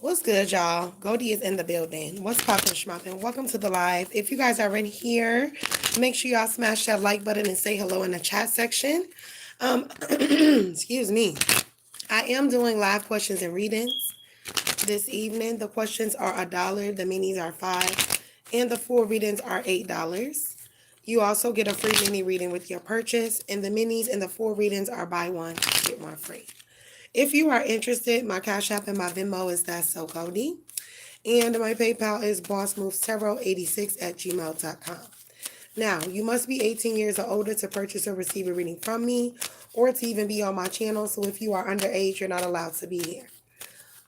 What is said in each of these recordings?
What's good, y'all? Goldie is in the building. What's poppin', schmoppin'? Welcome to the live. If you guys are already here, make sure y'all smash that like button and say hello in the chat section. Excuse me. I am doing live questions and readings this evening. The questions are $1, the minis are $5, and the full readings are $8. You also get a free mini reading with your purchase, and the minis and the full readings are buy one, get one free. If you are interested, my Cash App and my Venmo is Thatssogoldie. And my PayPal is bossmove086@gmail.com. Now, you must be 18 years or older to purchase or receive a reading from me or to even be on my channel. So if you are underage, you're not allowed to be here.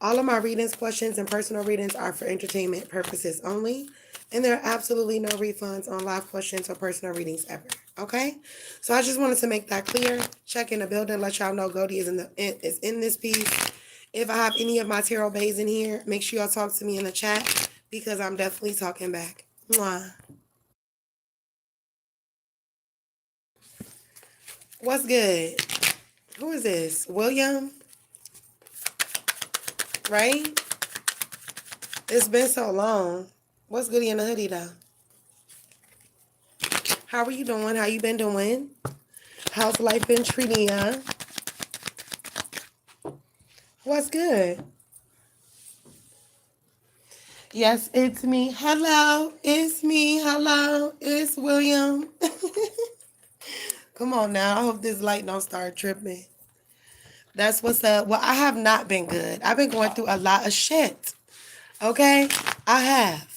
All of my readings, questions, and personal readings are for entertainment purposes only. And there are absolutely no refunds on live questions or personal readings ever. Okay? So I just wanted to make that clear. Check in the building, let y'all know Goldie is in this piece. If I have any of my tarot bays in here, make sure y'all talk to me in the chat because I'm definitely talking back. Mwah. What's good? Who is this? William? Right? It's been so long. What's goody in the hoodie though? How are you doing? How you been doing? How's life been treating ya? What's good? Yes, it's me. Hello, it's me. Hello, it's William. Come on now. I hope this light don't start tripping. That's what's up. Well, I have not been good. I've been going through a lot of shit. Okay? I have.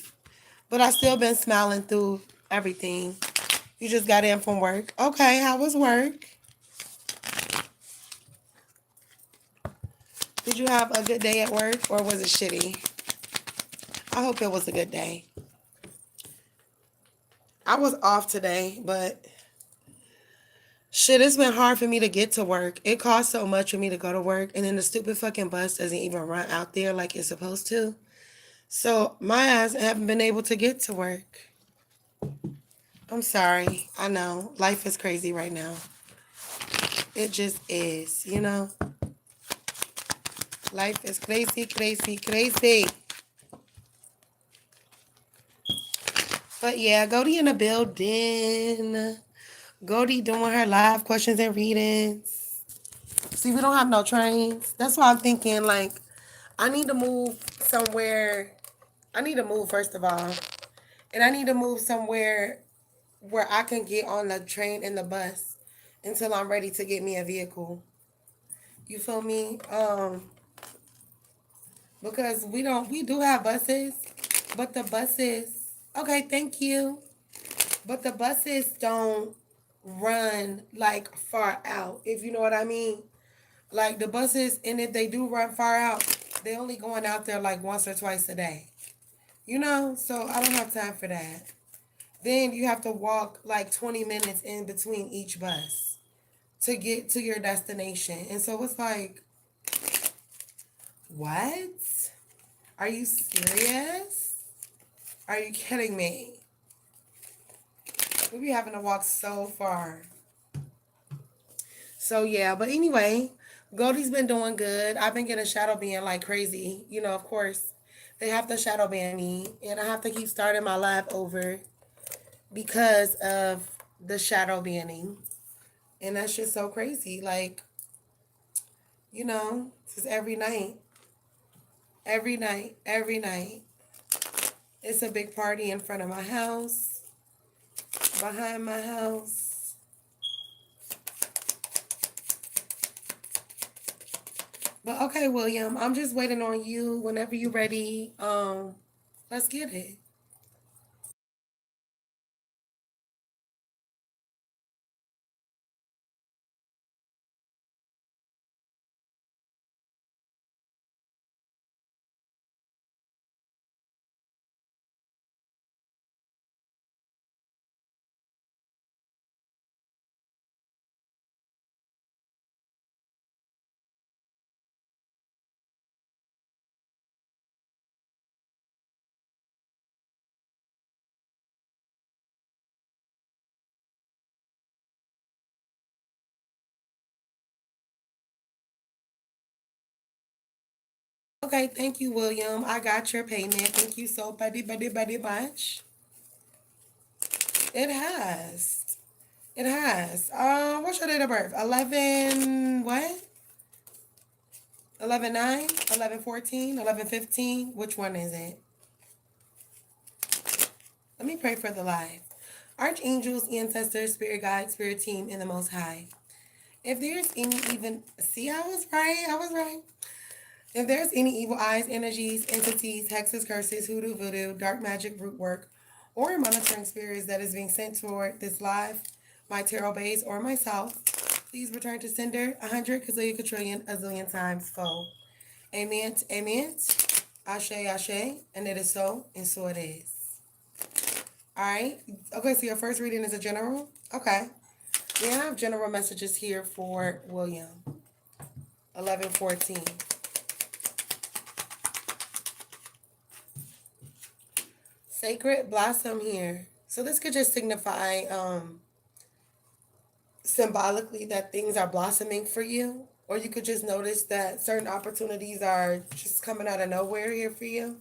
But I still been smiling through everything. You just got in from work. Okay, how was work? Did you have a good day at work or was it shitty? I hope it was a good day. I was off today, but shit, it's been hard for me to get to work. It costs so much for me to go to work, and then the stupid fucking bus doesn't even run out there like it's supposed to. So my ass haven't been able to get to work. I'm sorry. I know. Life is crazy right now. It just is, you know? Life is crazy, crazy, crazy. But yeah, Goldie in the building. Goldie doing her live questions and readings. See, we don't have no trains. That's why I'm thinking, like, I need to move somewhere. I need to move, first of all. And I need to move somewhere where I can get on the train and the bus until I'm ready to get me a vehicle. You feel me? Because we do have buses, but the buses, okay, thank you. But the buses don't run like far out, if you know what I mean. Like the buses, and if they do run far out, they only going out there like once or twice a day. You know, so I don't have time for that. Then you have to walk like 20 minutes in between each bus to get to your destination. And so it's like, what? Are you serious? Are you kidding me? We be having to walk so far. So yeah, but anyway, Goldie's been doing good. I've been getting shadow banned like crazy. You know, of course, they have to shadow ban me, and I have to keep starting my live over because of the shadow banning. And that's just so crazy. Like, you know, just every night, every night, every night. It's a big party in front of my house, behind my house. But okay, William, I'm just waiting on you whenever you're ready. Let's get it. Okay, thank you, William. I got your payment. Thank you so very much. It has. It has. What's your date of birth? 11 what? 11/9, 11/14, 11/15. Which one is it? Let me pray for the life. Archangels, ancestors, spirit guides, spirit team, and the Most High. If there's any even, see, I was right. I was right. If there's any evil eyes, energies, entities, hexes, curses, hoodoo, voodoo, dark magic, root work, or monitoring spirits that is being sent toward this live, my tarot base, or myself, please return to sender 100 gazillion, quadrillion, a zillion times fold. Amen. Amen. Ashe, ashe. And it is so, and so it is. All right. Okay, so your first reading is a general. Okay. We have general messages here for William. 11/14. Sacred blossom here. So this could just signify symbolically that things are blossoming for you. Or you could just notice that certain opportunities are just coming out of nowhere here for you.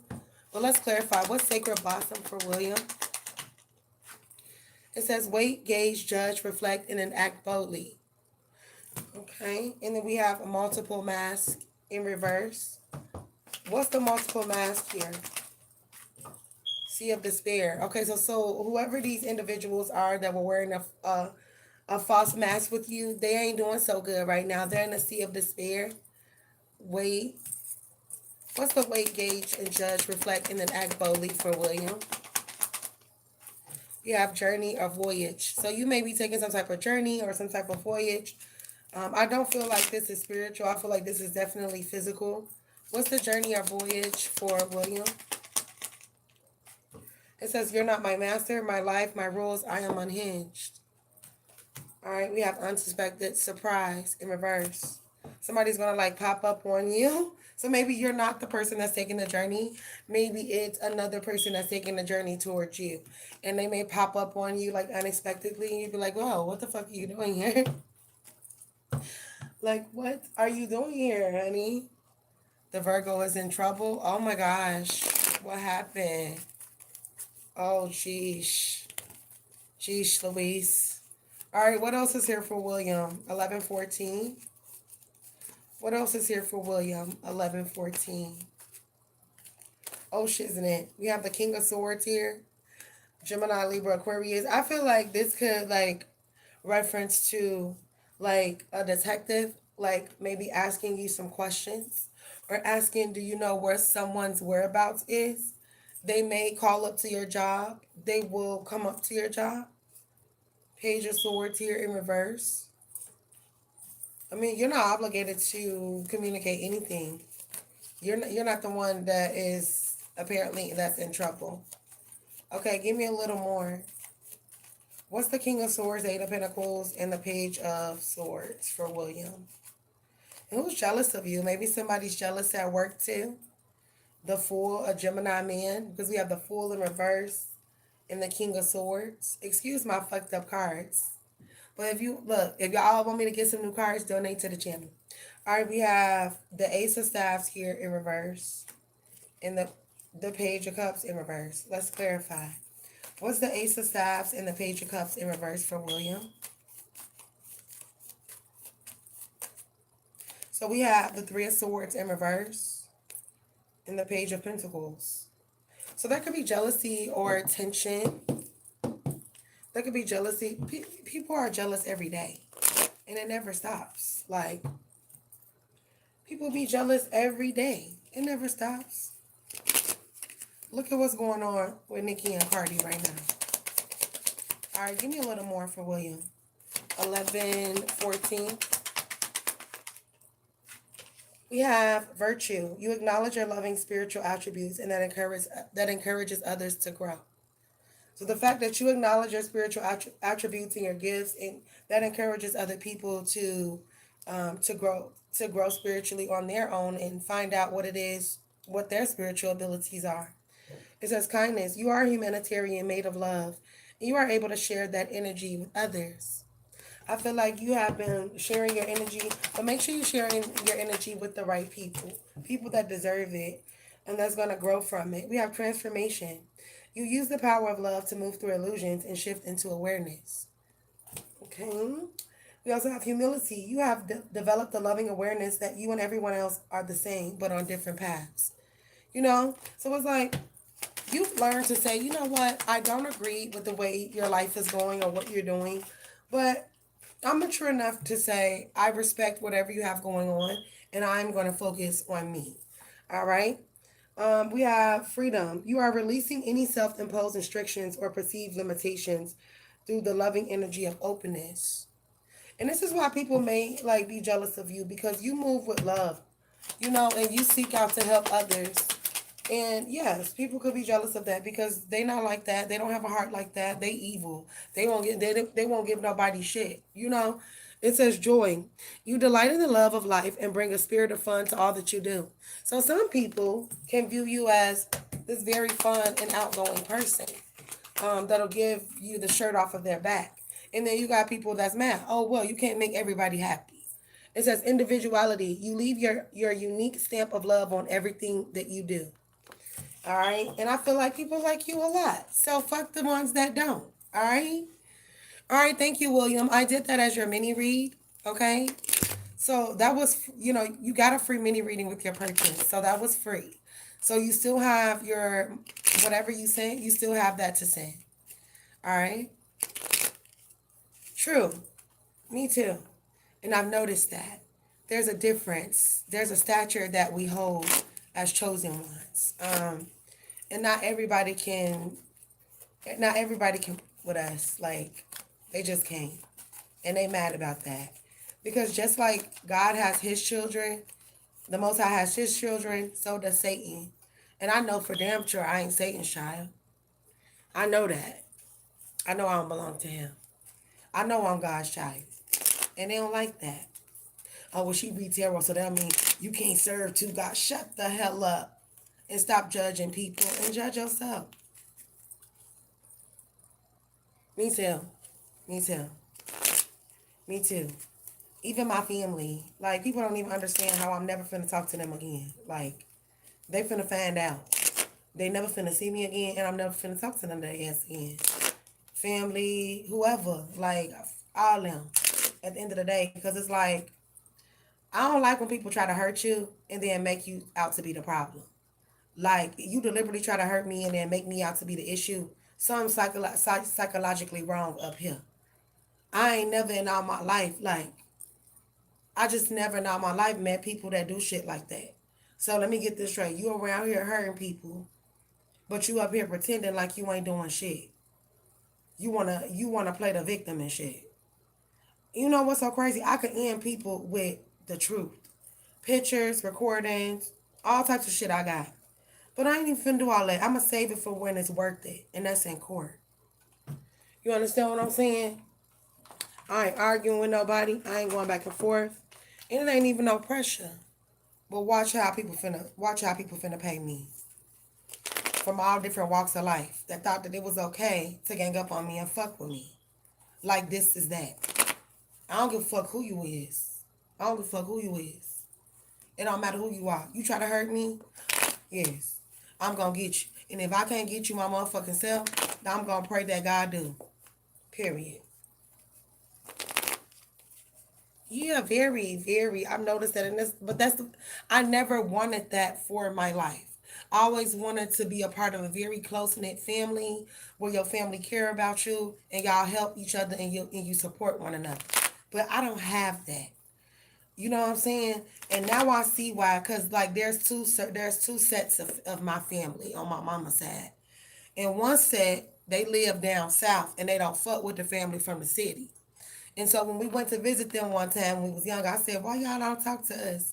But let's clarify. What's sacred blossom for William? It says wait, gauge, judge, reflect, and then act boldly. Okay. And then we have a multiple mask in reverse. What's the multiple mask here? Sea of despair. Okay, so whoever these individuals are that were wearing a false mask with you, they ain't doing so good right now. They're in a sea of despair. Wait. What's the weight, gauge, and judge, reflect, and then act boldly for William? You have journey or voyage. So you may be taking some type of journey or some type of voyage. I don't feel like this is spiritual. I feel like this is definitely physical. What's the journey or voyage for William? It says, you're not my master, my life, my rules, I am unhinged. All right, we have unsuspected surprise in reverse. Somebody's going to like pop up on you. So maybe you're not the person that's taking the journey. Maybe it's another person that's taking the journey towards you. And they may pop up on you like unexpectedly. And you'd be like, whoa, what the fuck are you doing here? Like, what are you doing here, honey? The Virgo is in trouble. Oh my gosh. What happened? Oh, sheesh. Sheesh, Louise. All right, what else is here for William? 11/14. What else is here for William? 11/14. Oh, shiznit. We have the King of Swords here. Gemini, Libra, Aquarius. I feel like this could, like, reference to, like, a detective, like, maybe asking you some questions. Or asking, do you know where someone's whereabouts is? They may call up to your job. They will come up to your job. Page of Swords here in reverse. I mean, you're not obligated to communicate anything. You're not the one that is apparently that's in trouble. Okay, give me a little more. What's the King of Swords, Eight of Pentacles, and the Page of Swords for William? And who's jealous of you? Maybe somebody's jealous at work too. The Fool, a Gemini man, because we have the Fool in reverse and the King of Swords. Excuse my fucked up cards. But if y'all want me to get some new cards, donate to the channel. All right, we have the Ace of Staffs here in reverse and the Page of Cups in reverse. Let's clarify. What's the Ace of Staffs and the Page of Cups in reverse for William? So we have the Three of Swords in reverse and the Page of Pentacles. So there could be jealousy or tension. There could be jealousy. People are jealous every day. And it never stops. Like, people be jealous every day. It never stops. Look at what's going on with Nicki and Cardi right now. All right, give me a little more for William. 11/14. We have virtue. You acknowledge your loving spiritual attributes and that encourages others to grow. So the fact that you acknowledge your spiritual attributes and your gifts, and that encourages other people to grow spiritually on their own and find out what their spiritual abilities are. It says kindness. You are a humanitarian made of love, and you are able to share that energy with others. I feel like you have been sharing your energy, but make sure you share your energy with the right people, people that deserve it, and that's going to grow from it. We have transformation. You use the power of love to move through illusions and shift into awareness. Okay. We also have humility. You have developed a loving awareness that you and everyone else are the same, but on different paths. You know? So it's like you've learned to say, you know what, I don't agree with the way your life is going or what you're doing, but I'm mature enough to say I respect whatever you have going on and I'm going to focus on me. All right. We have freedom. You are releasing any self imposed restrictions or perceived limitations through the loving energy of openness. And this is why people may like be jealous of you because you move with love, you know, and you seek out to help others. And yes, people could be jealous of that because they not like that. They don't have a heart like that. They evil. They won't give nobody shit. You know, it says joy. You delight in the love of life and bring a spirit of fun to all that you do. So some people can view you as this very fun and outgoing person that'll give you the shirt off of their back. And then you got people that's mad. Oh well, you can't make everybody happy. It says individuality. You leave your unique stamp of love on everything that you do. All right. And I feel like people like you a lot. So fuck the ones that don't. All right. All right. Thank you, William. I did that as your mini read. Okay. So that was, you know, you got a free mini reading with your purchase. So that was free. So you still have your, whatever you sent, you still have that to send. All right. True. Me too. And I've noticed that there's a difference. There's a stature that we hold as chosen ones. And not everybody can with us. Like, they just can't. And they mad about that. Because just like God has his children, the Most High has his children, so does Satan. And I know for damn sure I ain't Satan's child. I know that. I know I don't belong to him. I know I'm God's child. And they don't like that. Oh, well, she reads tarot, so that means you can't serve two gods. Shut the hell up and stop judging people and judge yourself. Me too. Me too. Me too. Even my family. Like, people don't even understand how I'm never finna talk to them again. Like, they finna find out. They never finna see me again, and I'm never finna talk to them again. Family, whoever. Like, all them. At the end of the day. Because it's like, I don't like when people try to hurt you and then make you out to be the problem. Like, you deliberately try to hurt me and then make me out to be the issue. Something psychologically wrong up here. I ain't never in all my life, like, I just never in all my life met people that do shit like that. So let me get this straight. You around here hurting people, but you up here pretending like you ain't doing shit. You wanna play the victim and shit. You know what's so crazy? I could end people with the truth. Pictures, recordings, all types of shit I got. But I ain't even finna do all that. I'ma save it for when it's worth it. And that's in court. You understand what I'm saying? I ain't arguing with nobody. I ain't going back and forth. And it ain't even no pressure. But watch how people finna pay me. From all different walks of life that thought that it was okay to gang up on me and fuck with me. Like this is that. I don't give a fuck who you is. I don't give a fuck who you is. It don't matter who you are. You try to hurt me? Yes. I'm gonna get you. And if I can't get you my motherfucking self, I'm gonna pray that God do. Period. Yeah, very, very. I've noticed that in this, but I never wanted that for my life. I always wanted to be a part of a very close knit family where your family care about you and y'all help each other and you support one another. But I don't have that. You know what I'm saying? And now I see why. Cause like there's two sets of my family on my mama's side, and one set they live down south and they don't fuck with the family from the city. And so when we went to visit them one time when we was young, I said, why y'all don't talk to us?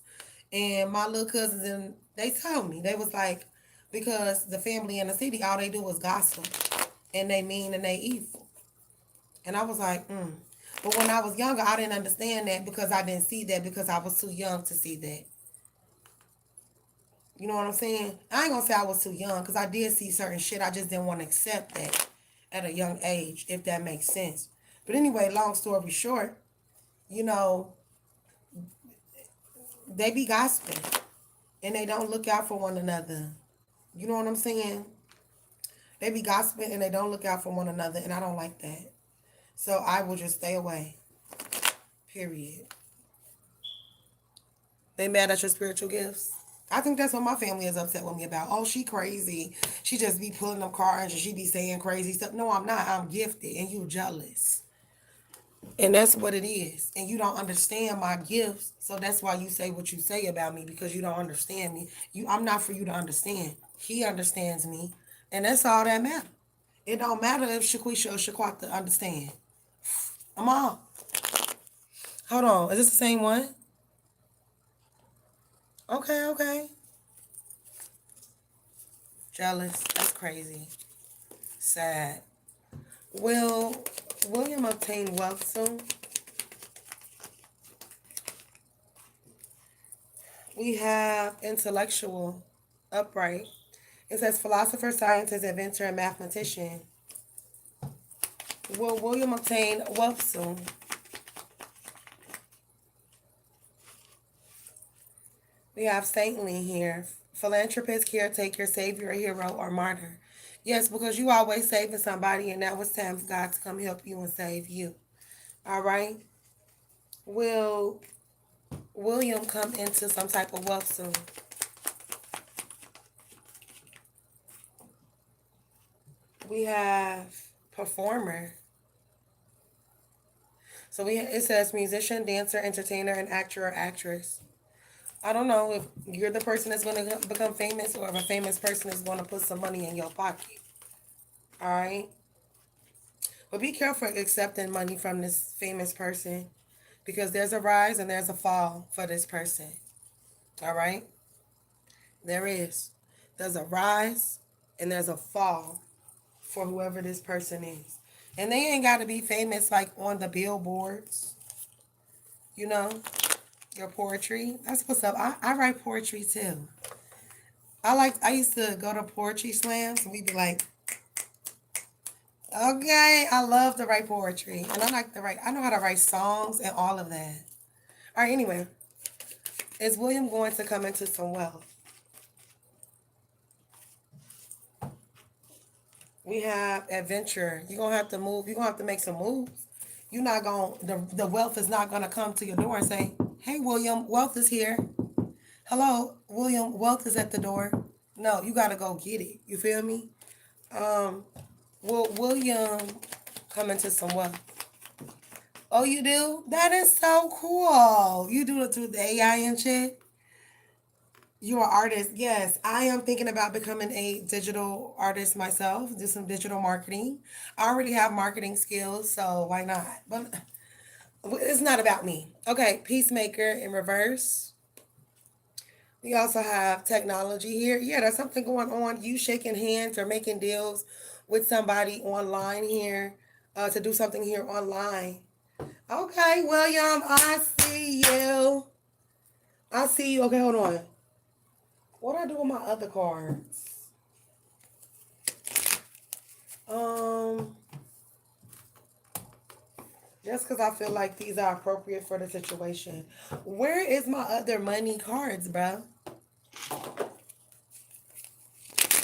And my little cousins, and they told me, they was like, because the family in the city, all they do is gossip. And they mean and they evil. And I was like, mm. But when I was younger, I didn't understand that because I didn't see that because I was too young to see that. You know what I'm saying? I ain't gonna say I was too young because I did see certain shit. I just didn't want to accept that at a young age, if that makes sense. But anyway, long story short, you know, they be gossiping and they don't look out for one another. You know what I'm saying? They be gossiping and they don't look out for one another, and I don't like that. So I will just stay away. Period. They mad at your spiritual gifts. I think that's what my family is upset with me about. Oh, she crazy. She just be pulling them cards and she be saying crazy stuff. No, I'm not. I'm gifted and you jealous. And that's what it is. And you don't understand my gifts. So that's why you say what you say about me, because you don't understand me. I'm not for you to understand. He understands me. And that's all that matters. It don't matter if Shaquisha or Shaquata understand. I'm on. Hold on. Is this the same one? Okay, okay. Jealous. That's crazy. Sad. Will William obtain wealth soon? We have intellectual, upright. It says philosopher, scientist, inventor, and mathematician. Will William obtain wealth soon? We have saintly here. Philanthropist, caretaker, savior, hero, or martyr. Yes, because you always saving somebody, and now it's time for God to come help you and save you. All right? Will William come into some type of wealth soon? We have performer. So it says musician, dancer, entertainer, and actor or actress. I don't know if you're the person that's going to become famous, or if a famous person is going to put some money in your pocket. All right? But be careful accepting money from this famous person, because there's a rise and there's a fall for this person. All right? There is. There's a rise and there's a fall for whoever this person is. And they ain't got to be famous like on the billboards, you know, your poetry. That's what's up. I write poetry too. I used to go to poetry slams and we'd be like, okay, I love to write poetry. And I know how to write songs and all of that. All right, anyway, is William going to come into some wealth? We have adventure. You're gonna have to move. You're gonna have to make some moves. You're not gonna the wealth is not gonna come to your door and say, "Hey, William, wealth is here. Hello, William, wealth is at the door." No, you gotta go get it. You feel me? Um, will William come into some wealth? Oh, you do? That is so cool. You do it through the AI and shit. You're an artist. Yes, I am thinking about becoming a digital artist myself, do some digital marketing. I already have marketing skills, so why not? But it's not about me. Okay, Peacemaker in reverse. We also have technology here. Yeah, there's something going on. You shaking hands or making deals with somebody online here to do something here online. Okay, William, I see you. I see you. Okay, hold on. What do I do with my other cards? Um, just because I feel like these are appropriate for the situation. Where is my other money cards, bro?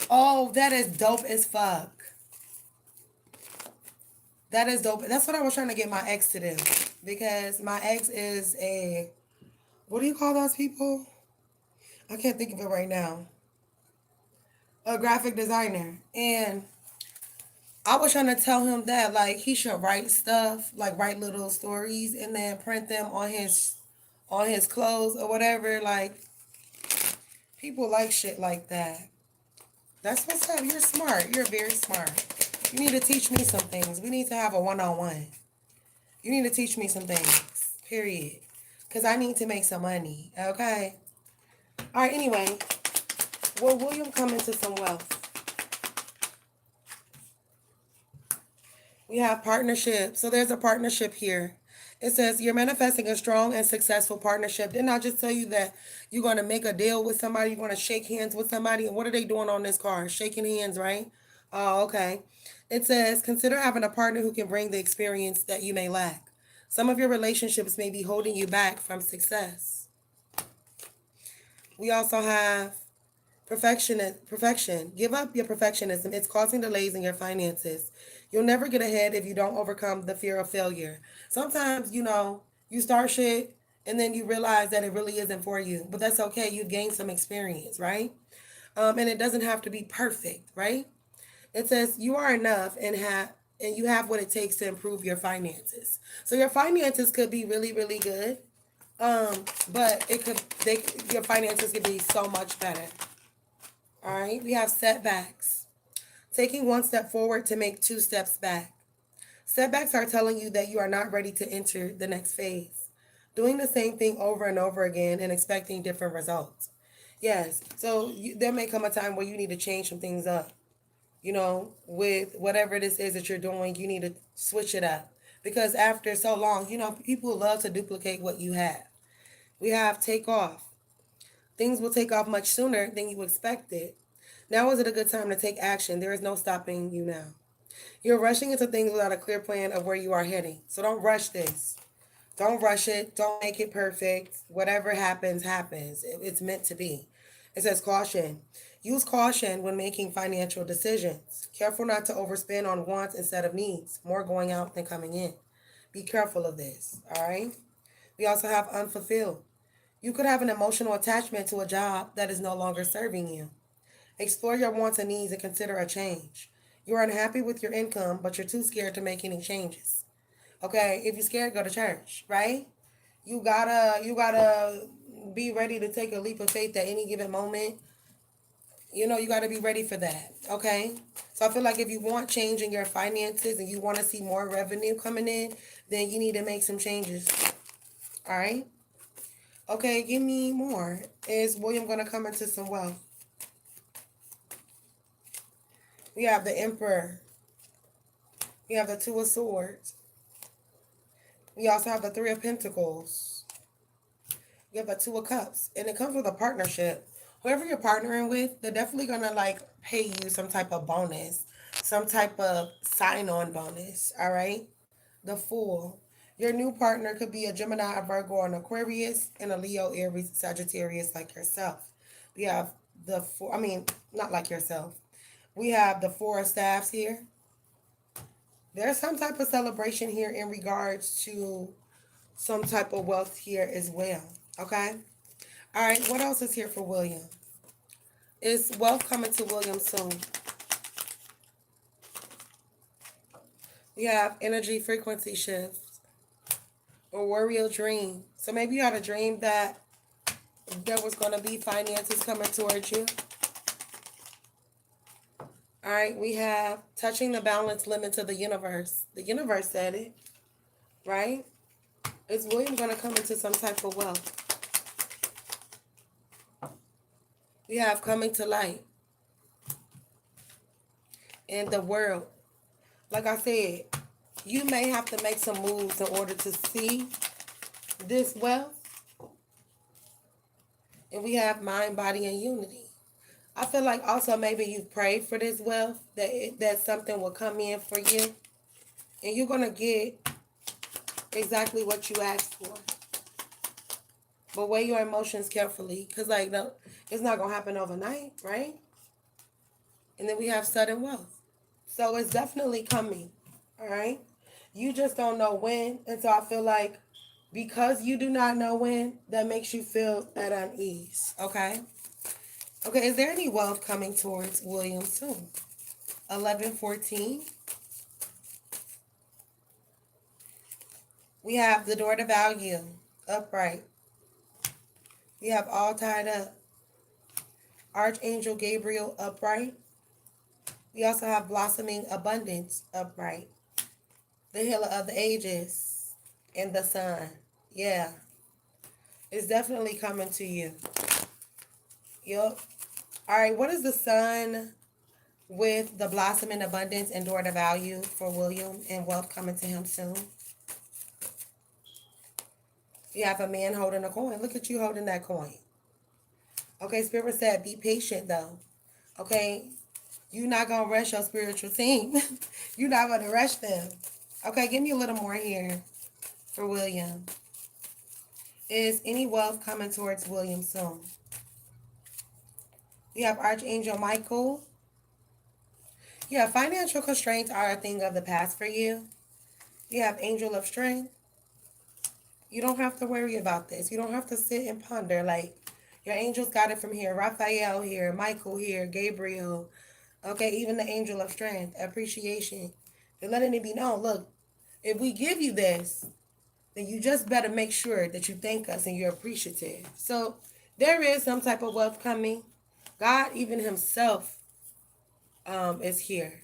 Oh, that is dope as fuck. That is dope. That's what I was trying to get my ex to do. Because my ex is what do you call those people? I can't think of it right now. A graphic designer. And I was trying to tell him that like he should write stuff, like write little stories and then print them on his clothes or whatever. Like people like shit like that. That's what's up. You're smart. You're very smart. You need to teach me some things. We need to have a one-on-one. You need to teach me some things. Period. Because I need to make some money. Okay? All right, anyway. Will William come into some wealth? We have partnership. So there's a partnership here. It says you're manifesting a strong and successful partnership. Didn't I just tell you that you're going to make a deal with somebody? You're going to shake hands with somebody. And what are they doing on this card? Shaking hands, right? Oh, okay. It says consider having a partner who can bring the experience that you may lack. Some of your relationships may be holding you back from success. We also have perfection. Give up your perfectionism. It's causing delays in your finances. You'll never get ahead if you don't overcome the fear of failure. Sometimes, you start shit and then you realize that it really isn't for you. But that's okay. You've gained some experience, right? And it doesn't have to be perfect, right? It says you are enough and you have what it takes to improve your finances. So your finances could be really, really good. But your finances could be so much better. All right, we have setbacks. Taking one step forward to make two steps back. Setbacks are telling you that you are not ready to enter the next phase. Doing the same thing over and over again and expecting different results. Yes, so there may come a time where you need to change some things up. With whatever this is that you're doing, you need to switch it up. Because after so long, people love to duplicate what you have. We have take off. Things will take off much sooner than you expected. Now is it a good time to take action? There is no stopping you now. You're rushing into things without a clear plan of where you are heading. So don't rush this. Don't rush it. Don't make it perfect. Whatever happens, happens. It's meant to be. It says caution. Use caution when making financial decisions. Careful not to overspend on wants instead of needs. More going out than coming in. Be careful of this. All right. We also have unfulfilled. You could have an emotional attachment to a job that is no longer serving you. Explore your wants and needs and consider a change. You're unhappy with your income, but you're too scared to make any changes. Okay, if you're scared, go to church, right? You gotta be ready to take a leap of faith at any given moment. You gotta be ready for that. Okay? So I feel like if you want change in your finances and you want to see more revenue coming in, then you need to make some changes. All right? Okay, give me more. Is William gonna come into some wealth? We have the Emperor. We have the Two of Swords. We also have the Three of Pentacles. We have the Two of Cups. And it comes with a partnership. Whoever you're partnering with, they're definitely going to pay you some type of bonus. Some type of sign-on bonus. All right? The Fool. Your new partner could be a Gemini, a Virgo, an Aquarius, and a Leo, Aries, Sagittarius like yourself. We have the four, not like yourself. We have the Four of Staffs here. There's some type of celebration here in regards to some type of wealth here as well. Okay? All right, what else is here for William? Is wealth coming to William soon? We have energy frequency shifts or warrior dream. So maybe you had a dream that there was going to be finances coming towards you. All right, we have touching the balance limits of the universe. The universe said it, right? Is William going to come into some type of wealth? We have coming to light in the world. Like I said, you may have to make some moves in order to see this wealth. And we have mind, body, and unity. I feel like also maybe you've prayed for this wealth, that something will come in for you. And you're going to get exactly what you asked for. But weigh your emotions carefully. Because, no, it's not going to happen overnight, right? And then we have sudden wealth. So it's definitely coming, all right? You just don't know when. And so I feel like because you do not know when, that makes you feel at unease, okay? Okay, is there any wealth coming towards William soon? 1114. We have the door to value, upright. We have all tied up. Archangel Gabriel, upright. We also have blossoming abundance, upright. The healer of the ages and the sun. Yeah. It's definitely coming to you. Yup. All right, what is the sun with the blossoming abundance and door to value for William and wealth coming to him soon? You have a man holding a coin. Look at you holding that coin. Okay, Spirit said be patient though. Okay, you're not going to rush your spiritual team. You're not going to rush them. Okay, give me a little more here. for William? Is any wealth coming towards William soon? We have Archangel Michael. Yeah, financial constraints are a thing of the past for you. You have Angel of Strength. You don't have to worry about this. You don't have to sit and ponder. Like, your angels got it from here. Raphael here, Michael here, Gabriel. Okay, even the Angel of Strength. Appreciation. They're letting it be known. Look, if we give you this, then you just better make sure that you thank us and you're appreciative. So there is some type of wealth coming. God, even himself, is here,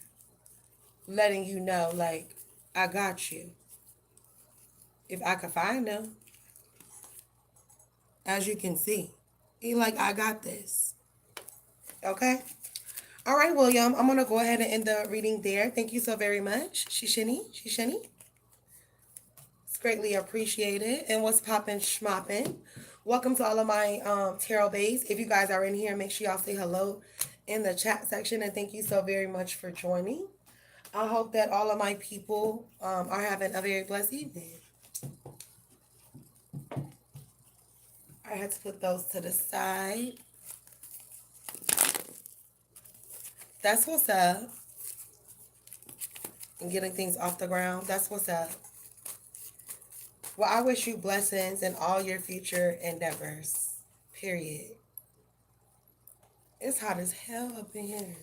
letting you know, like, I got you. If I could find them, as you can see, he like, I got this. Okay. All right, William, I'm going to go ahead and end the reading there. Thank you so very much. Shishini. It's greatly appreciated. And what's poppin' schmoppin'? Welcome to all of my tarot bays. If you guys are in here, make sure y'all say hello in the chat section. And thank you so very much for joining. I hope that all of my people are having a very blessed evening. I had to put those to the side. That's what's up. And getting things off the ground. That's what's up. Well, I wish you blessings in all your future endeavors. Period. It's hot as hell up in here.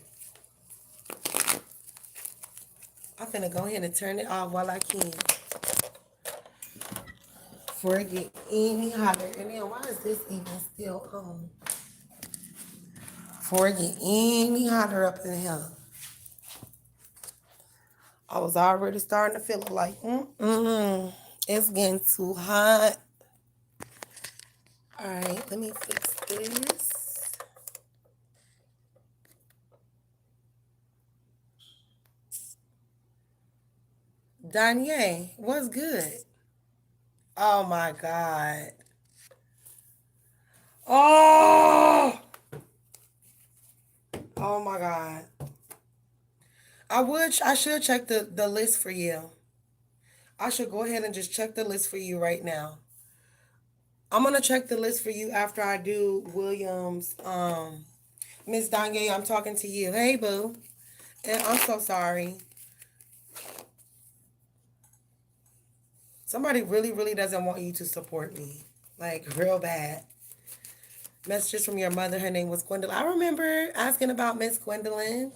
I'm finna go ahead and turn it off while I can. Before it get any hotter. And then why is this even still on? Before it get any hotter up in here. I was already starting to feel like, it's getting too hot. All right, let me fix this. Danye, what's good? Oh my God. Oh my God. I should check the list for you. I should go ahead and just check the list for you right now. I'm gonna check the list for you after I do Williams. Miss Danye, I'm talking to you. Hey boo. And I'm so sorry. Somebody really, really doesn't want you to support me. Like, real bad. Messages from your mother. Her name was Gwendolyn. I remember asking about Miss Gwendolyn.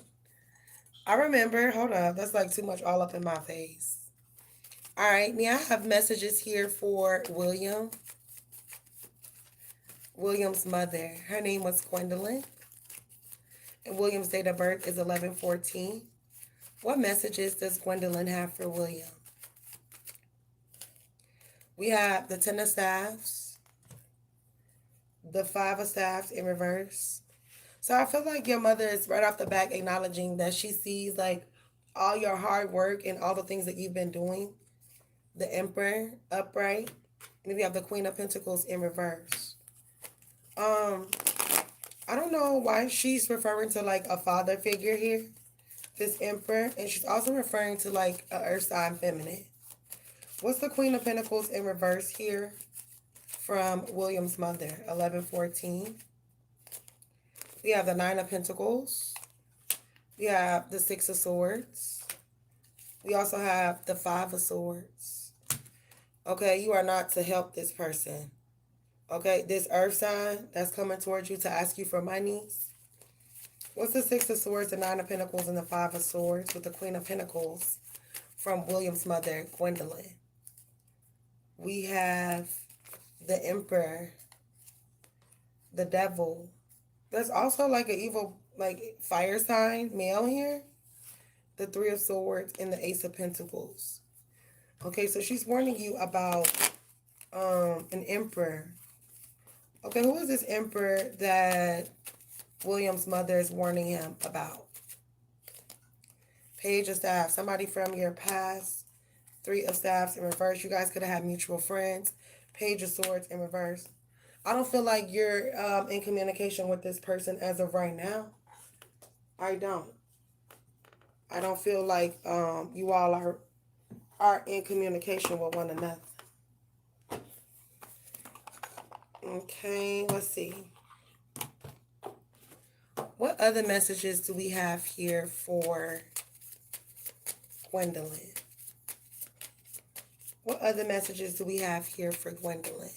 I remember. Hold up. That's like too much all up in my face. All right. Now I have messages here for William. William's mother. Her name was Gwendolyn. And William's date of birth is 11/14. What messages does Gwendolyn have for William? We have the 10 of staffs, the 5 of staffs in reverse. So I feel like your mother is right off the back acknowledging that she sees like all your hard work and all the things that you've been doing. The Emperor upright. And we have the Queen of Pentacles in reverse. I don't know why she's referring to like a father figure here. This Emperor. And she's also referring to like a earth sign feminine. What's the Queen of Pentacles in reverse here from William's mother? 11/14. We have the 9 of Pentacles. We have the 6 of Swords. We also have the 5 of Swords. Okay, you are not to help this person. Okay, this earth sign that's coming towards you to ask you for monies. What's the 6 of Swords, the 9 of Pentacles, and the 5 of Swords with the Queen of Pentacles from William's mother, Gwendolyn? We have the Emperor, the Devil. There's also like an evil, like fire sign, male here. The 3 of Swords and the Ace of Pentacles. Okay, so she's warning you about an Emperor. Okay, who is this Emperor that William's mother is warning him about? Page of Staffs, somebody from your past. 3 of Staffs in reverse. You guys could have had mutual friends. Page of Swords in reverse. I don't feel like you're in communication with this person as of right now. I don't. I don't feel like you all are in communication with one another. Okay, let's see. What other messages do we have here for Gwendolyn? What other messages do we have here for Gwendolyn?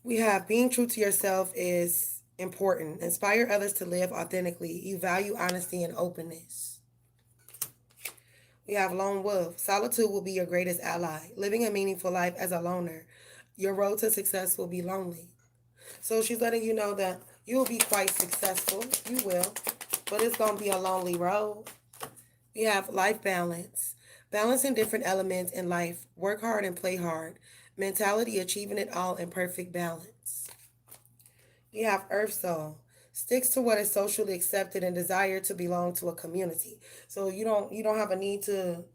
We have being true to yourself is important. Inspire others to live authentically. You value honesty and openness. We have lone wolf. Solitude will be your greatest ally. Living a meaningful life as a loner. Your road to success will be lonely. So she's letting you know that you will be quite successful. You will. But it's going to be a lonely road. We have life balance. Balancing different elements in life. Work hard and play hard. Mentality, achieving it all in perfect balance. We have earth soul. Sticks to what is socially accepted and desire to belong to a community. So you don't have a need to,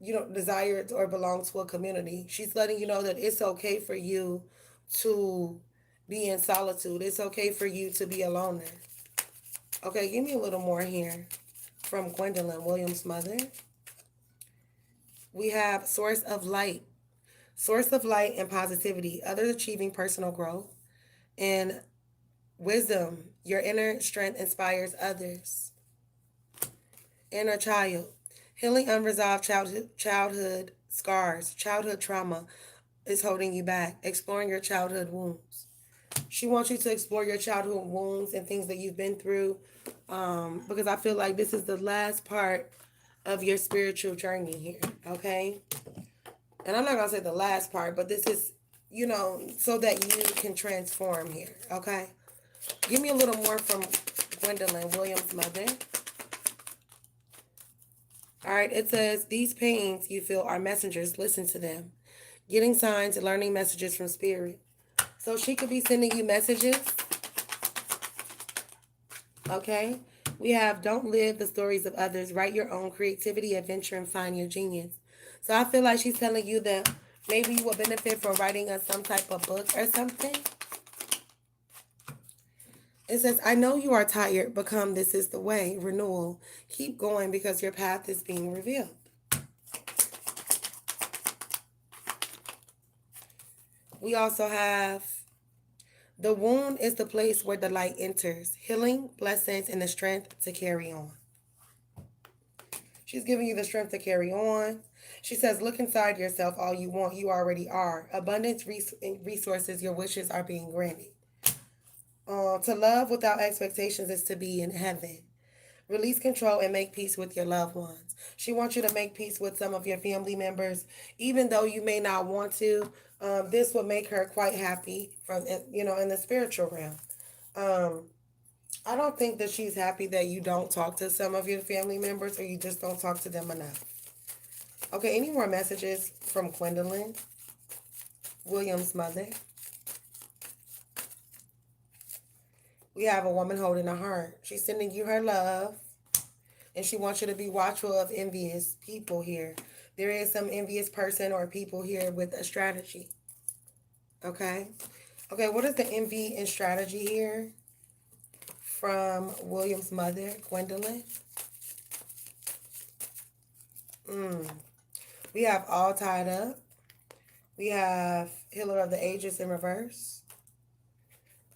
you don't desire or belong to a community. She's letting you know that it's okay for you to be in solitude. It's okay for you to be a loner. Okay, give me a little more here from Gwendolyn, Williams' mother. We have source of light. Source of light and positivity. Others achieving personal growth. And wisdom. Your inner strength inspires others. Inner child. Healing unresolved childhood scars. Childhood trauma is holding you back. Exploring your childhood wounds. She wants you to explore your childhood wounds and things that you've been through, because I feel like this is the last part of your spiritual journey here, okay? And I'm not going to say the last part, but this is, so that you can transform here, okay? Give me a little more from Gwendolyn, Williams' mother. All right, it says, these pains you feel are messengers. Listen to them. Getting signs and learning messages from spirit. So she could be sending you messages. Okay. We have don't live the stories of others. Write your own creativity, adventure, and find your genius. So I feel like she's telling you that maybe you will benefit from writing some type of book or something. It says, I know you are tired. Become This Is the Way. Renewal. Keep going because your path is being revealed. We also have the wound is the place where the light enters. Healing, blessings, and the strength to carry on. She's giving you the strength to carry on. She says, look inside yourself. All you want, you already are. Abundance, resources, your wishes are being granted. To love without expectations is to be in heaven. Release control and make peace with your loved ones. She wants you to make peace with some of your family members, even though you may not want to. This will make her quite happy in the spiritual realm. I don't think that she's happy that you don't talk to some of your family members or you just don't talk to them enough. Okay, any more messages from Gwendolyn, Williams' mother? We have a woman holding a heart. She's sending you her love, and she wants you to be watchful of envious people here. There is some envious person or people here with a strategy. Okay? Okay, what is the envy and strategy here from Williams' mother, Gwendolyn? We have all tied up. We have Healer of the Ages in reverse.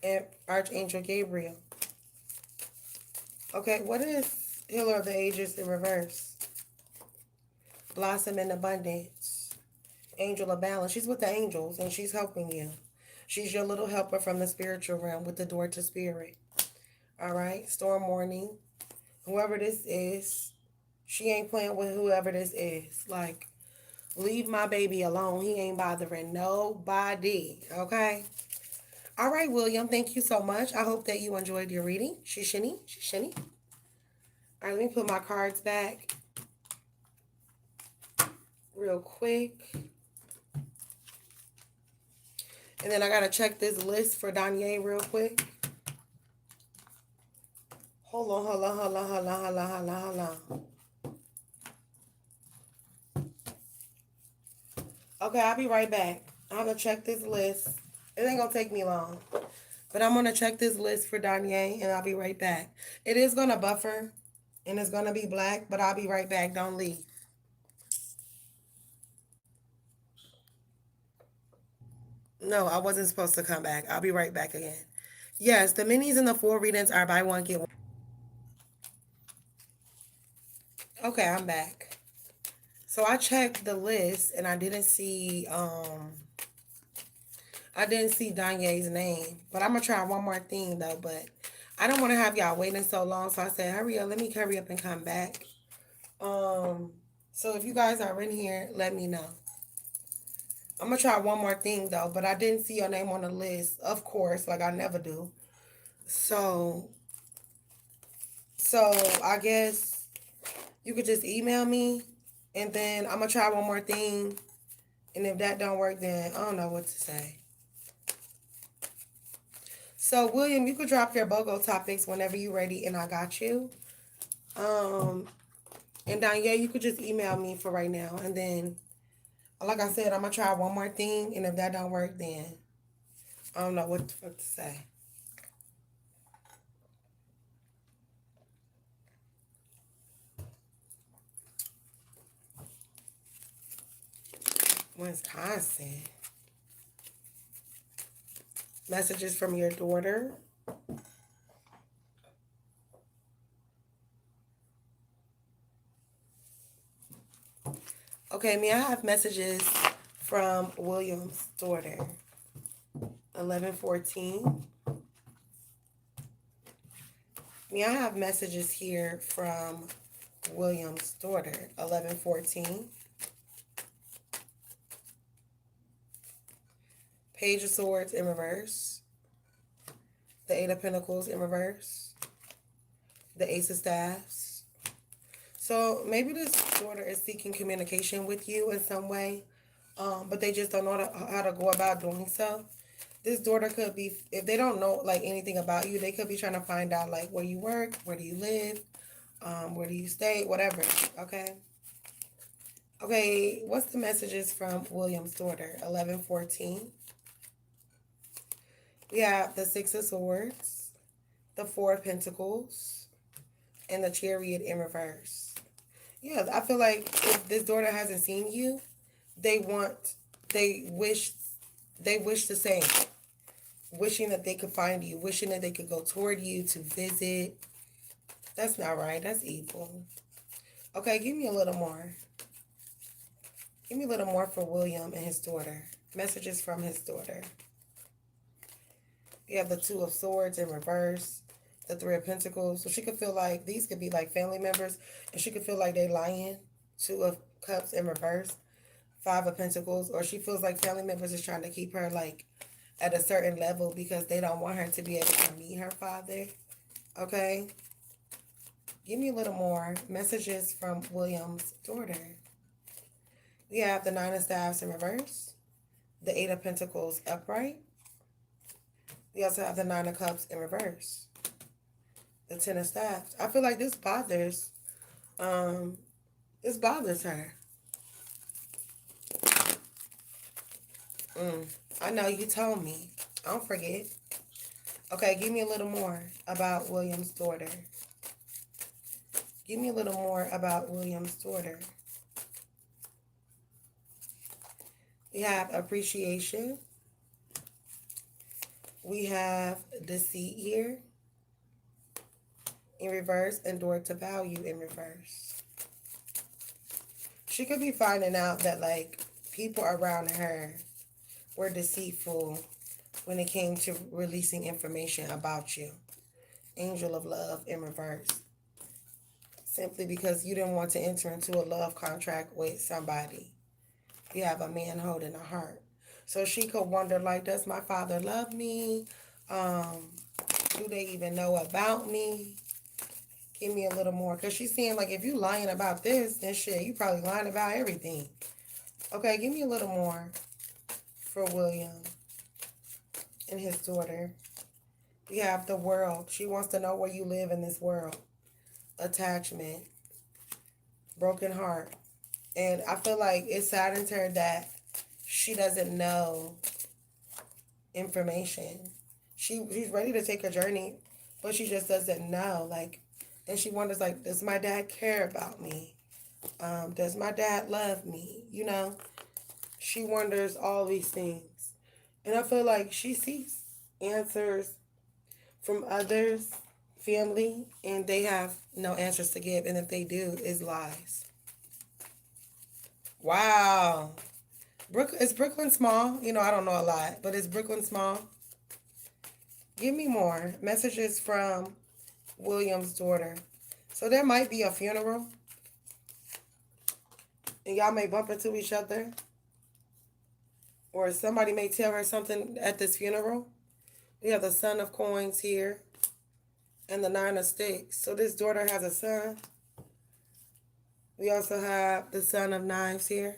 And Archangel Gabriel. Okay, what is Healer of the Ages in reverse? Blossom in abundance. Angel of balance. She's with the angels and she's helping you. She's your little helper from the spiritual realm with the door to spirit. All right, storm warning. Whoever this is, she ain't playing with whoever this is. Like, leave my baby alone. He ain't bothering nobody. Okay? All right, William, thank you so much. I hope that you enjoyed your reading. Shishini. All right, let me put my cards back real quick. And then I got to check this list for Danye real quick. Hold on. Okay, I'll be right back. I'm going to check this list. It ain't going to take me long. But I'm going to check this list for Danye, and I'll be right back. It is going to buffer, and it's going to be black, but I'll be right back. Don't leave. No, I wasn't supposed to come back. I'll be right back again. Yes, the minis and the full readings are buy one, get one. Okay, I'm back. So I checked the list and I didn't see Danye's name. But I'm gonna try one more thing though, but I don't want to have y'all waiting so long, so I said, hurry up, let me hurry up and come back. Um, so if you guys are in here, let me know. I'm gonna try one more thing though, but I didn't see your name on the list, of course, like I never do. So so I guess you could just email me and then I'm gonna try one more thing. And if that don't work, then I don't know what to say. So William, you could drop your BOGO topics whenever you're ready and I got you. Um and Danya, you could just email me for right now. And then like I said, I'm gonna try one more thing and if that don't work, then I don't know what the fuck to say. Wisconsin. Messages from your daughter. Okay, may I have messages from William's daughter? 1114. May I have messages here from William's daughter? 1114. Page of Swords in reverse. The Eight of Pentacles in reverse. The Ace of Staffs. So maybe this daughter is seeking communication with you in some way, but they just don't know how to go about doing so. This daughter could be, if they don't know like anything about you, they could be trying to find out like where you work, where do you live, where do you stay, whatever. Okay. Okay, what's the messages from William's daughter? 1114. We have the Six of Swords, the Four of Pentacles, and the Chariot in reverse. Yeah, I feel like if this daughter hasn't seen you, they want, they wish, they wish the same. Wishing that they could find you, wishing that they could go toward you to visit. That's not right. That's evil. Okay, give me a little more. Give me a little more for William and his daughter. Messages from his daughter. You have the Two of Swords in reverse. The Three of Pentacles. So she could feel like these could be like family members. And she could feel like they lying. Two of Cups in reverse. Five of Pentacles. Or she feels like family members is trying to keep her like at a certain level because they don't want her to be able to meet her father. Okay? Give me a little more. Messages from William's daughter. We have the Nine of Staffs in reverse. The Eight of Pentacles upright. We also have the Nine of Cups in reverse. The Ten of Staffs. I feel like this bothers her. I know you told me. Don't forget. Okay, give me a little more about William's daughter. Give me a little more about William's daughter. We have appreciation. We have deceit here in reverse and door to value in reverse. She could be finding out that like people around her were deceitful when it came to releasing information about you. Angel of Love in reverse. Simply because you didn't want to enter into a love contract with somebody. You have a man holding a heart. So she could wonder, like, does my father love me? Do they even know about me? Give me a little more. Because she's saying, like, if you lying about this, then shit, you probably lying about everything. Okay, give me a little more for William and his daughter. We have the world. She wants to know where you live in this world. Attachment. Broken heart. And I feel like it saddens her that she doesn't know information. She's ready to take a journey, but she just doesn't know. Like, and she wonders, like, does my dad care about me? Does my dad love me? You know, she wonders all these things. And I feel like she seeks answers from others, family, and they have no answers to give. And if they do, it's lies. Wow. Is Brooklyn small? You know, I don't know a lot, but is Brooklyn small? Give me more. Messages from William's daughter. So there might be a funeral, and y'all may bump into each other, or somebody may tell her something at this funeral. We have the Son of Coins here and the Nine of Sticks. So this daughter has a son. We also have the Son of Knives here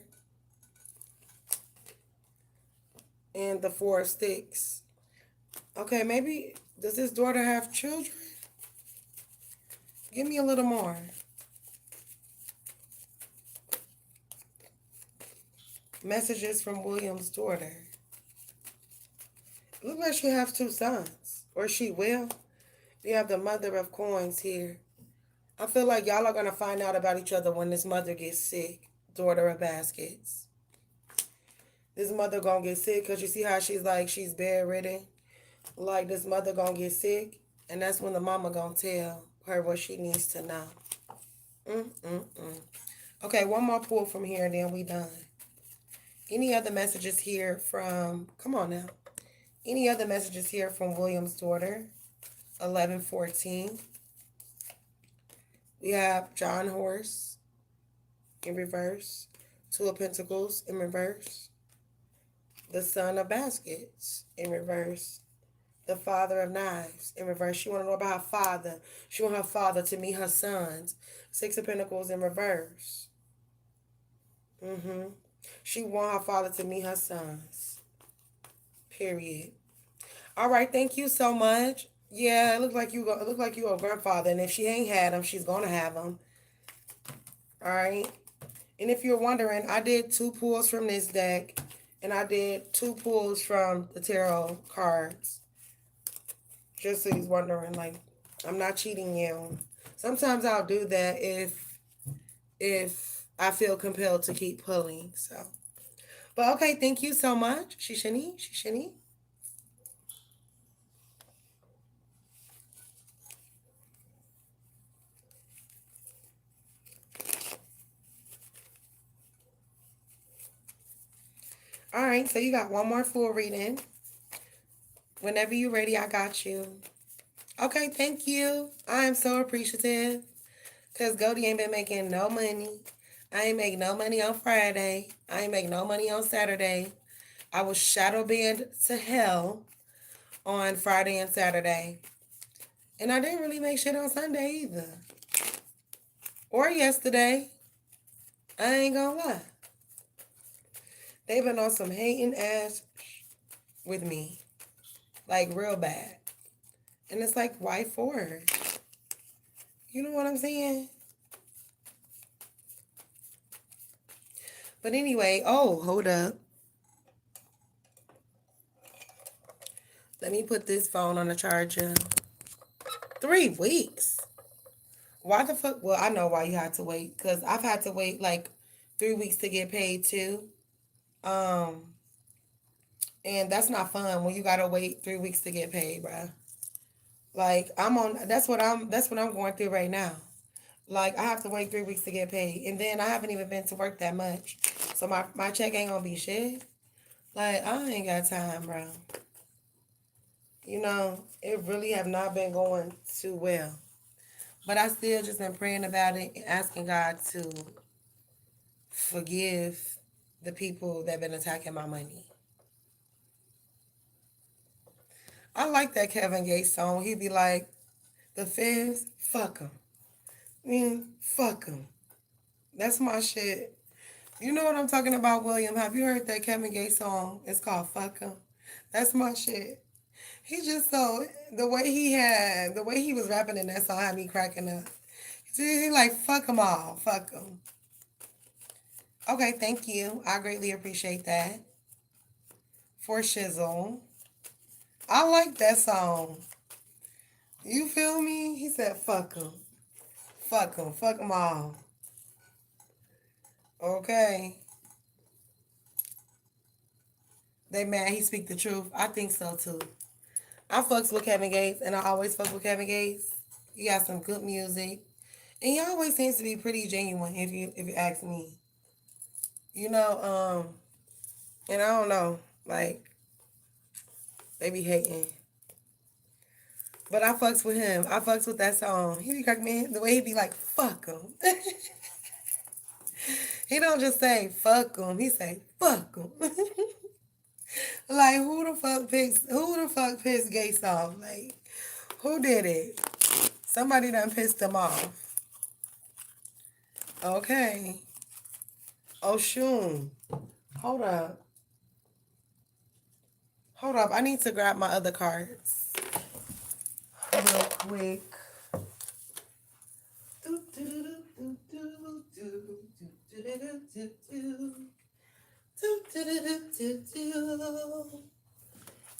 and the Four of Sticks. Okay, maybe, does this daughter have children? Give me a little more. Messages from William's daughter. Look like she has two sons, or she will. We have the Mother of Coins here. I feel like y'all are going to find out about each other when this mother gets sick. Daughter of Baskets. This mother going to get sick because you see how she's like, she's bedridden. Like this mother going to get sick. And that's when the mama going to tell her what she needs to know. Okay, one more pull from here and then we done. Any other messages here from, come on now. Any other messages here from William's daughter? 1114. We have John Horse in reverse. Two of Pentacles in reverse. The Son of Baskets in reverse. The Father of Knives in reverse. She want to know about her father. She want her father to meet her sons. Six of Pentacles in reverse. She want her father to meet her sons. Period. All right, thank you so much. Yeah, it look like you a grandfather, and if she ain't had them, she's gonna have them. All right. And if you're wondering, I did 2 pulls from this deck, and I did 2 pulls from the tarot cards. Just so you're wondering, like, I'm not cheating you. Sometimes I'll do that if I feel compelled to keep pulling. So, but okay, thank you so much, Shishini. All right, so you got one more full reading. Whenever you're ready, I got you. Okay, thank you. I am so appreciative because Goldie ain't been making no money. I ain't make no money on Friday. I ain't make no money on Saturday. I was shadow banned to hell on Friday and Saturday. And I didn't really make shit on Sunday either. Or yesterday. I ain't gonna lie. They've been on some hating ass with me. Like real bad. And it's like, why for? You know what I'm saying? But anyway, oh, hold up. Let me put this phone on the charger. 3 weeks? Why the fuck? Well, I know why you had to wait. Because I've had to wait like 3 weeks to get paid too. And that's not fun when you gotta wait 3 weeks to get paid, bruh. Like that's what I'm going through right now. Like I have to wait 3 weeks to get paid. And then I haven't even been to work that much. So my check ain't gonna be shit. Like I ain't got time, bro. You know, it really have not been going too well. But I still just been praying about it and asking God to forgive the people that been attacking my money. I like that Kevin Gates song. He'd be like, the feds, fuck them. Man, fuck them. That's my shit. You know what I'm talking about, William? Have you heard that Kevin Gates song? It's called Fuck 'em. That's my shit. He just so the way he was rapping in that song had me cracking up. He like fuck 'em all, fuck 'em. Okay, thank you. I greatly appreciate that. For Shizzle. I like that song. You feel me? He said fuck 'em. Fuck 'em. Fuck 'em all. Okay. They mad he speak the truth. I think so too. I fucks with Kevin Gates, and I always fuck with Kevin Gates. He got some good music, and he always seems to be pretty genuine. If you ask me, you know, and I don't know, like they be hating, but I fucks with him. I fucks with that song. He be cracking me the way he be like, "Fuck him." He don't just say "fuck him." He say "fuck him." Like who the fuck pissed Gates off? Like who did it? Somebody done pissed him off. Okay. Oshun. Hold up. Hold up. I need to grab my other cards real quick.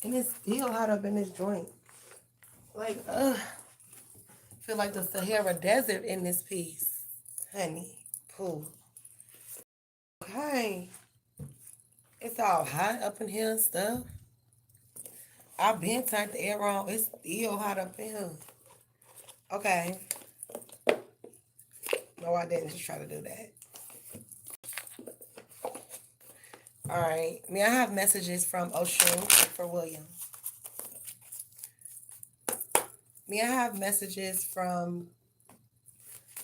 And it's still hot up in this joint. Like, feel like the Sahara Desert in this piece. Honey, poo. Okay. It's all hot up in here and stuff. I've been turned the air on. It's still hot up in here. Okay. No, I didn't just try to do that. All right. May I have messages from Oshun for William? May I have messages from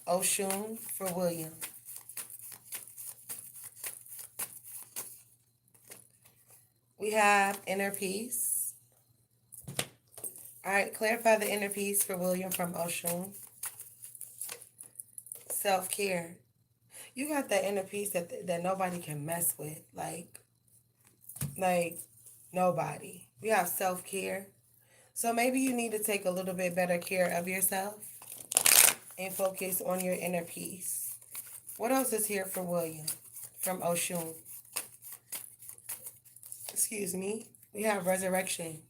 Oshun for William? We have inner peace. All right. Clarify the inner peace for William from Oshun. Self-care. You got that inner peace that nobody can mess with. Like nobody. We have self-care. So maybe you need to take a little bit better care of yourself and focus on your inner peace. What else is here for William from Oshun? Excuse me. We have resurrection.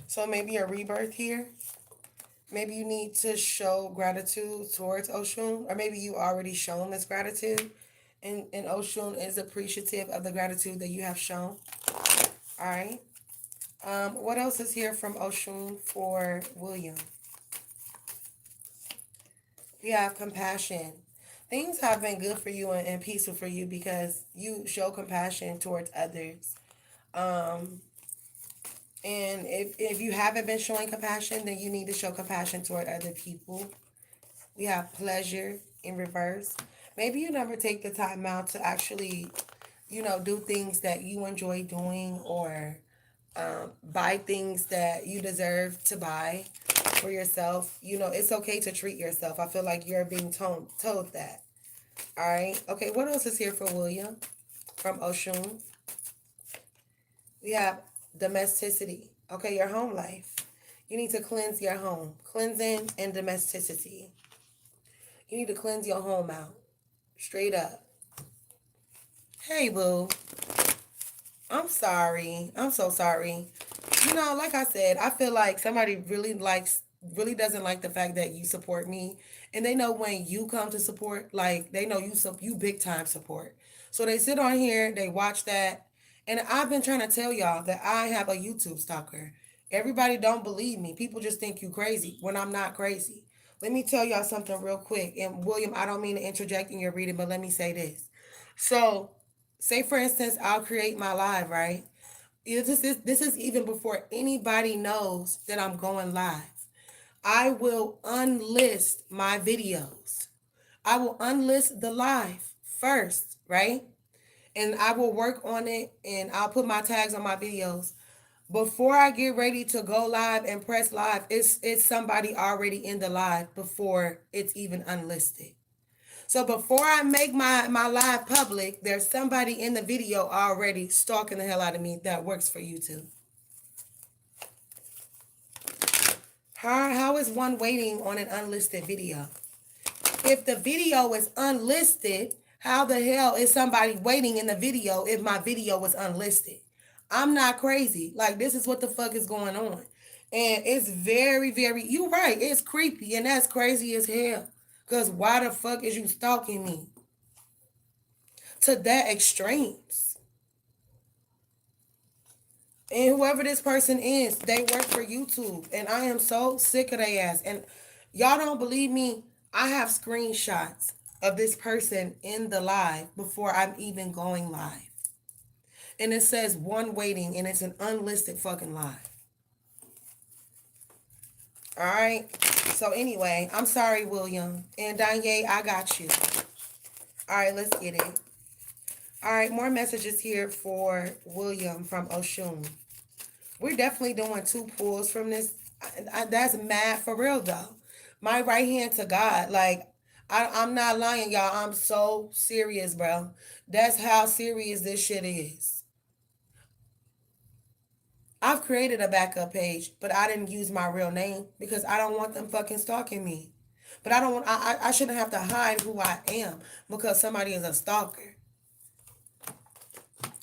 So maybe a rebirth here. Maybe you need to show gratitude towards Oshun, or maybe you already shown this gratitude, and Oshun is appreciative of the gratitude that you have shown. All right. What else is here from Oshun for William? We have compassion. Things have been good for you and peaceful for you because you show compassion towards others. And if you haven't been showing compassion, then you need to show compassion toward other people. We have pleasure in reverse. Maybe you never take the time out to actually, do things that you enjoy doing, or buy things that you deserve to buy for yourself. It's okay to treat yourself. I feel like you're being told that. All right. Okay, what else is here for William from Oshun? We have domesticity. Okay, your home life. You need to cleanse your home. Cleansing and domesticity. You need to cleanse your home out. Straight up. Hey, boo. I'm sorry. I'm so sorry. Like I said, I feel like somebody really doesn't like the fact that you support me. And they know when you come to support, like they know you big time support. So they sit on here, they watch that. And I've been trying to tell y'all that I have a YouTube stalker. Everybody don't believe me. People just think you crazy when I'm not crazy. Let me tell y'all something real quick. And William, I don't mean to interject in your reading, but let me say this. So, say for instance, I'll create my live, right? This is even before anybody knows that I'm going live. I will unlist my videos. I will unlist the live first, right? And I will work on it, and I'll put my tags on my videos. Before I get ready to go live and press live, it's somebody already in the live before it's even unlisted. So before I make my live public, there's somebody in the video already stalking the hell out of me that works for YouTube. How is one waiting on an unlisted video? If the video is unlisted, how the hell is somebody waiting in the video if my video was unlisted? I'm not crazy. Like, this is what the fuck is going on. And it's very, very, you're right, it's creepy, and that's crazy as hell. Because why the fuck is you stalking me? To that extremes. And whoever this person is, they work for YouTube. And I am so sick of their ass. And y'all don't believe me. I have screenshots of this person in the live before I'm even going live. And it says one waiting and it's an unlisted fucking live. All right. So anyway, I'm sorry, William. And Danye, I got you. All right, let's get it. All right, more messages here for William from Oshun. We're definitely doing 2 pulls from this. That's mad for real, though. My right hand to God. Like, I'm not lying, y'all. I'm so serious, bro. That's how serious this shit is. I've created a backup page, but I didn't use my real name because I don't want them fucking stalking me. But I don't want, I shouldn't have to hide who I am because somebody is a stalker.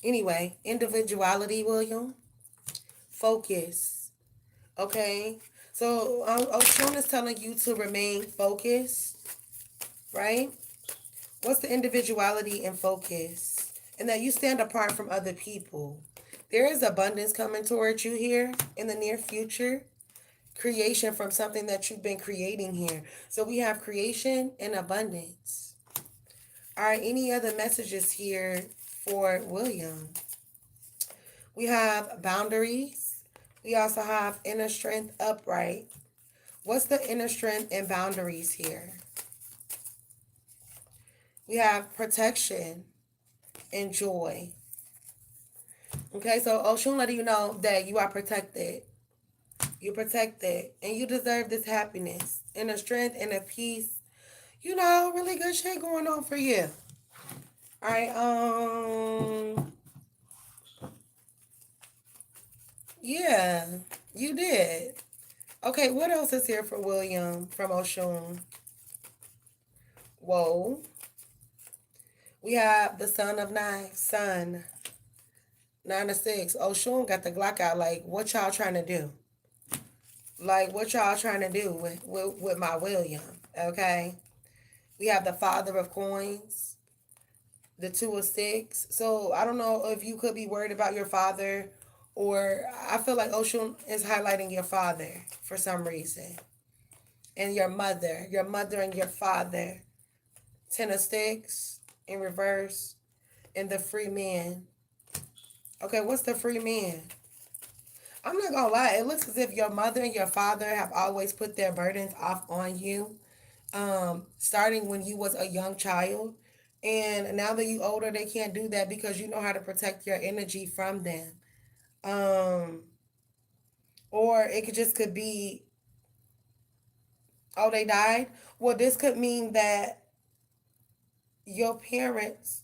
Anyway, individuality, William. Focus. Okay? So, Oshun is telling you to remain focused, right? What's the individuality and focus? And that you stand apart from other people. There is abundance coming towards you here in the near future. Creation from something that you've been creating here. So we have creation and abundance. All right, any other messages here for William? We have boundaries. We also have inner strength upright. What's the inner strength and boundaries here? We have protection and joy. Okay, so Oshun letting you know that you are protected. You're protected. And you deserve this happiness. Inner strength, inner peace. You know, really good shit going on for you. All right, yeah, you did. Okay, what else is here for William from Oshun? Whoa. We have the son of knives, son. 9 to 6. Oshun got the Glock out. Like, what y'all trying to do? Like, what y'all trying to do with my William? Okay. We have the father of coins, the 2 of 6. So, I don't know if you could be worried about your father, or I feel like Oshun is highlighting your father for some reason. And your mother and your father. 10 of sticks in reverse. And the free man. Okay, what's the free man? I'm not gonna lie, it looks as if your mother and your father have always put their burdens off on you. Starting when you was a young child. And now that you older, they can't do that because you know how to protect your energy from them. Um, or it could be, oh, they died. Well, this could mean that your parents,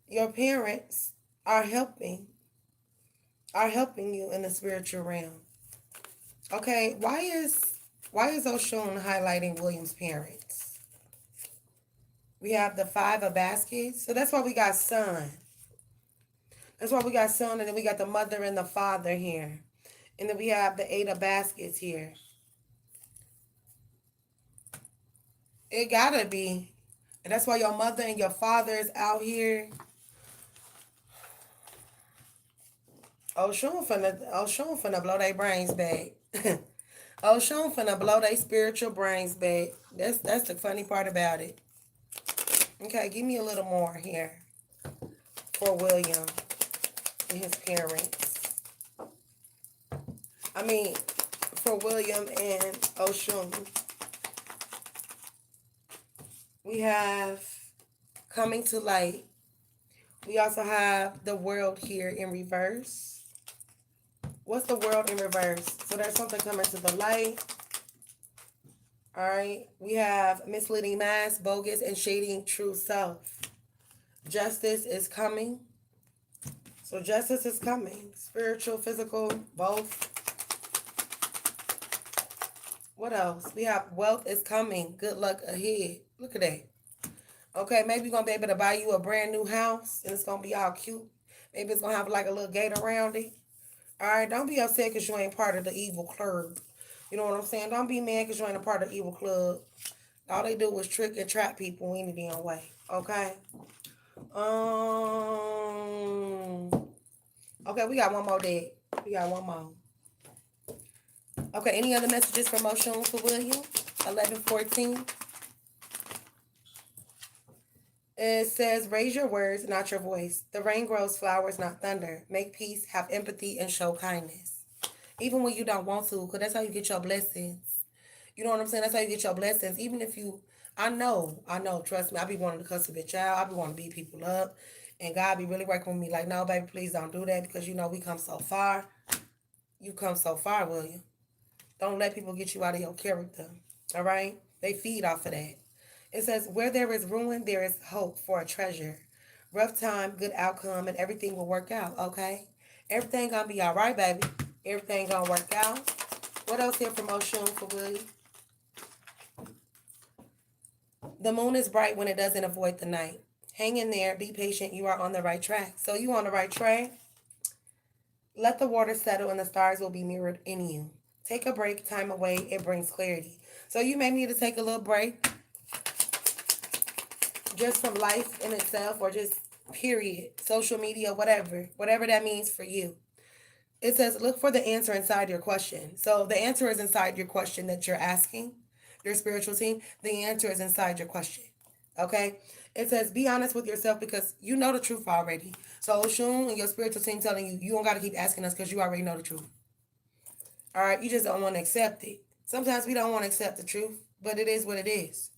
your parents are helping you in the spiritual realm. Okay, why is Oshun highlighting William's parents? We have the 5 of baskets. So that's why we got son. That's why we got son, and then we got the mother and the father here. And then we have the 8 of baskets here. It gotta be. And that's why your mother and your father is out here. Oshun finna blow their brains back. Oshun finna blow their spiritual brains back. That's the funny part about it. Okay, give me a little more here for William and his parents. I mean, for William and Oshun. We have coming to light. We also have the world here in reverse. What's the world in reverse? So there's something coming to the light. All right. We have misleading mask, bogus, and shading true self. Justice is coming. So justice is coming. Spiritual, physical, both. What else? We have wealth is coming. Good luck ahead. Look at that. Okay, maybe you're going to be able to buy you a brand new house, and it's going to be all cute. Maybe it's going to have like a little gate around it. All right, don't be upset because you ain't part of the evil club. You know what I'm saying? Don't be mad because you ain't a part of the evil club. All they do is trick and trap people any damn way. Okay? Okay, we got one more deck. We got one more. Okay, any other messages for Motion for William? 11:14. It says, raise your words, not your voice. The rain grows flowers, not thunder. Make peace, have empathy, and show kindness. Even when you don't want to, because that's how you get your blessings. You know what I'm saying? That's how you get your blessings. Even if you, I know, trust me, I be wanting to cuss a bitch out. I be wanting to beat people up. And God be really working with me like, no, baby, please don't do that because you know we come so far. You come so far, William. Don't let people get you out of your character. All right? They feed off of that. It says, where there is ruin, there is hope for a treasure. Rough time, good outcome, and everything will work out, okay? Everything gonna be all right, baby. Everything gonna work out. What else here for Motion for Willie? The moon is bright when it doesn't avoid the night. Hang in there, be patient, you are on the right track. So you on the right track? Let the water settle and the stars will be mirrored in you. Take a break, time away, it brings clarity. So you may need to take a little break just from life in itself or just period, social media, whatever that means for you. It says, look for the answer inside your question. So the answer is inside your question that you're asking, your spiritual team. The answer is inside your question. Okay? It says, be honest with yourself because you know the truth already. So Oshun and your spiritual team telling you, you don't got to keep asking us because you already know the truth. All right? You just don't want to accept it. Sometimes we don't want to accept the truth, but it is what it is.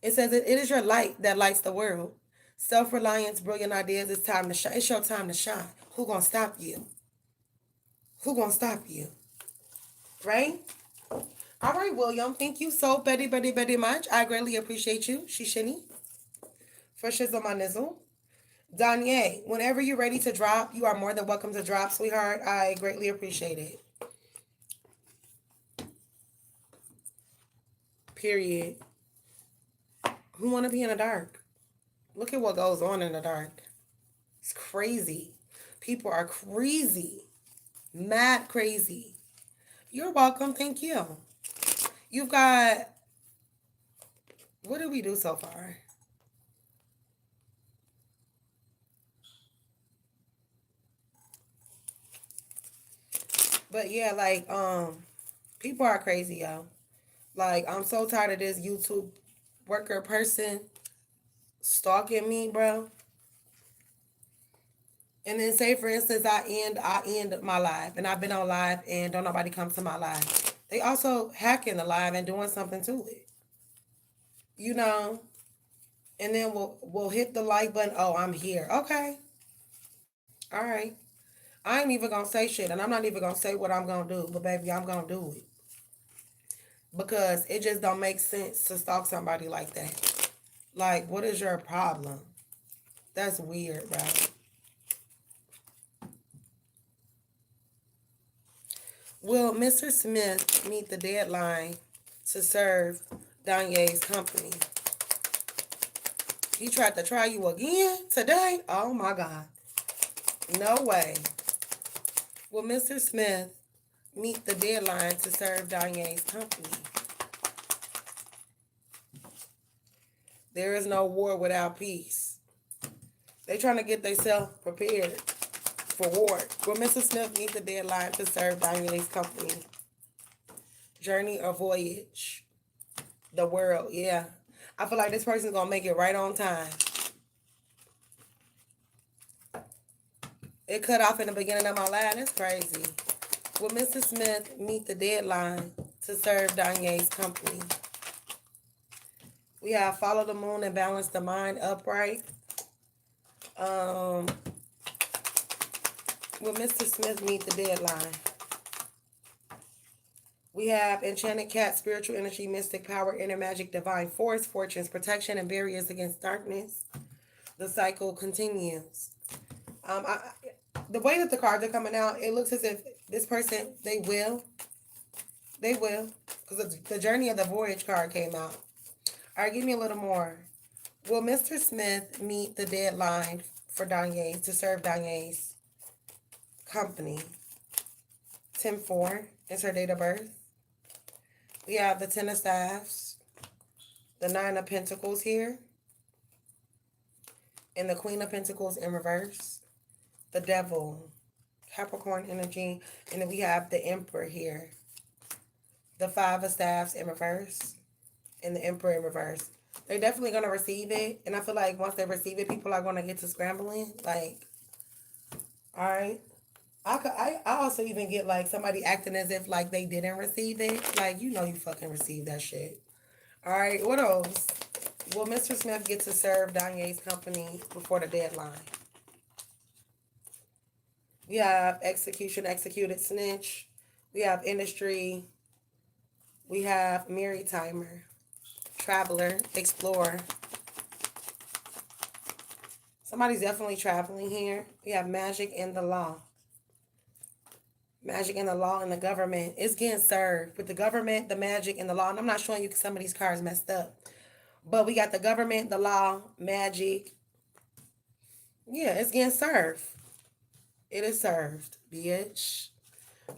It says it is your light that lights the world. Self-reliance, brilliant ideas, it's time to shine. It's your time to shine. Who gonna stop you? Who gonna stop you? Right? All right, William. Thank you so very much. I greatly appreciate you, Shishini, for shizzle my nizzle. Danye, whenever you're ready to drop, you are more than welcome to drop, sweetheart. I greatly appreciate it. Period. Who want to be in the dark? Look at what goes on in the dark. It's crazy. People are crazy. Mad crazy. You're welcome. Thank you. You've got, what did we do so far? But yeah, like, people are crazy, yo. Like, I'm so tired of this YouTube worker person stalking me, bro. And then say, for instance, I end my live, and I've been on live, and don't nobody come to my live. They also hacking the live and doing something to it, you know. And then we'll hit the like button. Oh, I'm here. Okay, all right. I ain't even gonna say shit, and I'm not even gonna say what I'm gonna do. But baby, I'm gonna do it because it just don't make sense to stalk somebody like that. Like, what is your problem? That's weird, bro. Will Mr. Smith meet the deadline to serve Danye's company? He tried to try you again today? Oh my God. No way. Will Mr. Smith meet the deadline to serve Danye's company? There is no war without peace. They trying to get themselves prepared for war. Will Mr. Smith meet the deadline to serve Danye's company? Journey or voyage? The world, yeah. I feel like this person's gonna make it right on time. It cut off in the beginning of my life. That's crazy. Will Mr. Smith meet the deadline to serve Danye's company? We have follow the moon and balance the mind upright. Will Mr. Smith meet the deadline? We have enchanted cat, spiritual energy, mystic power, inner magic, divine force, fortunes, protection, and barriers against darkness. The cycle continues. The way that the cards are coming out, it looks as if this person, they will, because the journey of the voyage card came out. All right, give me a little more. Will Mr. Smith meet the deadline for Danye to serve Danye's company? 10-4 is her date of birth. We have the Ten of Staffs, the Nine of Pentacles here, and the Queen of Pentacles in reverse. The Devil. Capricorn energy. And then we have the Emperor here. The Five of Staffs in reverse. And the Emperor in reverse. They're definitely going to receive it. And I feel like once they receive it, people are going to get to scrambling. Like, all right. I also even get like somebody acting as if like they didn't receive it. Like, you know you fucking received that shit. All right. What else? Will Mr. Smith get to serve Danye's company before the deadline? We have execution, executed snitch. We have industry. We have married timer, traveler, explorer. Somebody's definitely traveling here. We have magic and the law. Magic and the law and the government. It's getting served with the government, the magic, and the law. And I'm not showing you because some of these cards messed up. But we got the government, the law, magic. Yeah, it's getting served. It is served, bitch.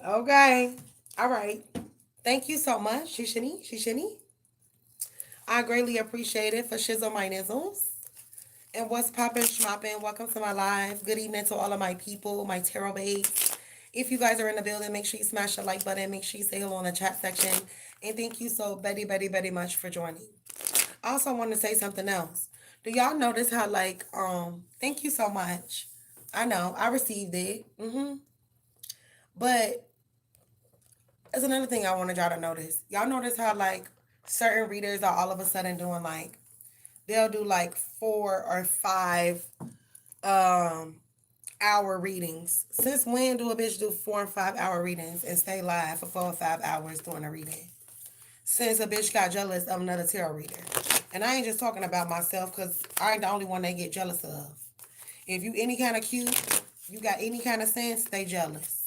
Okay. All right. Thank you so much, Shishini. I greatly appreciate it for shizzle my nizzles. And what's poppin', schmoppin'? Welcome to my live. Good evening to all of my people, my tarot babes. If you guys are in the building, make sure you smash the like button. Make sure you say hello in the chat section. And thank you so very much for joining. I also want to say something else. Do y'all notice how thank you so much. I know, I received it. But there's another thing I wanted y'all to notice. Y'all notice how certain readers are all of a sudden doing they'll do 4 or 5 hour readings. Since when do a bitch do 4 and 5 hour readings and stay live for 4 or 5 hours doing a reading? Since a bitch got jealous of another tarot reader. And I ain't just talking about myself because I ain't the only one they get jealous of. If you any kind of cute, you got any kind of sense, they jealous.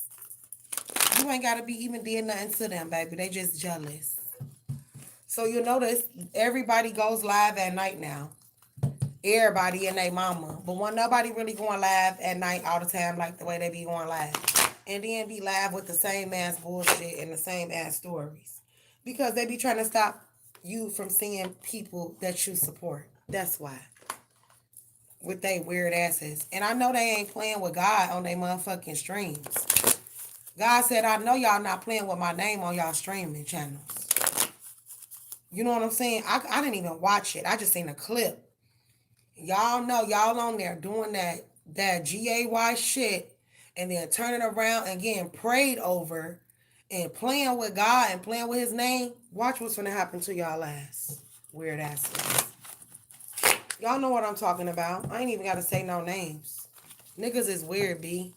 You ain't got to be even did nothing to them, baby. They just jealous. So you'll notice everybody goes live at night now. Everybody and their mama. But when nobody really going live at night all the time like the way they be going live. And then be live with the same ass bullshit and the same ass stories. Because they be trying to stop you from seeing people that you support. That's why. With they weird asses. And I know they ain't playing with God on their motherfucking streams. God said, I know y'all not playing with my name on y'all streaming channels. You know what I'm saying? I didn't even watch it. I just seen a clip. Y'all know y'all on there doing that GAY shit and then turning around and getting prayed over and playing with God and playing with his name. Watch what's gonna happen to y'all ass. Weird asses. Y'all know what I'm talking about. I ain't even gotta say no names. Niggas is weird, B.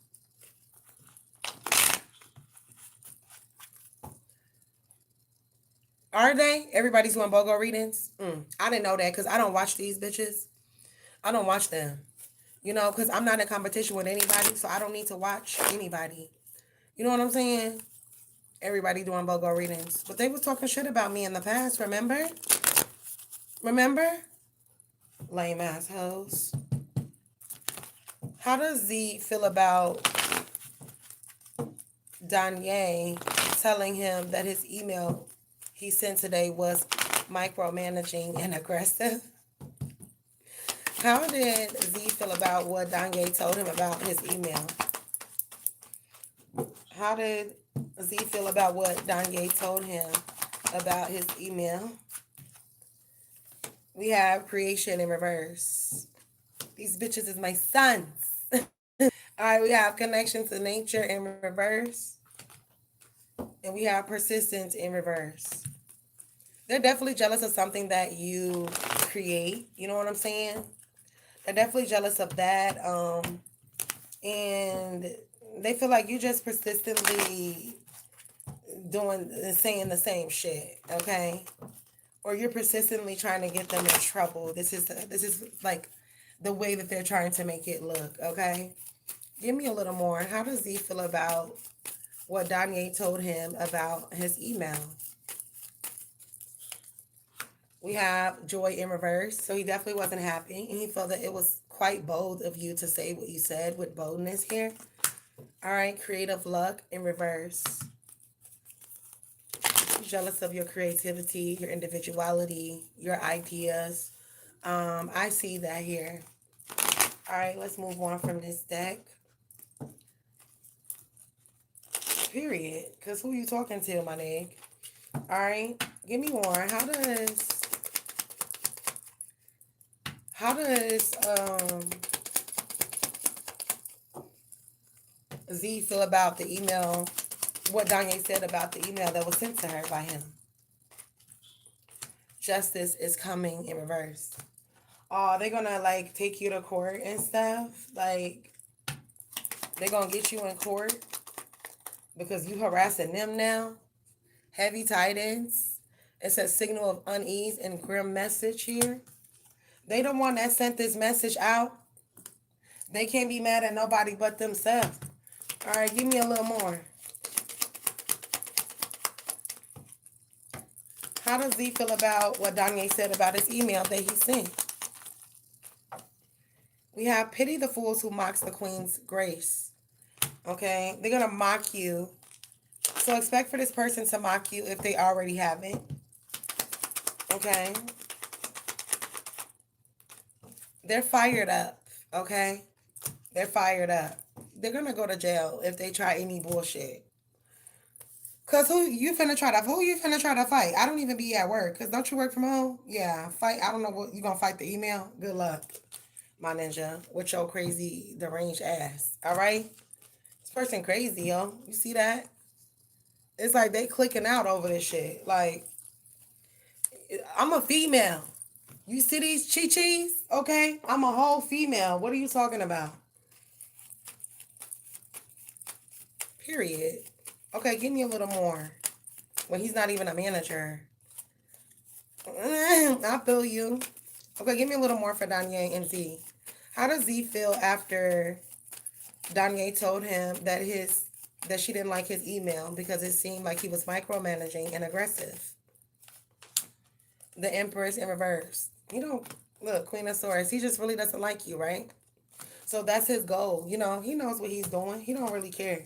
Are they? Everybody's doing BOGO readings? I didn't know that because I don't watch these bitches. I don't watch them. You know, because I'm not in competition with anybody, so I don't need to watch anybody. You know what I'm saying? Everybody doing BOGO readings. But they was talking shit about me in the past, remember? Remember? Lame assholes. How does Z feel about Danye telling him that his email he sent today was micromanaging and aggressive? How did Z feel about what Danye told him about his email? How did Z feel about what Danye told him about his email? We have creation in reverse. These bitches is my sons. All right, we have connection to nature in reverse. And we have persistence in reverse. They're definitely jealous of something that you create. You know what I'm saying? They're definitely jealous of that. And they feel like you just persistently doing and saying the same shit, okay? Or you're persistently trying to get them in trouble. This is like the way that they're trying to make it look, okay? Give me a little more. How does he feel about what Danye told him about his email? We have joy in reverse. So he definitely wasn't happy. And he felt that it was quite bold of you to say what you said with boldness here. All right, creative luck in reverse. Jealous of your creativity, your individuality, your ideas. I see that here. All right, let's move on from this deck. Period. Because who you talking to, my nigga? All right. Give me more. How does Z feel about the email, what Danye said about the email that was sent to her by him? Justice is coming in reverse. Oh, they're gonna like take you to court and stuff. Like they're gonna get you in court because you harassing them now. Heavy tidings. It says signal of unease and grim message here. They the one that sent this message out. They can't be mad at nobody but themselves. All right, give me a little more. How does Z feel about what Danye said about his email that he sent? We have pity the fools who mocks the queen's grace. Okay, they're gonna mock you. So expect for this person to mock you if they already haven't. Okay. They're fired up. Okay. They're fired up. They're gonna go to jail if they try any bullshit. Cause who you finna try to fight? I don't even be at work. Cause don't you work from home? Yeah, fight. I don't know what you gonna fight the email. Good luck, my ninja, with your crazy deranged ass. All right, this person crazy, yo. You see that? It's like they clicking out over this shit. Like I'm a female. You see these chi-chis? Okay, I'm a whole female. What are you talking about? Period. Okay, give me a little more. Well, he's not even a manager. I feel you. Okay, give me a little more for Danye and Z. How does Z feel after Danye told him that she didn't like his email because it seemed like he was micromanaging and aggressive? The Empress in reverse. You don't look, Queen of Swords. He just really doesn't like you, right? So that's his goal. You know, he knows what he's doing. He don't really care.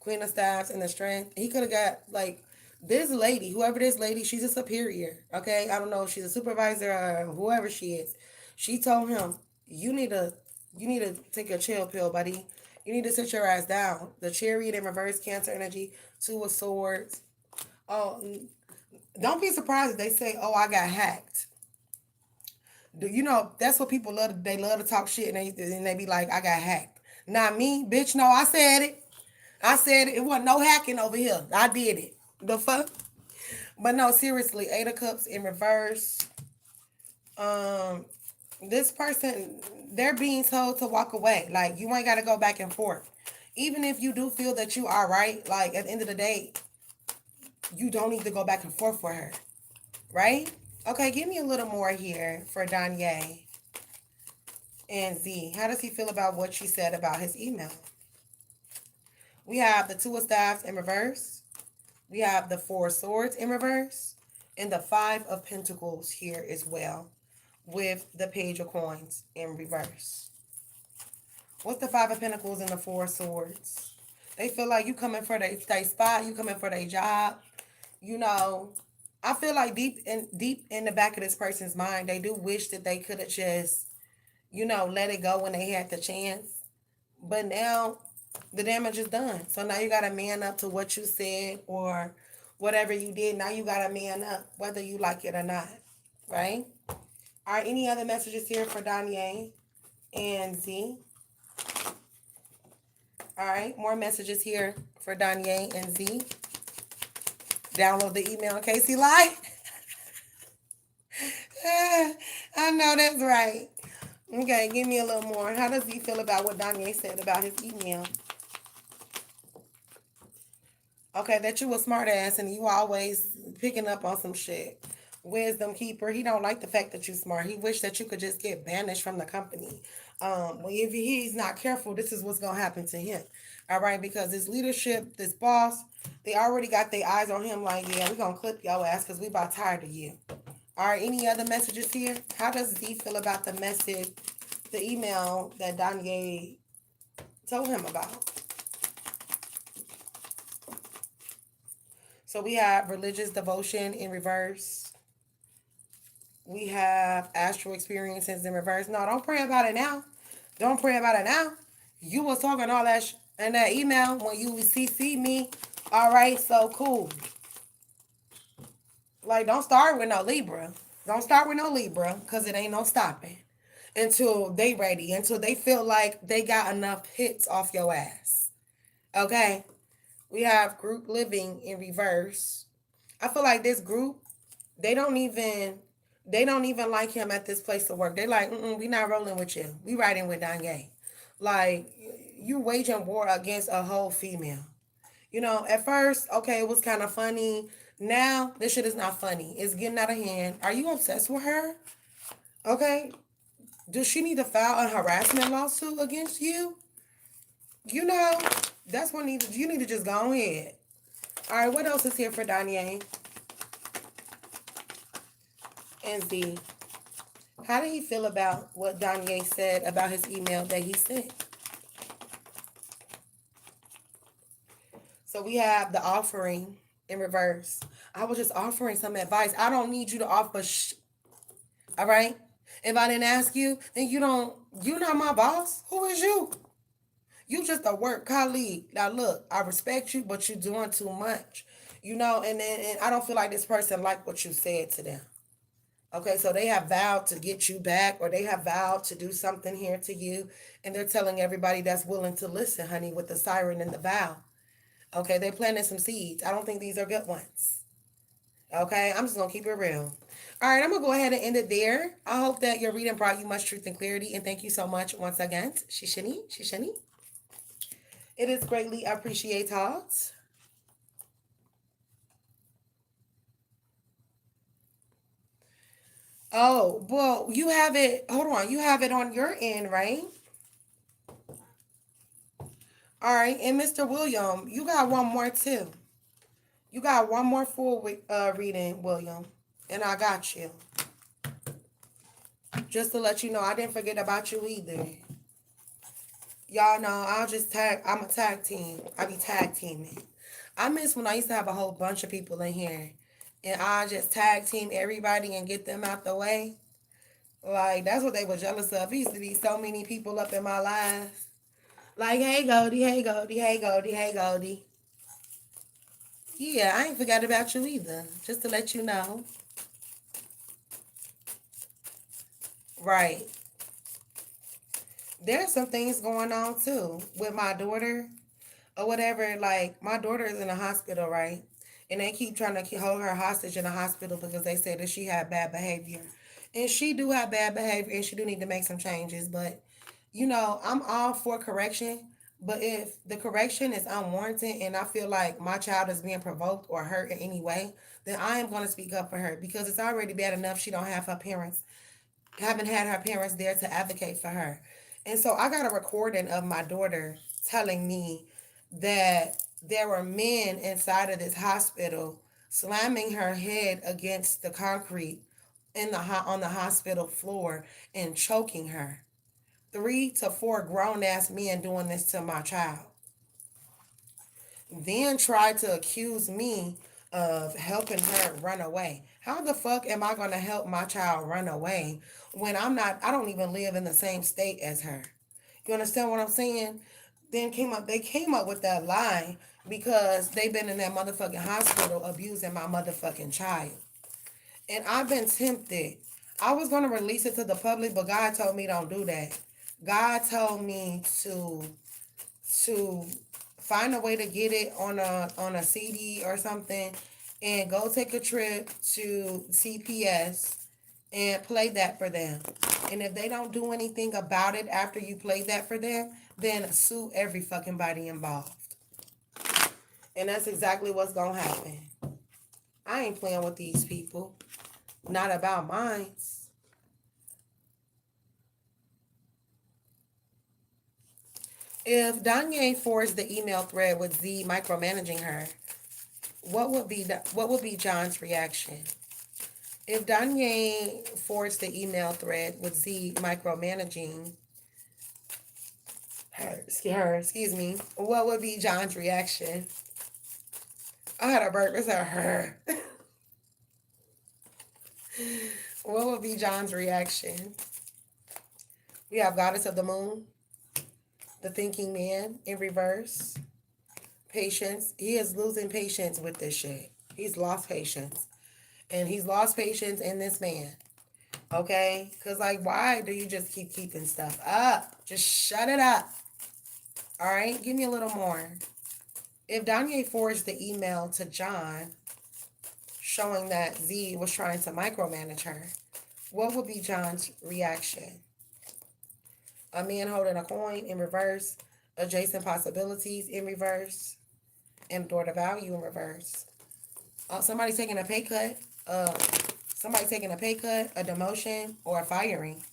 Queen of Staffs and the Strength. He could have got like this lady, whoever this lady, she's a superior. Okay, I don't know if she's a supervisor or whoever she is. She told him, you need to take a chill pill, buddy. You need to sit your ass down. The Chariot in reverse, Cancer energy, Two of Swords. Oh, don't be surprised if they say, "Oh, I got hacked." You know that's what people love. They love to talk shit and they be like, "I got hacked." Not me, bitch. No, I said it. I said it. It wasn't no hacking over here. I did it. The fuck. But no, seriously, Eight of Cups in reverse. Um, this person, they're being told to walk away. Like you ain't got to go back and forth. Even if you do feel that you are right, like at the end of the day, you don't need to go back and forth for her, right? Okay, give me a little more here for Danye and Z. How does he feel about what she said about his email? We have the Two of Staffs in reverse. We have the Four of Swords in reverse. And the Five of Pentacles here as well, with the Page of Coins in reverse. What's the Five of Pentacles and the Four of Swords? They feel like you coming for their spot, you coming for their job. You know, I feel like deep in the back of this person's mind, they do wish that they could have just, let it go when they had the chance. But now the damage is done. So now you got to man up to what you said or whatever you did. Now you got to man up, whether you like it or not. Right? All right. Any other messages here for Danye and Z? All right. More messages here for Danye and Z. Download the email in case he lied. I know that's right. Okay, give me a little more. How does he feel about what Danye said about his email? Okay, that you a smart ass and you always picking up on some shit. Wisdom keeper. He don't like the fact that you smart. He wish that you could just get banished from the company. Well, if he's not careful, this is what's gonna happen to him. All right, because this leadership, this boss, they already got their eyes on him. Like, yeah, we gonna clip your ass because we about tired of you. All right, any other messages here? How does Z feel about the message, the email that Danye told him about? So we have religious devotion in reverse. We have astral experiences in reverse. No, don't pray about it now. Don't pray about it now. You was talking all that in that email when you CC me All right, so cool. Like, don't start with no Libra. Don't start with no Libra, because it ain't no stopping until they ready, until they feel like they got enough hits off your ass. Okay? We have group living in reverse. I feel like this group, they don't even they don't even like him at this place of work. They like, we not rolling with you. We riding with Danye. Like, you waging war against a whole female. At first, okay, it was kind of funny. Now, this shit is not funny. It's getting out of hand. Are you obsessed with her? Okay. Does she need to file a harassment lawsuit against you? You know, that's what you need to just go ahead. All right, what else is here for Danye and Z? How did he feel about what Danye said about his email that he sent? So we have the offering in reverse. I was just offering some advice. I don't need you to offer all right? If I didn't ask you, then you're not my boss. Who is you? You just a work colleague. Now look, I respect you, but you're doing too much. And I don't feel like this person liked what you said to them. Okay, so they have vowed to get you back, or they have vowed to do something here to you, and they're telling everybody that's willing to listen, honey, with the siren and the vow. Okay, they're planting some seeds. I don't think these are good ones. Okay, I'm just gonna keep it real. All right, I'm gonna go ahead and end it there. I hope that your reading brought you much truth and clarity, and thank you so much once again, Shishini. It is greatly appreciated. Oh, well, you have it. Hold on, you have it on your end, right? All right, and Mr. William, you got one more too. You got one more full reading, William, and I got you. Just to let you know, I didn't forget about you either. Y'all know I'm a tag team. I be tag teaming. I miss when I used to have a whole bunch of people in here and I just tag team everybody and get them out the way. Like, that's what they were jealous of. It used to be so many people up in my life. Like, hey Goldie, hey Goldie, hey Goldie, hey Goldie. Yeah, I ain't forgot about you either. Just to let you know. Right. There's some things going on too with my daughter or whatever. Like, my daughter is in a hospital, right? And they keep trying to hold her hostage in the hospital because they say that she had bad behavior. And she do have bad behavior and she do need to make some changes. But, I'm all for correction. But if the correction is unwarranted and I feel like my child is being provoked or hurt in any way, then I am going to speak up for her because it's already bad enough she don't have her parents, haven't had her parents there to advocate for her. And so I got a recording of my daughter telling me that there were men inside of this hospital slamming her head against the concrete on the hospital floor and choking her. 3 to 4 grown ass men doing this to my child. Then tried to accuse me of helping her run away. How the fuck am I going to help my child run away when I don't even live in the same state as her? You understand what I'm saying? They came up with that lie because they've been in that motherfucking hospital abusing my motherfucking child. And I've been tempted. I was going to release it to the public, but God told me don't do that. God told me to find a way to get it on a CD or something and go take a trip to CPS and play that for them. And if they don't do anything about it after you play that for them, then sue every fucking body involved. And that's exactly what's gonna happen. I ain't playing with these people. Not about mine. If Danye forged the email thread with Z micromanaging her, what would be John's reaction? If Danye forged the email thread with Z micromanaging excuse me, what would be John's reaction? I had a burp. It's a her. What would be John's reaction? We have Goddess of the Moon, the Thinking Man in reverse, patience. He is losing patience with this shit. He's lost patience. And he's lost patience in this man. Okay? Because, like, why do you just keep keeping stuff up? Just shut it up. All right? Give me a little more. If Danye forged the email to John showing that Z was trying to micromanage her, what would be John's reaction? A man holding a coin in reverse, adjacent possibilities in reverse, and door to value in reverse. Somebody taking a pay cut, a demotion, or a firing.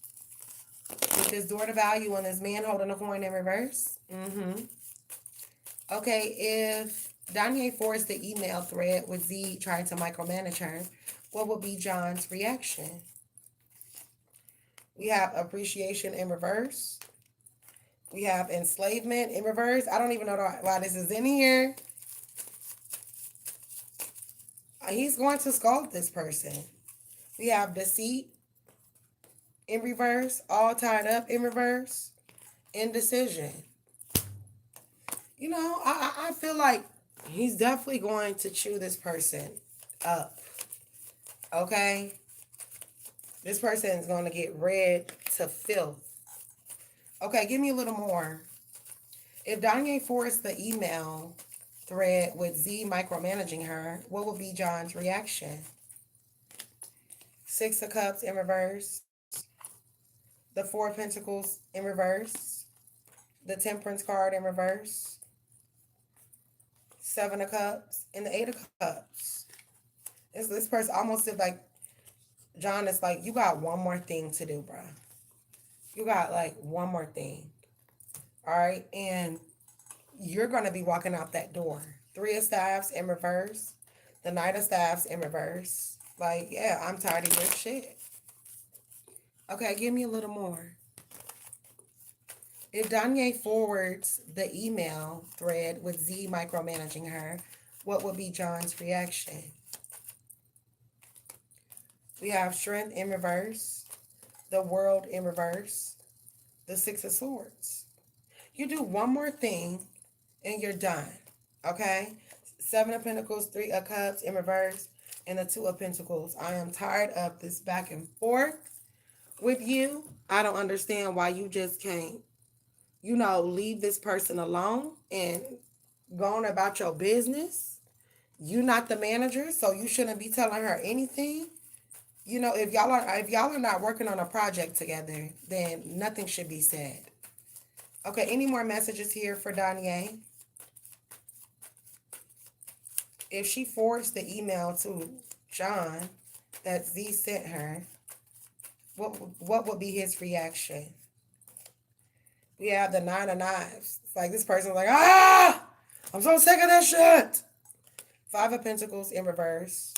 With this door to value and this man holding a coin in reverse. Okay, if Danye forced the email thread with Z trying to micromanage her, what would be John's reaction? We have appreciation in reverse. We have enslavement in reverse. I don't even know why this is in here. He's going to scold this person. We have deceit in reverse, all tied up in reverse, indecision. You know, I feel like he's definitely going to chew this person up. Okay? This person is going to get read to filth. Okay, give me a little more. If Danye forced the email thread with Z micromanaging her, what would be John's reaction? Six of Cups in reverse. The Four of Pentacles in reverse. The Temperance card in reverse. Seven of Cups and the Eight of Cups. This person almost did like, John is like, you got one more thing to do, bro. You got like one more thing. All right. And you're going to be walking out that door. Three of Staffs in reverse. The Knight of Staffs in reverse. Like, yeah, I'm tired of your shit. Okay, give me a little more. If Danye forwards the email thread with Z micromanaging her, what would be John's reaction? We have Strength in reverse. The World in reverse. The Six of Swords. You do one more thing and you're done. Okay? Seven of Pentacles, Three of Cups in reverse, and the Two of Pentacles. I am tired of this back and forth with you. I don't understand why you just can't, leave this person alone and go on about your business. You're not the manager, so you shouldn't be telling her anything. If y'all are not working on a project together, then nothing should be said. Okay, any more messages here for Danye? If she forwards the email to John that Z sent her, what would be his reaction? We have the Nine of Knives. It's like this person's like, I'm so sick of that shit. Five of Pentacles in reverse.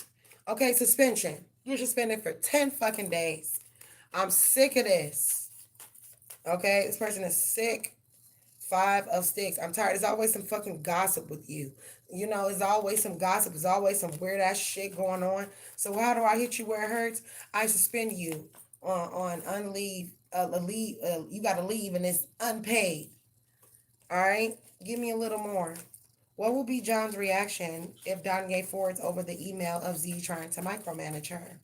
Okay, suspension. You're suspended for 10 fucking days. I'm sick of this. Okay, this person is sick. Five of Sticks. I'm tired. There's always some fucking gossip with you. There's always some gossip. There's always some weird ass shit going on. So how do I hit you where it hurts? I suspend you on unleave. You got to leave and it's unpaid. All right? Give me a little more. What will be John's reaction if Danye forwards over the email of Z trying to micromanage her?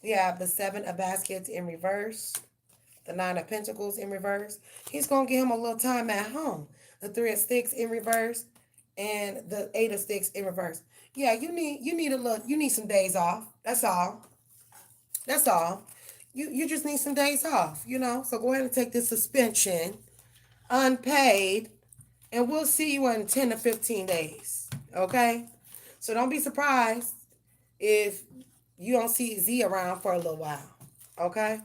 We have the Seven of Baskets in reverse. The Nine of Pentacles in reverse. He's going to give him a little time at home. The Three of Sticks in reverse. And the Eight of Sticks in reverse. Yeah, you need some days off. That's all. That's all. You just need some days off, So go ahead and take this suspension, unpaid, and we'll see you in 10 to 15 days. Okay? So don't be surprised if you don't see Z around for a little while. Okay?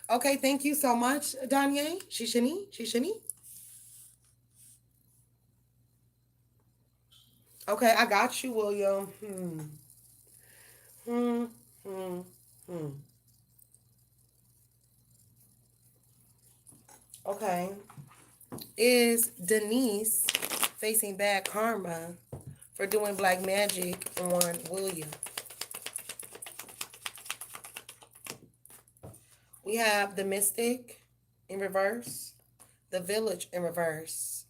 Okay, thank you so much, Danye. Shishini. Okay, I got you, William. Okay. Is Denise facing bad karma for doing black magic on William? We have the Mystic in reverse, the Village in reverse,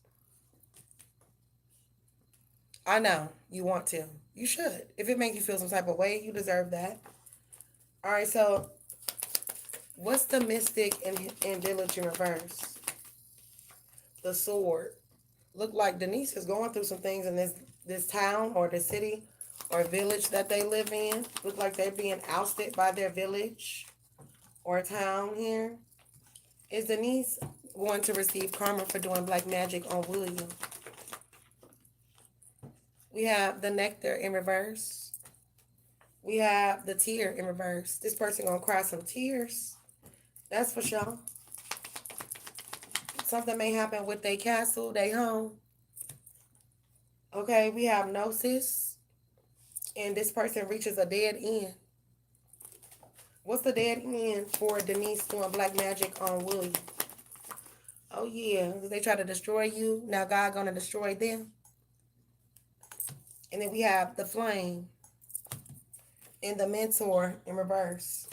I know you want to. You should. If it makes you feel some type of way, you deserve that. All right, so what's the mystic in village in reverse? The sword. Look like Denise is going through some things in this town or the city or village that they live in. Look like they're being ousted by their village or town here. Is Denise going to receive karma for doing black magic on William? We have the nectar in reverse. We have the tear in reverse. This person gonna cry some tears. That's for sure. Something may happen with their castle, their home. Okay, we have gnosis. And this person reaches a dead end. What's the dead end for Denise doing black magic on William? Oh yeah, they try to destroy you. Now God gonna destroy them. And then we have the flame and the mentor in reverse.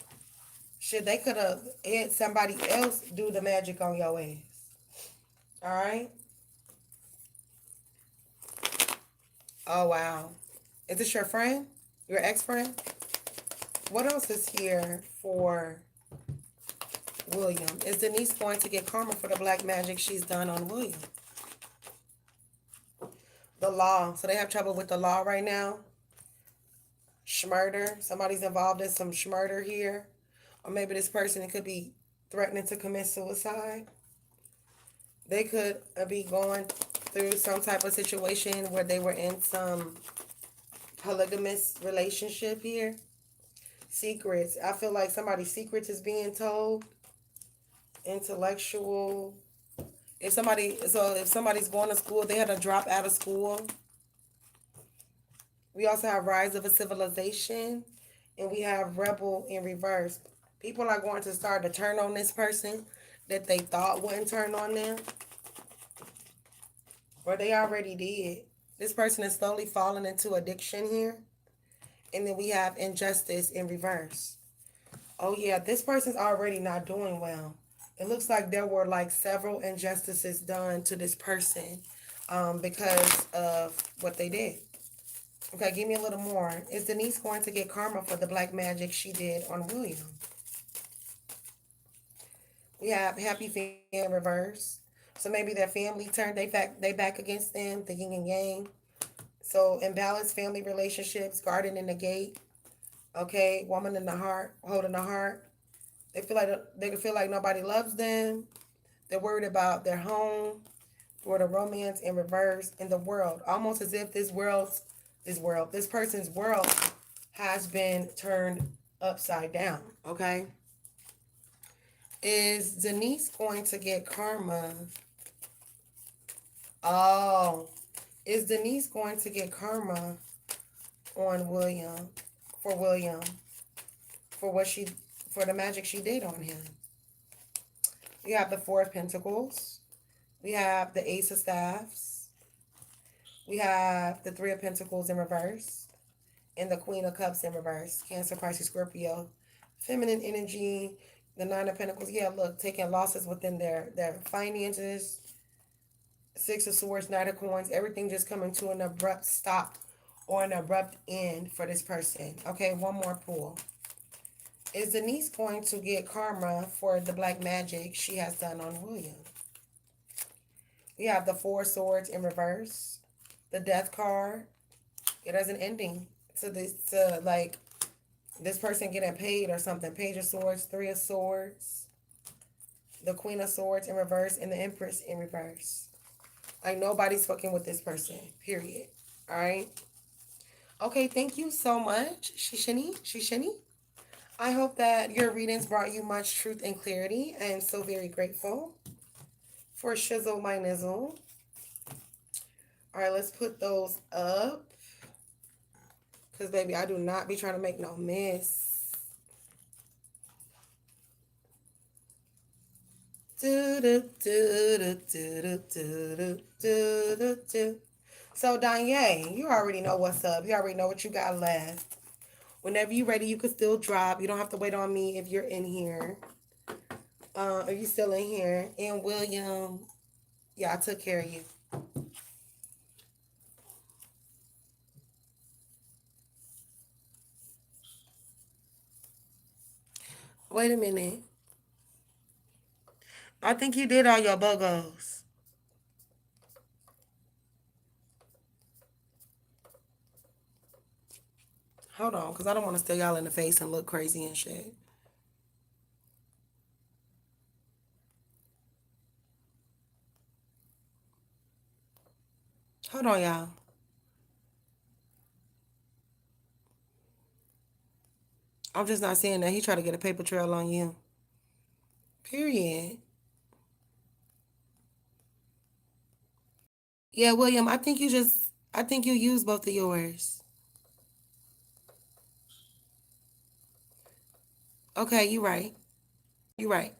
Shit, they could have had somebody else do the magic on your ass. All right. Oh wow. Is this your friend? Your ex-friend? What else is here for William? Is Denise going to get karma for the black magic she's done on William? The law. So they have trouble with the law right now. Schmurder. Somebody's involved in some schmurder here. Or maybe this person could be threatening to commit suicide. They could be going through some type of situation where they were in some polygamous relationship here. Secrets. I feel like somebody's secrets is being told. Intellectual. If somebody's going to school, they had to drop out of school. We also have rise of a civilization, and we have rebel in reverse. People are going to start to turn on this person that they thought wouldn't turn on them, or they already did. This person is slowly falling into addiction here. And then we have injustice in reverse. Oh yeah, this person's already not doing well. It looks like there were like several injustices done to this person because of what they did. Okay, give me a little more. Is Denise going to get karma for the black magic she did on William? We have happy family in reverse. So maybe their family turned they back against them, the yin and yang. So imbalanced family relationships, garden in the gate. Okay, woman in the heart, holding the heart. They feel like nobody loves them. They're worried about their home, for the romance in reverse in the world. Almost as if this person's world has been turned upside down. Okay. Is Denise going to get karma? Oh. Is Denise going to get karma on William for the magic she did on him? We have the Four of Pentacles. We have the Ace of Staffs. We have the Three of Pentacles in reverse. And the Queen of Cups in reverse. Cancer, Pisces, Scorpio. Feminine energy. The Nine of Pentacles. Yeah, look, taking losses within their finances. Six of Swords, Knight of Coins. Everything just coming to an abrupt stop or an abrupt end for this person. Okay, one more pull. Is Denise going to get karma for the black magic she has done on William? We have the Four of Swords in reverse. The Death card. It has an ending. So this person getting paid or something. Page of Swords, Three of Swords. The Queen of Swords in reverse and the Empress in reverse. Like nobody's fucking with this person. Period. All right. Okay, thank you so much, Shishini. I hope that your readings brought you much truth and clarity. I am so very grateful for Shizzle my nizzle. All right, let's put those up. Because, baby, I do not be trying to make no mess. So, Danye, you already know what's up. You already know what you got left. Whenever you're ready, you can still drop. You don't have to wait on me if you're in here. Are you still in here? And William, yeah, I took care of you. Wait a minute. I think you did all your BOGOs. Hold on, because I don't want to stare y'all in the face and look crazy and shit. Hold on, y'all. I'm just not seeing that. He tried to get a paper trail on you. Period. Yeah, William, I think you used both of yours. Okay, you right. You right.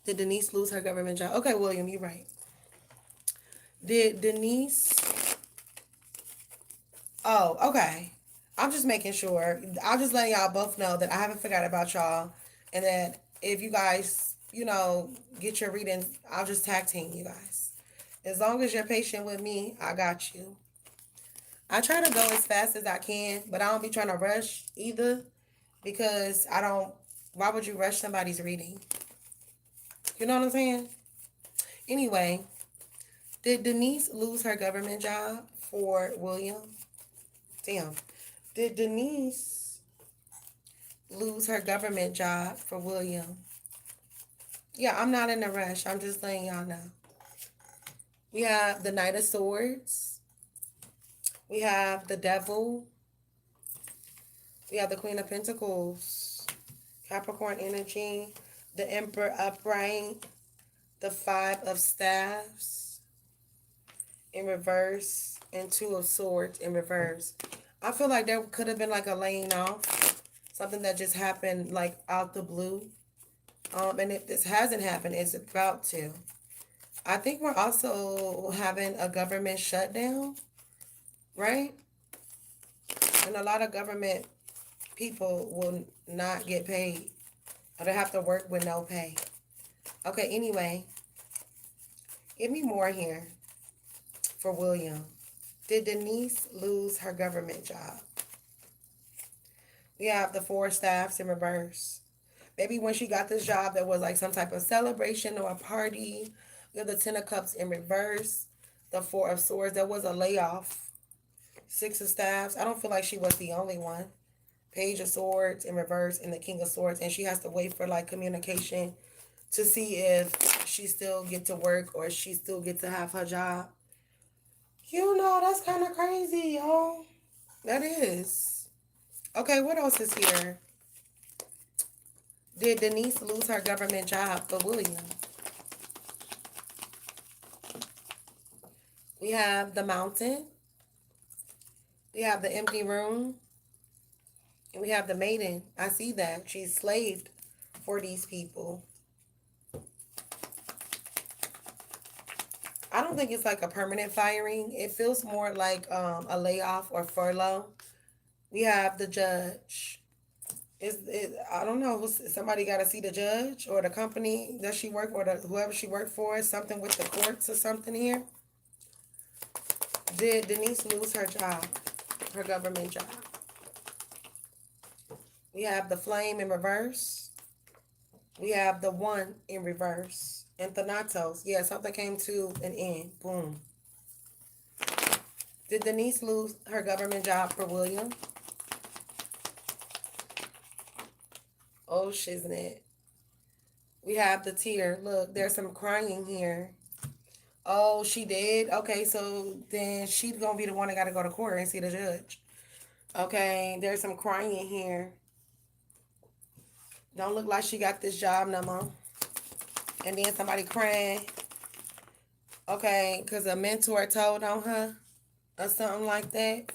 Did Denise lose her government job? Okay, William, you right. Did Denise? Oh, okay. I'm just making sure. I'm just letting y'all both know that I haven't forgot about y'all, and that if you guys, get your readings, I'll just tag team you guys. As long as you're patient with me, I got you. I try to go as fast as I can, but I don't be trying to rush either because I don't. Why would you rush somebody's reading? You know what I'm saying? Anyway, did Denise lose her government job for William? Damn. Did Denise lose her government job for William? Yeah, I'm not in a rush. I'm just letting y'all know. We have the Knight of Swords. We have the Devil. We have the Queen of Pentacles. Capricorn energy. The Emperor upright. The Five of Staffs in reverse. And Two of Swords in reverse. I feel like there could have been like a laying off. Something that just happened like out the blue. And if this hasn't happened, it's about to. I think we're also having a government shutdown, right? And a lot of government people will not get paid, or they have to work with no pay. Okay, anyway, give me more here for William. Did Denise lose her government job? We have the Four of Staffs in reverse. Maybe when she got this job, there was like some type of celebration or a party. We have the Ten of Cups in reverse. The Four of Swords. There was a layoff. Six of Staffs. I don't feel like she was the only one. Page of Swords in reverse and the King of Swords. And she has to wait for like communication to see if she still get to work or she still get to have her job. That's kind of crazy, y'all. That is. Okay, what else is here? Did Denise lose her government job for William? We have the Mountain. We have the Empty Room. And we have the Maiden. I see that. She's slaved for these people. I don't think it's like a permanent firing. It feels more like a layoff or furlough. We have the Judge. I don't know. Somebody got to see the judge or the company that she worked for, or whoever she worked for. Something with the courts or something here. Did Denise lose her job, her government job? We have the Flame in reverse. We have the One in reverse. And Thanatos. Yeah, something came to an end. Boom. Did Denise lose her government job for William? Oh, shiznit. We have the tear. Look, there's some crying here. Oh, she did? Okay, so then she's going to be the one that got to go to court and see the judge. Okay, there's some crying here. Don't look like she got this job no more. And then somebody crying. Okay, because a mentor told on her or something like that.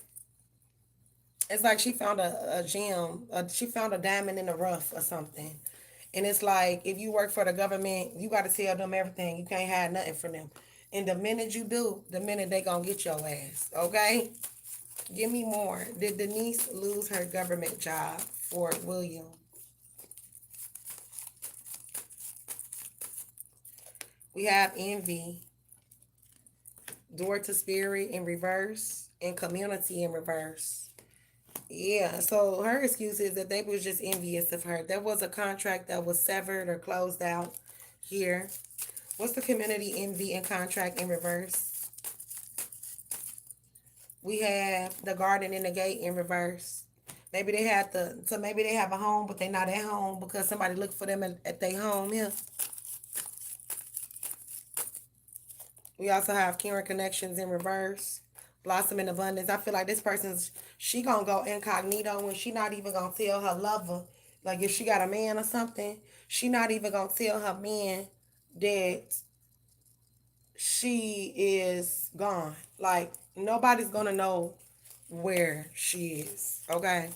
It's like she found a gem. She found a diamond in the rough or something. And it's like, if you work for the government, you got to tell them everything. You can't hide nothing from them. And the minute you do, the minute they going to get your ass. Okay? Give me more. Did Denise lose her government job for William? We have Envy. Door to Spirit in reverse. And Community in reverse. Yeah, so her excuse is that they was just envious of her. There was a contract that was severed or closed out here. What's the community envy and contract in reverse? We have the garden and the gate in reverse. Maybe they had maybe they have a home, but they're not at home because somebody looked for them at their home here. We also have Karen connections in reverse. Blossom in abundance. I feel like this person's she gonna go incognito when she not even gonna tell her lover. Like if she got a man or something, she not even gonna tell her man that she is gone. Like nobody's gonna know where she is. Okay,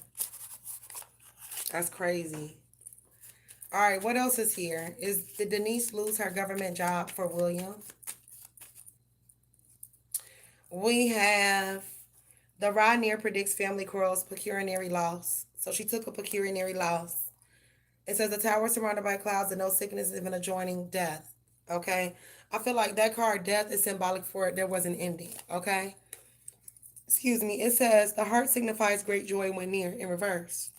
that's crazy. All right, what else is here? Did Denise lose her government job for William? We have the Rodney predicts family quarrels, pecuniary loss. So she took a pecuniary loss. It says the tower surrounded by clouds and no sickness is even adjoining death. Okay. I feel like that card, death, is symbolic for it. There was an ending. Okay. Excuse me. It says the heart signifies great joy when near in reverse.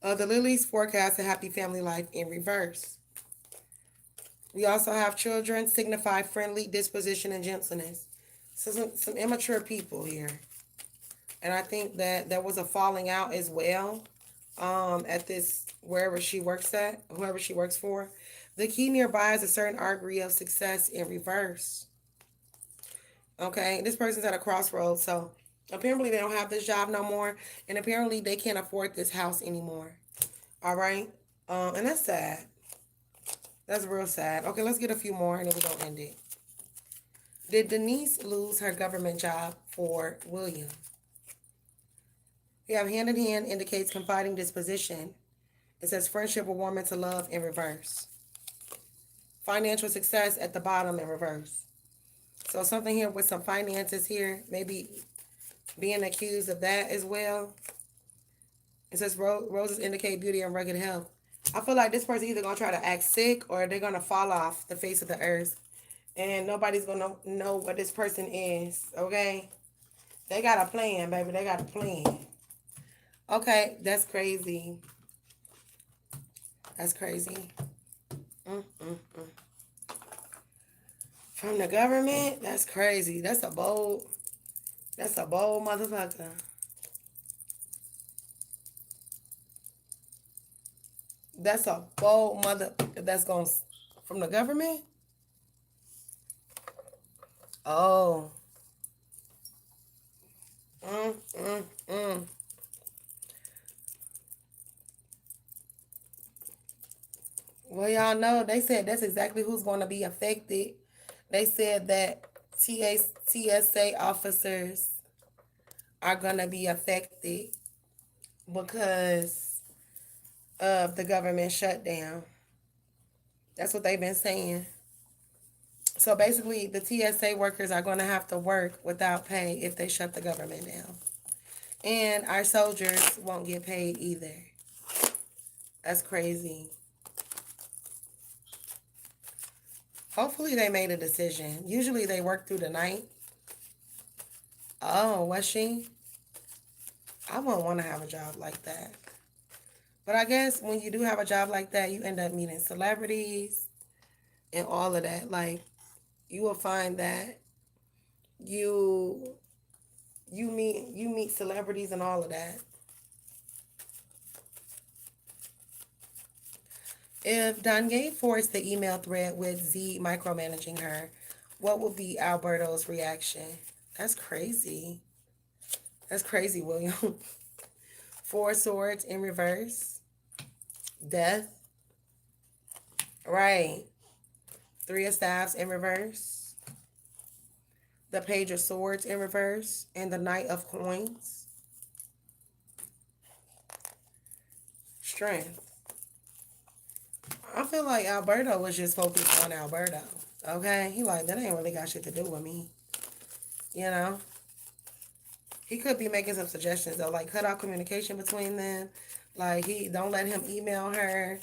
The lilies forecast a happy family life in reverse. We also have children signify friendly disposition and gentleness. So some immature people here. And I think that there was a falling out as well at this, wherever she works at, whoever she works for. The key nearby is a certain degree of success in reverse. Okay, this person's at a crossroads, so apparently they don't have this job no more, and apparently they can't afford this house anymore. All right, and that's sad. That's real sad. Okay, let's get a few more, and then we're gonna end it. Did Denise lose her government job for William? We have hand in hand indicates confiding disposition. It says friendship will warm into love in reverse. Financial success at the bottom in reverse. So something here with some finances here, maybe being accused of that as well. It says roses indicate beauty and rugged health. I feel like this person either going to try to act sick or they're going to fall off the face of the earth. And nobody's going to know what this person is, okay? They got a plan, baby. They got a plan. Okay, that's crazy. That's crazy. From the government? That's crazy. That's a bold motherfucker. That's a bold mother that's going from the government? Oh. Mm, mm, mm. Well, y'all know, they said that's exactly who's going to be affected. They said that TSA officers are going to be affected because of the government shutdown. That's what they've been saying. So basically, the TSA workers are going to have to work without pay if they shut the government down. And our soldiers won't get paid either. That's crazy. Hopefully they made a decision. Usually they work through the night. Oh, was she? I wouldn't want to have a job like that. But I guess when you do have a job like that, you end up meeting celebrities and all of that. Like, you will find that you meet celebrities and all of that. If Danye forced the email thread with Z micromanaging her, what would be Alberto's reaction? That's crazy. That's crazy, William. 4 swords in reverse. Death. Right. 3 of staves in reverse. The page of swords in reverse. And the knight of coins. Strength. I feel like Alberto was just focused on Alberto. Okay? He like, that ain't really got shit to do with me. You know? He could be making some suggestions though, like cut off communication between them. Like don't let him email her.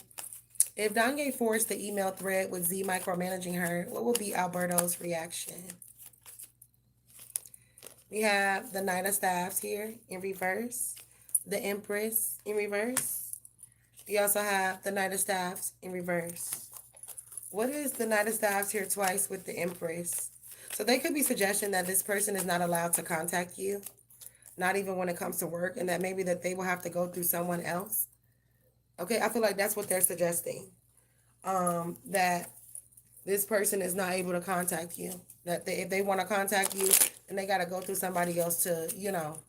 If Danye forced the email thread with Z micromanaging her, what would be Alberto's reaction? We have the Knight of Staffs here in reverse. The Empress in reverse. We also have the Knight of Staffs in reverse. What is the Knight of Staffs here twice with the Empress? So they could be suggesting that this person is not allowed to contact you, not even when it comes to work, and that maybe that they will have to go through someone else. Okay, I feel like that's what they're suggesting. That this person is not able to contact you. That if they want to contact you, then they got to go through somebody else to, you know.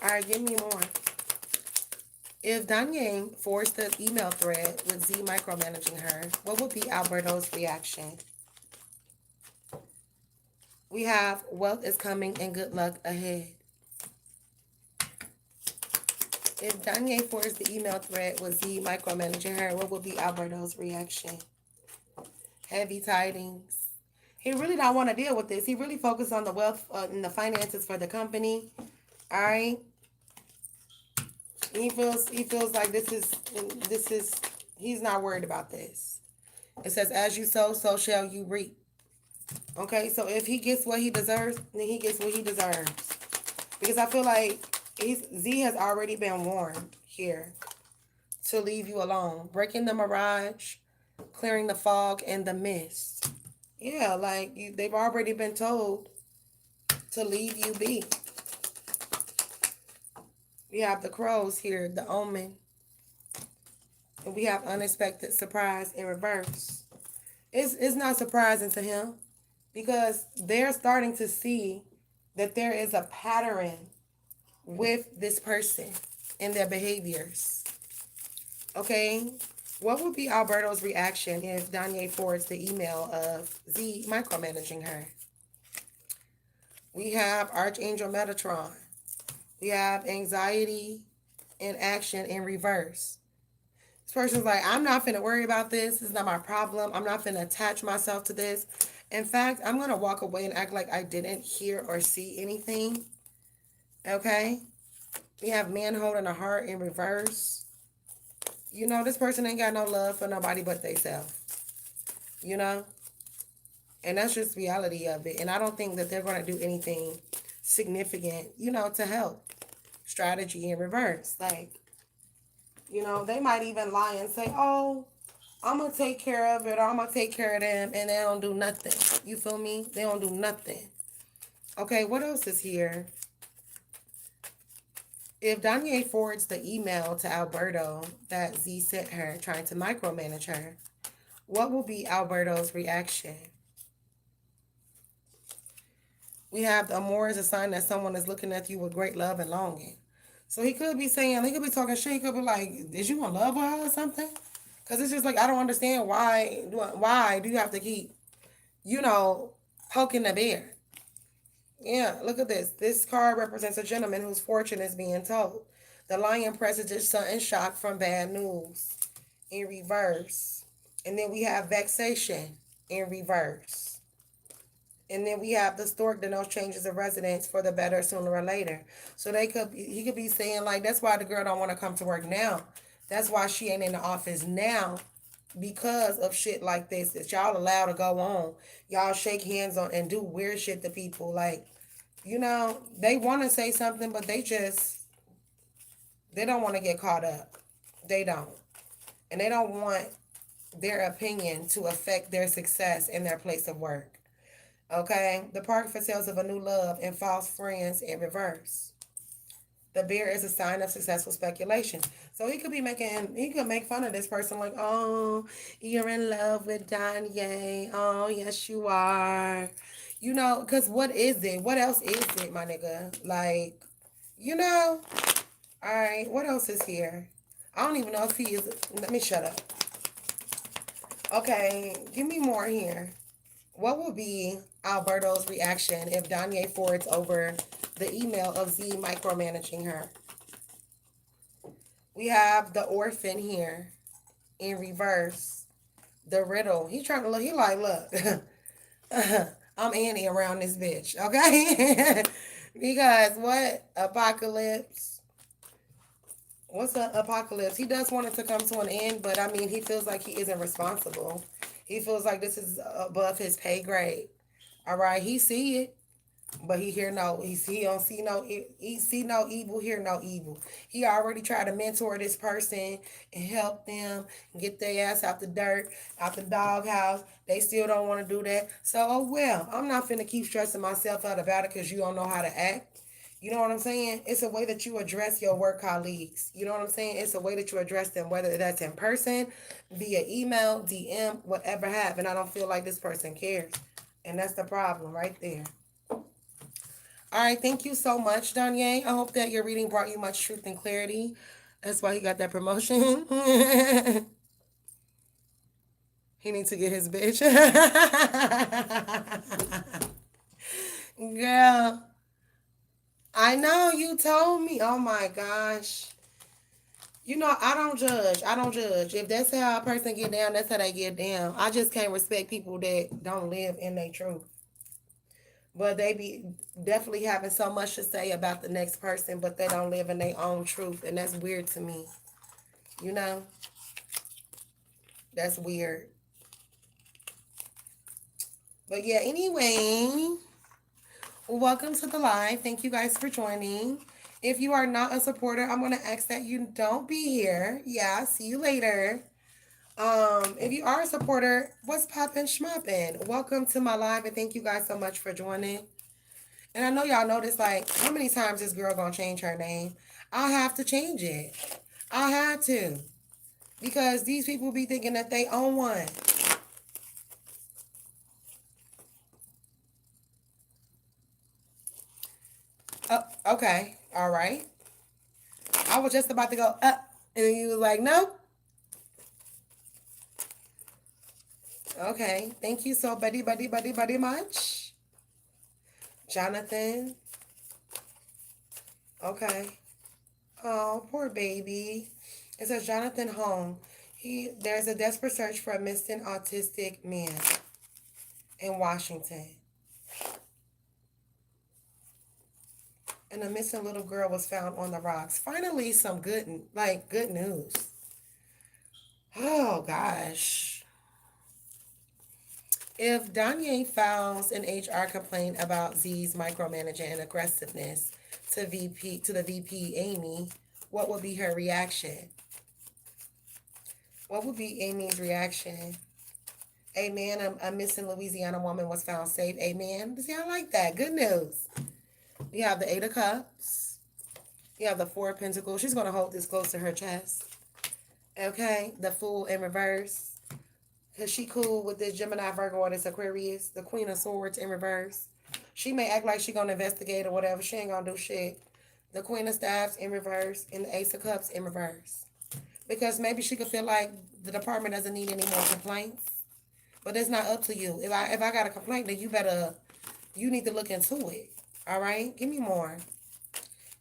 All right, give me more. If Danye forced the email thread with Z micromanaging her, what would be Alberto's reaction? We have wealth is coming and good luck ahead. If Danye forced the email thread with Z micromanaging her, what would be Alberto's reaction? Heavy tidings. He really don't want to deal with this. He really focused on the wealth and the finances for the company. All right. He feels like this is he's not worried about this. It says, as you sow, so shall you reap. Okay, so if he gets what he deserves, then he gets what he deserves. Because I feel like Z has already been warned here to leave you alone. Breaking the mirage, clearing the fog and the mist. Yeah, like they've already been told to leave you be. We have the crows here, the omen. And we have unexpected surprise in reverse. It's not surprising to him because they're starting to see that there is a pattern with this person and their behaviors. Okay? What would be Alberto's reaction if Danye forwards the email of Z micromanaging her? We have Archangel Metatron. We have anxiety and action in reverse. This person's like, I'm not finna worry about this. This is not my problem. I'm not finna attach myself to this. In fact, I'm gonna walk away and act like I didn't hear or see anything. Okay? We have man holding a heart in reverse. You know, this person ain't got no love for nobody but theyself. You know? And that's just reality of it. And I don't think that they're going to do anything significant, you know, to help. Strategy in reverse. Like, you know, they might even lie and say, oh, I'm going to take care of it, or I'm going to take care of them, and they don't do nothing. You feel me? They don't do nothing. Okay, what else is here? If Danye forwards the email to Alberto that Z sent her trying to micromanage her, what will be Alberto's reaction? We have the amour is a sign that someone is looking at you with great love and longing. So he could be saying, he could be talking shit. He could be like, did you want love with her or something? Because it's just like, I don't understand why do you have to keep, you know, poking the bear? Yeah, look at this. This card represents a gentleman whose fortune is being told. The lion presages sudden shock from bad news in reverse. And then we have vexation in reverse. And then we have the stork denotes changes of residence for the better sooner or later. So he could be saying like, that's why the girl don't want to come to work now. That's why she ain't in the office now, because of shit like this that y'all allow to go on. Y'all shake hands on and do weird shit to people. Like, you know, they want to say something, but they don't want to get caught up. They don't. And they don't want their opinion to affect their success in their place of work. Okay? The park for sales of a new love and false friends in reverse. The bear is a sign of successful speculation. So he could make fun of this person like, oh, you're in love with Danye. Oh, yes, you are. You know, because what is it? What else is it, my nigga? Like, you know? All right, what else is here? I don't even know if he is. Let me shut up. Okay, give me more here. What will be Alberto's reaction if Danye forwards over the email of Z micromanaging her? We have the orphan here in reverse. The riddle. He trying to look. He like, look, I'm Annie around this bitch, okay? Because what? Apocalypse. What's the apocalypse? He does want it to come to an end, but I mean, he feels like he isn't responsible. He feels like this is above his pay grade. All right, he see it. But he don't see he see no evil, hear no evil. He already tried to mentor this person and help them get their ass out the dirt, out the doghouse. They still don't want to do that. So, oh well, I'm not finna keep stressing myself out about it because you don't know how to act. You know what I'm saying? It's a way that you address your work colleagues. You know what I'm saying? It's a way that you address them, whether that's in person, via email, DM, whatever have. And I don't feel like this person cares. And that's the problem right there. All right, thank you so much, Danye. I hope that your reading brought you much truth and clarity. That's why he got that promotion. He needs to get his bitch. Girl, I know you told me. Oh my gosh. You know, I don't judge. I don't judge. If that's how a person get down, that's how they get down. I just can't respect people that don't live in their truth. But they be definitely having so much to say about the next person, but they don't live in their own truth. And that's weird to me. You know? That's weird. But yeah, anyway, welcome to the live. Thank you guys for joining. If you are not a supporter, I'm gonna ask that you don't be here. Yeah, see you later. If you are a supporter, what's poppin' schmoppin'? Welcome to my live and thank you guys so much for joining. And I know y'all noticed like how many times this girl gonna change her name. I'll have to change it. I had to. Because these people be thinking that they own one. Oh, okay. All right. I was just about to go up. And then you was like, nope. Okay. Thank you so buddy much. Jonathan. Okay. Oh, poor baby. It says Jonathan Home. There's a desperate search for a missing autistic man in Washington. And a missing little girl was found on the rocks. Finally, some good news. Oh gosh. If Danye files an HR complaint about Z's micromanaging and aggressiveness to the VP Amy, what would be her reaction? What would be Amy's reaction? Amen. A missing Louisiana woman was found safe. Amen. See, I like that. Good news. We have the Eight of Cups. You have the Four of Pentacles. She's going to hold this close to her chest. Okay. The Fool in reverse. Because she cool with this Gemini, Virgo, or this Aquarius. The Queen of Swords in reverse. She may act like she going to investigate or whatever. She ain't going to do shit. The Queen of Staffs in reverse. And the Ace of Cups in reverse. Because maybe she could feel like the department doesn't need any more complaints. But it's not up to you. If I got a complaint, then you need to look into it. All right? Give me more.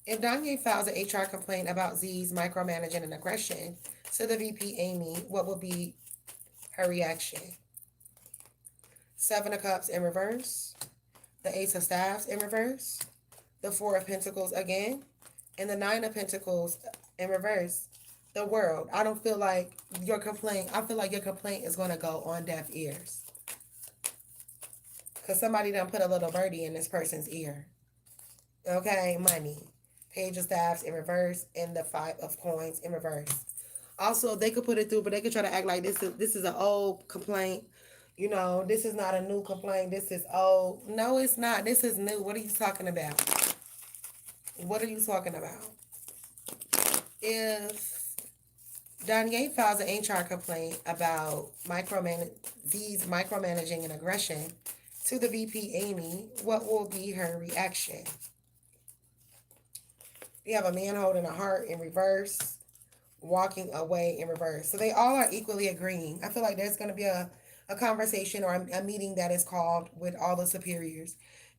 If Danye files an HR complaint about Z's micromanaging and aggression to the VP Amy, what will be her reaction? Seven of Cups in reverse. The Ace of Staffs in reverse. The Four of Pentacles again. And the Nine of Pentacles in reverse. The World. I feel like your complaint is going to go on deaf ears. Because somebody done put a little birdie in this person's ear. Okay, money. Page of Staffs in reverse and the Five of Coins in reverse. Also, they could put it through, but they could try to act like this is an old complaint. You know, this is not a new complaint. This is old. No, it's not. This is new. What are you talking about? What are you talking about? If Danye files an HR complaint about Z's micromanaging and aggression to the VP Amy, what will be her reaction? We have a man holding a heart in reverse, walking away in reverse. So they all are equally agreeing. I feel like there's going to be a conversation or a meeting that is called with all the superiors.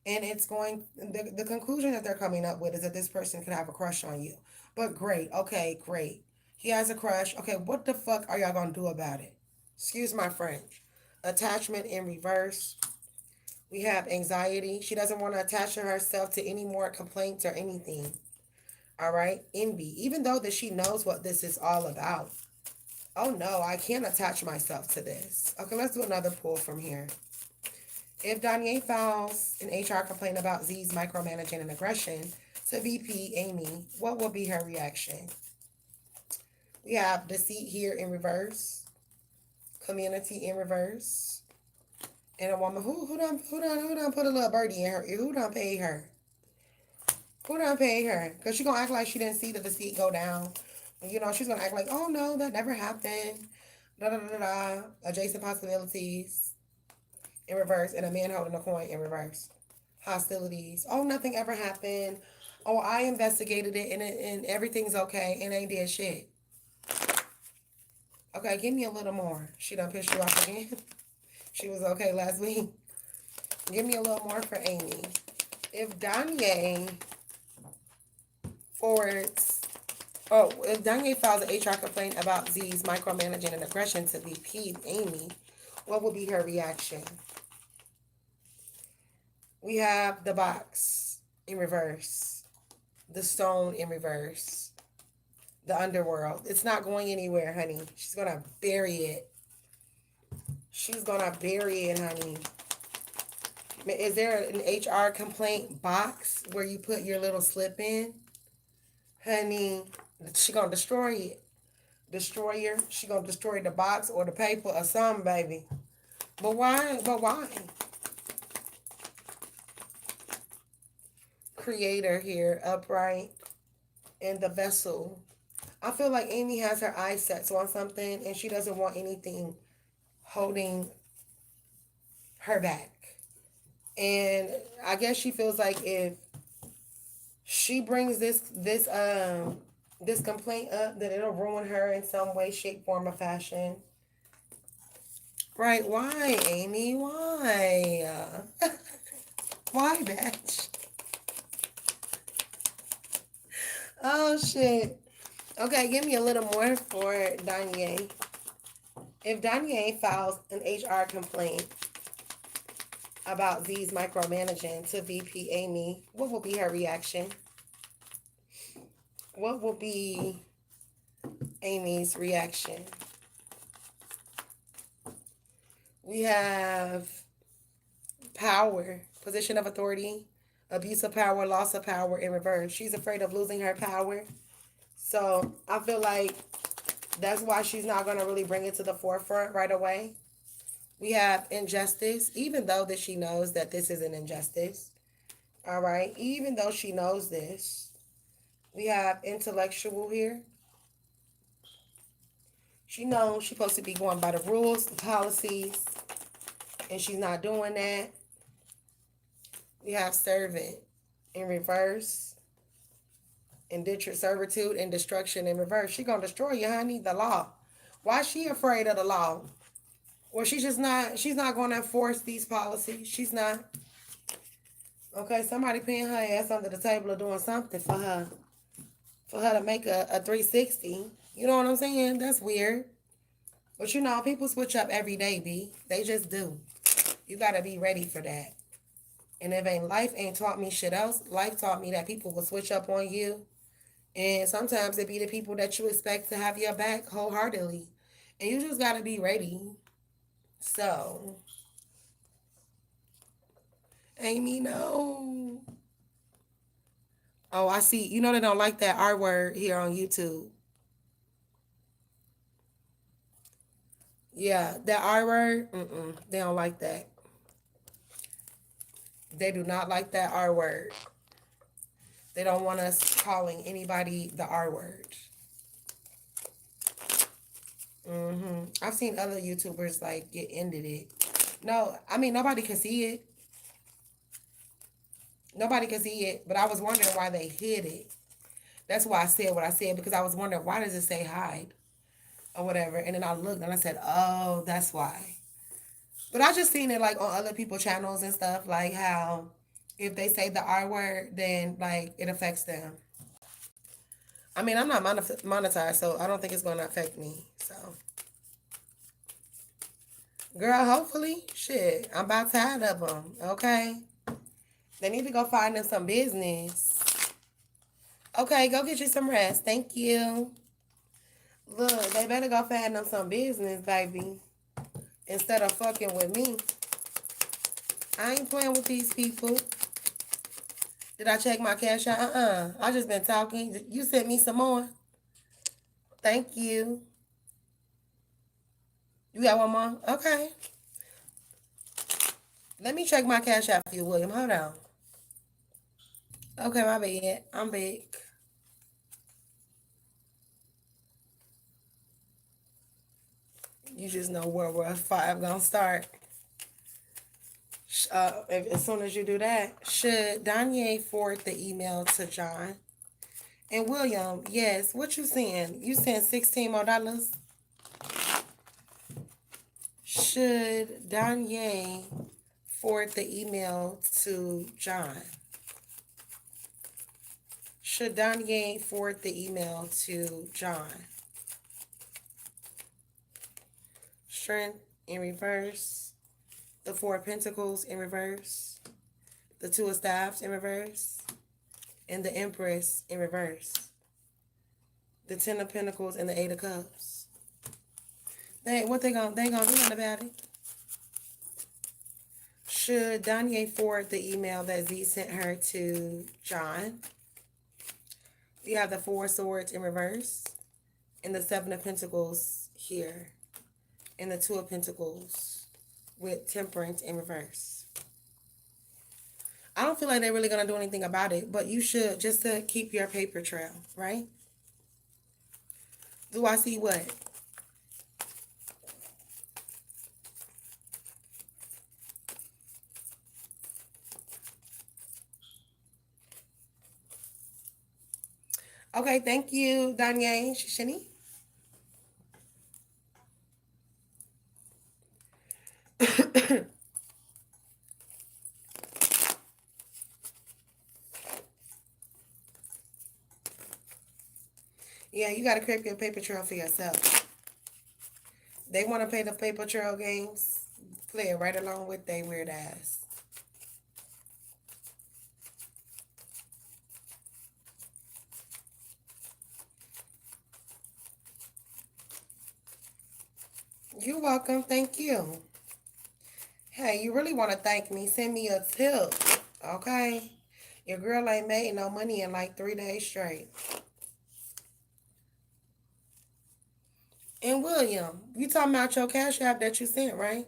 And the conclusion that they're coming up with is that this person could have a crush on you. But great. Okay, great. He has a crush. Okay, what the fuck are y'all going to do about it? Excuse my French. Attachment in reverse. We have anxiety. She doesn't want to attach herself to any more complaints or anything. All right. Envy. Even though that she knows what this is all about. Oh no, I can't attach myself to this. Okay, let's do another pull from here. If Danye files an HR complaint about Z's micromanaging and aggression to VP Amy, what will be her reaction? We have deceit here in reverse, community in reverse, and a woman who done put a little birdie in her ear. Who done paid her? Who done paid her? Because she gonna act like she didn't see the deceit go down. You know, she's gonna act like, oh no, that never happened. Da da da da. Adjacent possibilities in reverse, and a man holding a coin in reverse. Hostilities. Oh, nothing ever happened. Oh, I investigated it and everything's okay and they did shit. Okay, give me a little more. She done pissed you off again. She was okay last week. Give me a little more for Amy. If Danye if Danye files an HR complaint about Z's micromanaging and aggression to VP Amy, what will be her reaction? We have the box in reverse, the stone in reverse, the underworld. It's not going anywhere, honey. She's going to bury it. She's going to bury it, honey. Is there an HR complaint box where you put your little slip in? Honey, she going to destroy it. Destroyer. She going to destroy the box or the paper or something, baby. But why? Creator here, upright, and the vessel. I feel like Amy has her eyes set on something and she doesn't want anything holding her back. And I guess she feels like if she brings this complaint up, that it'll ruin her in some way, shape, form, or fashion. Right? Why, Amy? Why? Why, bitch? Oh, shit. Okay, give me a little more for Danye. If Danye files an HR complaint about Z's micromanaging to VP Amy, what will be her reaction? What will be Amy's reaction? We have power, position of authority, abuse of power, loss of power in reverse. She's afraid of losing her power. So I feel like that's why she's not going to really bring it to the forefront right away. We have injustice, even though that she knows that this is an injustice. All right. Even though she knows this. We have intellectual here. She knows she's supposed to be going by the rules, the policies, and she's not doing that. We have servant in reverse. Indentured servitude and destruction in reverse. She gonna destroy you, honey. The law. Why is she afraid of the law? Well, she's not gonna enforce these policies. She's not. Okay, somebody paying her ass under the table or doing something for her. For her to make a 360. You know what I'm saying? That's weird. But you know, people switch up every day, B. They just do. You gotta be ready for that. And if life ain't taught me shit else, life taught me that people will switch up on you. And sometimes it be the people that you expect to have your back wholeheartedly. And you just got to be ready. So, Amy, no. Oh, I see. You know they don't like that R word here on YouTube. Yeah, that R word, they don't like that. They do not like that R word. They don't want us calling anybody the R word. I've seen other YouTubers like get ended it. No, I mean nobody can see it. Nobody can see it, but I was wondering why they hid it. That's why I said what I said, because I was wondering why does it say hide or whatever. And then I looked and I said, oh, that's why. But I just seen it like on other people's channels and stuff, like how if they say the R word, then like it affects them. I mean, I'm not monetized, so I don't think it's going to affect me. So, girl, hopefully, shit, I'm about tired of them, okay? They need to go find them some business. Okay, go get you some rest. Thank you. Look, they better go find them some business, baby, instead of fucking with me. I ain't playing with these people. Did I check my cash out? I just been talking. You sent me some more. Thank you. You got one more? Okay. Let me check my cash out for you, William. Hold on. Okay, my bad. I'm back. You just know where Rough 5 gonna start. As soon as you do that, should Danye forward the email to John? And William, yes, what you saying? You sent $16 more? Should Danye forward the email to John? Should Danye forward the email to John? Strength in reverse. The Four of Pentacles in reverse. The Two of Staffs in reverse. And the Empress in reverse. The Ten of Pentacles and the Eight of Cups. They gonna do nothing about it. Should Danye forward the email that Z sent her to John? You have the Four of Swords in reverse. And the Seven of Pentacles here. And the Two of Pentacles with Temperance in reverse. I don't feel like they're really going to do anything about it, but you should, just to keep your paper trail, right? Do I see what? Okay, thank you, Danye Shishini. Yeah, you got to create your paper trail for yourself. They want to play the paper trail games. Play it right along with they weird ass. You're welcome. Thank you. Hey, you really want to thank me? Send me a tip, okay? Your girl ain't made no money in like 3 days straight. And William, you talking about your cash app that you sent, right?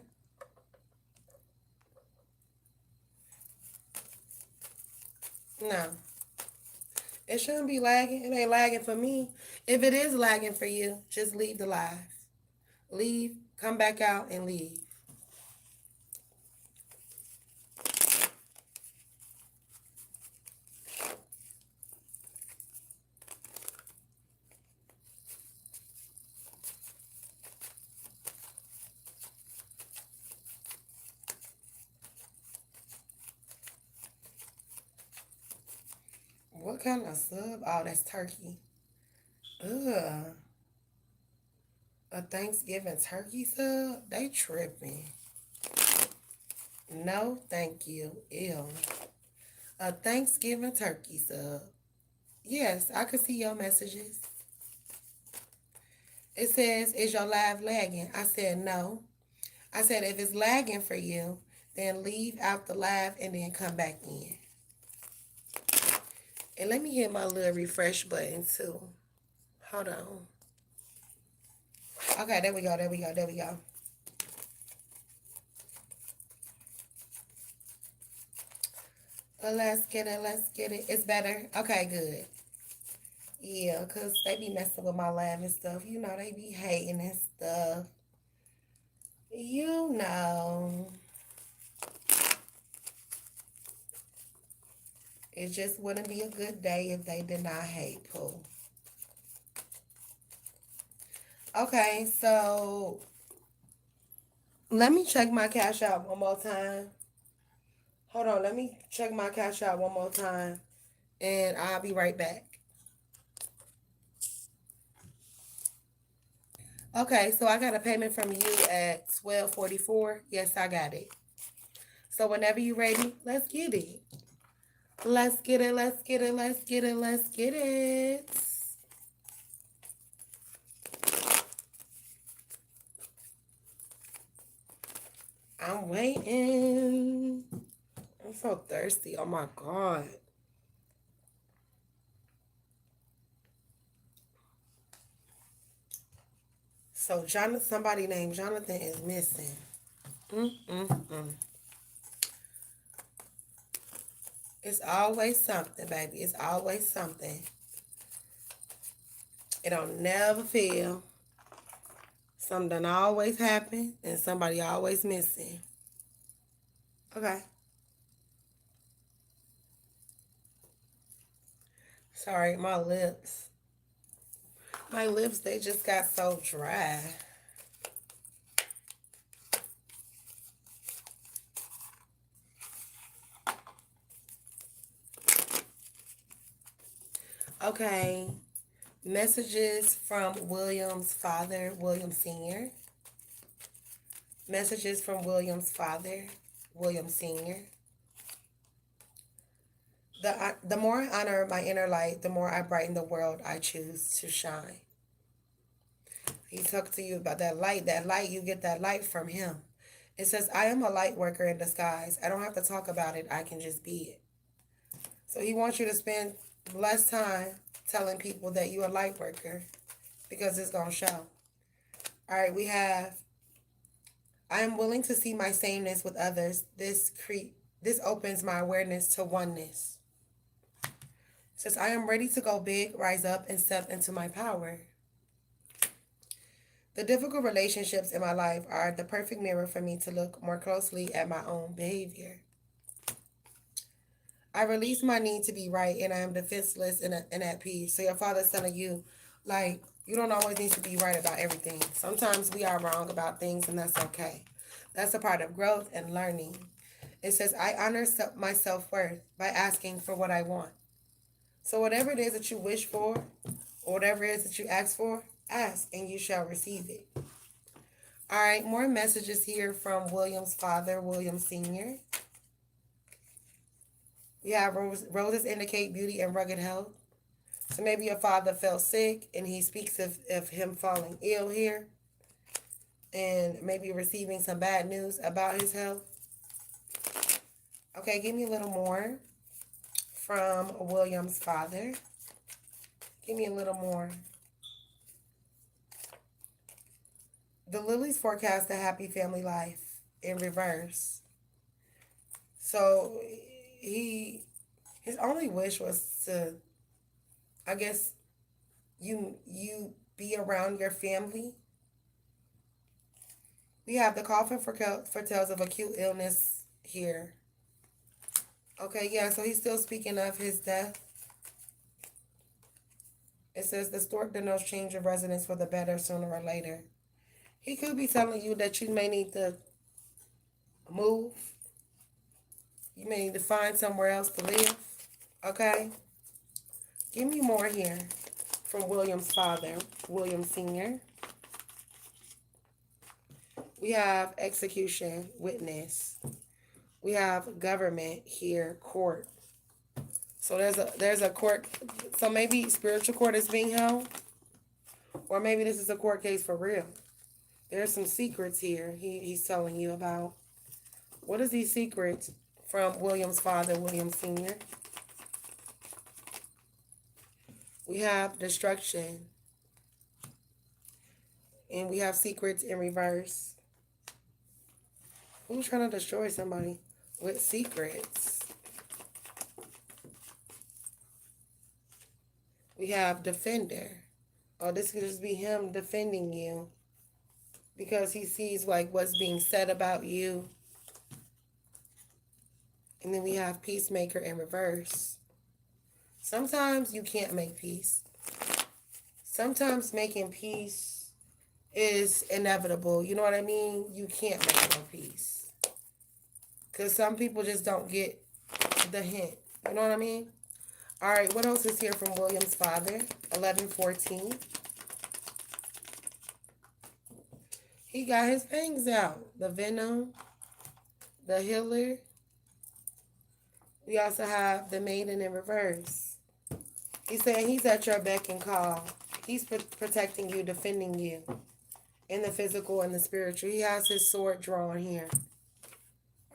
No. It shouldn't be lagging. It ain't lagging for me. If it is lagging for you, just leave the live. Leave, come back out, and leave. What kind of sub? Oh, that's turkey. Ugh. A Thanksgiving turkey sub? They tripping. No, thank you. Ew. A Thanksgiving turkey sub. Yes, I could see your messages. It says, is your live lagging? I said, no. I said, if it's lagging for you, then leave out the live and then come back in. And let me hit my little refresh button too. Hold on. Okay, there we go, there we go, there we go. Let's get it, let's get it. It's better? Okay, good. Yeah, because they be messing with my live and stuff. You know, they be hating and stuff. You know. It just wouldn't be a good day if they did not hate Pooh. Okay, so let me check my cash out one more time. Hold on, let me check my cash out one more time, and I'll be right back. Okay, so I got a payment from you at 12:44. Yes, I got it. So whenever you're ready, let's get it. Let's get it, let's get it, let's get it, let's get it. I'm waiting. I'm so thirsty. Oh my God. So Jonathan, somebody named Jonathan is missing. Mm-mm-mm. It's always something, baby. It's always something. It don't never fail. Something always happen and somebody always missing. Okay. Sorry, my lips. My lips, they just got so dry. Okay. Messages from William's father, William Sr. Messages from William's father, William Sr. The more I honor my inner light, the more I brighten the world I choose to shine. He talked to you about that light. That light, you get that light from him. It says, I am a light worker in disguise. I don't have to talk about it. I can just be it. So he wants you to spend less time telling people that you're a light worker because it's going to show. All right, we have, I am willing to see my sameness with others. This opens my awareness to oneness. It says, I am ready to go big, rise up, and step into my power. The difficult relationships in my life are the perfect mirror for me to look more closely at my own behavior. I release my need to be right, and I am defenseless and at peace. So your father's telling you, like, you don't always need to be right about everything. Sometimes we are wrong about things, and that's okay. That's a part of growth and learning. It says, I honor my self-worth by asking for what I want. So whatever it is that you wish for, or whatever it is that you ask for, ask and you shall receive it. All right, more messages here from William's father, William Sr. We have roses indicate beauty and rugged health. So maybe your father fell sick and he speaks of him falling ill here and maybe receiving some bad news about his health. Okay, give me a little more from William's father. Give me a little more. The lilies forecast a happy family life in reverse. So his only wish was to, I guess, you be around your family. We have the coffin foretells of acute illness here. Okay, yeah, so he's still speaking of his death. It says the stork denotes change of residence for the better sooner or later. He could be telling you that you may need to move. You may need to find somewhere else to live. Okay? Give me more here from William's father, William Sr. We have execution, witness. We have government here, court. So there's a court. So maybe spiritual court is being held. Or maybe this is a court case for real. There's some secrets here he's telling you about. What is these secrets from William's father, William Sr.? We have destruction. And we have secrets in reverse. Who's trying to destroy somebody with secrets? We have defender. Oh, this could just be him defending you because he sees like what's being said about you. And then we have peacemaker in reverse. Sometimes you can't make peace. Sometimes making peace is inevitable. You know what I mean? You can't make no peace. Because some people just don't get the hint. You know what I mean? All right, what else is here from William's father? 11:14. He got his fangs out. The venom, the healer. We also have the maiden in reverse. He's saying he's at your beck and call. He's protecting you, defending you in the physical and the spiritual. He has his sword drawn here.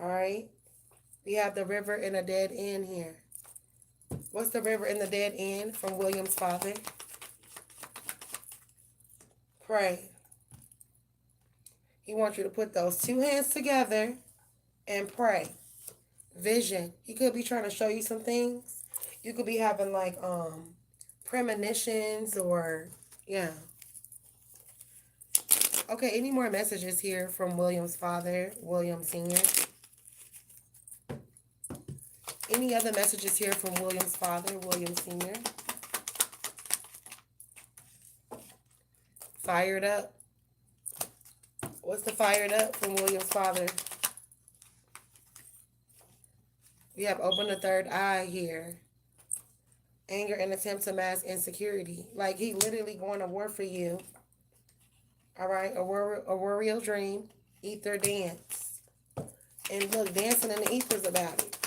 All right. We have the river and a dead end here. What's the river and the dead end from William's father? Pray. He wants you to put those two hands together and pray. Vision. He could be trying to show you some things. You could be having like premonitions or yeah. Okay, any more messages here from William's father, William Sr.? Any other messages here from William's father, William Sr.? Fired up. What's the fired up from William's father? We have open the third eye here. Anger and attempt to mask insecurity. Like he literally going to war for you. All right, a warrior dream, ether dance. And look, dancing in the ether's about it.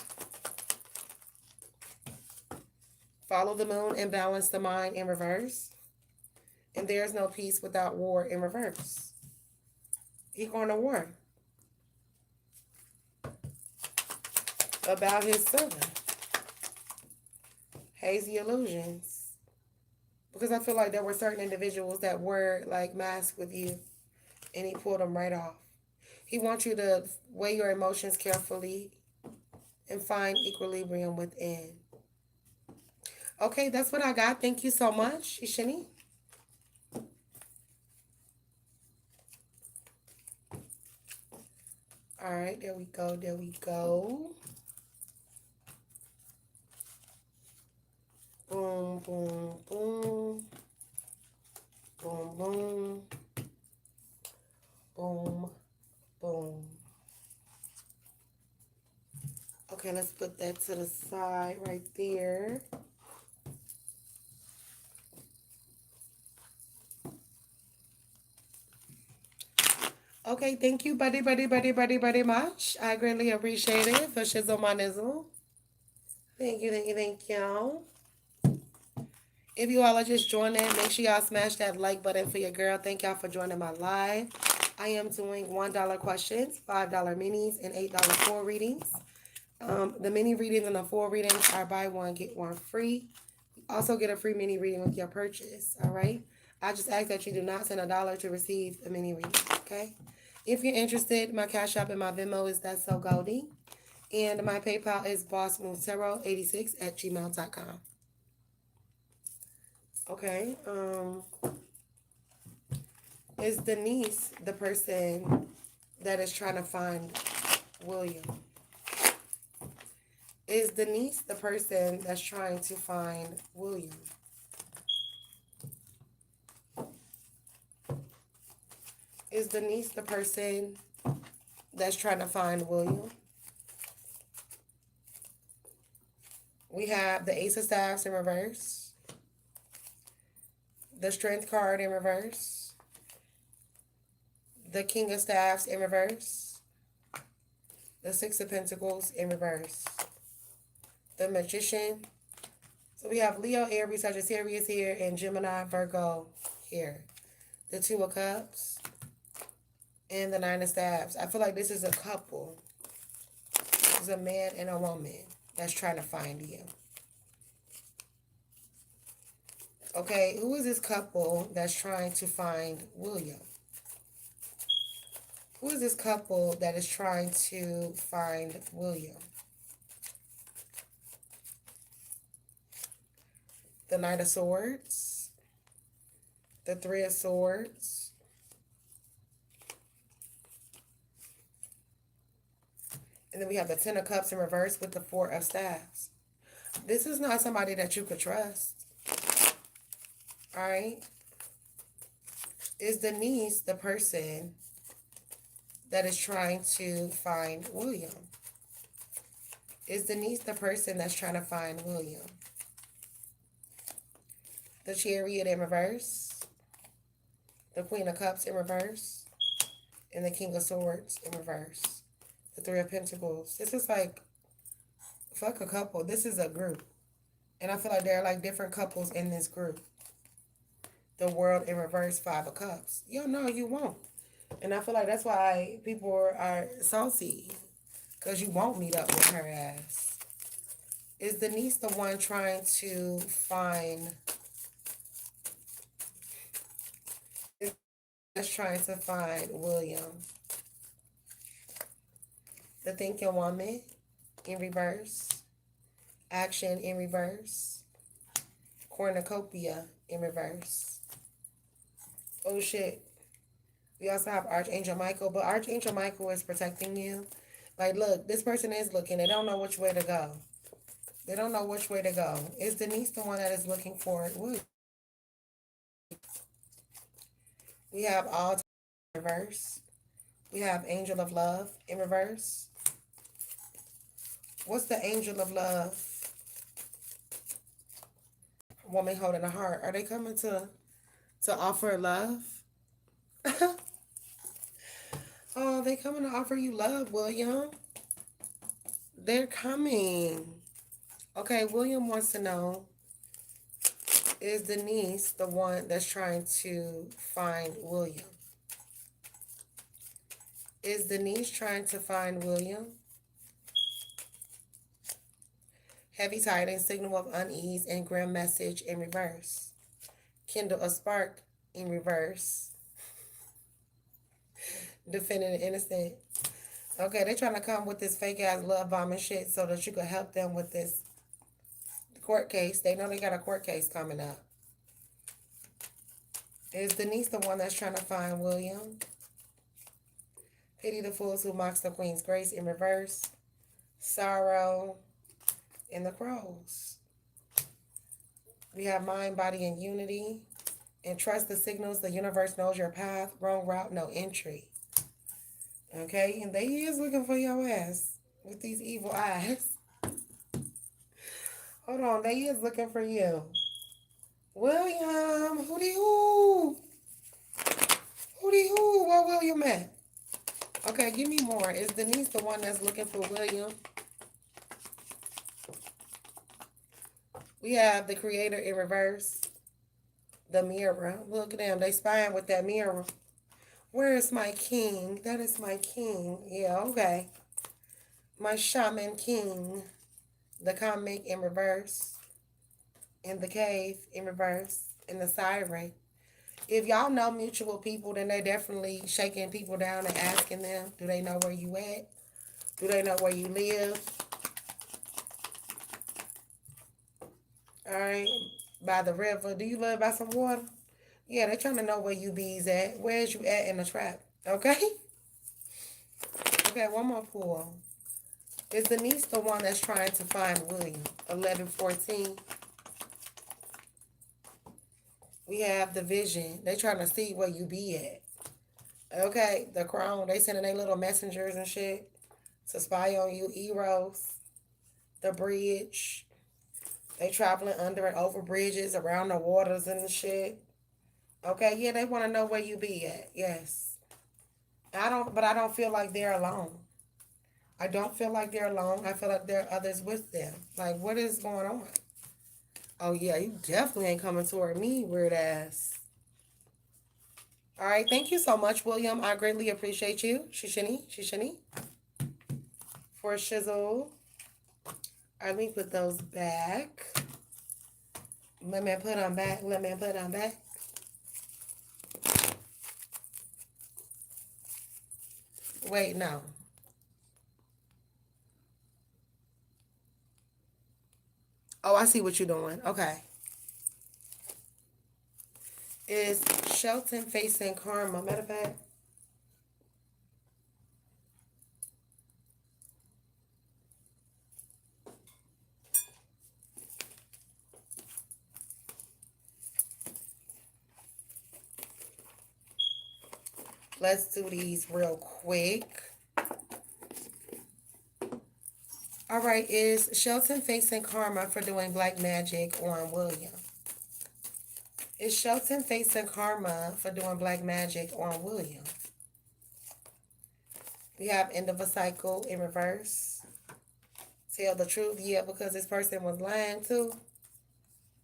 Follow the moon and balance the mind in reverse. And there's no peace without war in reverse. He going to war. About his son. Hazy illusions. Because I feel like there were certain individuals that were like masked with you. And he pulled them right off. He wants you to weigh your emotions carefully and find equilibrium within. Okay, that's what I got. Thank you so much, Ishini. All right, there we go. There we go. Boom, boom, boom. Boom, boom. Boom, boom. Okay, let's put that to the side right there. Okay, thank you, buddy much. I greatly appreciate it for shizzle my nizzle. Thank you, thank you, thank you. If you all are just joining, make sure y'all smash that like button for your girl. Thank y'all for joining my live. I am doing $1 questions, $5 minis, and $8 full readings. The mini readings and the full readings are buy one, get one free. You also get a free mini reading with your purchase, all right? I just ask that you do not send $1 to receive a mini reading, okay? If you're interested, my Cash App and my Venmo is Thatssogoldie. And my PayPal is bossmoonsero86@gmail.com. Okay, is Denise the person that is trying to find William? Is Denise the person that's trying to find William? Is Denise the person that's trying to find William? We have the Ace of Staffs in reverse. The Strength card in reverse. The King of Staffs in reverse. The Six of Pentacles in reverse. The Magician. So we have Leo, Aries, Sagittarius here, and Gemini, Virgo here. The Two of Cups. And the Nine of Staffs. I feel like this is a couple. This is a man and a woman that's trying to find you. Okay, who is this couple that's trying to find William? Who is this couple that is trying to find William? The Knight of Swords. The Three of Swords. And then we have the Ten of Cups in reverse with the Four of Staffs. This is not somebody that you could trust. All right. Is Denise the person that is trying to find William? Is Denise the person that's trying to find William? The Chariot in reverse. The Queen of Cups in reverse. And the King of Swords in reverse. The Three of Pentacles. This is like, fuck a couple. This is a group. And I feel like there are like different couples in this group. The World in reverse, Five of Cups. You know you won't. And I feel like that's why people are salty. Because you won't meet up with her ass. Is Denise the one trying to find... Is trying to find William? The thinking woman in reverse. Action in reverse. Cornucopia in reverse. Oh shit. We also have Archangel Michael, but Archangel Michael is protecting you. Like, look, this person is looking. They don't know which way to go. They don't know which way to go. Is Denise the one that is looking for it? Woo. We have all in reverse. We have Angel of Love in reverse. What's the Angel of Love? Woman holding a heart. Are they coming to offer love? Oh, they coming to offer you love, William. They're coming. Okay, William wants to know, is Denise the one that's trying to find William? Is Denise trying to find William? Heavy tidings, signal of unease, and grim message in reverse. Kindle a spark in reverse. Defending the innocent. Okay, they're trying to come with this fake ass love bombing shit so that you could help them with this court case. They know they got a court case coming up. Is Denise the one that's trying to find William? Pity the fools who mocks the queen's grace in reverse. Sorrow in the crows. We have mind, body, and unity. And trust the signals. The universe knows your path. Wrong route, no entry. Okay, and they is looking for your ass with these evil eyes. Hold on, they is looking for you. William, hootie-hoo. Hootie-hoo, where William at? Okay, give me more. Is Denise the one that's looking for William? We have the creator in reverse. The mirror. Look at them. They spying with that mirror. Where is my king? That is my king. Yeah, okay. My shaman king. The comic in reverse. In the cave in reverse. And the siren. If y'all know mutual people, then they definitely shaking people down and asking them, do they know where you at? Do they know where you live? All right. By the river. Do you live by some water? Yeah, they're trying to know where you bees at. Where's you at in the trap? Okay? Okay, one more pull. Is Denise the one that's trying to find William? 11-14. We have the vision. They're trying to see where you be at. Okay, the crown. They sending their little messengers and shit to spy on you. Eros. The bridge. They traveling under and over bridges, around the waters and shit. Okay, yeah, they want to know where you be at. Yes. But I don't feel like they're alone. I don't feel like they're alone. I feel like there are others with them. Like, what is going on? Oh, yeah, you definitely ain't coming toward me, weird ass. All right, thank you so much, William. I greatly appreciate you. Shishini. For shizzle. Let me put those back. Let me put them back. Wait, no. Oh, I see what you're doing. Okay. Is Shelton facing karma? Matter of fact. Let's do these real quick. All right, is Shelton facing karma for doing black magic on William? Is Shelton facing karma for doing black magic on William? We have end of a cycle in reverse. Tell the truth, yeah, because this person was lying too.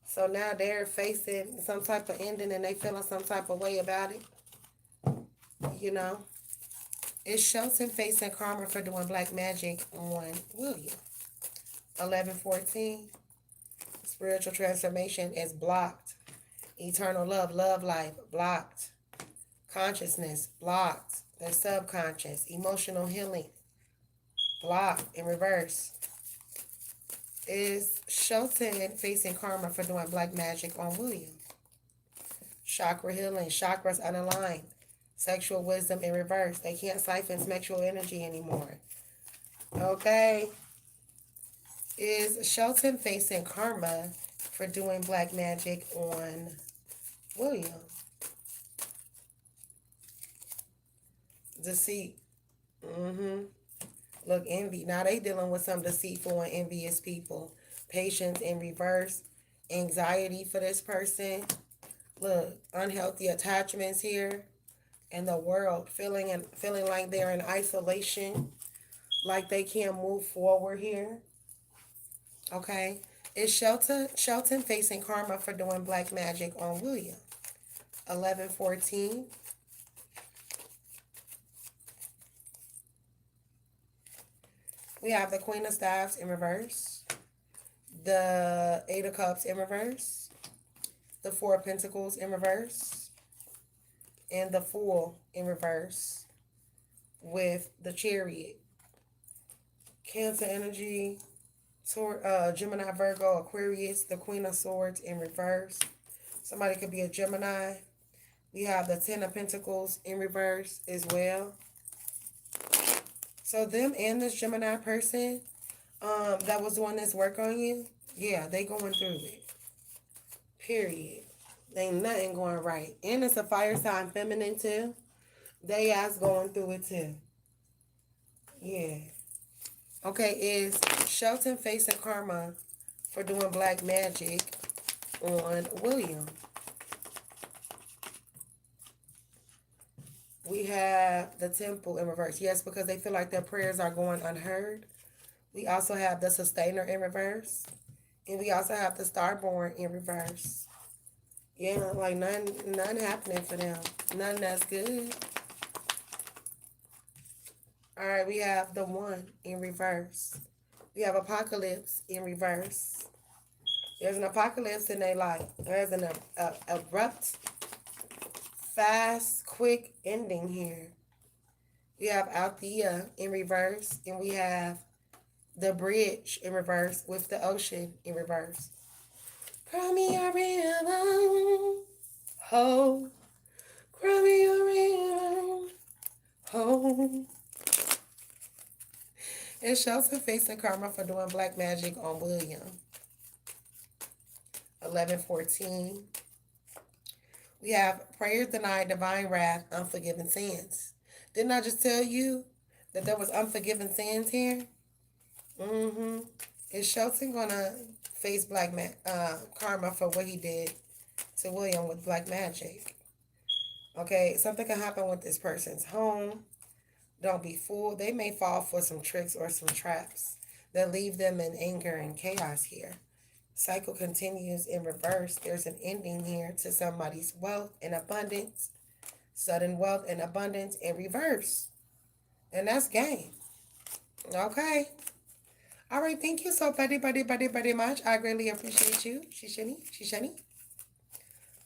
So now they're facing some type of ending and they feeling some type of way about it. You know? Is Shelton facing karma for doing black magic on William? 11-14. Spiritual transformation is blocked. Eternal love, love life, blocked. Consciousness, blocked. The subconscious, emotional healing, blocked in reverse. Is Shelton facing karma for doing black magic on William? Chakra healing, chakras unaligned. Sexual wisdom in reverse. They can't siphon sexual energy anymore. Okay. Is Shelton facing karma for doing black magic on William? Deceit. Look, envy. Now they dealing with some deceitful and envious people. Patience in reverse. Anxiety for this person. Look, unhealthy attachments here in the world. Feeling like they're in isolation. Like they can't move forward here. Okay. Is Shelton facing karma for doing black magic on William? 11-14. We have the Queen of Staffs in reverse. The Eight of Cups in reverse. The Four of Pentacles in reverse. And the Fool in reverse with the Chariot. Cancer energy. Gemini, Virgo, Aquarius, the Queen of Swords in reverse. Somebody could be a Gemini. We have the Ten of Pentacles in reverse as well. So them and this Gemini person that was doing this work on you, yeah, they going through it. Period. Ain't nothing going right. And it's a fire sign feminine too. They ass going through it too. Yeah. Okay, is Shelton facing karma for doing black magic on William? We have the Temple in reverse. Yes, because they feel like their prayers are going unheard. We also have the Sustainer in reverse. And we also have the Starborn in reverse. Yeah, like none happening for them. None that's good. All right, we have the One in reverse. We have Apocalypse in reverse. There's an apocalypse in their life. There's an abrupt, fast, quick ending here. We have Althea in reverse. And we have the Bridge in reverse with the Ocean in reverse. Cry me a river, ho. Cry me a river, ho. Is Shelton facing karma for doing black magic on William? 11-14. We have prayers denied, divine wrath, unforgiven sins. Didn't I just tell you that there was unforgiven sins here? Is Shelton gonna face black karma for what he did to William with black magic? Okay, something can happen with this person's home. Don't be fooled. They may fall for some tricks or some traps that leave them in anger and chaos here. Cycle continues in reverse. There's an ending here to somebody's wealth and abundance. Sudden wealth and abundance in reverse. And that's game. Okay. All right. Thank you so very much. I greatly appreciate you. Shishani.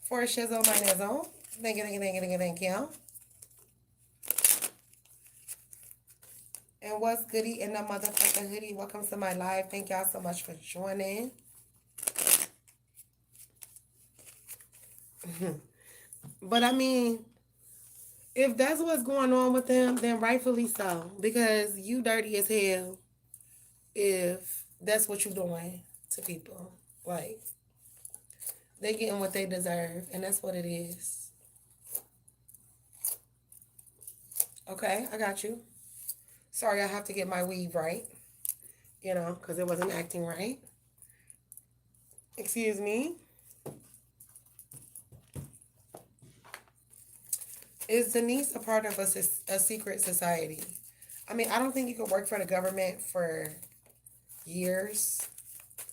For a shizzle, my nizzle. Thank you. And what's goody in the motherfucking hoodie? Welcome to my live. Thank y'all so much for joining. But I mean, if that's what's going on with them, then rightfully so. Because you dirty as hell if that's what you're doing to people. Like, they getting what they deserve. And that's what it is. Okay, I got you. Sorry, I have to get my weave right, because it wasn't acting right. Excuse me. Is Denise a part of a secret society? I mean, I don't think you could work for the government for years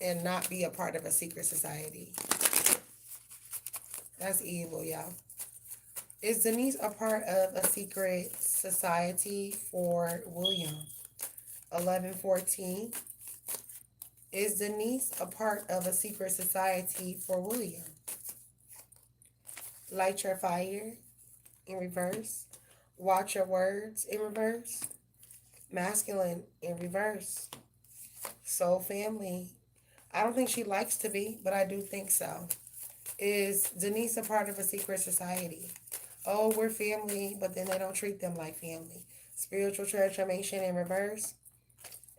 and not be a part of a secret society. That's evil, y'all. Is Denise a part of a secret society for William? 1114. Is Denise a part of a secret society for William? Light your fire in reverse. Watch your words in reverse. Masculine in reverse. Soul family. I don't think she likes to be, but I do think so. Is Denise a part of a secret society? Oh, we're family, but then they don't treat them like family. Spiritual transformation in reverse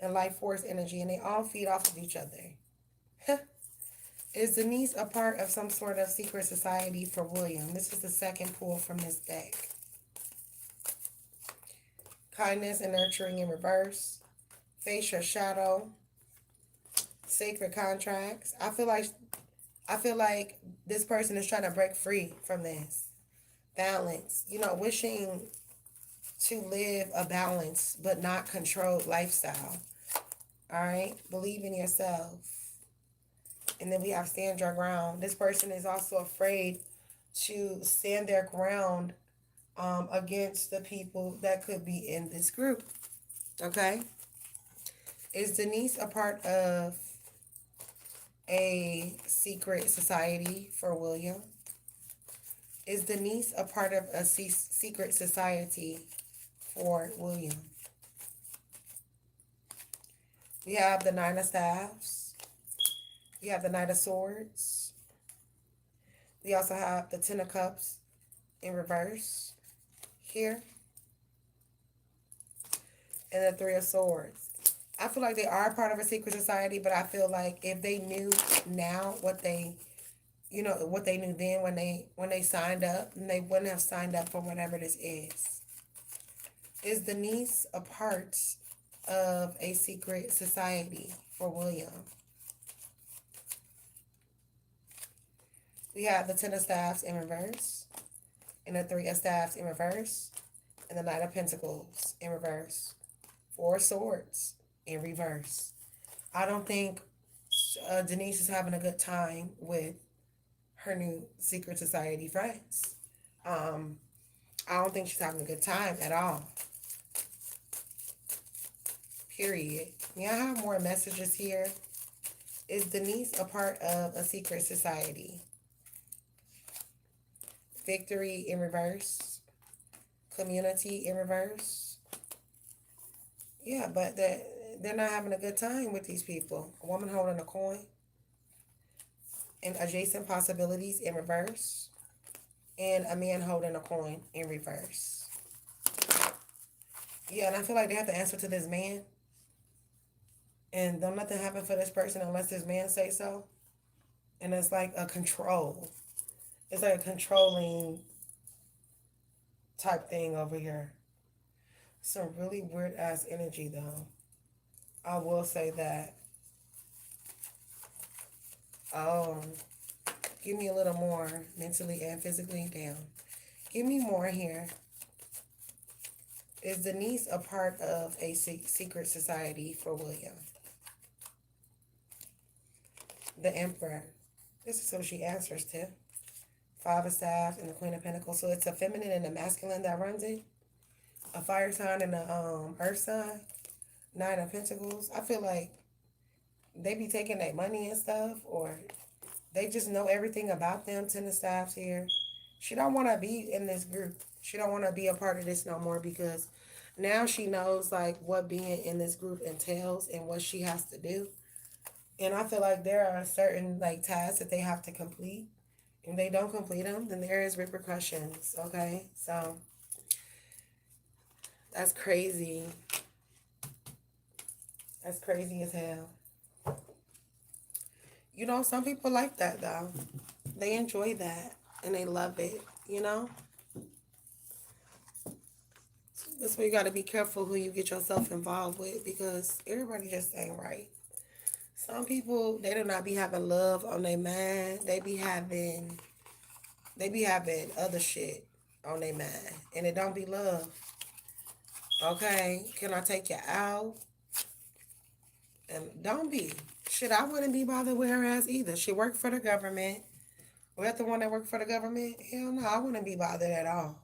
and life force energy, and they all feed off of each other. Is Denise a part of some sort of secret society for William? This is the second pull from this deck. Kindness and nurturing in reverse. Face your shadow. Sacred contracts. I feel like this person is trying to break free from this. Balance. Wishing to live a balanced but not controlled lifestyle. All right? Believe in yourself. And then we have stand your ground. This person is also afraid to stand their ground against the people that could be in this group. Okay? Is Denise a part of a secret society for William? Is Denise a part of a secret society for William? We have the Nine of Staffs. We have the Knight of Swords. We also have the Ten of Cups in reverse here. And the Three of Swords. I feel like they are part of a secret society, but I feel like if they knew now what they knew then when they signed up, then they wouldn't have signed up for whatever this is. Is Denise a part of a secret society for William? We have the Ten of Staffs in reverse, and the Three of Staffs in reverse, and the Knight of Pentacles in reverse. Four of Swords in reverse. I don't think Denise is having a good time with her new secret society friends. I don't think she's having a good time at all. Period. May I have more messages here? Is Denise a part of a secret society? Victory in reverse. Community in reverse. Yeah, but they're not having a good time with these people. A woman holding a coin. And adjacent possibilities in reverse. And a man holding a coin in reverse. Yeah, and I feel like they have to answer to this man. And don't nothing happen for this person unless this man say so. And it's like a control. It's like a controlling type thing over here. Some really weird ass energy though. I will say that. Give me a little more mentally and physically down. Give me more here. Is Denise a part of a secret society for William? The Emperor. This is who she answers to. Five of Staffs and the Queen of Pentacles. So it's a feminine and a masculine that runs it. A fire sign and a earth sign. Nine of Pentacles. I feel like they be taking their money and stuff, or they just know everything about them. Ten of Staffs here. She don't want to be in this group. She don't want to be a part of this no more because now she knows like what being in this group entails and what she has to do. And I feel like there are certain like tasks that they have to complete. If they don't complete them, then there is repercussions. Okay, so that's crazy. That's crazy as hell. Some people like that though. They enjoy that and they love it, That's why you got to be careful who you get yourself involved with because everybody just ain't right. Some people, they do not be having love on their mind. They be having other shit on their mind. And it don't be love. Okay? Can I take you out? And don't be. Shit, I wouldn't be bothered with her ass either. She worked for the government. Was that the one that worked for the government? Hell no, I wouldn't be bothered at all.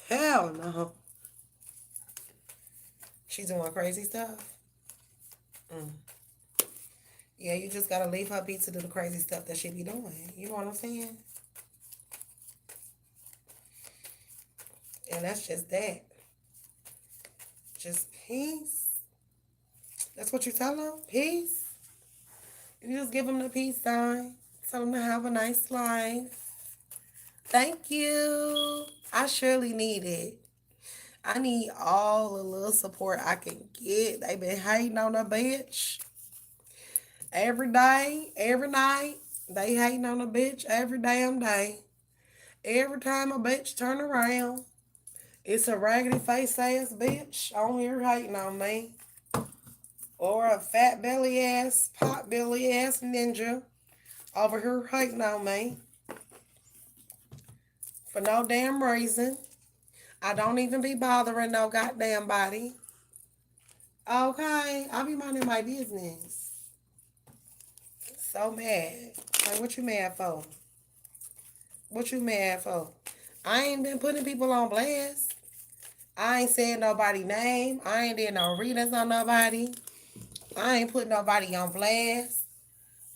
Hell no. She's doing crazy stuff. Mm. Yeah, you just gotta leave her be to do the crazy stuff that she be doing. You know what I'm saying? And that's just that. Just peace. That's what you tell them? Peace. You just give them the peace sign. Tell them to have a nice life. Thank you. I surely need it. I need all the little support I can get. They been hating on a bitch every day, every night. They hating on a bitch every damn day. Every time a bitch turn around, it's a raggedy face ass bitch on here hating on me. Or a fat belly ass, pot belly ass ninja over here hating on me. For no damn reason. I don't even be bothering no goddamn body. Okay, I be minding my business. So mad. Like, what you mad for? What you mad for? I ain't been putting people on blast. I ain't saying nobody name. I ain't did no readings on nobody. I ain't putting nobody on blast.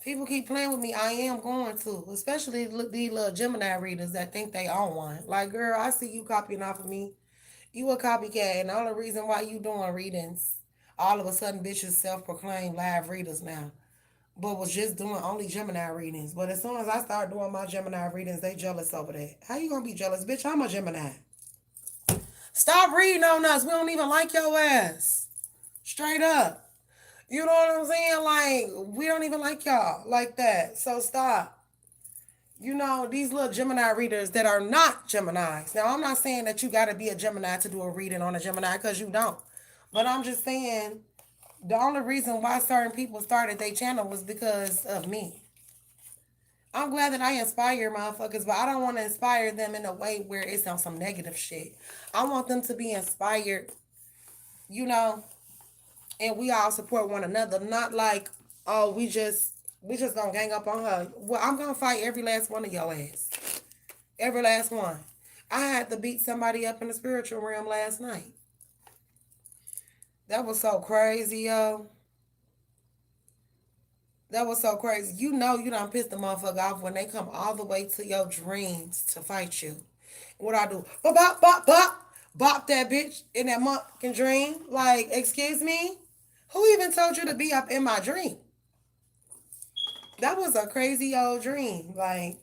People keep playing with me. I am going to, especially these little Gemini readers that think they own one. Like, girl, I see you copying off of me. You a copycat, and the only reason why you doing readings, all of a sudden, bitches self-proclaimed live readers now, but was just doing only Gemini readings. But as soon as I start doing my Gemini readings, they jealous over that. How you gonna be jealous, bitch? I'm a Gemini. Stop reading on us. We don't even like your ass. Straight up. You know what I'm saying? Like, we don't even like y'all like that. So stop. You know, these little Gemini readers that are not Geminis. Now, I'm not saying that you got to be a Gemini to do a reading on a Gemini because you don't. But I'm just saying the only reason why certain people started their channel was because of me. I'm glad that I inspire motherfuckers, but I don't want to inspire them in a way where it's on some negative shit. I want them to be inspired, you know, and we all support one another. Not like, oh, we just gonna gang up on her. Well, I'm gonna fight every last one of your ass. Every last one. I had to beat somebody up in the spiritual realm last night. That was so crazy, yo. That was so crazy. You know you done pissed the motherfucker off when they come all the way to your dreams to fight you. What I do? Bop, bop, bop, bop. Bop that bitch in that motherfucking dream. Like, excuse me? Who even told you to be up in my dream? That was a crazy old dream. Like,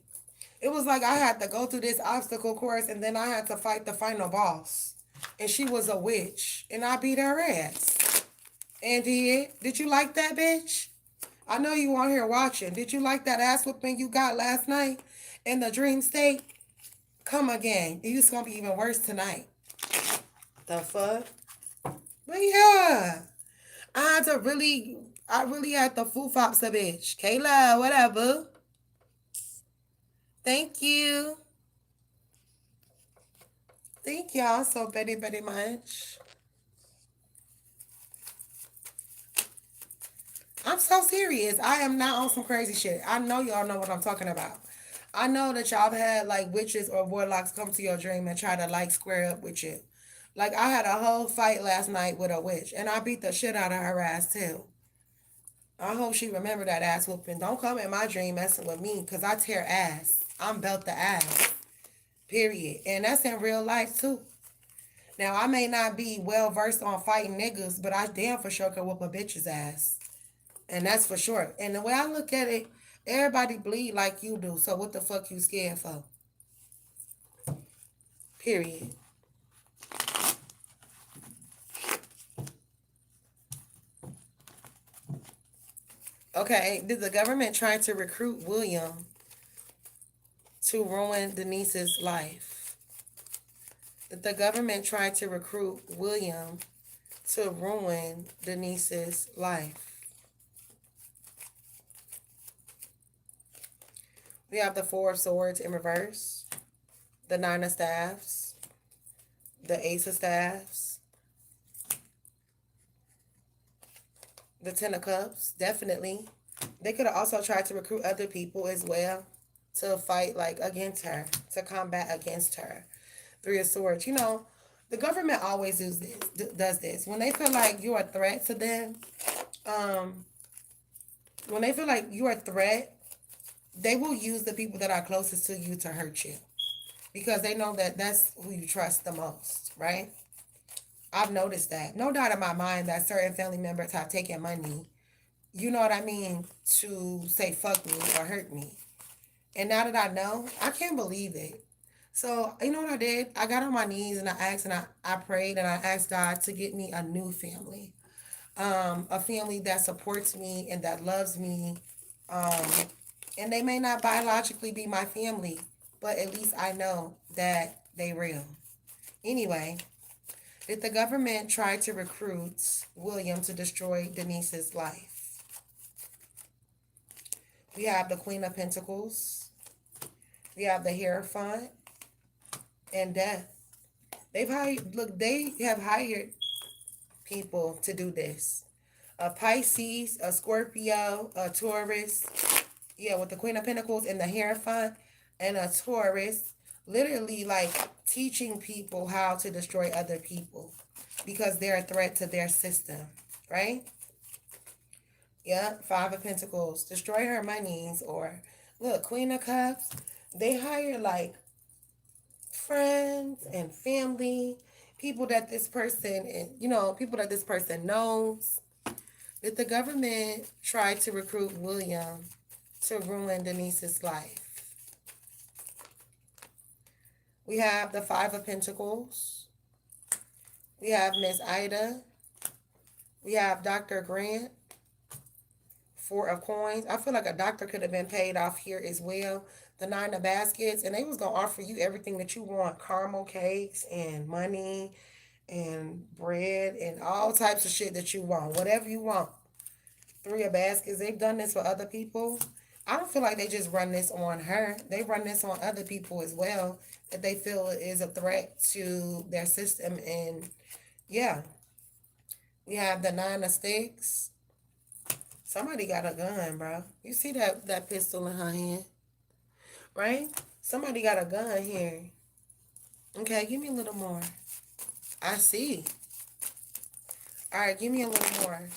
it was like I had to go through this obstacle course and then I had to fight the final boss. And she was a witch. And I beat her ass. And did you like that, bitch? I know you on here watching. Did you like that ass whooping you got last night in the dream state? Come again. It's gonna be even worse tonight. The fuck? But yeah. I really had to foofops a bitch. Kayla, whatever. Thank you. Thank y'all so very, very much. I'm so serious. I am not on some crazy shit. I know y'all know what I'm talking about. I know that y'all have had like witches or warlocks come to your dream and try to like square up with you. Like I had a whole fight last night with a witch and I beat the shit out of her ass too. I hope she remember that ass whooping. Don't come in my dream messing with me because I tear ass. I'm belt the ass. Period. And that's in real life too. Now I may not be well versed on fighting niggas, but I damn for sure can whoop a bitch's ass. And that's for sure. And the way I look at it, everybody bleed like you do. So what the fuck you scared for? Period. Okay, did the government try to recruit William to ruin Denise's life? Did the government try to recruit William to ruin Denise's life? We have the Four of Swords in reverse, the Nine of Staffs, the Ace of Staffs, the Ten of Cups, definitely. They could have also tried to recruit other people as well to fight like against her, to combat against her. Three of Swords. You know, the government always does this. When they feel like you're a threat to them, um, when they feel like you're a threat, they will use the people that are closest to you to hurt you because they know that that's who you trust the most, right? I've noticed that. No doubt in my mind that certain family members have taken money, you know what I mean, to say fuck me or hurt me. And now that I know, I can't believe it. So, you know what I did? I got on my knees and I asked and I prayed and I asked God to get me a new family. A family that supports me and that loves me. Um, and they may not biologically be my family, but at least I know that they real. Anyway, did the government try to recruit William to destroy Denise's life? We have the Queen of Pentacles. We have the Hierophant and Death. They have hired people to do this. A Pisces, a Scorpio, a Taurus. Yeah, with the Queen of Pentacles and the Hierophant and a Taurus. Literally like teaching people how to destroy other people because they're a threat to their system, right? Yeah, Five of Pentacles. Destroy her monies or look, Queen of Cups. They hire like friends and family, people that this person and people that this person knows. Did the government try to recruit William to ruin Denise's life? We have the Five of Pentacles. We have Miss Ida. We have Dr. Grant. Four of Coins. I feel like a doctor could have been paid off here as well. The Nine of Baskets. And they was going to offer you everything that you want. Caramel cakes and money and bread and all types of shit that you want. Whatever you want. Three of Baskets. They've done this for other people. I don't feel like they just run this on her. They run this on other people as well that they feel is a threat to their system. And yeah, we have the Nine of Sticks. Somebody got a gun, bro. You see that pistol in her hand, right? Somebody got a gun here. Okay, give me a little more. I see. All right, give me a little more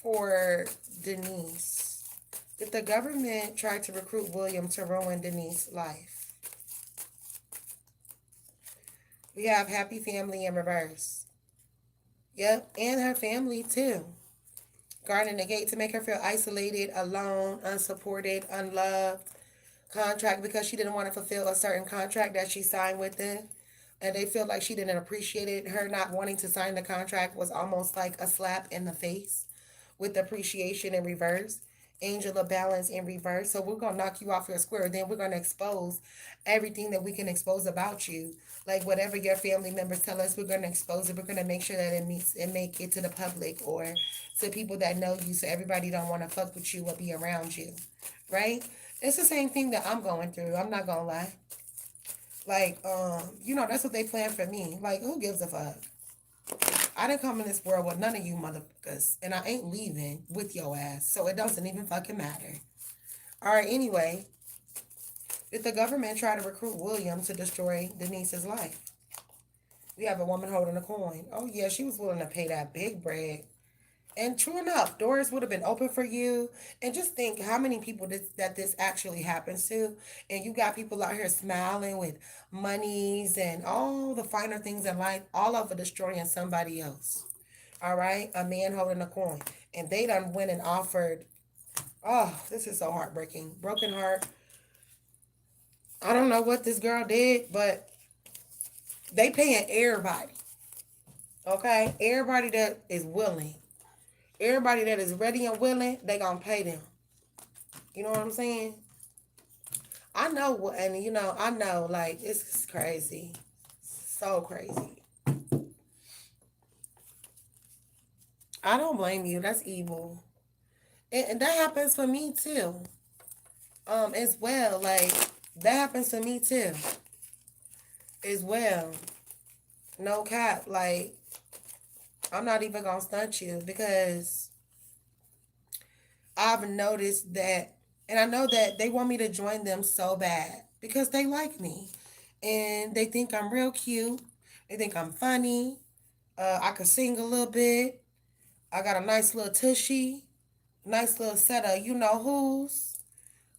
for Denise. Did the government try to recruit William to ruin Denise's life? We have happy family in reverse. Yep, and her family too. Guarding the gate to make her feel isolated, alone, unsupported, unloved. Contract because she didn't want to fulfill a certain contract that she signed with them. And they feel like she didn't appreciate it. Her not wanting to sign the contract was almost like a slap in the face with appreciation in reverse. Angel of Balance in reverse. So we're going to knock you off your square. Then we're going to expose everything that we can expose about you. Like whatever your family members tell us, we're going to expose it. We're going to make sure that it meets and make it to the public or to people that know you so everybody don't want to fuck with you or be around you. Right? It's the same thing that I'm going through. I'm not going to lie. Like, that's what they plan for me. Like, who gives a fuck? I didn't come in this world with none of you motherfuckers. And I ain't leaving with your ass. So it doesn't even fucking matter. All right, anyway. Did the government try to recruit William to destroy Denise's life? We have a woman holding a coin. Oh, yeah, she was willing to pay that big bread. And true enough, doors would have been open for you. And just think how many people this actually happens to. And you got people out here smiling with monies and all the finer things in life, all of it destroying somebody else. All right? A man holding a coin. And they done went and offered, oh, this is so heartbreaking. Broken heart. I don't know what this girl did, but they paying everybody. Okay? Everybody that is willing. Everybody that is ready and willing, they gonna pay them. You know what I'm saying? I know, and I know, like, it's crazy. So crazy. I don't blame you. That's evil. And that happens for me, too. As well. Like, that happens to me, too. As well. No cap. Like, I'm not even gonna stunt you because I've noticed that, and I know that they want me to join them so bad because they like me and they think I'm real cute. They think I'm funny. I can sing a little bit. I got a nice little tushy, nice little set of you know who's.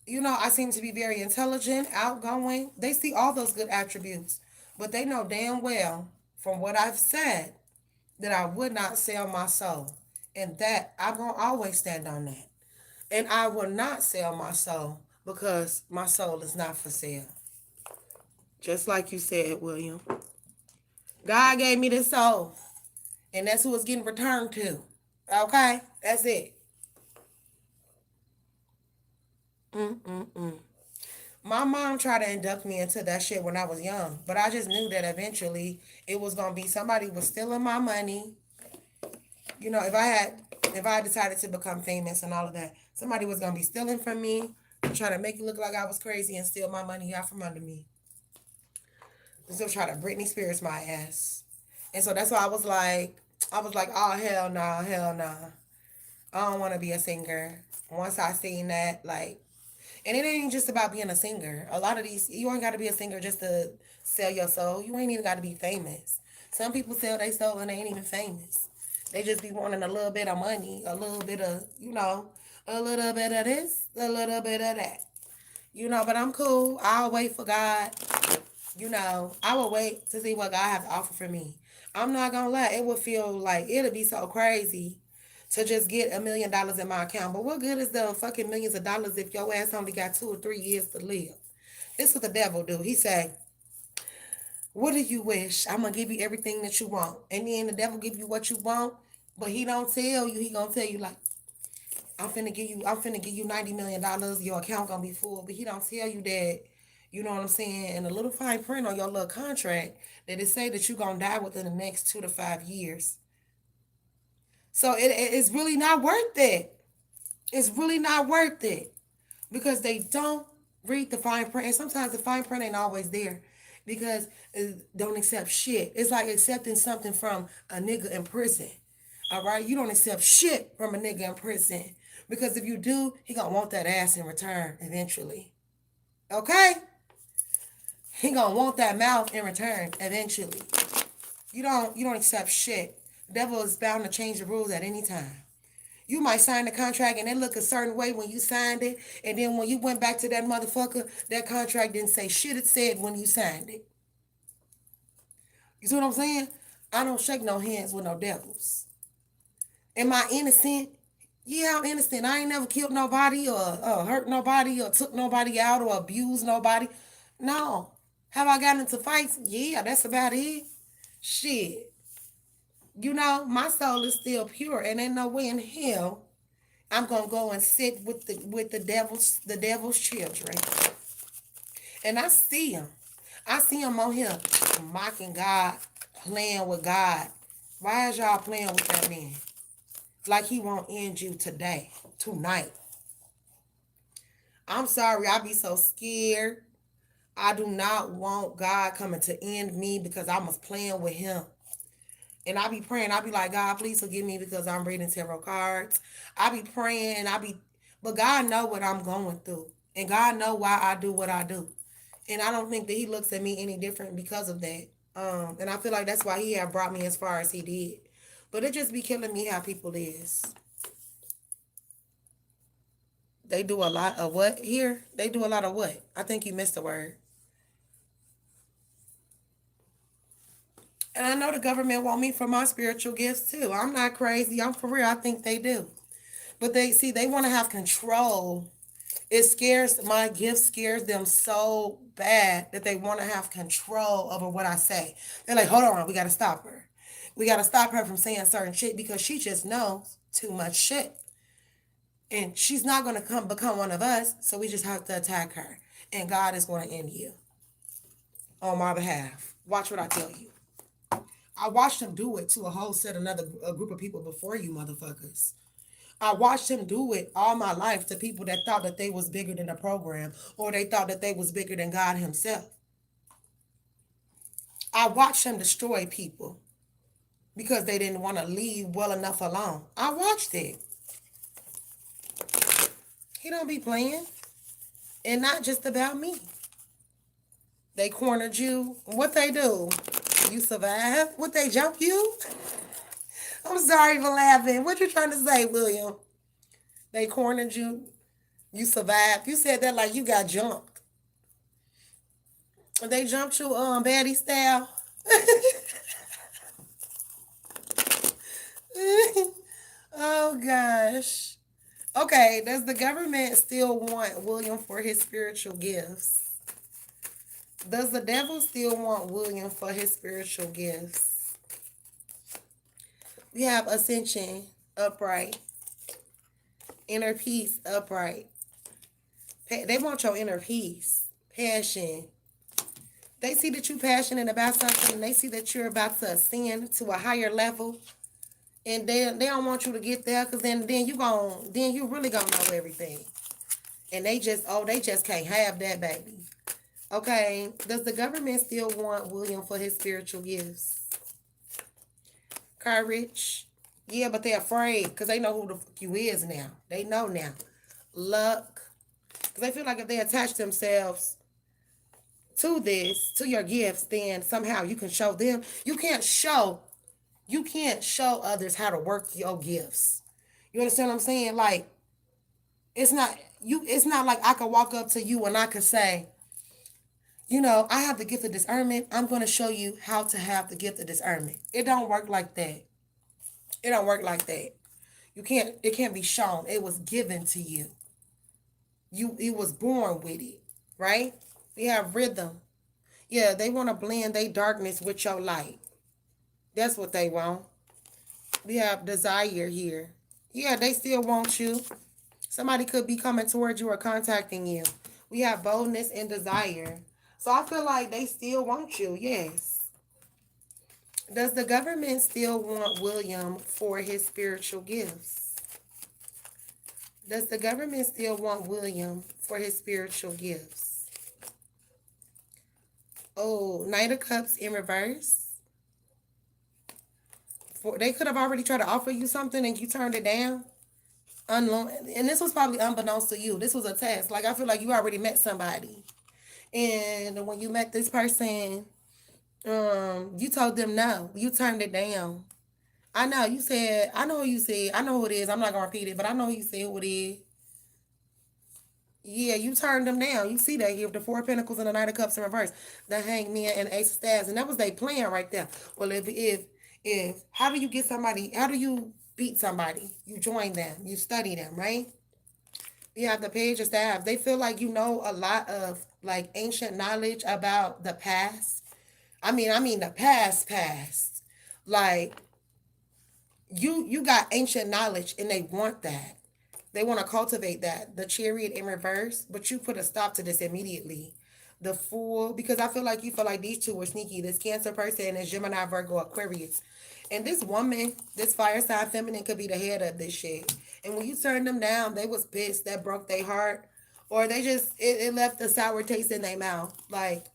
I seem to be very intelligent, outgoing. They see all those good attributes, but they know damn well from what I've said that I would not sell my soul. And that I'm going to always stand on that. And I will not sell my soul because my soul is not for sale. Just like you said, William. God gave me this soul, and that's who it's getting returned to. Okay? That's it. Mm-mm-mm. My mom tried to induct me into that shit when I was young, but I just knew that eventually it was gonna be somebody was stealing my money. If I decided to become famous and all of that, somebody was gonna be stealing from me, trying to make it look like I was crazy and steal my money out from under me. Still try to Britney Spears my ass. And so that's why I was like, oh hell no, hell no. I don't wanna be a singer. Once I seen that, like, and it ain't just about being a singer. A lot of these, you ain't got to be a singer just to sell your soul. You ain't even got to be famous. Some people sell their soul and they ain't even famous. They just be wanting a little bit of money, a little bit of, a little bit of this, a little bit of that. But I'm cool. I'll wait for God. I will wait to see what God has to offer for me. I'm not going to lie. It would feel like it'll be so crazy to just get $1 million in my account. But what good is the fucking millions of dollars if your ass only got 2 or 3 years to live? This is what the devil do. He say, what do you wish? I'm going to give you everything that you want. And then the devil give you what you want, but he don't tell you. He going to tell you like, I'm finna give you $90 million. Your account going to be full. But he don't tell you that, you know what I'm saying? And a little fine print on your little contract that it say that you going to die within the next 2 to 5 years. So it's really not worth it. It's really not worth it because they don't read the fine print. And sometimes the fine print ain't always there because don't accept shit. It's like accepting something from a nigga in prison. All right? You don't accept shit from a nigga in prison because if you do, he gonna want that ass in return eventually. Okay? He gonna want that mouth in return eventually. You don't accept shit. The devil is bound to change the rules at any time. You might sign the contract and it look a certain way when you signed it, and then when you went back to that motherfucker, that contract didn't say shit it said when you signed it. You see what I'm saying? I don't shake no hands with no devils. Am I innocent? Yeah, I'm innocent. I ain't never killed nobody or hurt nobody or took nobody out or abused nobody. No. Have I gotten into fights? Yeah, that's about it. Shit. My soul is still pure, and ain't no way in hell I'm gonna go and sit with the devil's children. And I see him. I see him on here mocking God, playing with God. Why is y'all playing with that man? Like he won't end you today, tonight. I'm sorry, I be so scared. I do not want God coming to end me because I was playing with him. And I be praying. I be like, God, please forgive me because I'm reading tarot cards. I be praying. But God know what I'm going through. And God know why I do what I do. And I don't think that he looks at me any different because of that. And I feel like that's why he have brought me as far as he did. But it just be killing me how people is. They do a lot of what here? They do a lot of what? I think you missed the word. And I know the government want me for my spiritual gifts too. I'm not crazy. I'm for real. I think they do. But they want to have control. My gift scares them so bad that they want to have control over what I say. They're like, hold on, we got to stop her. We got to stop her from saying certain shit because she just knows too much shit. And she's not going to become one of us, so we just have to attack her. And God is going to end you on my behalf. Watch what I tell you. I watched him do it to a group of people before you motherfuckers. I watched him do it all my life to people that thought that they was bigger than the program or they thought that they was bigger than God himself. I watched him destroy people because they didn't want to leave well enough alone. I watched it. He don't be playing. And not just about me. They cornered you. What they do? You survive? What they jump you? I'm sorry for laughing. What you trying to say, William? They cornered you. You survived. You said that like you got jumped. They jumped you baddie style. Oh gosh. Okay, does the government still want William for his spiritual gifts? Does the devil still want William for his spiritual gifts? We have ascension, upright. Inner peace, upright. They want your inner peace, passion. They see that you're passionate about something. They see that you're about to ascend to a higher level. And they don't want you to get there because then you really gonna know everything. And they just can't have that, baby. Okay, does the government still want William for his spiritual gifts? Courage. Yeah, but they're afraid because they know who the fuck you is now. They know now. Luck. Because they feel like if they attach themselves to your gifts, then somehow you can show them. You can't show others how to work your gifts. You understand what I'm saying? Like, it's not like I could walk up to you and I could say, I have the gift of discernment. I'm going to show you how to have the gift of discernment. It don't work like that. It don't work like that. It can't be shown. It was given to you. You was born with it, right? We have rhythm. Yeah, they want to blend their darkness with your light. That's what they want. We have desire here. Yeah, they still want you. Somebody could be coming towards you or contacting you. We have boldness and desire. So I feel like they still want you, yes. Does the government still want William for his spiritual gifts? Does the government still want William for his spiritual gifts? Oh, Knight of Cups in reverse. They could have already tried to offer you something and you turned it down. And this was probably unbeknownst to you. This was a test. Like, I feel like you already met somebody. And when you met this person, you told them no. You turned it down. I know. You said, I know who you said. I know who it is. I'm not going to repeat it, but I know you said who it is. Yeah, you turned them down. You see that here, the Four of Pentacles and the Knight of Cups in reverse, the Hangman and Ace of Staves, and that was their plan right there. Well, if how do you get somebody? How do you beat somebody? You join them. You study them, right? You have the Page of Staves. They feel like you know a lot of like ancient knowledge about the past. I mean the past. Like you got ancient knowledge, and they want that. They want to cultivate that. The Chariot in reverse, but you put a stop to this immediately. The Fool, because I feel like you feel like these two were sneaky. This Cancer person and this Gemini, Virgo, Aquarius. And this woman, this fire sign feminine could be the head of this shit. And when you turned them down, they was pissed. That broke their heart. Or they just, it left a sour taste in their mouth. Like,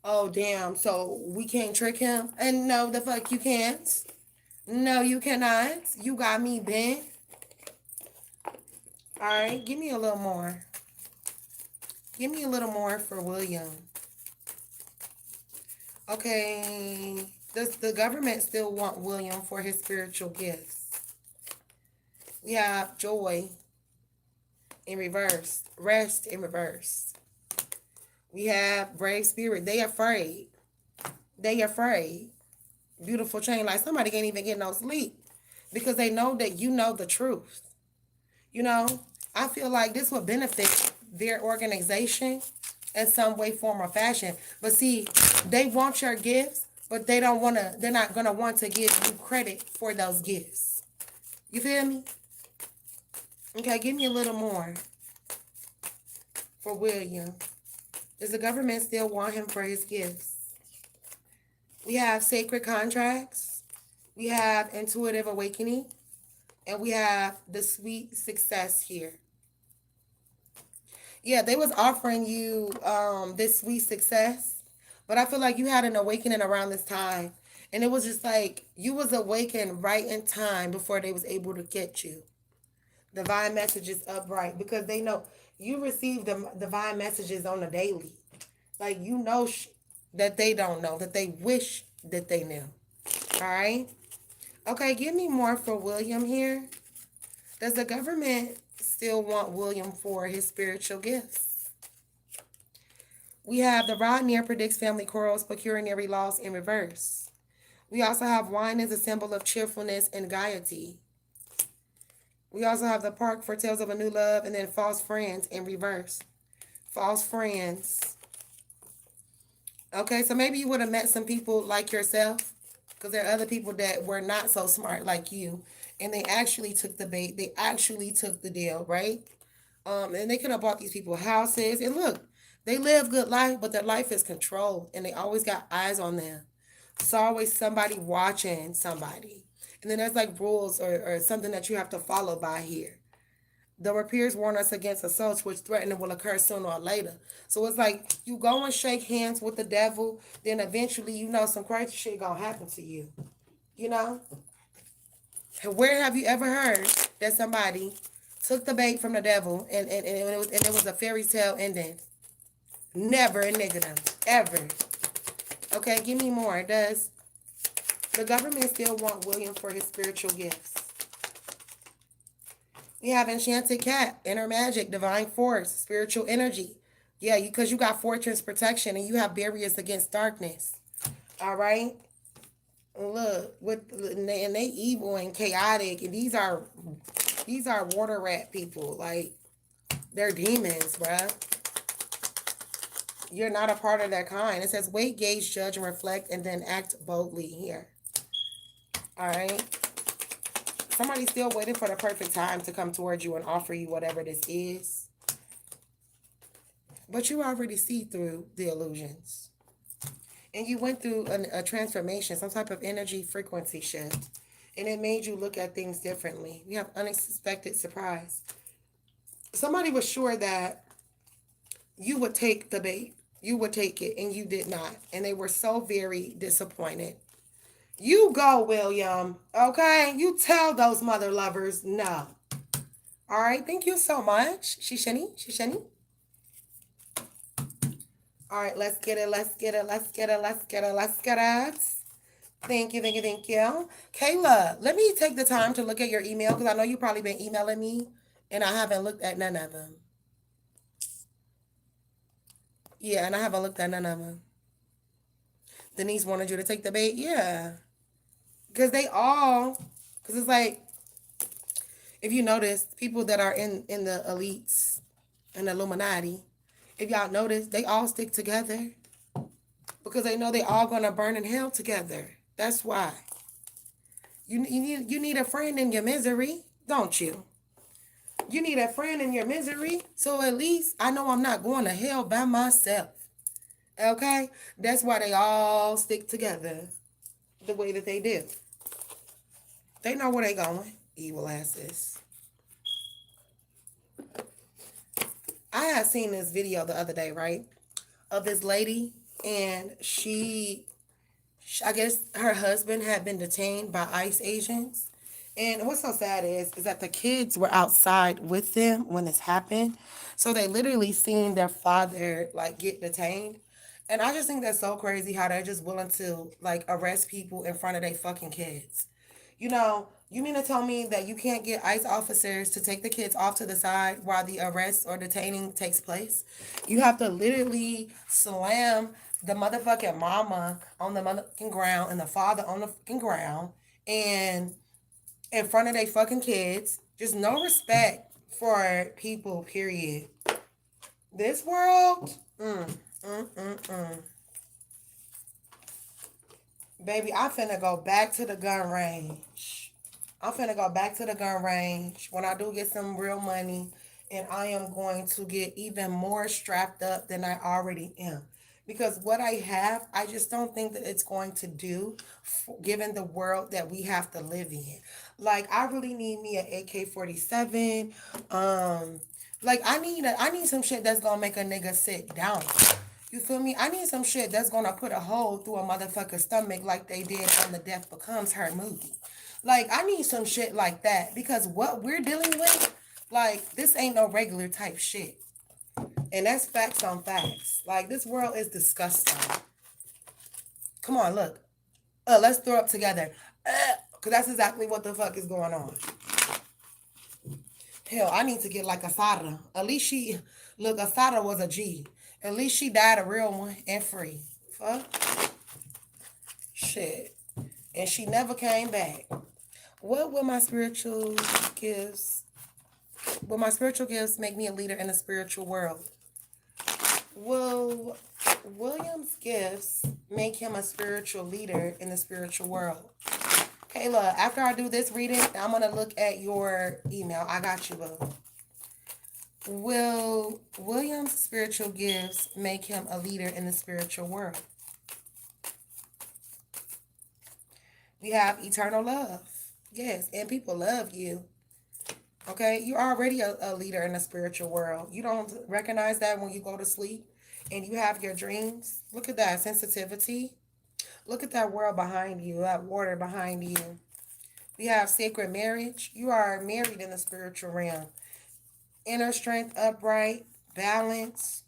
oh, damn, so we can't trick him? And no, the fuck you can't. No, you cannot. You got me bent. All right, give me a little more. Give me a little more for William. Okay, does the government still want William for his spiritual gifts? We have Joy in reverse, Rest in reverse. We have Brave Spirit. They afraid. They afraid. Beautiful chain. Like somebody can't even get no sleep because they know that you know the truth. I feel like this would benefit their organization in some way, form, or fashion. But see, they want your gifts, but they're not gonna want to give you credit for those gifts. You feel me? Okay, give me a little more for William. Does the government still want him for his gifts? We have Sacred Contracts. We have Intuitive Awakening. And we have the Sweet Success here. Yeah, they was offering you this sweet success, but I feel like you had an awakening around this time. And it was just like you was awakened right in time before they was able to get you. Divine messages upright because they know you receive the divine messages on a daily. Like you know that they don't know, that they wish that they knew. All right. Okay, give me more for William here. Does the government still want William for his spiritual gifts? We have the rod near predicts family quarrels, pecuniary loss in reverse. We also have wine as a symbol of cheerfulness and gaiety. We also have the park foretells of a new love, and then false friends in reverse. False friends. Okay, so maybe you would have met some people like yourself, because there are other people that were not so smart like you, and they actually took the bait. They actually took the deal, right? And they could have bought these people houses. And look, they live good life, but their life is controlled, and they always got eyes on them. It's always somebody watching somebody. And then there's like rules or something that you have to follow by here. The rapiers warn us against assaults which threaten and will occur sooner or later. So it's like you go and shake hands with the devil, then eventually you know some crazy shit gonna happen to you. You know? Where have you ever heard that somebody took the bait from the devil and it was a fairy tale ending? Never a nigga them. Ever. Okay, give me more. Does the government still want William for his spiritual gifts? We have enchanted cat, inner magic, divine force, spiritual energy. Yeah, because you got fortress protection and you have barriers against darkness. All right. Look, and they evil and chaotic, and these are water rat people. Like they're demons, bruh. You're not a part of that kind. It says wait, gauge, judge, and reflect, and then act boldly here. All right. Somebody's still waiting for the perfect time to come towards you and offer you whatever this is. But you already see through the illusions. And you went through a transformation, some type of energy frequency shift. And it made you look at things differently. You have unexpected surprise. Somebody was sure that you would take the bait. You would take it, and you did not. And they were so very disappointed. You go, William. Okay? You tell those mother lovers no. All right? Thank you so much. Shishani. All right, let's get it. Thank you. Kayla, let me take the time to look at your email because I know you've probably been emailing me and I haven't looked at none of them. Yeah, and I haven't looked at none of them. Denise wanted you to take the bait? Yeah. Because it's like, if you notice, people that are in the elites and the Illuminati, if y'all notice, they all stick together because they know they all going to burn in hell together. That's why. You need a friend in your misery, don't you? You need a friend in your misery, so at least I know I'm not going to hell by myself. Okay? That's why they all stick together the way that they do. They know where they going, evil asses. I had seen this video the other day, right? Of this lady, and I guess her husband had been detained by ICE agents. And what's so sad is that the kids were outside with them when this happened. So they literally seen their father like get detained. And I just think that's so crazy how they're just willing to like arrest people in front of their fucking kids. You know, you mean to tell me that you can't get ICE officers to take the kids off to the side while the arrest or detaining takes place? You have to literally slam the motherfucking mama on the motherfucking ground and the father on the fucking ground and in front of their fucking kids. Just no respect for people, period. This world, baby, I'm finna go back to the gun range. When I do get some real money, and I am going to get even more strapped up than I already am. Because what I have, I just don't think that it's going to do, given the world that we have to live in. Like, I really need me an AK-47. Like, I need some shit that's gonna make a nigga sit down. You feel me? I need some shit that's gonna put a hole through a motherfucker's stomach like they did on the Death Becomes Her movie. Like, I need some shit like that because what we're dealing with, Like, this ain't no regular type shit. And that's facts on facts. Like, this world is disgusting. Come on, look. Let's throw up together. Because that's exactly what the fuck is going on. Hell, I need to get like Asada. At least she, look, Asada was a G. At least she died a real one and free. Fuck. Shit. And she never came back. What will my spiritual gifts, will my spiritual gifts make me a leader in the spiritual world? Will William's gifts make him a spiritual leader in the spiritual world? Kayla, after I do this reading, I'm going to look at your email. I got you, boo. Will William's spiritual gifts make him a leader in the spiritual world? We have eternal love. Yes, and people love you. Okay, you're already a leader in the spiritual world. You don't recognize that when you go to sleep and you have your dreams. Look at that sensitivity. Look at that world behind you, that water behind you. We have sacred marriage. You are married in the spiritual realm. Inner strength, upright, balance.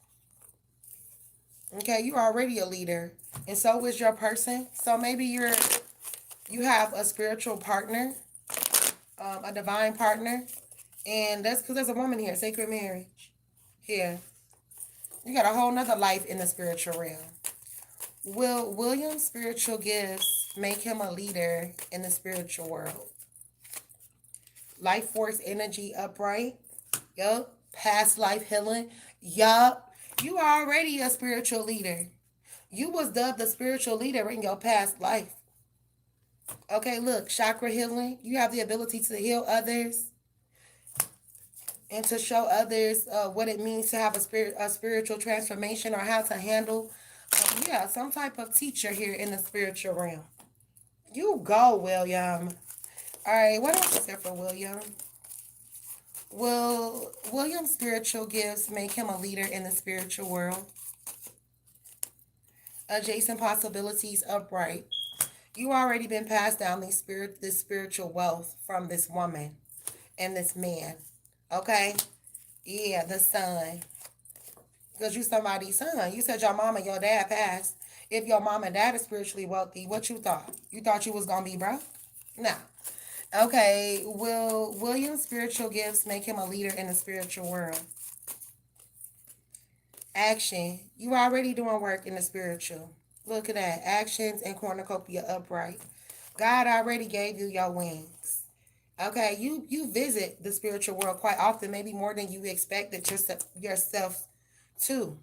Okay, you're already a leader. And so is your person. So maybe you have a spiritual partner, a divine partner. And that's because there's a woman here, sacred marriage. Here. You got a whole nother life in the spiritual realm. Will William's spiritual gifts make him a leader in the spiritual world? Life force energy upright. Yup. Past life healing. Yup. You are already a spiritual leader. You was dubbed the spiritual leader in your past life. Okay, look. Chakra healing. You have the ability to heal others and to show others what it means to have a spiritual transformation or how to handle some type of teacher here in the spiritual realm. You go, William. All right, what else is there for William? Will William's spiritual gifts make him a leader in the spiritual world? Adjacent possibilities upright. You already been passed down this spiritual wealth from this woman and this man. Okay? Yeah, the son. Because you somebody's son. You said your mom and your dad passed. If your mom and dad is spiritually wealthy, what you thought? You thought you was going to be broke? No. Okay, will William's spiritual gifts make him a leader in the spiritual world? Action. You already doing work in the spiritual. Look at that. Actions and cornucopia upright. God already gave you your wings. Okay, you visit the spiritual world quite often, maybe more than you expected yourself to.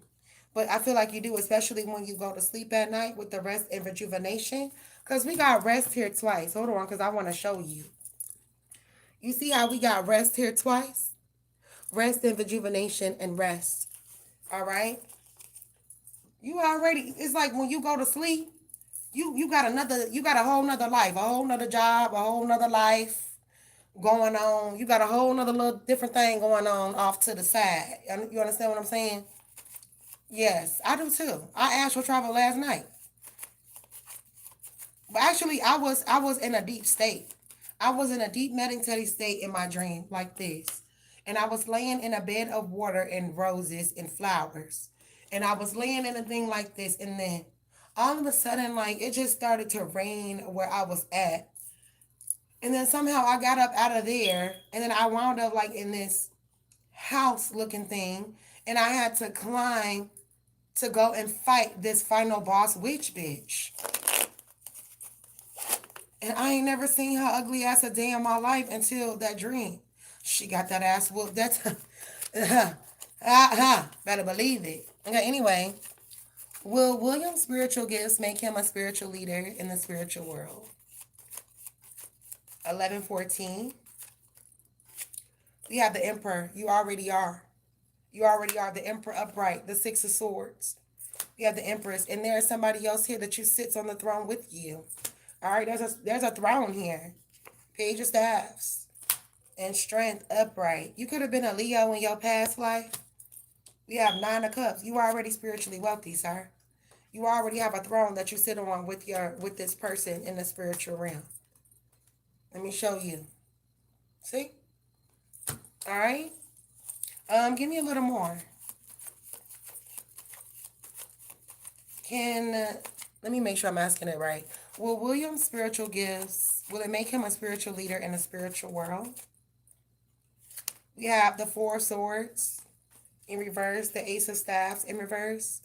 But I feel like you do, especially when you go to sleep at night with the rest and rejuvenation. Because we got rest here twice. Hold on, because I want to show you. You see how we got rest here twice? Rest and rejuvenation and rest. All right? You already, it's like when you go to sleep, you got a whole nother life, a whole nother job, a whole nother life going on. You got a whole nother little different thing going on off to the side. You understand what I'm saying? Yes, I do too. I astral traveled last night. But actually, I was in a deep state. I was in a deep meditative state in my dream, like this. And I was laying in a bed of water and roses and flowers. And I was laying in a thing like this. And then all of a sudden, like, it just started to rain where I was at. And then somehow I got up out of there. And then I wound up, like, in this house-looking thing. And I had to climb to go and fight this final boss witch bitch. And I ain't never seen her ugly ass a day in my life until that dream. She got that ass whooped. That's better believe it. Okay, anyway. Will William's spiritual gifts make him a spiritual leader in the spiritual world? 11:14. We have the Emperor. You already are. You already are the Emperor upright. The Six of Swords. You have the Empress. And there is somebody else here that you sits on the throne with you. All right, there's a throne here. Page of Staffs. And Strength upright. You could have been a Leo in your past life. We have Nine of Cups. You are already spiritually wealthy, sir. You already have a throne that you sit on with this person in the spiritual realm. Let me show you. See? All right. Give me a little more. Let me make sure I'm asking it right. Will William's spiritual gifts, will it make him a spiritual leader in the spiritual world? We have the Four of Swords in reverse, the Ace of Staffs in reverse,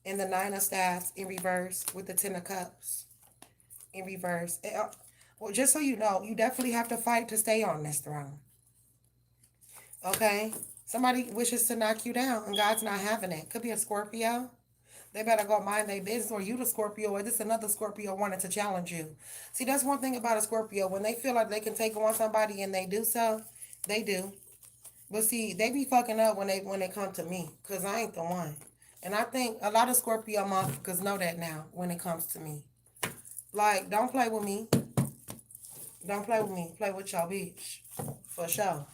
and the Nine of Staffs in reverse with the Ten of Cups in reverse. Well, just so you know, you definitely have to fight to stay on this throne. Okay? Somebody wishes to knock you down, and God's not having it. Could be a Scorpio. They better go mind their business, or you the Scorpio, or this another Scorpio wanted to challenge you. See, that's one thing about a Scorpio. When they feel like they can take on somebody and they do so, they do. But see, they be fucking up when they come to me, cause I ain't the one. And I think a lot of Scorpio motherfuckers know that now when it comes to me. Like, don't play with me. Don't play with me. Play with your bitch. For sure.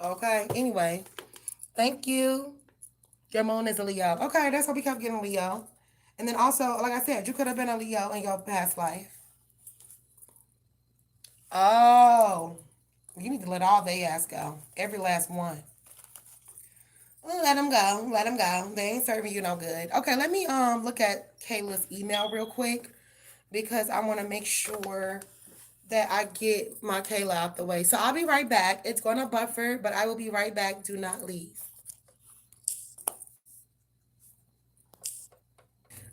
Okay. Anyway, thank you. Your moon is a Leo. Okay, that's what we kept getting Leo. And then also, like I said, you could have been a Leo in your past life. Oh, you need to let all they ass go. Every last one. Let them go. Let them go. They ain't serving you no good. Okay, let me look at Kayla's email real quick because I want to make sure that I get my Kayla out the way. So I'll be right back. It's going to buffer, but I will be right back. Do not leave.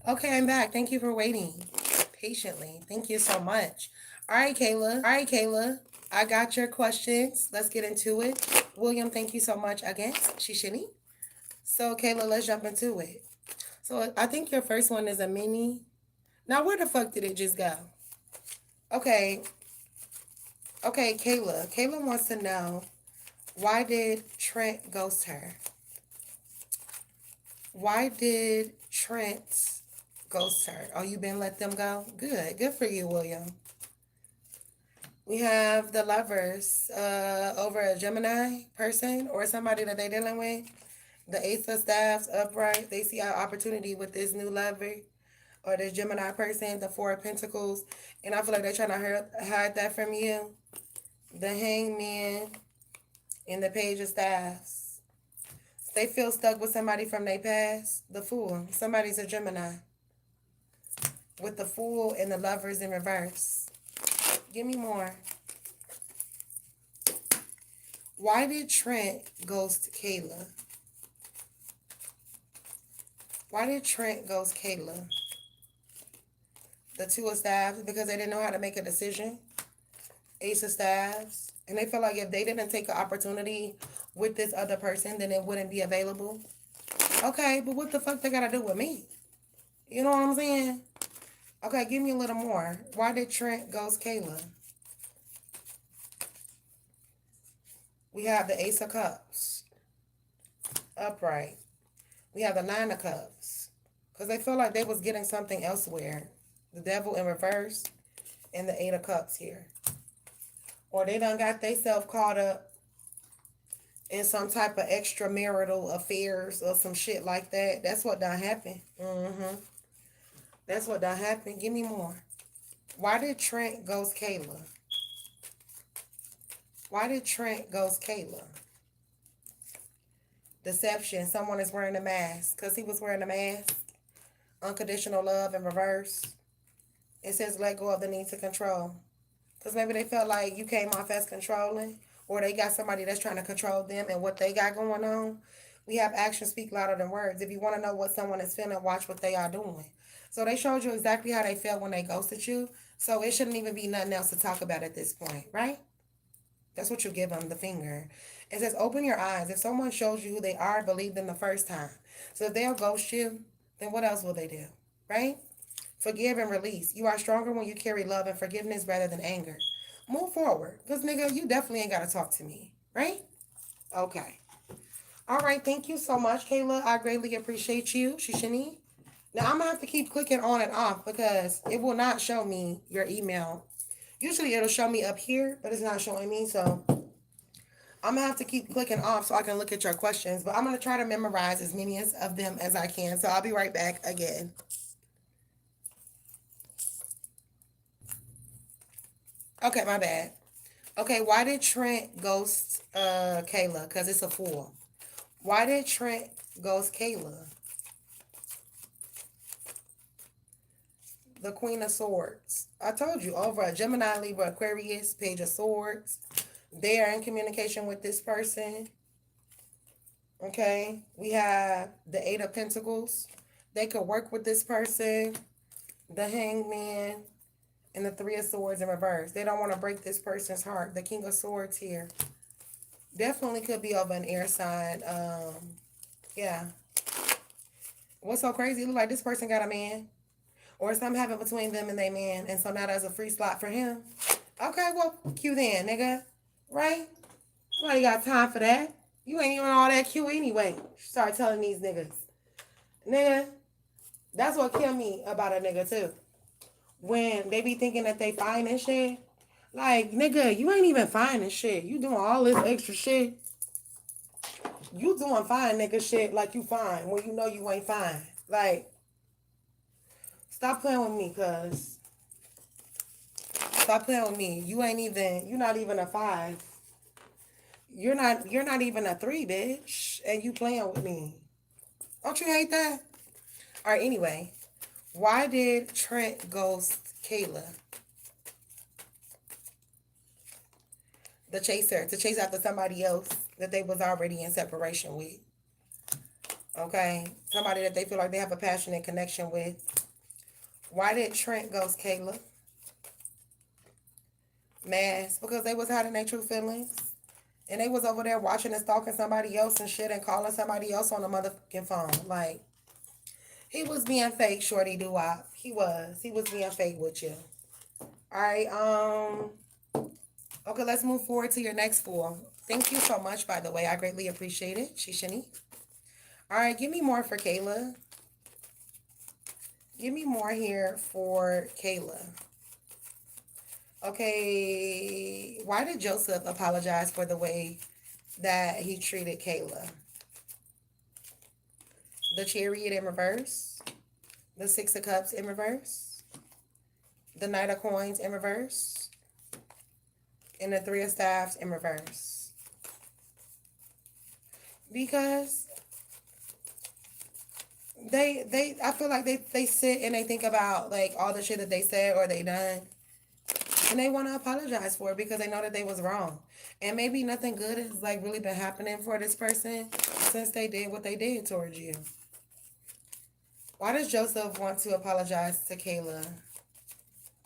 Okay, I'm back. Thank you for waiting patiently. Thank you so much. All right, Kayla. All right, Kayla. I got your questions. Let's get into it. William, thank you so much again. Shishini. So, Kayla, let's jump into it. So, I think your first one is a mini. Now, where the fuck did it just go? Okay. Okay, Kayla. Kayla wants to know, why did Trent ghost her? Why did Trent ghost her? Oh, you been let them go? Good. Good for you, William. We have the lovers over a Gemini person or somebody that they're dealing with. The Ace of Staffs upright. They see our opportunity with this new lover or this Gemini person, the Four of Pentacles. And I feel like they're trying to hide that from you. The Hangman and the Page of Staffs. They feel stuck with somebody from their past. The Fool. Somebody's a Gemini. With the Fool and the lovers in reverse. Give me more. Why did Trent ghost Kayla? Why did Trent ghost Kayla? The Two of Staffs, because they didn't know how to make a decision. Ace of Staffs. And they feel like if they didn't take an opportunity with this other person, then it wouldn't be available. Okay, but what the fuck they gotta do with me? You know what I'm saying? Okay, give me a little more. Why did Trent ghost Kayla? We have the Ace of Cups. Upright. We have the Nine of Cups. Because they feel like they was getting something elsewhere. The Devil in reverse. And the Eight of Cups here. Or they done got themselves caught up in some type of extramarital affairs or some shit like that. That's what done happened. That's what done happened. Give me more. Why did Trent ghost Kayla? Why did Trent ghost Kayla? Deception. Someone is wearing a mask. Because he was wearing a mask. Unconditional love in reverse. It says let go of the need to control. Because maybe they felt like you came off as controlling. Or they got somebody that's trying to control them and what they got going on. We have actions speak louder than words. If you want to know what someone is feeling, watch what they are doing. So they showed you exactly how they felt when they ghosted you. So it shouldn't even be nothing else to talk about at this point, right? That's what you give them, the finger. It says, open your eyes. If someone shows you who they are, believe them the first time. So if they'll ghost you, then what else will they do, right? Forgive and release. You are stronger when you carry love and forgiveness rather than anger. Move forward. Because, nigga, you definitely ain't got to talk to me, right? Okay. All right. Thank you so much, Kayla. I greatly appreciate you, Shishini. Now, I'm going to have to keep clicking on and off because it will not show me your email. Usually, it'll show me up here, but it's not showing me, so I'm going to have to keep clicking off so I can look at your questions. But I'm going to try to memorize as many of them as I can, so I'll be right back again. Okay, my bad. Okay, why did Trent ghost Kayla? Because it's a fool. Why did Trent ghost Kayla? The Queen of Swords. I told you, over a Gemini, Libra, Aquarius, Page of Swords. They are in communication with this person. Okay, we have the Eight of Pentacles. They could work with this person. The Hangman and the Three of Swords in reverse. They don't want to break this person's heart. The King of Swords here. Definitely could be over an air sign. Yeah. What's so crazy? It look like this person got a man. Or something happened between them and their man. And so now there's a free slot for him. Okay, well, cue then, nigga. Right? Well, you got time for that. You ain't even all that cute anyway. Start telling these niggas. Nigga, that's what kill me about a nigga too. When they be thinking that they fine and shit. Like, nigga, you ain't even fine and shit. You doing all this extra shit. You doing fine nigga shit like you fine when you know you ain't fine. Like, stop playing with me, cuz. Stop playing with me. You're not even a 5. You're not even a 3, bitch. And you playing with me. Don't you hate that? Alright, anyway. Why did Trent ghost Kayla? The chaser. To chase after somebody else that they was already in separation with. Okay? Somebody that they feel like they have a passionate connection with. Why did Trent ghost Kayla? Mask. Because they was hiding their true feelings. And they was over there watching and stalking somebody else and shit and calling somebody else on the motherfucking phone. Like, he was being fake, shorty doo-wop. He was. He was being fake with you. Alright, okay, let's move forward to your next fool. Thank you so much, by the way. I greatly appreciate it. Shishini. Alright, give me more for Kayla. Give me more here for Kayla. Okay, why did Joseph apologize for the way that he treated Kayla? The Chariot in reverse. The Six of Cups in reverse. The Knight of Coins in reverse. And the Three of Staffs in reverse. Because I feel like they sit and they think about like all the shit that they said or they done. And they want to apologize for it because they know that they was wrong. And maybe nothing good has like really been happening for this person since they did what they did towards you. Why does Joseph want to apologize to Kayla?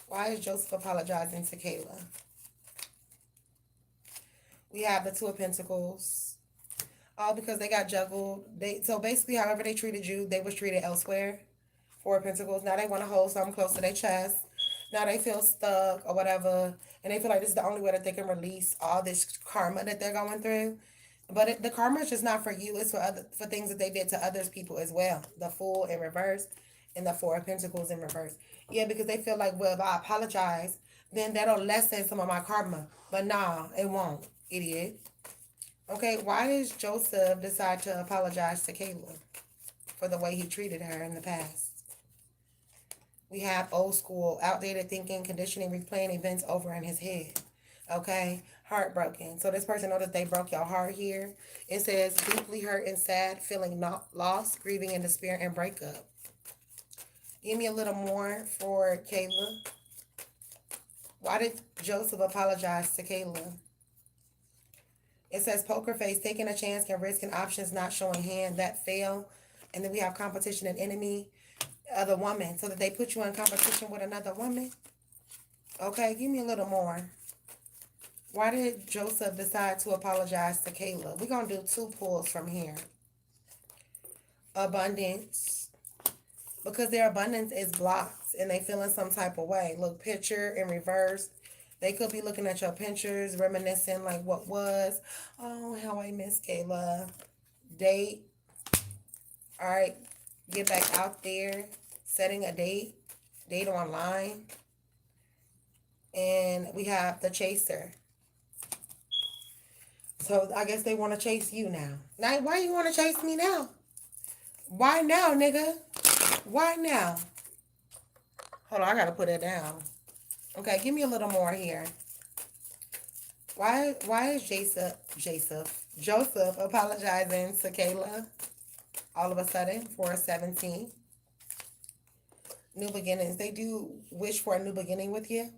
Why is Joseph apologizing to Kayla? We have the Two of Pentacles. All because they got juggled. So basically, however they treated you, they was treated elsewhere. Four of Pentacles. Now they want to hold something close to their chest. Now they feel stuck or whatever. And they feel like this is the only way that they can release all this karma that they're going through. But the karma is just not for you. It's for things that they did to others people as well. The Fool in reverse and the Four of Pentacles in reverse. Yeah, because they feel like, well, if I apologize, then that'll lessen some of my karma. But nah, it won't, idiot. Okay, why does Joseph decide to apologize to Kayla for the way he treated her in the past? We have old school, outdated thinking, conditioning, replaying events over in his head. Okay, heartbroken. So this person knows that they broke your heart here. It says deeply hurt and sad, feeling lost, grieving in despair, and breakup. Give me a little more for Kayla. Why did Joseph apologize to Kayla? It says poker face, taking a chance, can risk, and options not showing hand, that fail. And then we have competition and enemy, other woman. So that they put you in competition with another woman. Okay, give me a little more. Why did Joseph decide to apologize to Kayla? We're going to do 2 pulls from here. Abundance. Because their abundance is blocked and they feel in some type of way. Look, picture in reverse. They could be looking at your pictures, reminiscing like what was. Oh, how I miss Kayla. Date. All right. Get back out there. Setting a date. Date online. And we have the chaser. So I guess they want to chase you now. Now, why you want to chase me now? Why now, nigga? Why now? Hold on, I got to put it down. Okay, give me a little more here. Why is Joseph apologizing to Kayla all of a sudden for 17? New beginnings. They do wish for a new beginning with you.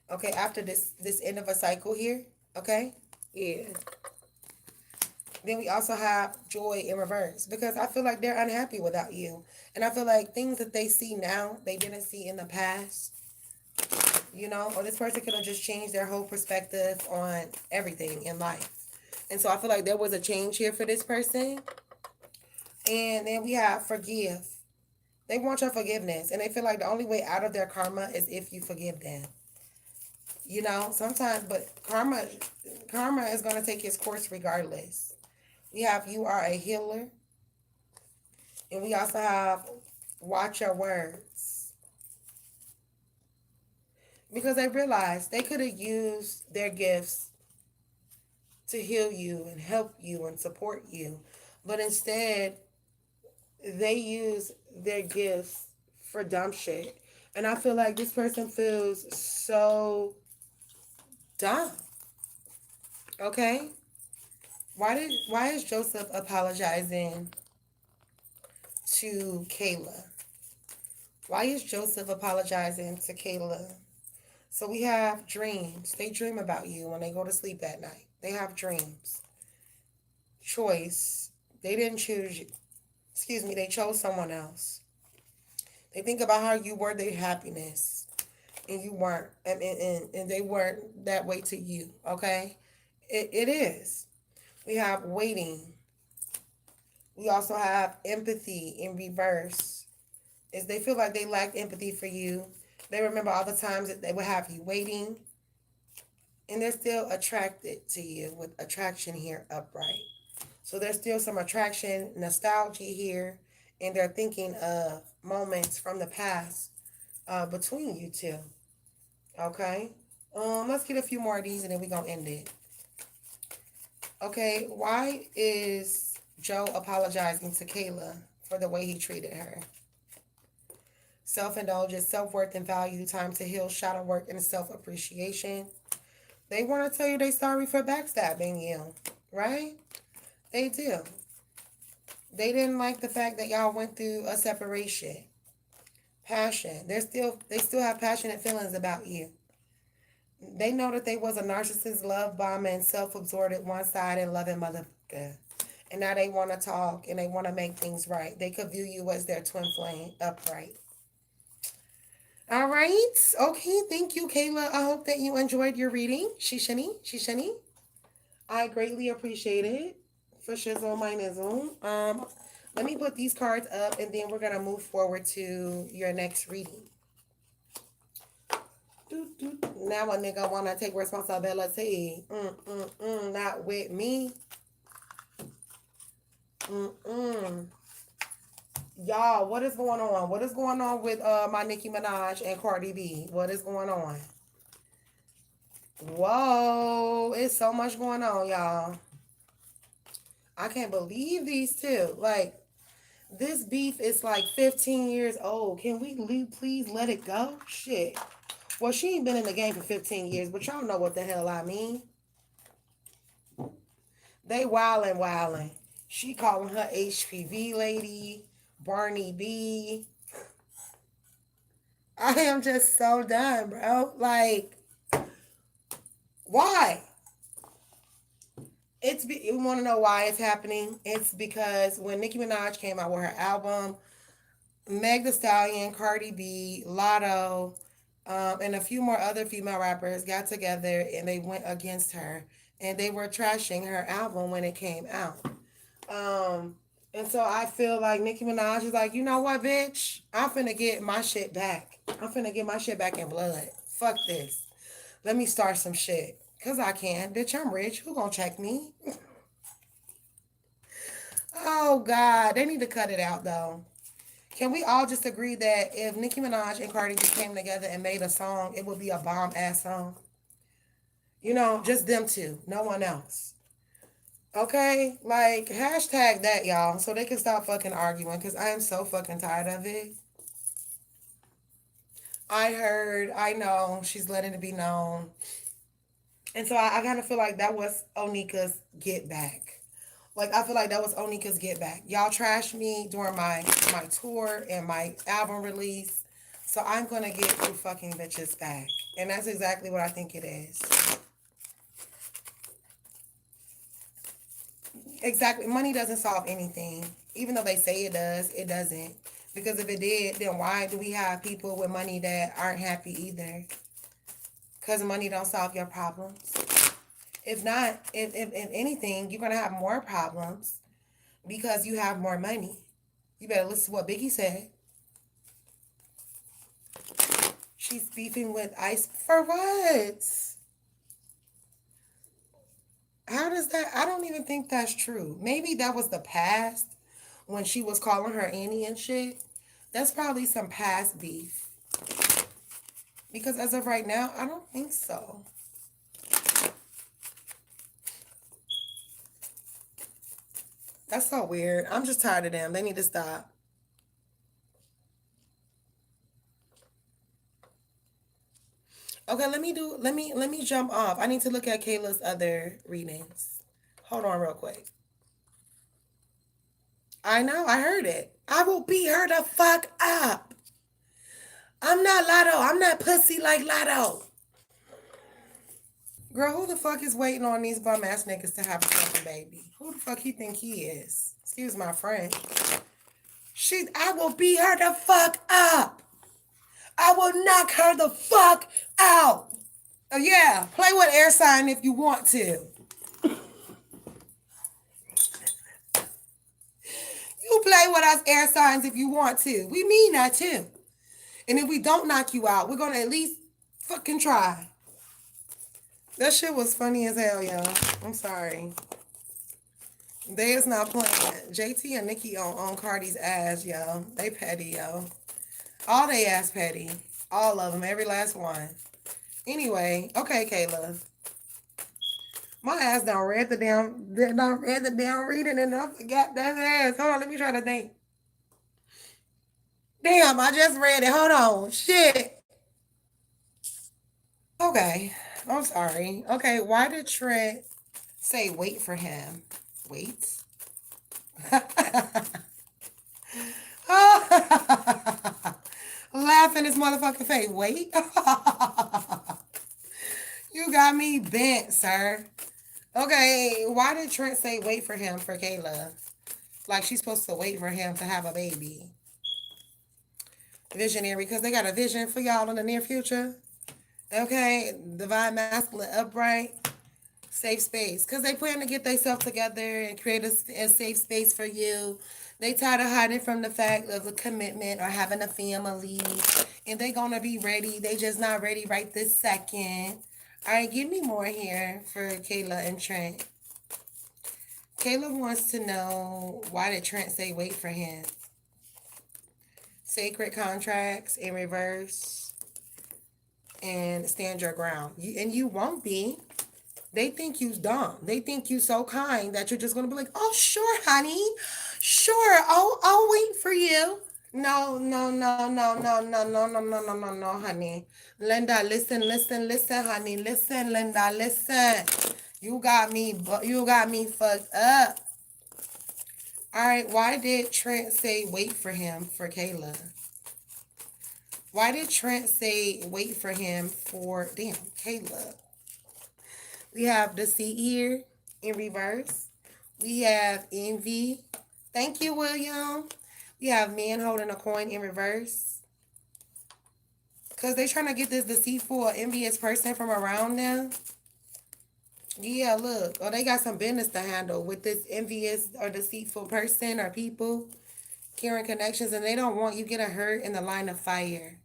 Okay, after this end of a cycle here. Okay? Yeah. Then we also have joy in reverse because I feel like they're unhappy without you. And I feel like things that they see now, they didn't see in the past, or this person could have just changed their whole perspective on everything in life. And so I feel like there was a change here for this person. And then we have forgive. They want your forgiveness and they feel like the only way out of their karma is if you forgive them. Sometimes, but karma is going to take its course regardless. We have you are a healer. And we also have watch your words. Because they realized they could have used their gifts to heal you and help you and support you. But instead, they use their gifts for dumb shit. And I feel like this person feels so dumb. Okay? Why is Joseph apologizing to Kayla? Why is Joseph apologizing to Kayla? So we have dreams. They dream about you when they go to sleep at night. They have dreams. Choice. They didn't choose you. Excuse me, they chose someone else. They think about how you were their happiness. And you weren't. And they weren't that way to you. Okay? It is. We have waiting. We also have empathy in reverse. Is they feel like they lacked empathy for you. They remember all the times that they would have you waiting. And they're still attracted to you with attraction here upright. So there's still some attraction, nostalgia here. And they're thinking of moments from the past between you two. Okay? Let's get a few more of these and then we're going to end it. Okay, why is Joe apologizing to Kayla for the way he treated her? Self-indulgence, self-worth and value, time to heal, shadow work, and self-appreciation. They want to tell you they're sorry for backstabbing you, right? They do. They didn't like the fact that y'all went through a separation. Passion. They still have passionate feelings about you. They know that they was a narcissist, love bombing, self-absorbed, one-sided, loving motherfucker. And now they want to talk and they want to make things right. They could view you as their twin flame upright. All right. Okay. Thank you, Kayla. I hope that you enjoyed your reading. Shishani. I greatly appreciate it. For shizzle, my nizzle. Let me put these cards up and then we're going to move forward to your next reading. Now a nigga want to take responsibility. Not with me. Y'all, what is going on? What is going on with my Nicki Minaj and Cardi B? What is going on? Whoa, it's so much going on, y'all. I can't believe these two. Like, this beef is like 15 years old. Can we please let it go? Shit. Well, she ain't been in the game for 15 years, but y'all know what the hell I mean. They wildin'. She calling her HPV lady, Barney B. I am just so done, bro. Like, why? You want to know why it's happening? It's because when Nicki Minaj came out with her album, Meg Thee Stallion, Cardi B, Lotto, and a few more other female rappers got together and they went against her. And they were trashing her album when it came out. And so I feel like Nicki Minaj is like, you know what, bitch? I'm finna get my shit back. I'm finna get my shit back in blood. Fuck this. Let me start some shit. Because I can. Bitch, I'm rich. Who gonna check me? Oh, God. They need to cut it out, though. Can we all just agree that if Nicki Minaj and Cardi B came together and made a song, it would be a bomb-ass song? Just them two. No one else. Okay? Like, hashtag that, y'all, so they can stop fucking arguing, because I am so fucking tired of it. I heard, I know, she's letting it be known. And so I kind of feel like that was Onika's get back. Like I feel like that was Onika's get back. Y'all trashed me during my tour and my album release. So I'm gonna get you fucking bitches back. And that's exactly what I think it is. Exactly. Money doesn't solve anything. Even though they say it does, it doesn't. Because if it did, then why do we have people with money that aren't happy either? Because money don't solve your problems. If not, if anything, you're gonna have more problems because you have more money. You better listen to what Biggie said. She's beefing with Ice for what? How does that? I don't even think that's true. Maybe that was the past when she was calling her Annie and shit. That's probably some past beef. Because as of right now, I don't think so. That's so weird. I'm just tired of them. They need to stop. Okay, let me jump off. I need to look at Kayla's other readings. Hold on real quick. I know, I heard it. I will beat her the fuck up. I'm not Lotto. I'm not pussy like Lotto. Girl, who the fuck is waiting on these bum ass niggas to have a fucking baby? Who the fuck he think he is? Excuse my French. I will beat her the fuck up. I will knock her the fuck out. Oh yeah, play with air sign if you want to. You play with us air signs if you want to. We mean that too. And if we don't knock you out, we're gonna at least fucking try. That shit was funny as hell, y'all. I'm sorry. They is not playing. JT and Nikki on Cardi's ass, yo. They petty, yo. All they ass petty. All of them, every last one. Anyway, okay, Kayla. My ass done read the damn reading and I forgot that ass. Hold on, let me try to think. Damn, I just read it. Hold on. Shit. Okay. I'm sorry. Okay, why did Trent say wait for him? Wait. Laugh in his motherfucking face. Wait. You got me bent, sir. Okay, why did Trent say wait for him for Kayla? Like she's supposed to wait for him to have a baby. Visionary, because they got a vision for y'all in the near future. Okay, divine masculine, upright, safe space. Because they plan to get themselves together and create a safe space for you. They tired of hiding from the fact of a commitment or having a family. And they going to be ready. They just not ready right this second. All right, give me more here for Kayla and Trent. Kayla wants to know, why did Trent say wait for him? Sacred contracts in reverse and stand your ground. And you won't be. They think you's dumb. They think you so kind that you're just going to be like, oh, sure, honey. Sure, I'll wait for you. No, no, no, no, no, no, no, no, no, no, no, no, honey. Linda, listen, honey. Listen, Linda, listen. You got me fucked up. All right, why did Trent say wait for him for Kayla? Why did Trent say wait for him for, damn, Kayla? We have deceit here in reverse. We have envy. Thank you, William. We have men holding a coin in reverse. Because they trying to get this deceitful or envious person from around them. Yeah, look. Oh, they got some business to handle with this envious or deceitful person or people carrying connections, and they don't want you getting hurt in the line of fire.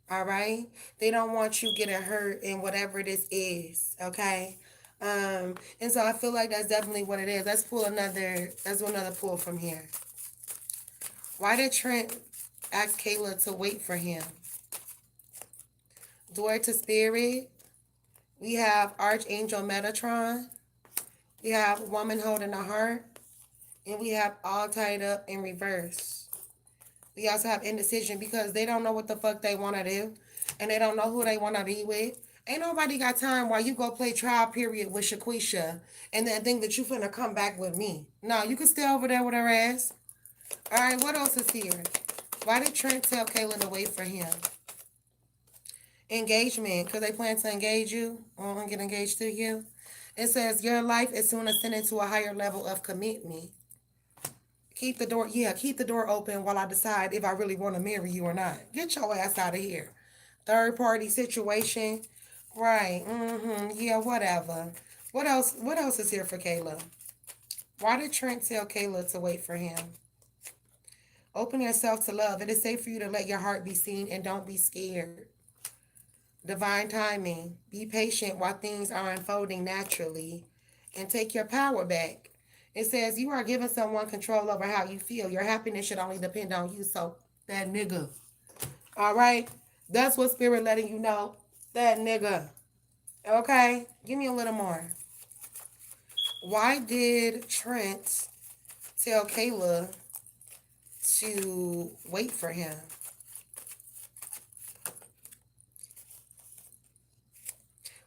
All right? They don't want you getting hurt in whatever this is. Okay? And so I feel like that's definitely what it is. Let's do another pull from here. Why did Trent ask Kayla to wait for him? Door to Spirit. We have Archangel Metatron. We have Woman Holding a Heart. And we have All Tied Up in reverse. We also have Indecision because they don't know what the fuck they want to do. and they don't know who they want to be with. Ain't nobody got time while you go play trial period with Shaquisha and then think that you finna come back with me. No, you can stay over there with her ass. All right, what else is here? Why did Trent tell Kayla to wait for him? Engagement, because they plan to engage you or get engaged to you. It says your life is soon ascending to a higher level of commitment. Keep the door open while I decide if I really want to marry you or not. Get your ass out of here. Third party situation. Right. Yeah, whatever. What else is here for Kayla? Why did Trent tell Kayla to wait for him? Open yourself to love. It is safe for you to let your heart be seen and don't be scared. Divine timing. Be patient while things are unfolding naturally and take your power back. It says you are giving someone control over how you feel. Your happiness should only depend on you. So, that nigga. All right? That's what Spirit letting you know. That nigga. Okay? Give me a little more. Why did Trent tell Kayla to wait for him?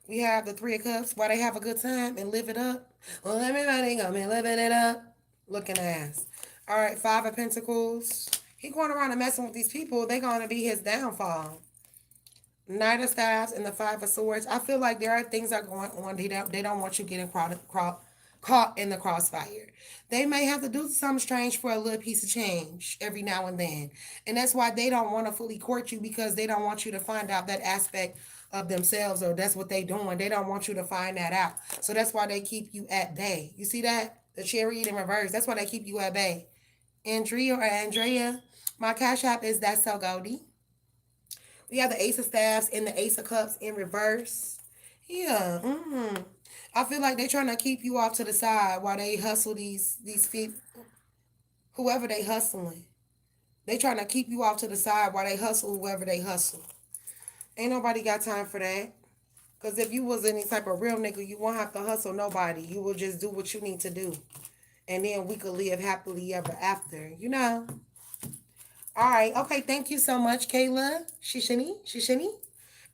We have the Three of Cups. Why they have a good time and live it up? Well, everybody gonna be living it up. Looking ass. All right, Five of Pentacles. He going around and messing with these people. They gonna be his downfall. Knight of Staves and the Five of Swords. I feel like there are things that are going on. They don't want you getting caught in the crossfire. They may have to do something strange for a little piece of change every now and then. And that's why they don't want to fully court you, because they don't want you to find out that aspect of themselves, or that's what they doing. They don't want you to find that out. So that's why they keep you at bay. You see that? The chariot in reverse. That's why they keep you at bay. Andrea, my cash app is Thatssogoldie. We have the Ace of Staffs and the Ace of Cups in reverse. Yeah. I feel like they trying to keep you off to the side while they hustle these feet. Whoever they hustling, they trying to keep you off to the side while they hustle whoever they hustle. Ain't nobody got time for that. Cause if you was any type of real nigga, you won't have to hustle nobody. You will just do what you need to do, and then we could live happily ever after. You know. All right. Okay. Thank you so much, Kayla. Shishini.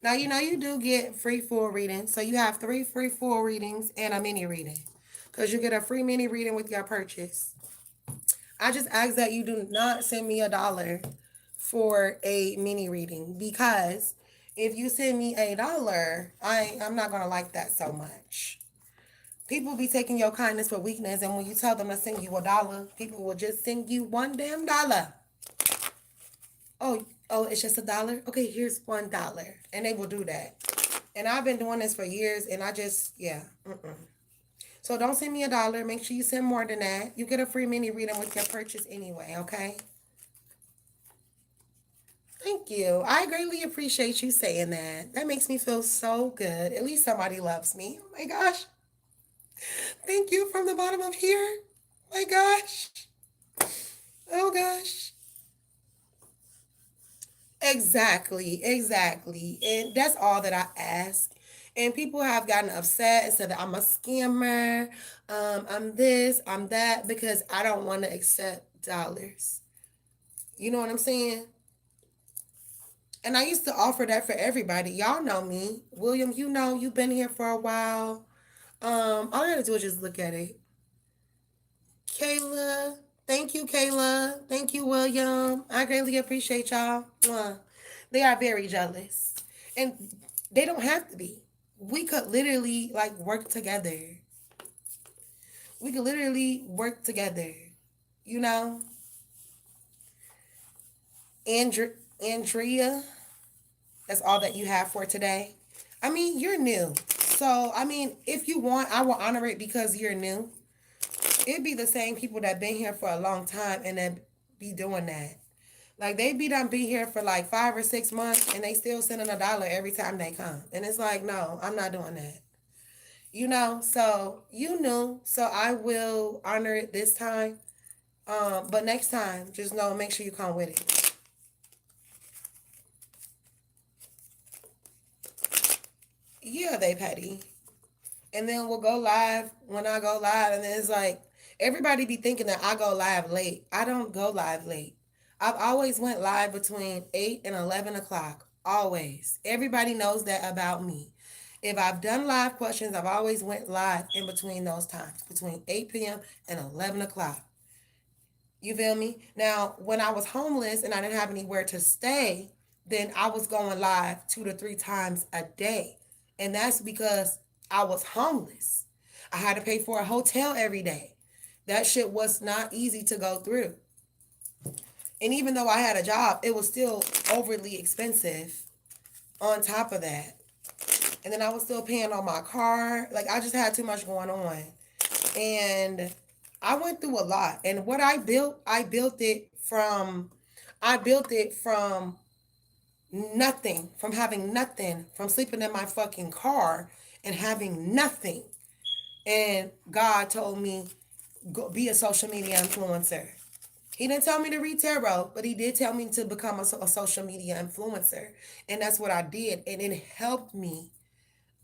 Now, you do get free full readings. So you have 3 free full readings and a mini reading. Because you get a free mini reading with your purchase. I just ask that you do not send me $1 for a mini reading. Because if you send me $1, I'm not going to like that so much. People be taking your kindness for weakness. And when you tell them to send you $1, people will just send you one damn dollar. Oh, it's just $1? Okay, here's $1. And they will do that. And I've been doing this for years, and I just, yeah. So don't send me $1. Make sure you send more than that. You get a free mini reading with your purchase anyway, okay? Thank you. I greatly appreciate you saying that. That makes me feel so good. At least somebody loves me. Oh my gosh. Thank you from the bottom of here. My gosh. Oh gosh. Exactly. And that's all that I ask. And people have gotten upset and said that I'm a scammer, I'm this, I'm that, because I don't want to accept dollars. You know what I'm saying? And I used to offer that for everybody. Y'all know me. William, you've been here for a while. All I gotta do is just look at it. Kayla. Thank you, Kayla. Thank you, William. I greatly appreciate y'all. They are very jealous. And they don't have to be. We could literally work together. We could literally work together. You know? Andrea, that's all that you have for today. I mean, you're new. So, I mean, if you want, I will honor it because you're new. It'd be the same people that been here for a long time and then be doing that. Like they be here for 5 or 6 months and they still sending $1 every time they come. And it's like, no, I'm not doing that. So you knew. So I will honor it this time. But next time, just know, make sure you come with it. Yeah, they petty. And then we'll go live when I go live. And then it's like, everybody be thinking that I go live late. I don't go live late. I've always went live between 8 and 11 o'clock. Always. Everybody knows that about me. If I've done live questions, I've always went live in between those times, between 8 p.m. and 11 o'clock. You feel me? Now, when I was homeless and I didn't have anywhere to stay, then I was going live 2 to 3 times a day. And that's because I was homeless. I had to pay for a hotel every day. That shit was not easy to go through. And even though I had a job, it was still overly expensive on top of that. And then I was still paying on my car. Like, I just had too much going on. And I went through a lot. And what I built it from nothing, from having nothing, from sleeping in my fucking car and having nothing. And God told me, go be a social media influencer. He didn't tell me to read tarot, but he did tell me to become a social media influencer. And that's what I did. And it helped me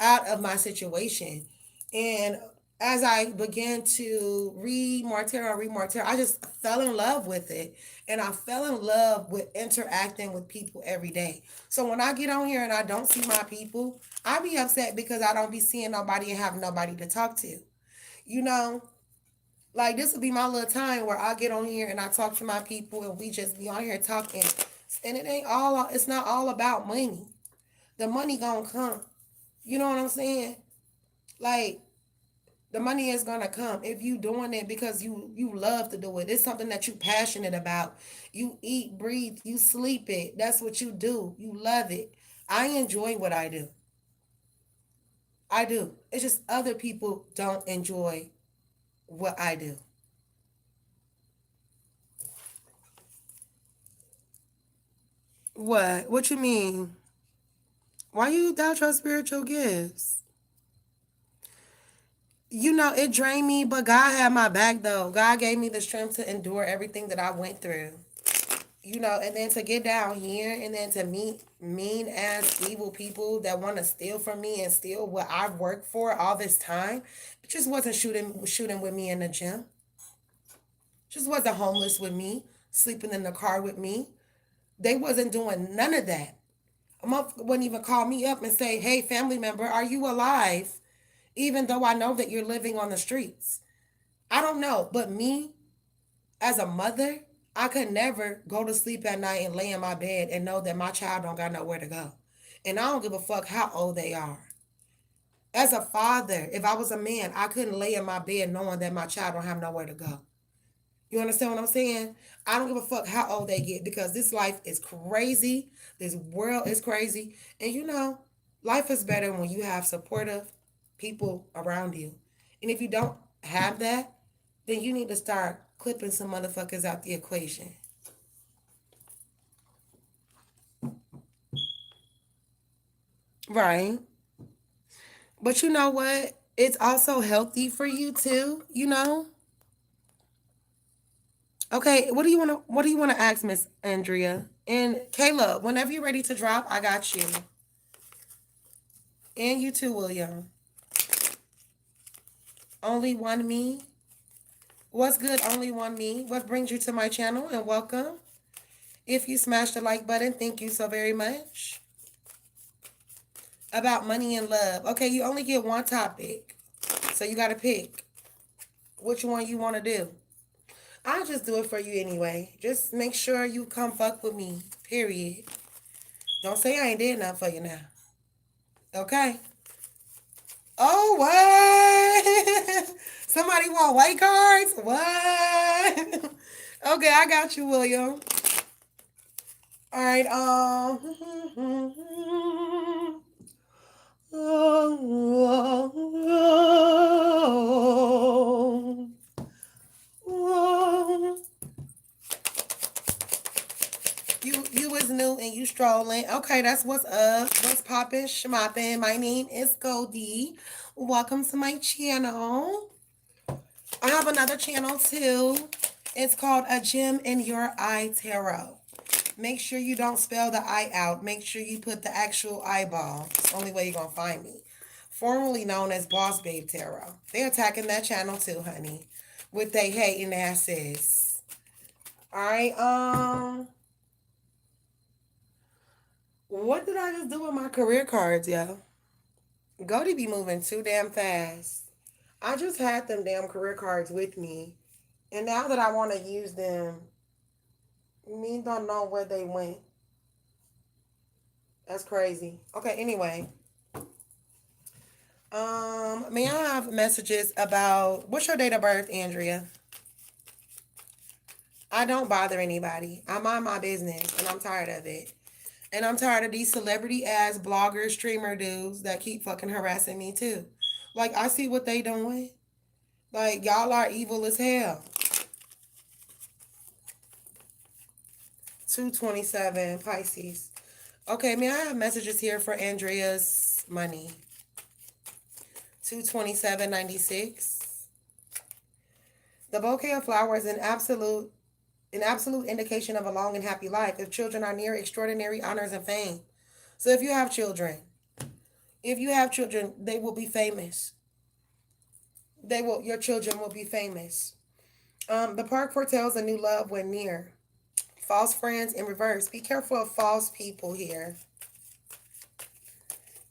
out of my situation. And as I began to read more tarot, I just fell in love with it. And I fell in love with interacting with people every day. So when I get on here and I don't see my people, I be upset because I don't be seeing nobody and have nobody to talk to. You know, like this will be my little time where I get on here and I talk to my people and we just be on here talking. And it's not all about money. The money gonna come. You know what I'm saying? Like the money is gonna come if you doing it because you love to do it. It's something that you passionate about. You eat, breathe, you sleep it. That's what you do. You love it. I enjoy what I do. I do. It's just other people don't enjoy what I do. What? What you mean? Why you doubt your spiritual gifts? You know, it drained me, but God had my back though. God gave me the strength to endure everything that I went through. You know, and then to get down here and then to meet mean ass evil people that want to steal from me and steal what I've worked for all this time. It just wasn't shooting with me in the gym. Just wasn't homeless with me, sleeping in the car with me. They wasn't doing none of that. A month wouldn't even call me up and say, "Hey, family member, are you alive?" Even though I know that you're living on the streets. I don't know, but me as a mother, I could never go to sleep at night and lay in my bed and know that my child don't got nowhere to go. And I don't give a fuck how old they are. As a father, if I was a man, I couldn't lay in my bed knowing that my child don't have nowhere to go. You understand what I'm saying? I don't give a fuck how old they get because this life is crazy. This world is crazy. And you know, life is better when you have supportive people around you. And if you don't have that, then you need to start clipping some motherfuckers out the equation. Right. But you know what? It's also healthy for you too, you know? Okay, what do you want to ask Miss Andrea? And Kayla, whenever you're ready to drop, I got you. And you too, William. Only one me. What's good? Only one me. What brings you to my channel? And welcome. If you smash the like button, thank you so very much. About money and love. Okay, you only get one topic. So you got to pick which one you want to do. I'll just do it for you anyway. Just make sure you come fuck with me. Period. Don't say I ain't did nothing for you now. Okay? Oh, what? Somebody want white cards? What? Okay, I got you, William. All right, you was new and you strolling. Okay, that's what's up. What's poppin', schmoppin'. My name is Goldie. Welcome to my channel. I have another channel too. It's called A Gem in Your Eye Tarot. Make sure you don't spell the I out. Make sure you put the actual eyeball. It's the only way you're going to find me. Formerly known as Boss Babe Tarot. They're attacking that channel too, honey. With they hating asses. All right, What did I just do with my career cards, yo? Goldie be moving too damn fast. I just had them damn career cards with me, and now that I want to use them, me don't know where they went. That's crazy. Okay, anyway. May I have messages about what's your date of birth, Andrea? I don't bother anybody. I mind my business, and I'm tired of it. And I'm tired of these celebrity ass blogger streamer dudes that keep fucking harassing me too. Like I see what they doing. Like y'all are evil as hell. 227 Pisces. Okay, may I have messages here for Andrea's money? 227.96. The bouquet of flowers is an absolute indication of a long and happy life. If children are near extraordinary honors and fame. So if you have children, they will be famous. Your children will be famous. The park foretells a new love when near. False friends in reverse. Be careful of false people here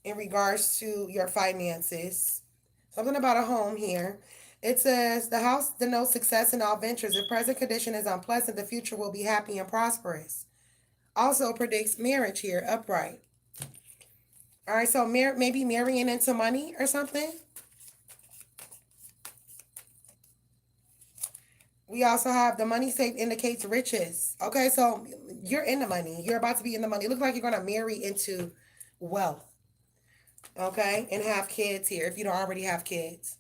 in regards to your finances. Something about a home here. It says the house denotes success in all ventures. If present condition is unpleasant, the future will be happy and prosperous. Also predicts marriage here, upright. All right, so maybe marrying into money or something. We also have the money safe indicates riches. Okay, so you're in the money. You're about to be in the money. It looks like you're going to marry into wealth. Okay, and have kids here if you don't already have kids.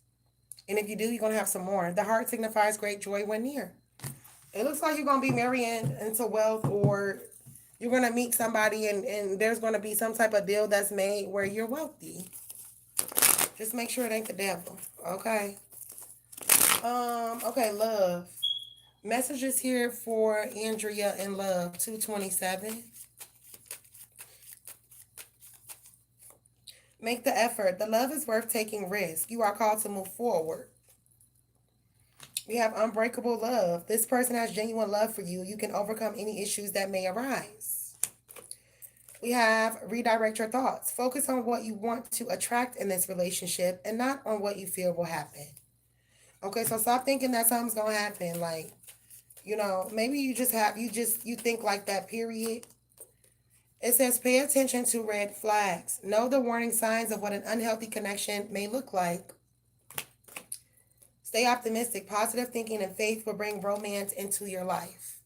And if you do, you're going to have some more. The heart signifies great joy when near. It looks like you're going to be marrying into wealth, or you're going to meet somebody and there's going to be some type of deal that's made where you're wealthy. Just make sure it ain't the devil. Okay. Okay, love. Messages here for Andrea in love, 227. Make the effort. The love is worth taking risk. You are called to move forward. We have unbreakable love. This person has genuine love for you. You can overcome any issues that may arise. We have redirect your thoughts. Focus on what you want to attract in this relationship and not on what you feel will happen. Okay, so stop thinking that something's going to happen. Like, maybe you think like that, period. It says pay attention to red flags. Know the warning signs of what an unhealthy connection may look like. Stay optimistic. Positive thinking and faith will bring romance into your life.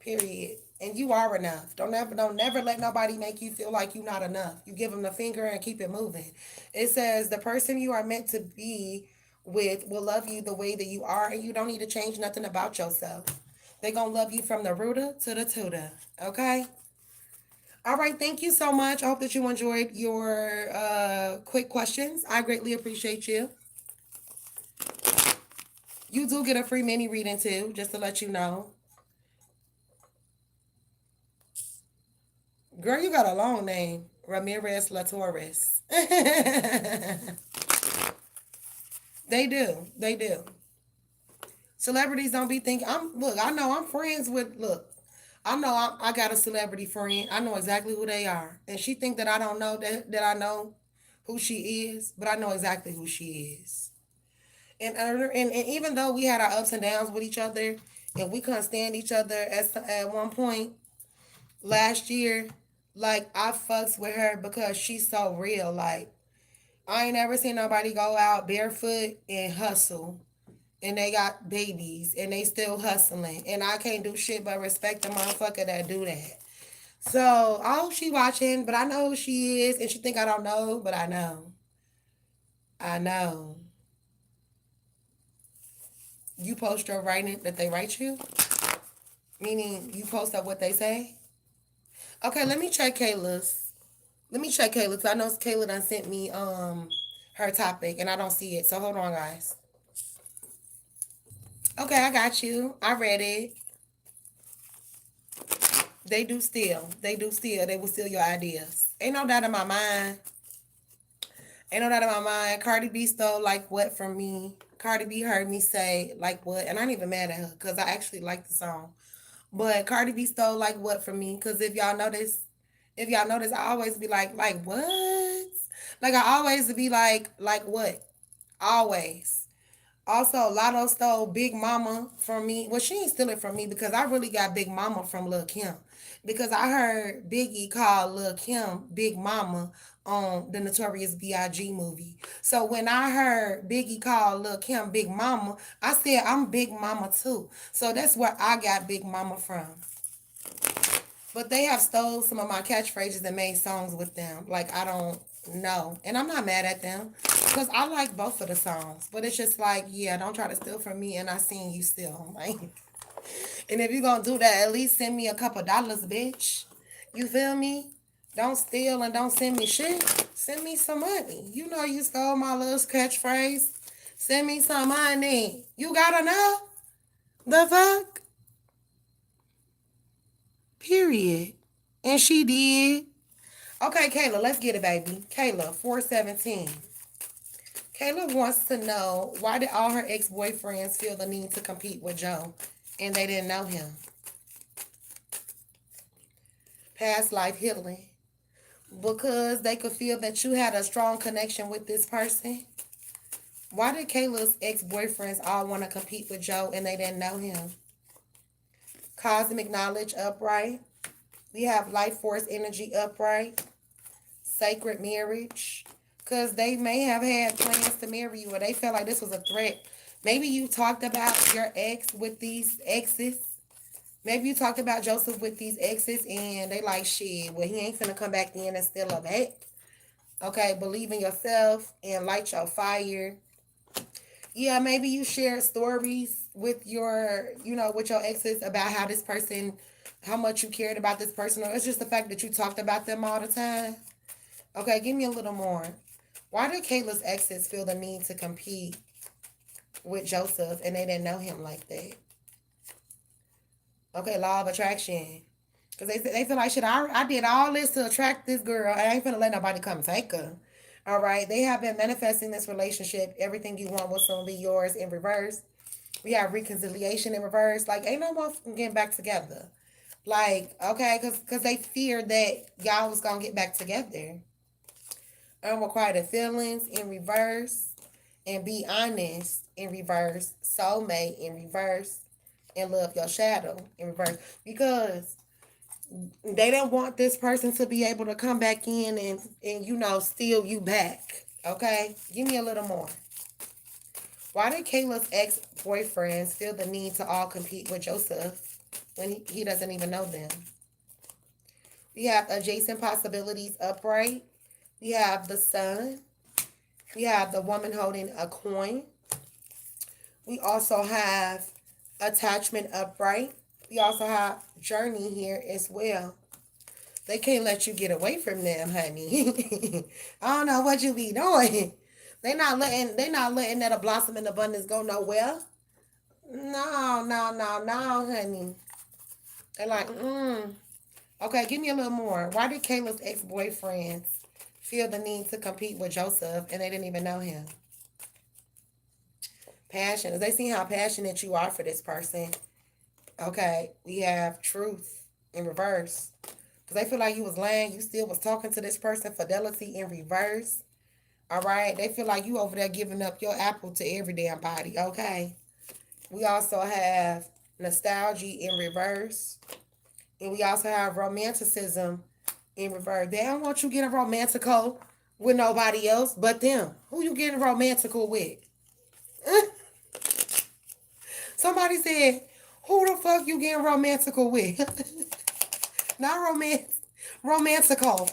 Period. And you are enough. Don't never let nobody make you feel like you're not enough. You give them the finger and keep it moving. It says the person you are meant to be with will love you the way that you are, and you don't need to change nothing about yourself. They're going to love you from the rooter to the tutor. Okay? All right. Thank you so much. I hope that you enjoyed your quick questions. I greatly appreciate you. You do get a free mini reading too, just to let you know. Girl, you got a long name. Ramirez Latoris. They do. They do. Celebrities don't be thinking. I know I'm friends with. Look, I know I got a celebrity friend. I know exactly who they are, and she think that I don't know that I know who she is, but I know exactly who she is. And even though we had our ups and downs with each other, and we couldn't stand each other at one point last year, like I fucks with her because she's so real. Like I ain't ever seen nobody go out barefoot and hustle, and they got babies and they still hustling, and I can't do shit but respect the motherfucker that do that. So I hope she watching, but I know who she is, and she think I don't know, but I know. I know. You post your writing that they write you, meaning you post up what they say. Okay, let me check Kayla's. Let me check Kayla. I know Kayla done sent me her topic and I don't see it. So hold on, guys. Okay, I got you. I read it. They do steal. They do steal. They will steal your ideas. Ain't no doubt in my mind. Ain't no doubt in my mind. Cardi B stole like what from me. Cardi B heard me say like what, and I ain't even mad at her because I actually like the song. But Cardi B stole like what from me? Because if y'all notice, If y'all notice, I always be like what? Like I always be like what? Always. Also, Lotto stole Big Mama from me. Well, she ain't steal it from me because I really got Big Mama from Lil Kim. Because I heard Biggie call Lil Kim Big Mama on the Notorious B.I.G. movie. So when I heard Biggie call Lil Kim Big Mama, I said I'm Big Mama too. So that's where I got Big Mama from. But they have stole some of my catchphrases and made songs with them. Like I don't know. And I'm not mad at them. Because I like both of the songs. But it's just like, yeah, don't try to steal from me and I seen you steal. Like, and if you're gonna do that, at least send me a couple dollars, bitch. You feel me? Don't steal and don't send me shit. Send me some money. You know you stole my little catchphrase. Send me some money. You gotta know. The fuck? Period. And she did. Okay, Kayla, let's get it, baby. Kayla, 417. Kayla wants to know, why did all her ex-boyfriends feel the need to compete with Joe and they didn't know him? Past life healing. Because they could feel that you had a strong connection with this person. Why did Kayla's ex-boyfriends all want to compete with Joe and they didn't know him? Cosmic knowledge upright. We have life force energy upright. Sacred marriage. Because they may have had plans to marry you or they felt like this was a threat. Maybe you talked about your ex with these exes. Maybe you talked about Joseph with these exes and they like, shit, well, he ain't finna come back in and steal a back. Okay, believe in yourself and light your fire. Yeah, maybe you shared stories with with your exes about how this person, how much you cared about this person, or it's just the fact that you talked about them all the time. Okay, give me a little more. Why did Kayla's exes feel the need to compete with Joseph and they didn't know him like that? Okay, law of attraction. Because they feel like, shit, I did all this to attract this girl. I ain't finna let nobody come take her. All right, they have been manifesting this relationship. Everything you want will soon be yours in reverse. We have reconciliation in reverse. Like, ain't no more getting back together. Like, okay, because they feared that y'all was going to get back together. Unrequited feelings in reverse. And be honest in reverse. Soulmate in reverse. And love your shadow in reverse. Because they don't want this person to be able to come back in and steal you back. Okay? Give me a little more. Why did Kayla's ex-boyfriends feel the need to all compete with Joseph when he doesn't even know them? We have adjacent possibilities upright. We have the sun. We have the woman holding a coin. We also have attachment upright. We also have journey here as well. They can't let you get away from them, honey. I don't know what you be doing. They not letting that a blossom in abundance go nowhere. No, no, no, no, honey. They're like, Okay, give me a little more. Why did Kayla's ex-boyfriends feel the need to compete with Joseph and they didn't even know him? Passion. They see how passionate you are for this person. Okay, we have truth in reverse. Because they feel like you was lying. You still was talking to this person. Fidelity in reverse. All right. They feel like you over there giving up your apple to every damn body. Okay. We also have nostalgia in reverse. And we also have romanticism in reverse. They don't want you getting romantical with nobody else but them. Who you getting romantical with? Somebody said, who the fuck you getting romantical with? Not romantical.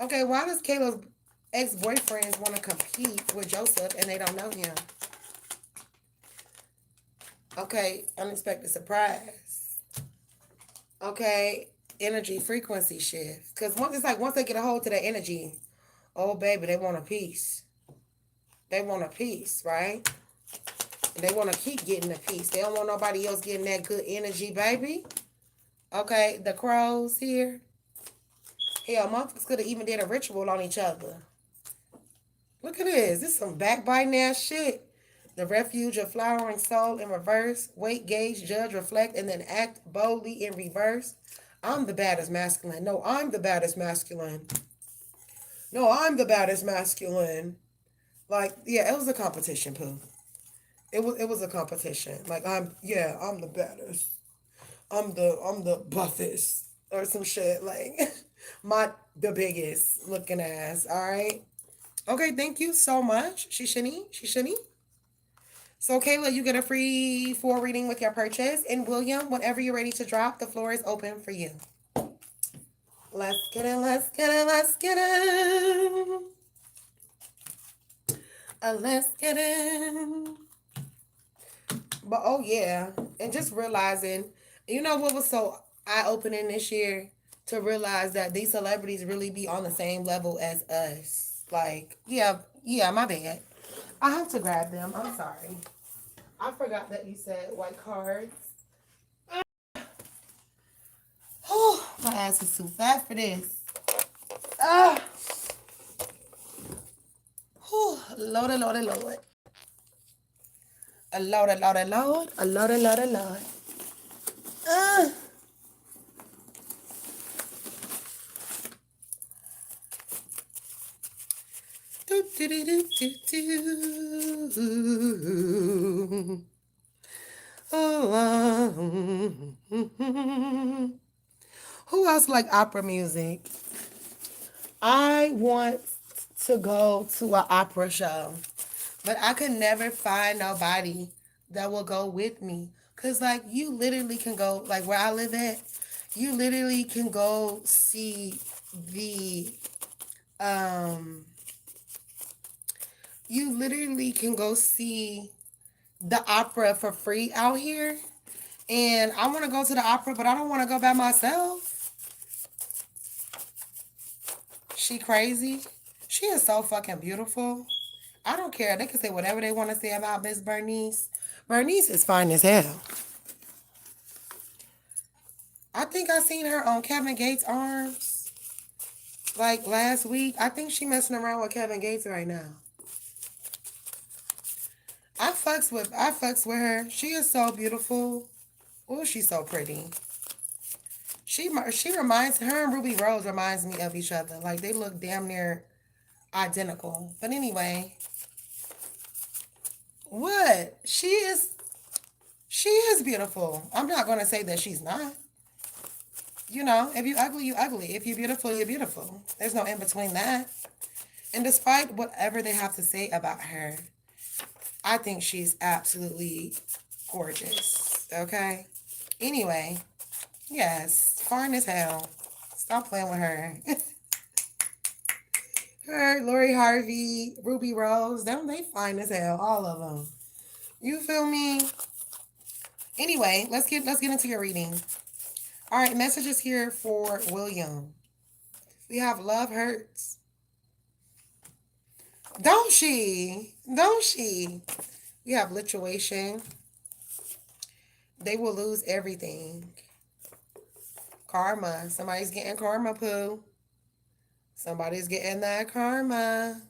Okay, why does Kayla's ex-boyfriends want to compete with Joseph and they don't know him? Okay, unexpected surprise. Okay, energy frequency shift. Because once they get a hold to that energy, oh baby, they want a piece. They want a piece, right? And they want to keep getting a piece. They don't want nobody else getting that good energy, baby. Okay, the crows here. Hell, motherfuckers could have even did a ritual on each other. Look at this. This is some backbiting ass shit. The refuge of flowering soul in reverse. Wait, gauge, judge, reflect, and then act boldly in reverse. I'm the baddest masculine. No, I'm the baddest masculine. No, I'm the baddest masculine. Like, yeah, it was a competition, Pooh. It was a competition. Like, I'm the baddest. I'm the buffest or some shit. Like, the biggest looking ass. All right. Okay, thank you so much, Shishini. Shishini. So, Kayla, you get a free 4 reading with your purchase. And William, whenever you're ready to drop, the floor is open for you. Let's get it, let's get it, let's get it. Let's get it. But oh yeah, and just realizing, you know what was so eye-opening this year? To realize that these celebrities really be on the same level as us. Like, yeah, yeah, my bad. I have to grab them. I'm sorry. I forgot that you said white cards. Oh, my ass is too fat for this. Ah, oh, Lord, Lord, Lord. A Lord, Lord, Lord. A Lord, Lord, Lord. Ah. Do, do, do, do, do, do. Oh, who else like opera music? I want to go to an opera show, but I could never find nobody that will go with me. Cause like you literally can go like where I live at, you literally can go see the um you literally can go see the opera for free out here. And I want to go to the opera, but I don't want to go by myself. She crazy. She is so fucking beautiful. I don't care. They can say whatever they want to say about Miss Bernice. Bernice is fine as hell. I think I seen her on Kevin Gates' arms like last week. I think she messing around with Kevin Gates right now. I fucks with her. She is so beautiful. Oh, she's so pretty. She reminds her and Ruby Rose reminds me of each other. Like they look damn near identical. But anyway, what? She is beautiful. I'm not gonna say that she's not. You know, if you ugly, you ugly. If you're beautiful, you're beautiful. There's no in between that. And despite whatever they have to say about her, I think she's absolutely gorgeous. Okay? Anyway, yes, fine as hell. Stop playing with her. Her, Lori Harvey, Ruby Rose, they fine as hell, all of them. You feel me? Anyway, let's get into your reading. All right, messages here for William. We have love hurts. Don't she? Don't she? We have lituation. They will lose everything. Karma. Somebody's getting karma, Pooh. Somebody's getting that karma.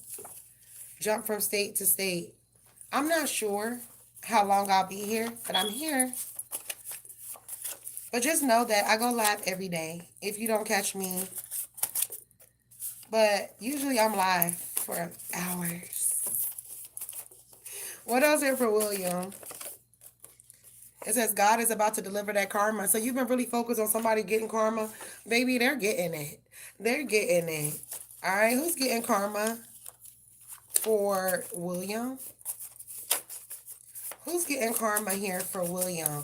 Jump from state to state. I'm not sure how long I'll be here, but I'm here. But just know that I go live every day if you don't catch me. But usually I'm live for hours. What else here for William? It says God is about to deliver that karma. So you've been really focused on somebody getting karma. Baby, they're getting it. They're getting it. All right, who's getting karma for William? Who's getting karma here for William?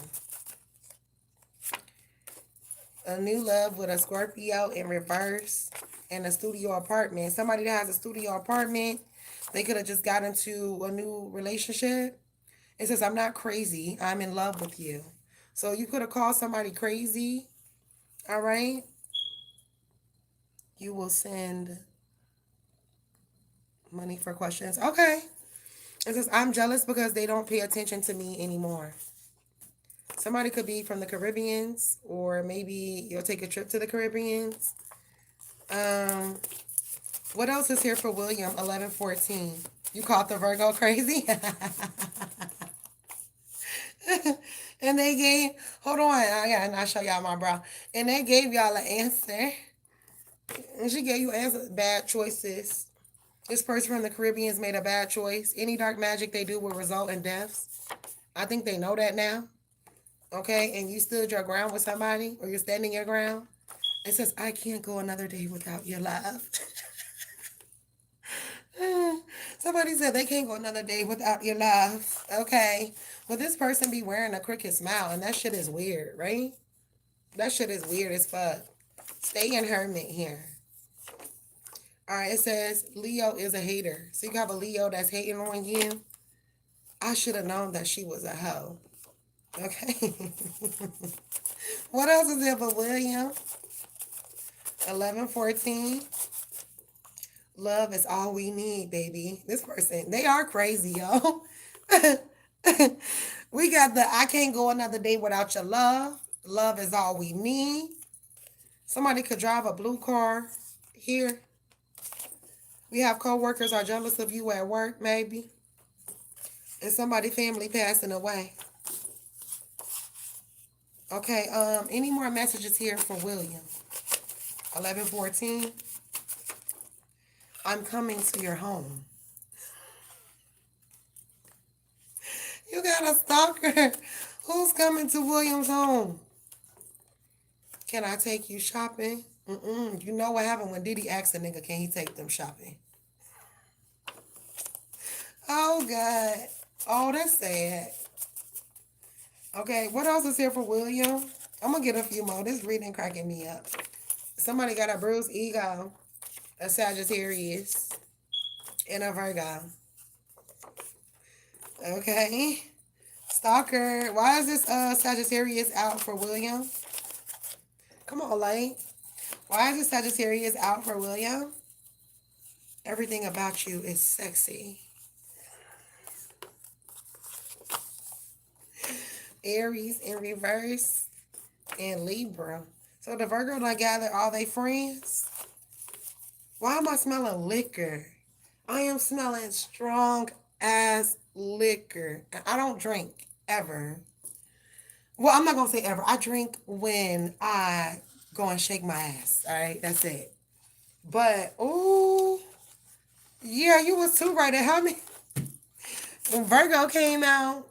A new love with a Scorpio in reverse and a studio apartment. Somebody that has a studio apartment, they could have just got into a new relationship. It says, I'm not crazy. I'm in love with you. So you could have called somebody crazy. All right. You will send money for questions. Okay. It says, I'm jealous because they don't pay attention to me anymore. Somebody could be from the Caribbeans, or maybe you'll take a trip to the Caribbeans. What else is here for William? 1114. You called the Virgo crazy? And they gave, hold on, I gotta not show y'all my brow. And they gave y'all an answer. And she gave you answers, bad choices. This person from the Caribbean has made a bad choice. Any dark magic they do will result in deaths. I think they know that now. Okay, and you stood your ground with somebody, or you're standing your ground. It says, I can't go another day without your love. Somebody said they can't go another day without your love. Okay. Well, this person be wearing a crooked smile, and that shit is weird, right? That shit is weird as fuck. Stay in hermit here. All right, it says Leo is a hater. So you have a Leo that's hating on you. I should have known that she was a hoe. Okay. What else is there for William? 11:14. Love is all we need, baby. This person, they are crazy, yo. We got the I can't go another day without your love. Love is all we need. Somebody could drive a blue car here. We have co-workers are jealous of you at work, maybe. And somebody family passing away. Okay, any more messages here for William? 11:14. I'm coming to your home. You got a stalker. Who's coming to William's home? Can I take you shopping? You know what happened when Diddy asked a nigga, can he take them shopping? Oh, God. Oh, that's sad. Okay, what else is here for William? I'm going to get a few more. This reading cracking me up. Somebody got a bruised ego, a Sagittarius, and a Virgo. Okay. Stalker. Why is this Sagittarius out for William? Come on, light. Why is this Sagittarius out for William? Everything about you is sexy. Aries in reverse and Libra. So the Virgo done gather all they friends. Why am I smelling liquor? I am smelling strong ass liquor. I don't drink ever. Well, I'm not going to say ever. I drink when I go and shake my ass. All right, that's it. But, ooh, yeah, you was too right. How many? When Virgo came out,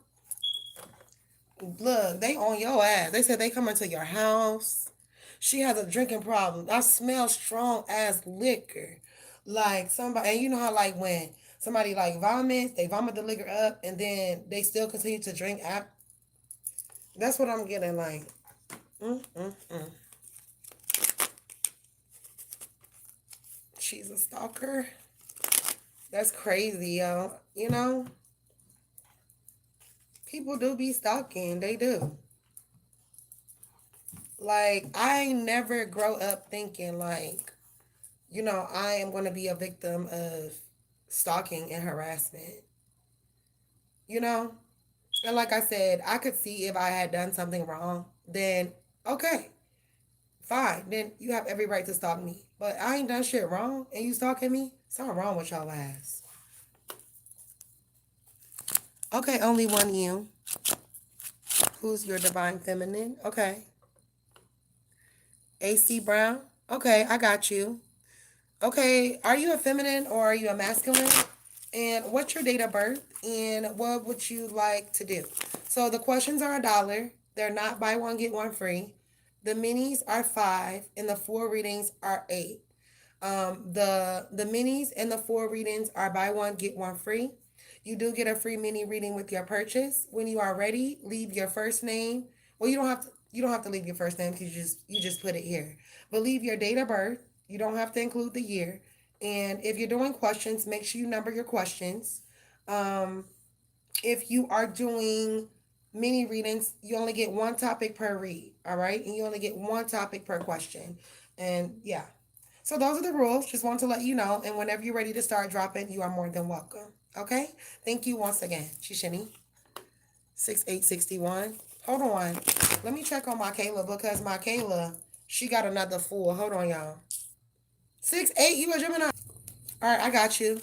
look, they on your ass. They said they coming to your house. She has a drinking problem. I smell strong ass liquor. Like somebody, and you know how like when somebody like vomits, they vomit the liquor up and then they still continue to drink after. That's what I'm getting like. She's a stalker. That's crazy, yo. You know? People do be stalking. They do. Like, I never grow up thinking like, you know, I am going to be a victim of stalking and harassment. You know? And like I said, I could see if I had done something wrong, then okay, fine. Then you have every right to stalk me. But I ain't done shit wrong and you stalking me? Something wrong with y'all ass. Okay, only one you. Who's your divine feminine? Okay. AC Brown? Okay, I got you. Okay, are you a feminine or are you a masculine? And what's your date of birth? And what would you like to do? So the questions are $1. They're not buy one, get one free. The minis are $5 and the 4 readings are $8. The minis and the 4 readings are buy one, get one free. You do get a free mini reading with your purchase. When you are ready, leave your first name. Well, you don't have to leave your first name because you just put it here. But leave your date of birth. You don't have to include the year. And if you're doing questions, make sure you number your questions. If you are doing mini readings, you only get one topic per read, all right? And you only get one topic per question. And yeah. So those are the rules. Just want to let you know. And whenever you're ready to start dropping, you are more than welcome. Okay? Thank you once again. Shishini. 6861. Hold on. Let me check on my Kayla because my Kayla, she got another 4. Hold on, y'all. 6'8", you a Gemini. All right, I got you.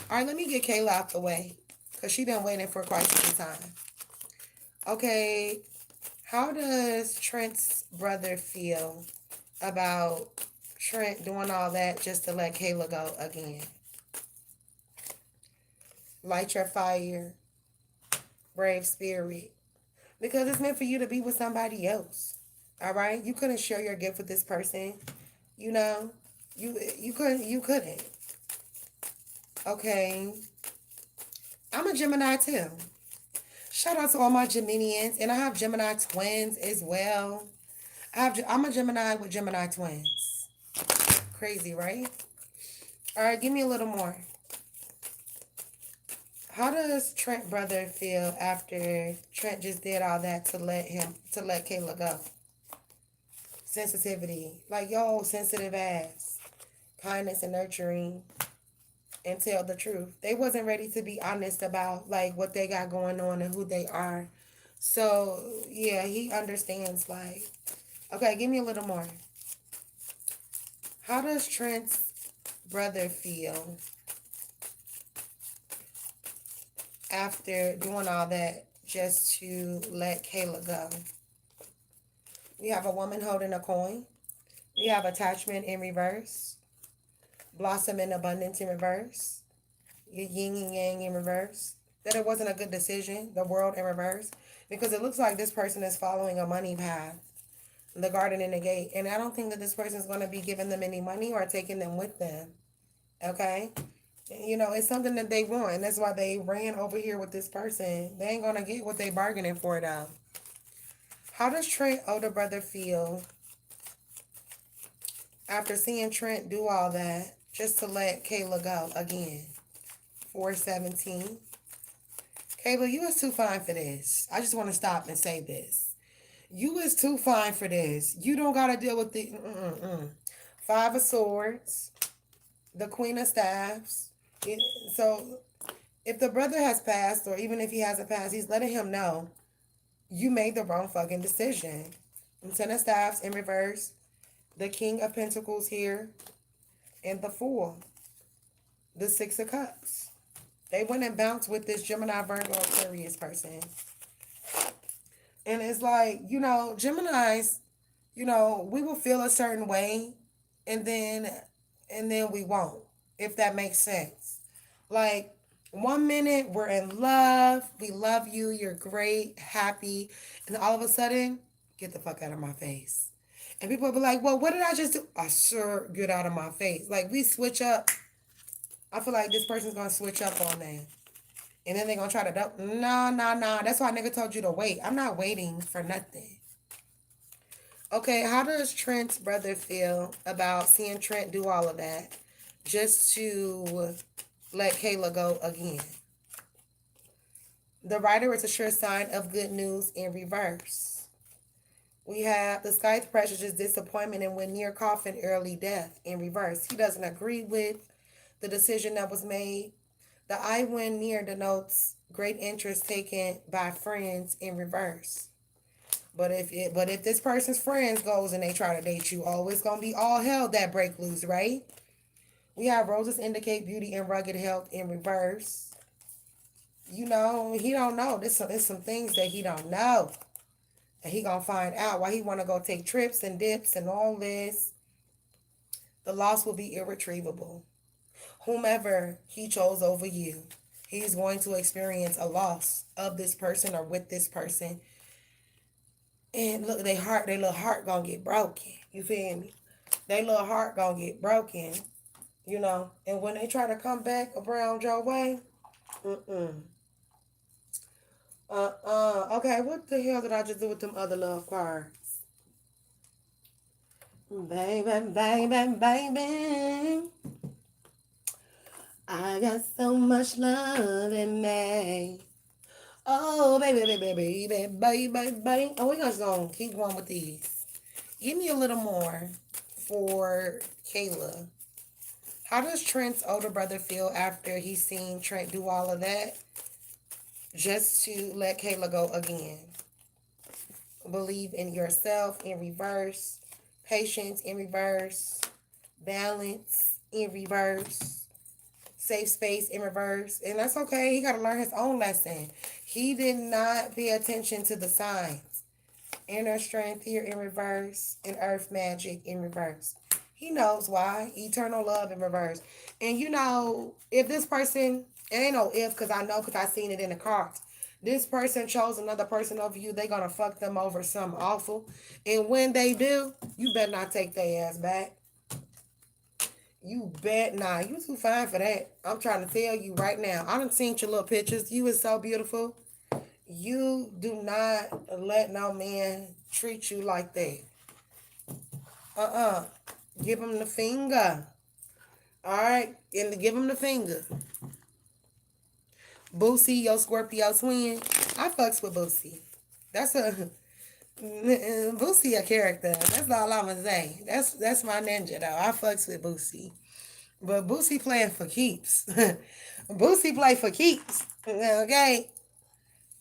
All right, let me get Kayla out the way because she been waiting for quite some time. Okay, how does Trent's brother feel about Trent doing all that just to let Kayla go again? Light your fire, brave spirit. Because it's meant for you to be with somebody else. All right? You couldn't share your gift with this person. You know? You couldn't. Okay. I'm a Gemini too. Shout out to all my Geminians. And I have Gemini twins as well. I'm a Gemini with Gemini twins. Crazy, right? All right, give me a little more. How does Trent brother feel after Trent just did all that to let Kayla go? Sensitivity. Like, yo, sensitive ass. Kindness and nurturing. And tell the truth. They wasn't ready to be honest about, like, what they got going on and who they are. So, yeah, he understands, like... Okay, give me a little more. How does Trent's brother feel after doing all that just to let Kayla go? We have a woman holding a coin. We have attachment in reverse. Blossom in abundance in reverse. Yin and yang in reverse. That it wasn't a good decision. The world in reverse. Because it looks like this person is following a money path. The garden and the gate. And I don't think that this person is going to be giving them any money or taking them with them. Okay? You know, it's something that they want. And that's why they ran over here with this person. They ain't going to get what they bargaining for, though. How does Trent's older brother feel after seeing Trent do all that just to let Kayla go again? 417. Kayla, you is too fine for this. I just want to stop and say this. You is too fine for this. You don't got to deal with the... Five of Swords. The Queen of Staffs. So, if the brother has passed, or even if he hasn't passed, he's letting him know you made the wrong fucking decision. Ten of Staffs in reverse. The King of Pentacles here. And the Fool. The Six of Cups. They went and bounced with this Gemini, Virgo, Aquarius person. And it's like, you know, Geminis, you know, we will feel a certain way and then we won't, if that makes sense. Like, 1 minute we're in love, we love you, you're great, happy, and all of a sudden, get the fuck out of my face. And people will be like, well, what did I just do? I sure get out of my face. Like, we switch up. I feel like this person's going to switch up on that. And then they're going to try to dump. No. That's why nigga told you to wait. I'm not waiting for nothing. Okay, how does Trent's brother feel about seeing Trent do all of that just to let Kayla go again? The Rider is a sure sign of good news in reverse. We have the Scythe pressure, just disappointment and when near coffin, early death in reverse. He doesn't agree with the decision that was made. The I win near denotes great interest taken by friends in reverse. But if this person's friends goes and they try to date you, oh, it's gonna be all hell that break loose, right? We have roses indicate beauty and rugged health in reverse. You know, he don't know. There's some things that he don't know. And he gonna find out why he wanna go take trips and dips and all this. The loss will be irretrievable. Whomever he chose over you, he's going to experience a loss of this person or with this person. And look, their little heart gonna get broken. You feel me? Their little heart gonna get broken, you know. And when they try to come back around your way, okay, what the hell did I just do with them other love cards? Baby. I got so much love in me. Oh, baby. Oh, we're just going to keep going with these. Give me a little more for Kayla. How does Trent's older brother feel after he's seen Trent do all of that just to let Kayla go again? Believe in yourself in reverse. Patience in reverse. Balance in reverse. safe space in reverse. And that's okay. He got to learn his own lesson. He did not pay attention to the signs. Inner strength here in reverse and earth magic in reverse. He knows why. Eternal love in reverse. And you know, if this person, it ain't no if because I know because I seen it in the cards. This person chose another person over you, they gonna fuck them over something awful. And when they do, you better not take their ass back. You bet not. You too fine for that. I'm trying to tell you right now. I done seen your little pictures. You is so beautiful. You do not let no man treat you like that. Give him the finger. All right? And give him the finger. Boosie, your Scorpio twin. I fucks with Boosie. That's a... Boosie a character. That's all I'm going to say. That's my ninja, though. I fucks with Boosie. But Boosie playing for keeps. Boosie play for keeps. Okay?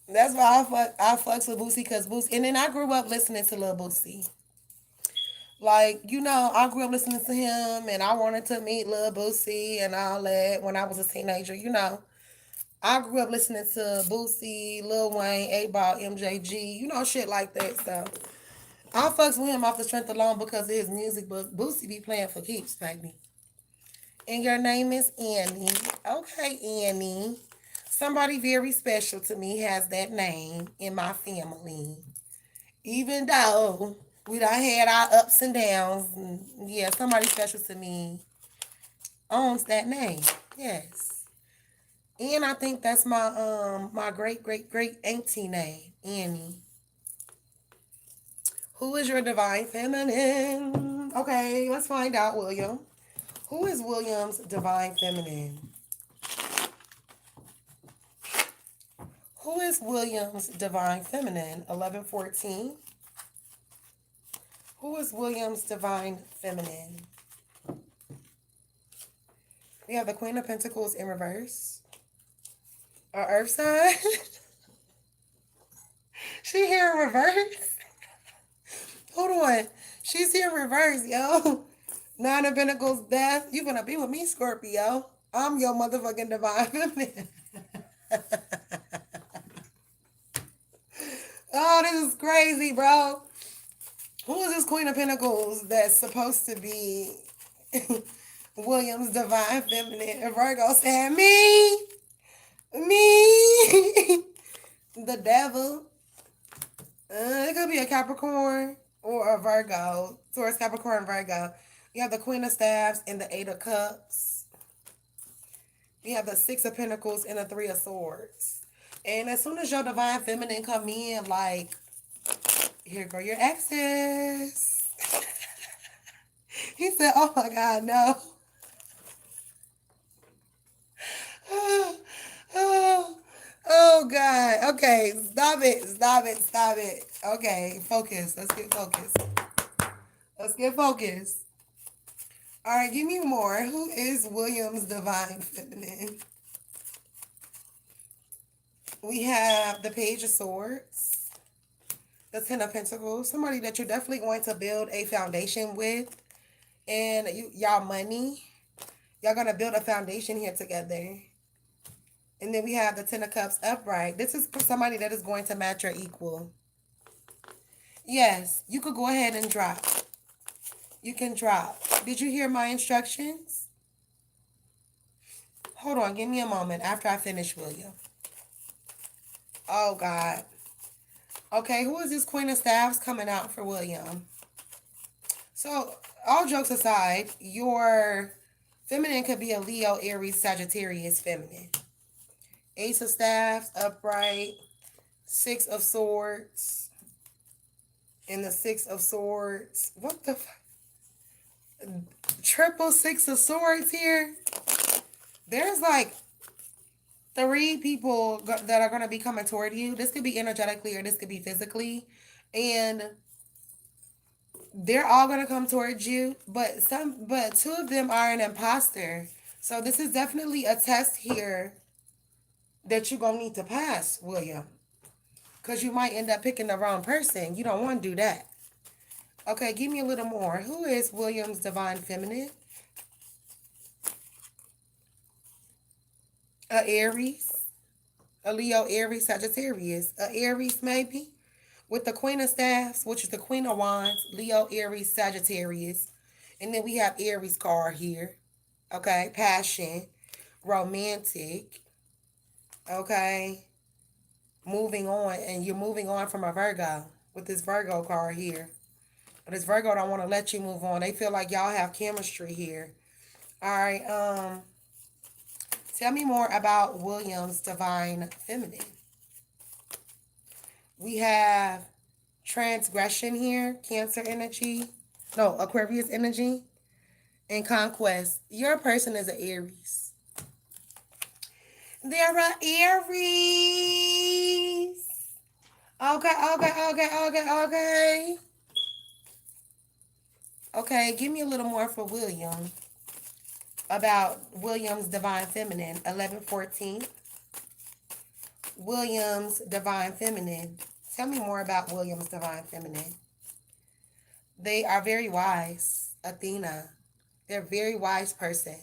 That's why I fucks with Boosie because Boosie... And then I grew up listening to Lil Boosie. Like, you know, I grew up listening to him and I wanted to meet Lil Boosie and all that when I was a teenager, you know. I grew up listening to Boosie, Lil Wayne, 8Ball, MJG, you know, shit like that. So I fucks with him off the strength alone because of his music, but Boosie be playing for keeps, baby. And your name is Annie. Okay, Annie. Somebody very special to me has that name in my family. Even though we done had our ups and downs, and yeah, somebody special to me owns that name. Yes. And I think that's my great auntie name, Annie. Who is your divine feminine? Okay, let's find out, William. Who is William's divine feminine? Who is William's divine feminine? 1114. Who is William's divine feminine? We have the Queen of Pentacles in reverse. Our earth sign. She here in reverse. Hold on. She's here in reverse, yo. Nine of Pentacles, death. You gonna be with me, Scorpio. I'm your motherfucking divine feminine. Oh, this is crazy, bro. Who is this Queen of Pentacles that's supposed to be William's divine feminine? And Virgo said, me. The devil. It could be a Capricorn or a Virgo. Taurus, Capricorn, Virgo. You have the Queen of Staffs and the Eight of Cups. You have the Six of Pentacles and the Three of Swords. And as soon as your divine feminine come in, like, here go your exes. He said, oh my God, no. Oh God. Okay, stop it. Okay, focus. Let's get focused. All right, give me more. Who is William's divine feminine? We have the Page of Swords, the Ten of Pentacles, somebody that you're definitely going to build a foundation with, and y'all money. Y'all going to build a foundation here together. And then we have the Ten of Cups upright. This is for somebody that is going to match your equal. Yes, you could go ahead and drop. You can drop. Did you hear my instructions? Hold on, give me a moment after I finish, William. Oh, God. Okay, who is this Queen of Staffs coming out for William? So, all jokes aside, your feminine could be a Leo, Aries, Sagittarius feminine. Ace of Staffs, upright, Six of Swords, and the Six of Swords. What the fuck? Triple Six of Swords here. There's like 3 people that are going to be coming toward you. This could be energetically or this could be physically. And they're all going to come towards you. But 2 of them are an imposter. So this is definitely a test here that you're going to need to pass, William. Because you might end up picking the wrong person. You don't want to do that. Okay, give me a little more. Who is William's divine feminine? A Aries, a Leo, Aries, Sagittarius, a Aries maybe, with the Queen of Staffs, which is the Queen of Wands, Leo, Aries, Sagittarius. And then we have Aries card here. Okay, passion, romantic. Okay, moving on, and you're moving on from a Virgo with this Virgo card here. But this Virgo don't want to let you move on. They feel like y'all have chemistry here. All right, tell me more about William's Divine Feminine. We have transgression here, Cancer energy. No, Aquarius energy. And conquest. Your person is an Aries. They're an Aries. Okay. Okay, give me a little more for William. About William's Divine Feminine, 1114. William's Divine Feminine. Tell me more about William's Divine Feminine. They are very wise, Athena. They're a very wise person.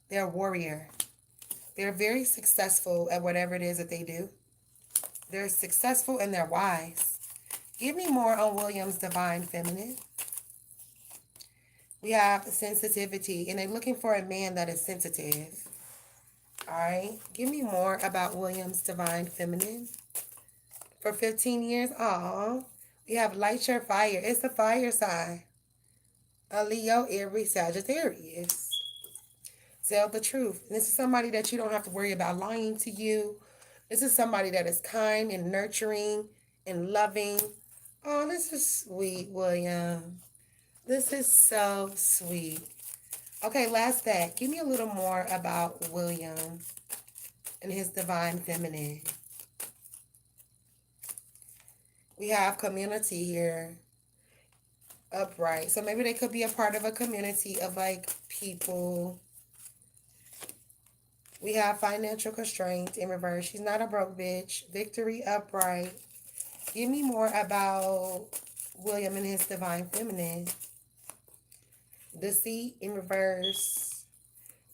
They're a warrior. They're very successful at whatever it is that they do. They're successful and they're wise. Give me more on William's Divine Feminine. We have sensitivity, and they're looking for a man that is sensitive. All right. Give me more about William's Divine Feminine. For 15 years, we have light your fire. It's the fire sign. A Leo, Aries, Sagittarius. Tell the truth. And this is somebody that you don't have to worry about lying to you. This is somebody that is kind and nurturing and loving. Oh, this is sweet, William. This is so sweet. Okay, last that. Give me a little more about William and his Divine Feminine. We have community here. Upright. So maybe they could be a part of a community of like people. We have financial constraint in reverse. She's not a broke bitch. Victory, upright. Give me more about William and his Divine Feminine. Deceit in reverse.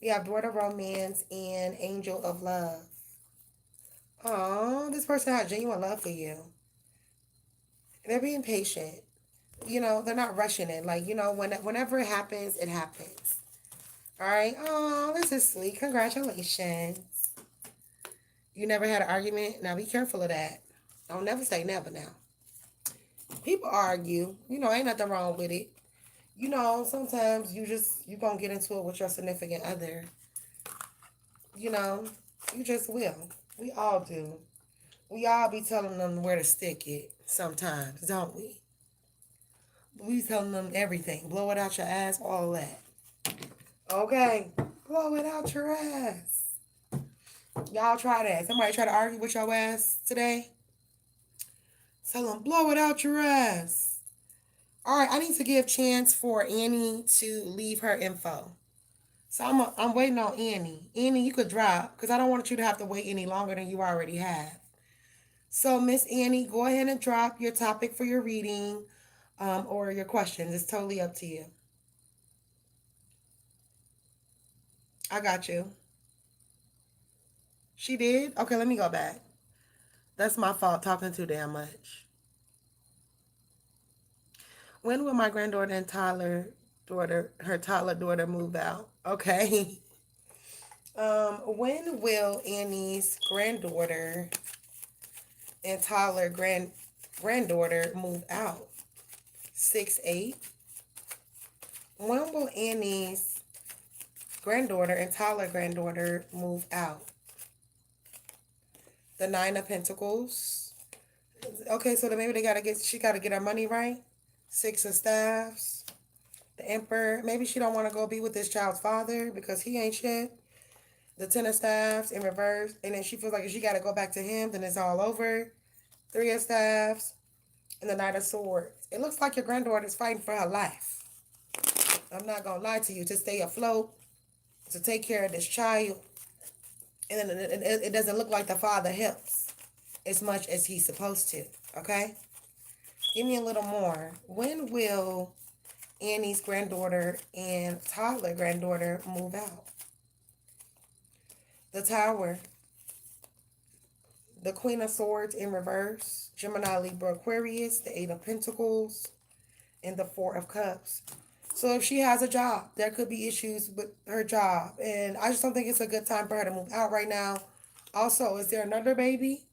We have Daughter Romance and Angel of Love. Oh, this person has genuine love for you. They're being patient. You know, they're not rushing it. Like, you know, whenever it happens, it happens. All right. Oh, this is sweet. Congratulations. You never had an argument? Now be careful of that. Don't never say never now. People argue. You know, ain't nothing wrong with it. You know, sometimes you gonna get into it with your significant other. You know, you just will. We all do. We all be telling them where to stick it sometimes, don't we? We telling them everything. Blow it out your ass, all that. Okay. Blow it out your ass. Y'all try that. Somebody try to argue with your ass today? Tell them, blow it out your ass. All right, I need to give chance for Annie to leave her info. So I'm waiting on Annie. Annie, you could drop because I don't want you to have to wait any longer than you already have. So Miss Annie, go ahead and drop your topic for your reading or your questions. It's totally up to you. I got you. She did? Okay, let me go back. That's my fault talking too damn much. When will my granddaughter and her toddler daughter move out? Okay. When will Annie's granddaughter and toddler granddaughter move out? 6-8. When will Annie's granddaughter and toddler granddaughter move out? The 9 of Pentacles. Okay, so then maybe she gotta get her money right. 6 of Staffs. The Emperor. Maybe she don't want to go be with this child's father because he ain't shit. The 10 of Staffs in reverse. And then she feels like if she got to go back to him, then it's all over. 3 of Staffs. And the Knight of Swords. It looks like your granddaughter is fighting for her life. I'm not going to lie to you. To stay afloat. To take care of this child. And then it doesn't look like the father helps as much as he's supposed to. Okay? Give me a little more. When will Annie's granddaughter and toddler granddaughter move out? The Tower, the Queen of Swords in reverse, Gemini, Libra, Aquarius, the Eight of Pentacles, and the Four of Cups. So if she has a job, there could be issues with her job. And I just don't think it's a good time for her to move out right now. Also, is there another baby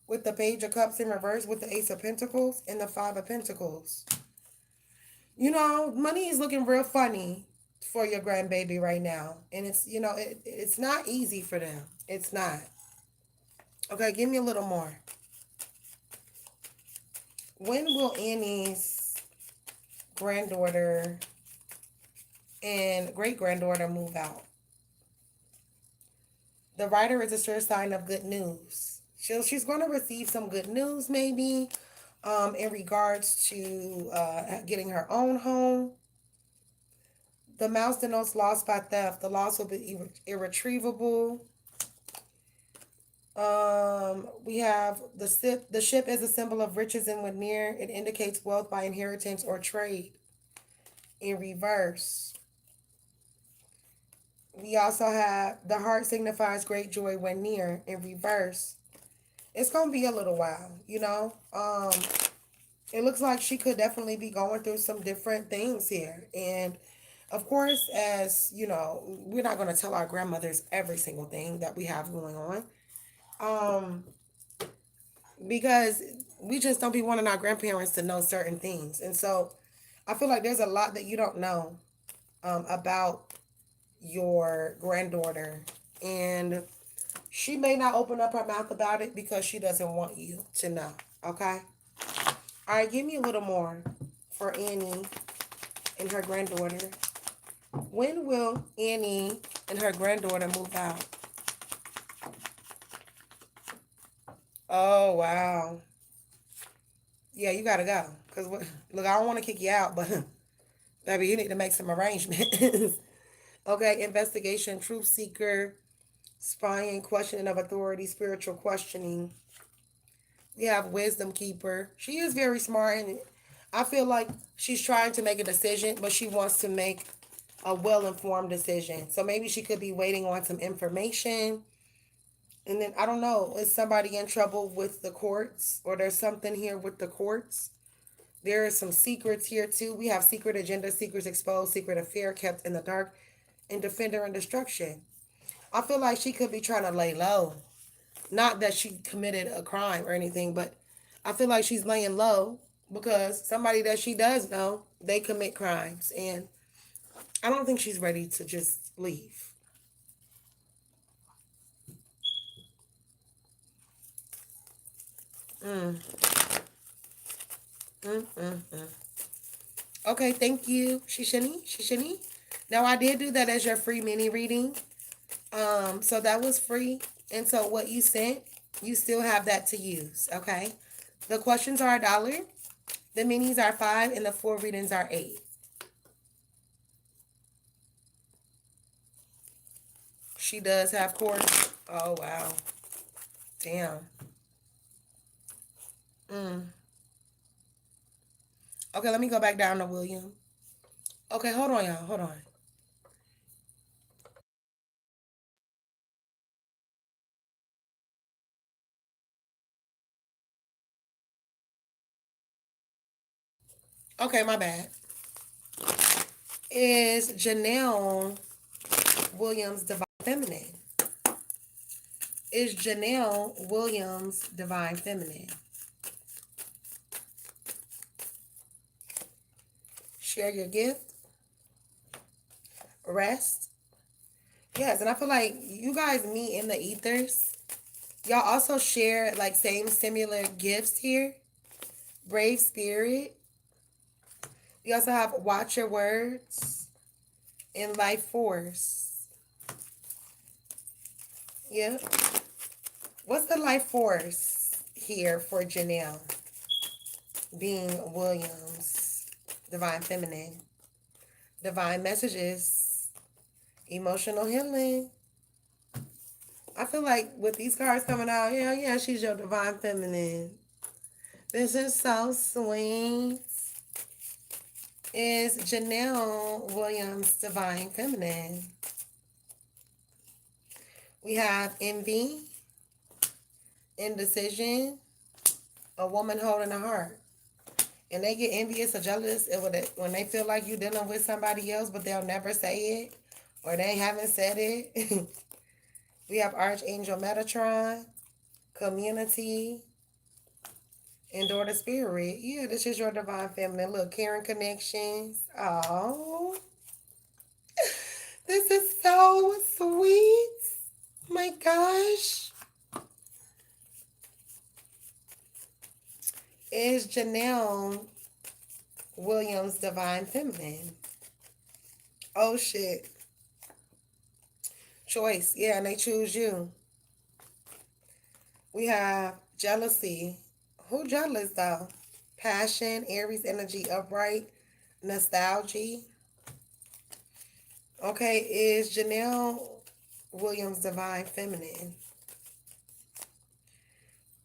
with the Page of Cups in reverse with the Ace of Pentacles and the Five of Pentacles? You know, money is looking real funny for your grandbaby right now. And it's, you know, it's not easy for them. It's not. Okay, give me a little more. When will Annie's granddaughter and great-granddaughter move out? The writer is a sure sign of good news. She's going to receive some good news maybe in regards to getting her own home. The mouse denotes loss by theft. The loss will be irretrievable. We have the ship. The ship is a symbol of riches and when near. It indicates wealth by inheritance or trade. In reverse, we also have the heart signifies great joy when near. In reverse, it's gonna be a little while, you know. It looks like she could definitely be going through some different things here, and of course, as you know, we're not gonna tell our grandmothers every single thing that we have going on. Um, because we just don't be wanting our grandparents to know certain things. And so I feel like there's a lot that you don't know about your granddaughter. And she may not open up her mouth about it because she doesn't want you to know. Okay? All right, give me a little more for Annie and her granddaughter. When will Annie and her granddaughter move out? Oh, wow. Yeah, you gotta go. Because, look, I don't want to kick you out, but, baby, you need to make some arrangements. Okay, investigation, truth seeker, spying, questioning of authority, spiritual questioning. We have wisdom keeper. She is very smart, and I feel like she's trying to make a decision, but she wants to make a well-informed decision. So maybe she could be waiting on some information. And then, I don't know, is somebody in trouble with the courts? Or there's something here with the courts? There are some secrets here, too. We have secret agenda, secrets exposed, secret affair kept in the dark, and defender and destruction. I feel like she could be trying to lay low. Not that she committed a crime or anything, but I feel like she's laying low because somebody that she does know, they commit crimes. And I don't think she's ready to just leave. Mm. Mm, mm, mm. Okay, thank you, Shishini. Now, I did do that as your free mini reading. So that was free. And so what you sent, you still have that to use, okay? The questions are $1. The minis are $5 and the 4 readings are $8. She does have course. Oh, wow. Damn. Mm. Okay, let me go back down to William. Okay, hold on, y'all. Hold on. Okay, my bad. Is Janelle Williams Divine Feminine? Is Janelle Williams Divine Feminine? Share your gift. Rest. Yes, and I feel like you guys meet in the ethers. Y'all also share like same similar gifts here. Brave spirit. We also have watch your words and life force. Yeah. What's the life force here for Janelle? Being Williams, divine feminine, divine messages, emotional healing. I feel like with these cards coming out, yeah, she's your divine feminine. This is so sweet. Is Janelle Williams divine feminine? We have envy, indecision, a woman holding a heart. And they get envious or jealous when they feel like you're dealing with somebody else, but they'll never say it or they haven't said it. We have Archangel Metatron, community, and daughter spirit. Yeah, this is your divine feminine. Look, Karen connections. Oh, this is so sweet. My gosh. Is Janelle Williams divine feminine? Oh shit. Choice. Yeah, and they choose you. We have jealousy. Who jealous though? Passion, Aries energy, upright, nostalgia. Okay, is Janelle Williams divine feminine?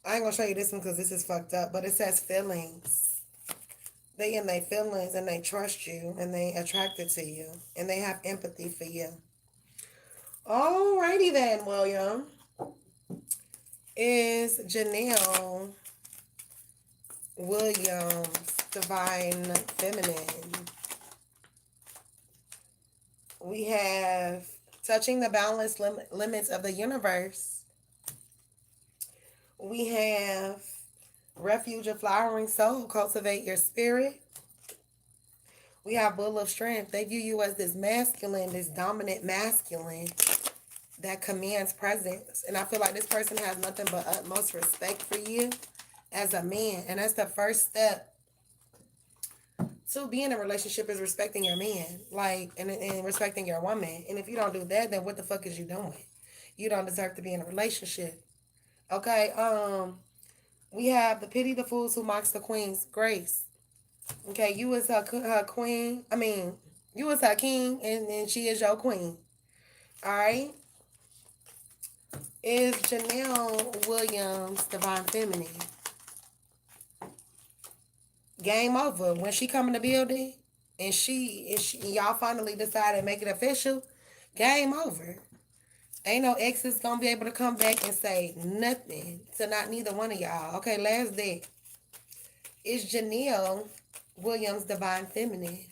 I ain't gonna show you this one because this is fucked up, but it says feelings. They in their feelings and they trust you and they attracted to you and they have empathy for you. Alrighty then, William. Is Janelle Williams divine feminine? We have touching the boundless limits of the universe. We have refuge of flowering soul, cultivate your spirit. We have bull of strength. They view you as this masculine, this dominant masculine that commands presence. And I feel like this person has nothing but utmost respect for you as a man. And that's the first step to being in a relationship, is respecting your man, like, and respecting your woman. And if you don't do that, then what the fuck is you doing? You don't deserve to be in a relationship. Okay, we have the pity the fools who mocks the queen's grace. Okay, you is her queen. I mean, you is her king, and she is your queen. All right. Is Janelle Williams divine feminine? Game over. When she come in the building and y'all finally decide to make it official, game over. Ain't no exes gonna be able to come back and say nothing to not neither one of y'all. Okay, last day. Is Janelle Williams divine feminine?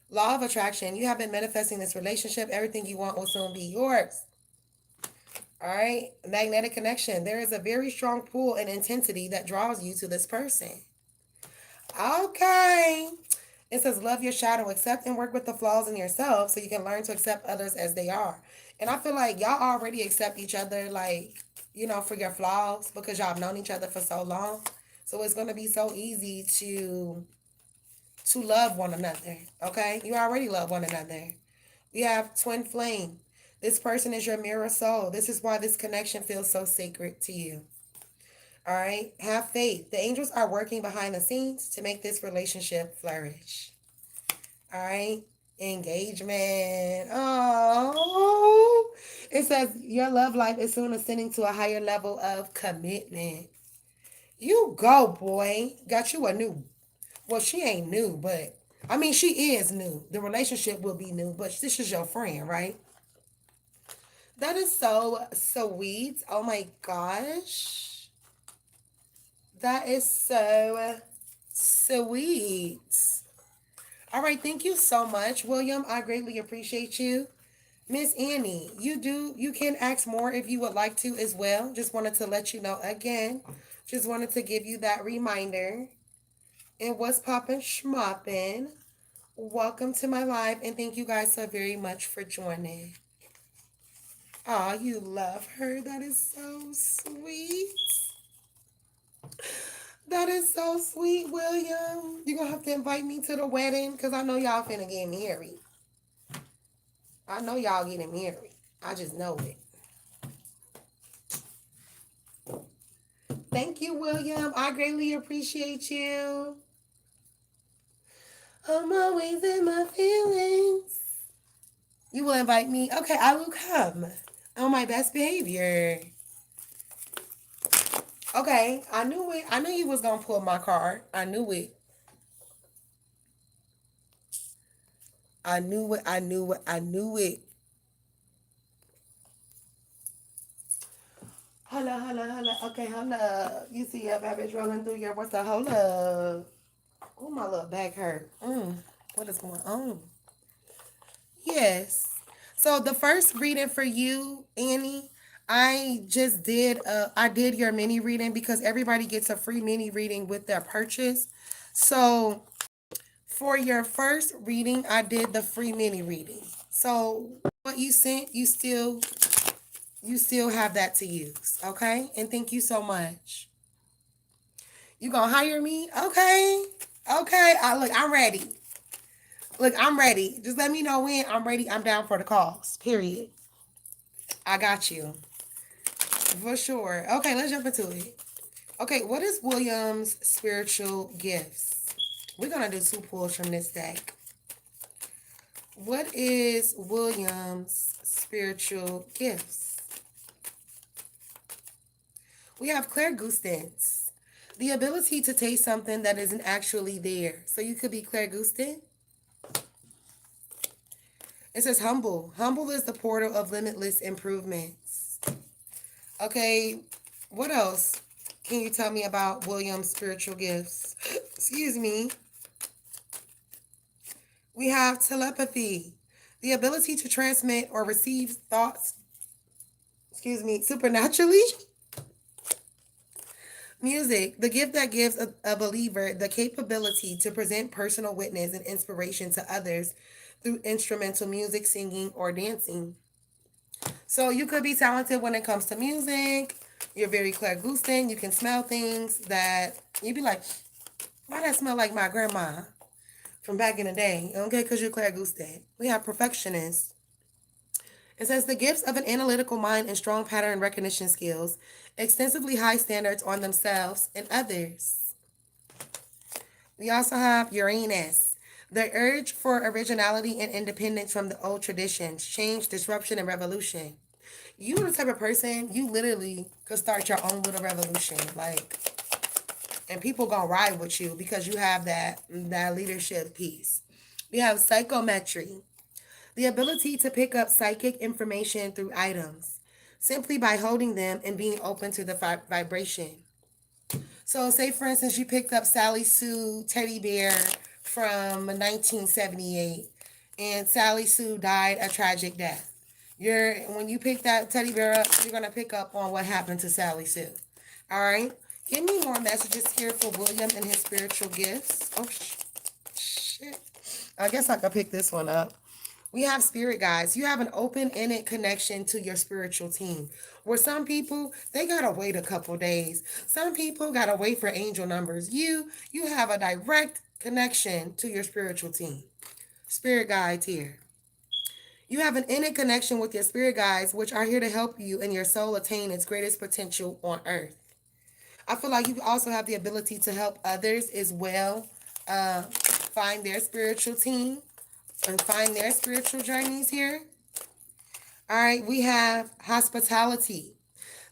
Law of attraction. You have been manifesting this relationship. Everything you want will soon be yours. All right. Magnetic connection. There is a very strong pull and intensity that draws you to this person. Okay. It says, love your shadow, accept and work with the flaws in yourself so you can learn to accept others as they are. And I feel like y'all already accept each other, like, for your flaws, because y'all have known each other for so long. So it's going to be so easy to love one another. Okay. You already love one another. We have twin flame. This person is your mirror soul. This is why this connection feels so sacred to you. All right. Have faith. The angels are working behind the scenes to make this relationship flourish. All right. Engagement. Oh, it says your love life is soon ascending to a higher level of commitment. You go, boy. Got you a new. Well, she ain't new, but I mean, she is new. The relationship will be new, but this is your friend, right? That is so sweet. Oh my gosh. That is so sweet. All right, thank you so much, William. I greatly appreciate you. Miss Annie, you can ask more if you would like to as well. Just wanted to let you know again. Just wanted to give you that reminder. And what's poppin' schmoppin'? Welcome to my live, and thank you guys so very much for joining. Oh, you love her. That is so sweet. That is so sweet, William. You're going to have to invite me to the wedding because I know y'all finna get married. I know y'all getting married. I just know it. Thank you, William. I greatly appreciate you. I'm always in my feelings. You will invite me? Okay, I will come on my best behavior. Okay, I knew it. I knew you was going to pull my card. I knew it. I knew it. I knew it. I knew it. Hold up. Okay, hold up. You see your baby's rolling through your what's the hold up? Oh, my little back hurt. What is going on? Yes. So the first reading for you, Annie, I did your mini reading because everybody gets a free mini reading with their purchase. So for your first reading, I did the free mini reading. So what you sent, you still have that to use, okay? And thank you so much. You gonna hire me? Okay. Okay. Look, I'm ready. Look, I'm ready. Just let me know when I'm ready. I'm down for the calls. Period. I got you. For sure. Okay, let's jump into it. Okay, what is William's spiritual gifts? We're gonna do two pulls from this deck. What is William's spiritual gifts? We have clairgustance, the ability to taste something that isn't actually there. So you could be clairgustant. It says humble. Humble is the portal of limitless improvements. Okay, what else can you tell me about William's spiritual gifts? Excuse me. We have telepathy, the ability to transmit or receive thoughts, supernaturally. Music, the gift that gives a believer the capability to present personal witness and inspiration to others through instrumental music, singing, or dancing. So you could be talented when it comes to music. You're very clairgustant. You can smell things that you'd be like, why that smell like my grandma from back in the day? Okay, because you're clairgustant. We have perfectionist. It says the gifts of an analytical mind and strong pattern recognition skills, extensively high standards on themselves and others. We also have Uranus, the urge for originality and independence from the old traditions, change, disruption, and revolution. You are the type of person, you literally could start your own little revolution. Like, and people gonna ride with you because you have that leadership piece. We have psychometry, the ability to pick up psychic information through items, simply by holding them and being open to the vibration. So, say for instance, you picked up Sally Sue teddy bear from 1978, and Sally Sue died a tragic death. When you pick that teddy bear up, you're gonna pick up on what happened to Sally Sue. All right. Give me more messages here for William and his spiritual gifts. Oh shit! I guess I could pick this one up. We have spirit guides. You have an open-ended connection to your spiritual team. Where some people, they gotta wait a couple days. Some people gotta wait for angel numbers. You have a direct connection to your spiritual team. Spirit guides here. You have an innate connection with your spirit guides, which are here to help you and your soul attain its greatest potential on earth. I feel like you also have the ability to help others as well find their spiritual team and find their spiritual journeys here. All right, we have hospitality,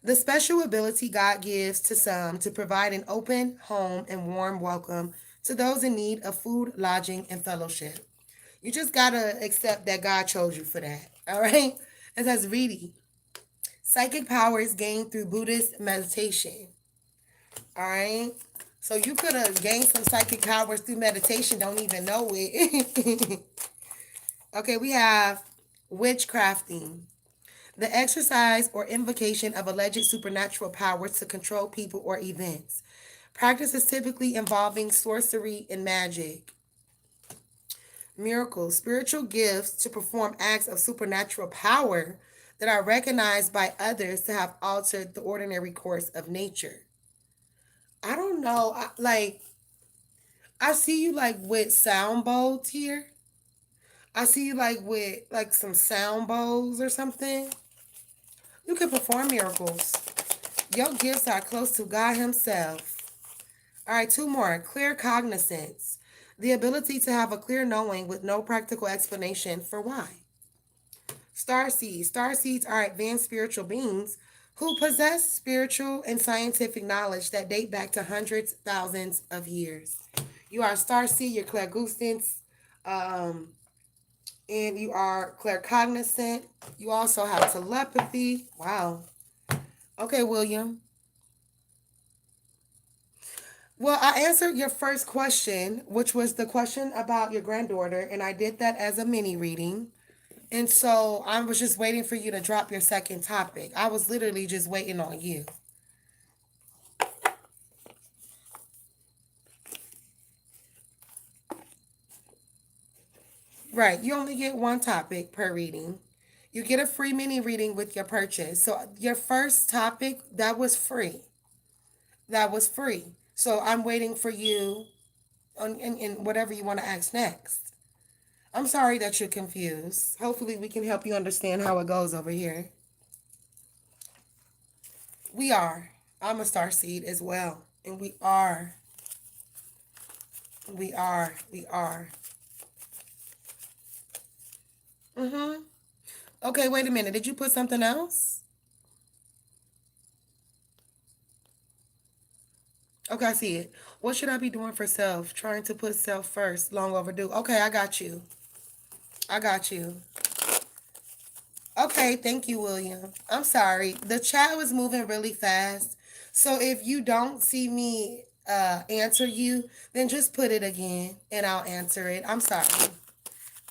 the special ability God gives to some to provide an open home and warm welcome to those in need of food, lodging, and fellowship. You just gotta accept that God chose you for that. All right, it says reading, psychic powers gained through Buddhist meditation. All right. So you could have gained some psychic powers through meditation, don't even know it. Okay, we have witchcrafting, the exercise or invocation of alleged supernatural powers to control people or events. Practices typically involving sorcery and magic. Miracles, spiritual gifts to perform acts of supernatural power that are recognized by others to have altered the ordinary course of nature. I don't know. I see you like with sound bowls here. I see you like with like some sound bowls or something. You can perform miracles. Your gifts are close to God Himself. All right, two more. Clear cognizance, the ability to have a clear knowing with no practical explanation for why. Starseeds. Starseeds are advanced spiritual beings who possess spiritual and scientific knowledge that date back to hundreds, thousands of years. You are a starseed, you're clairgustance, um, and you are claircognizant. You also have telepathy. Wow. Okay, William. Well, I answered your first question, which was the question about your granddaughter, and I did that as a mini reading. And so I was just waiting for you to drop your second topic. I was literally just waiting on you. Right. You only get one topic per reading. You get a free mini reading with your purchase. So your first topic, that was free. That was free. So I'm waiting for you on in whatever you want to ask next. I'm sorry that you're confused. Hopefully we can help you understand how it goes over here. We are. I'm a star seed as well. And we are. We are. We are. Mm-hmm. Okay, wait a minute. Did you put something else? Okay, I see it. What should I be doing for self? Trying to put self first. Long overdue. Okay, I got you. I got you. Okay, thank you, William. I'm sorry. The chat was moving really fast. So if you don't see me answer you, then just put it again and I'll answer it. I'm sorry.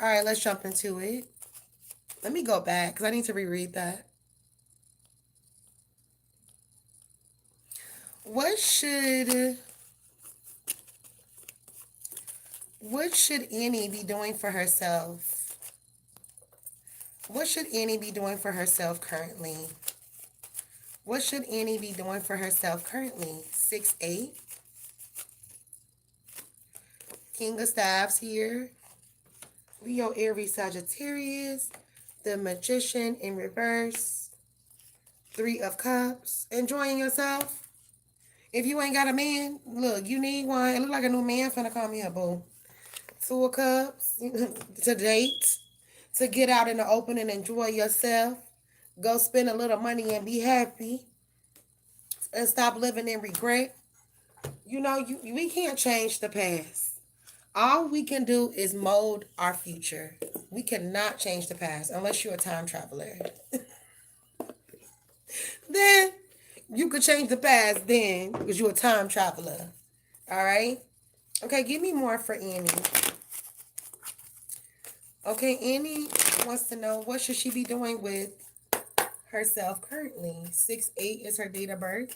All right, let's jump into it. Let me go back because I need to reread that. What should what should Annie be doing for herself? What should Annie be doing for herself currently? What should Annie be doing for herself currently? 6-8. King of Staves here. Leo, Aries, Sagittarius. The Magician in reverse. 3 of Cups. Enjoying yourself. If you ain't got a man, look, you need one. It look like a new man finna come here, boo. 2 of Cups. To date. To get out in the open and enjoy yourself. Go spend a little money and be happy. And stop living in regret. You know, we can't change the past. All we can do is mold our future. We cannot change the past unless you're a time traveler. Then you could change the past then because you're a time traveler. All right? Okay, give me more for Annie. Okay, Annie wants to know what should she be doing with herself currently. 6-8 is her date of birth.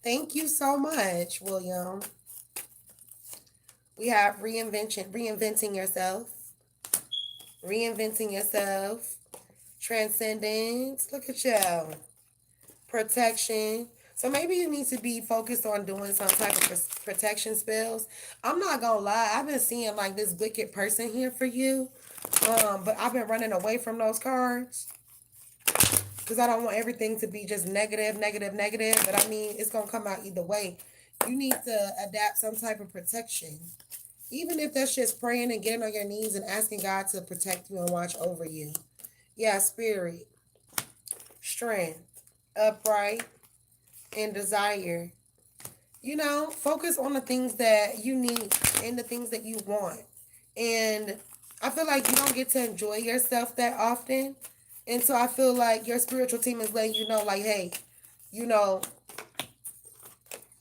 Thank you so much, William. We have reinventing yourself. Reinventing yourself. Transcendence. Look at you. Protection. So maybe you need to be focused on doing some type of protection spells. I'm not gonna lie, I've been seeing like this wicked person here for you. But I've been running away from those cards because I don't want everything to be just negative, negative, negative. But I mean, it's gonna come out either way. You need to adapt some type of protection. Even if that's just praying and getting on your knees and asking God to protect you and watch over you. Yeah, spirit, strength, upright, and desire. You know, focus on the things that you need and the things that you want. And I feel like you don't get to enjoy yourself that often. And so I feel like your spiritual team is letting you know, like, hey, you know,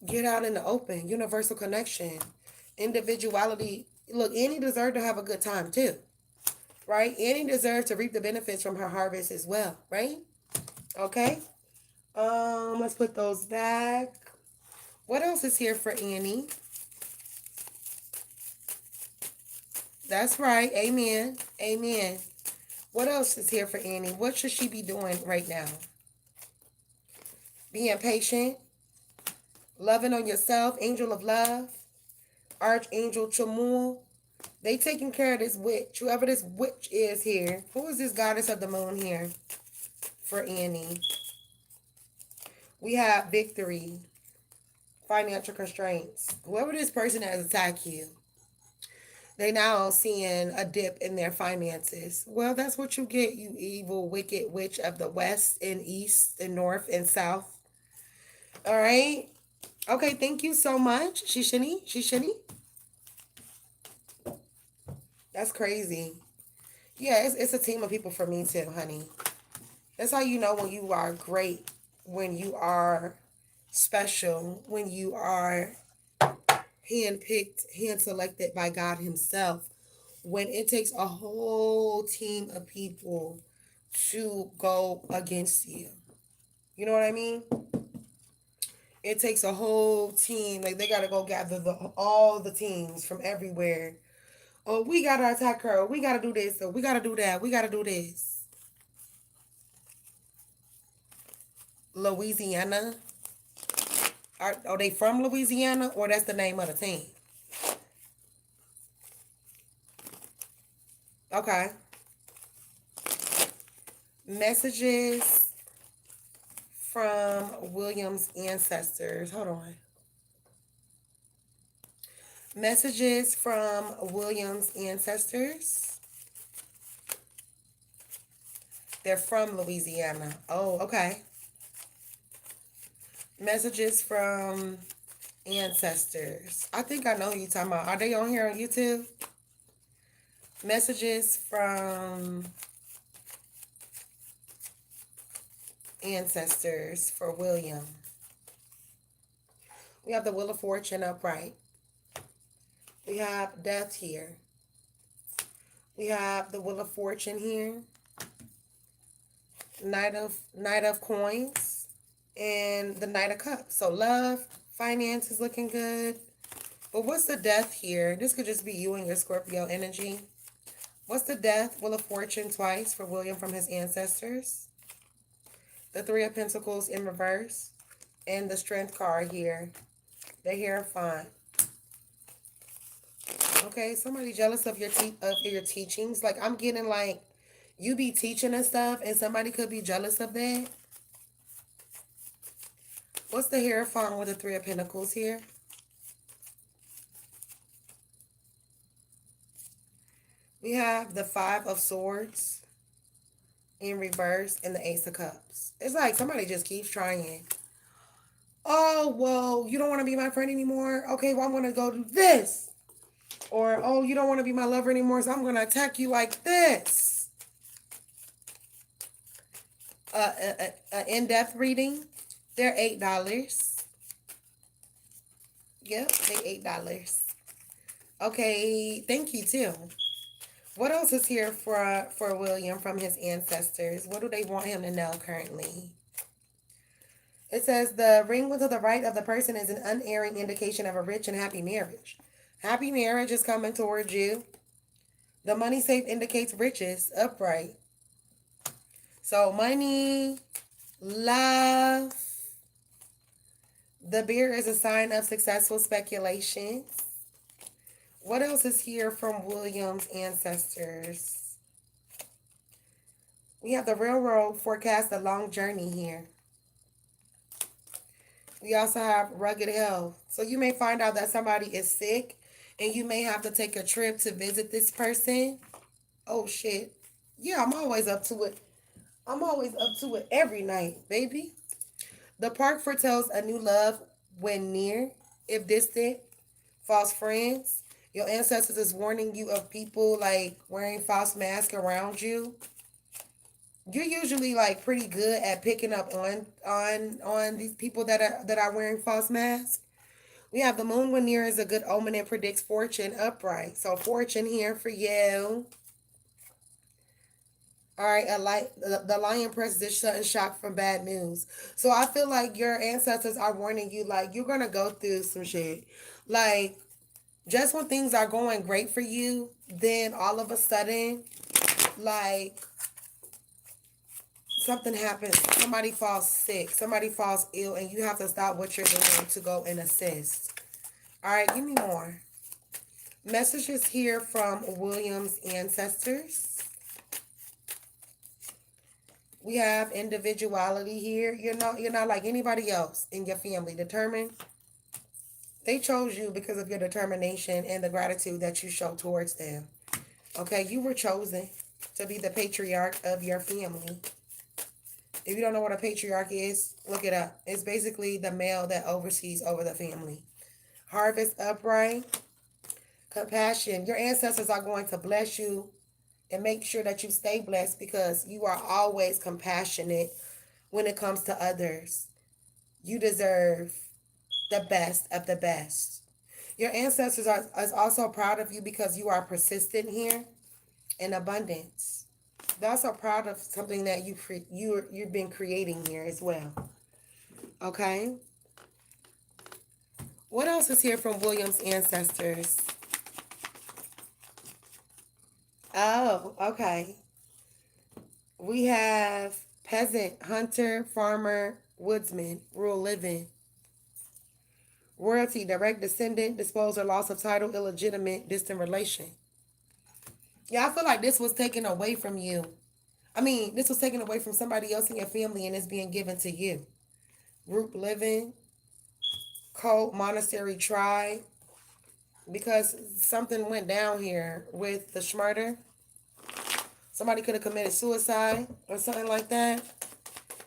get out in the open, universal connection, individuality. Look, Annie deserved to have a good time too, right? Annie deserves to reap the benefits from her harvest as well, right? Okay. Let's put those back. What else is here for Annie? That's right. Amen. Amen. What else is here for Annie? What should she be doing right now? Being patient, loving on yourself, angel of love, archangel Chamul. They taking care of this witch, whoever this witch is here. Who is this goddess of the moon here for Annie? We have victory, financial constraints. Whoever this person has attacked you, they now seeing a dip in their finances. Well, that's what you get, you evil, wicked witch of the west and east and north and south. All right. Okay, thank you so much. Shishini. That's crazy. Yeah, it's a team of people for me too, honey. That's how you know when you are great when you are special, when you are handpicked, hand selected by God Himself, when it takes a whole team of people to go against you. You know what I mean? It takes a whole team. Like they gotta go gather all the teams from everywhere. Oh, we gotta attack her. We gotta do this. So we gotta do that. We gotta do this. Louisiana. Are they from Louisiana, or that's the name of the team? Okay. Messages from William's ancestors. Hold on. Messages from William's ancestors. They're from Louisiana. Oh, okay. Messages from ancestors. I think I know who you're talking about. Are they on here on YouTube? Messages from ancestors for William. We have the Wheel of Fortune upright. We have death here. We have the Wheel of Fortune here. Knight of Coins and the Knight of Cups. So love, finance is looking good. But what's the death here? This could just be you and your Scorpio energy. What's the death? Wheel of Fortune twice for William from his ancestors. The Three of Pentacles in reverse. And the Strength card here. The Hierophant. Okay, somebody jealous of your teachings. Like, I'm getting like, you be teaching and stuff, and somebody could be jealous of that. What's the Hierophant with the Three of Pentacles here? We have the Five of Swords in reverse and the Ace of Cups. It's like somebody just keeps trying. Oh, well, you don't want to be my friend anymore? Okay, well, I'm going to go do this. Or, oh, you don't want to be my lover anymore, so I'm going to attack you like this. In-depth reading, they're $8. Yep, they $8. Okay, thank you, too. What else is here for William from his ancestors? What do they want him to know currently? It says the ring to the right of the person is an unerring indication of a rich and happy marriage. Happy marriage is coming towards you. The money safe indicates riches, upright. So money, love. The bear is a sign of successful speculations. What else is here from William's ancestors? We have the railroad forecast a long journey here. We also have rugged health. So you may find out that somebody is sick and you may have to take a trip to visit this person. Oh, shit. Yeah, I'm always up to it. I'm always up to it every night, baby. The park foretells a new love when near, if distant, false friends. Your ancestors is warning you of people like wearing false masks around you. You're usually like pretty good at picking up on these people that are wearing false masks. We have the moon when near is a good omen and predicts fortune upright. So fortune here for you. All right, the lion presses is sudden shock from bad news. So I feel like your ancestors are warning you, like you're gonna go through some shit. Like just when things are going great for you, then all of a sudden, like something happens. Somebody falls sick. Somebody falls ill, and you have to stop what you're doing to go and assist. All right, give me more. Messages here from William's ancestors. We have individuality here. You're not like anybody else in your family. Determined. They chose you because of your determination and the gratitude that you show towards them. Okay, you were chosen to be the patriarch of your family. If you don't know what a patriarch is, look it up. It's basically the male that oversees over the family. Harvest upright. Compassion. Your ancestors are going to bless you and make sure that you stay blessed because you are always compassionate when it comes to others. You deserve the best of the best. Your ancestors are is also proud of you because you are persistent here in abundance. They're also proud of something that you've been creating here as well. Okay. What else is here from William's ancestors? Oh, okay. We have peasant, hunter, farmer, woodsman, rural living. Royalty, direct descendant, disposal, loss of title, illegitimate, distant relation. Yeah, I feel like this was taken away from you. I mean, this was taken away from somebody else in your family and it's being given to you. Group living, cult, monastery, tribe. Because something went down here with the schmurder. Somebody could have committed suicide or something like that.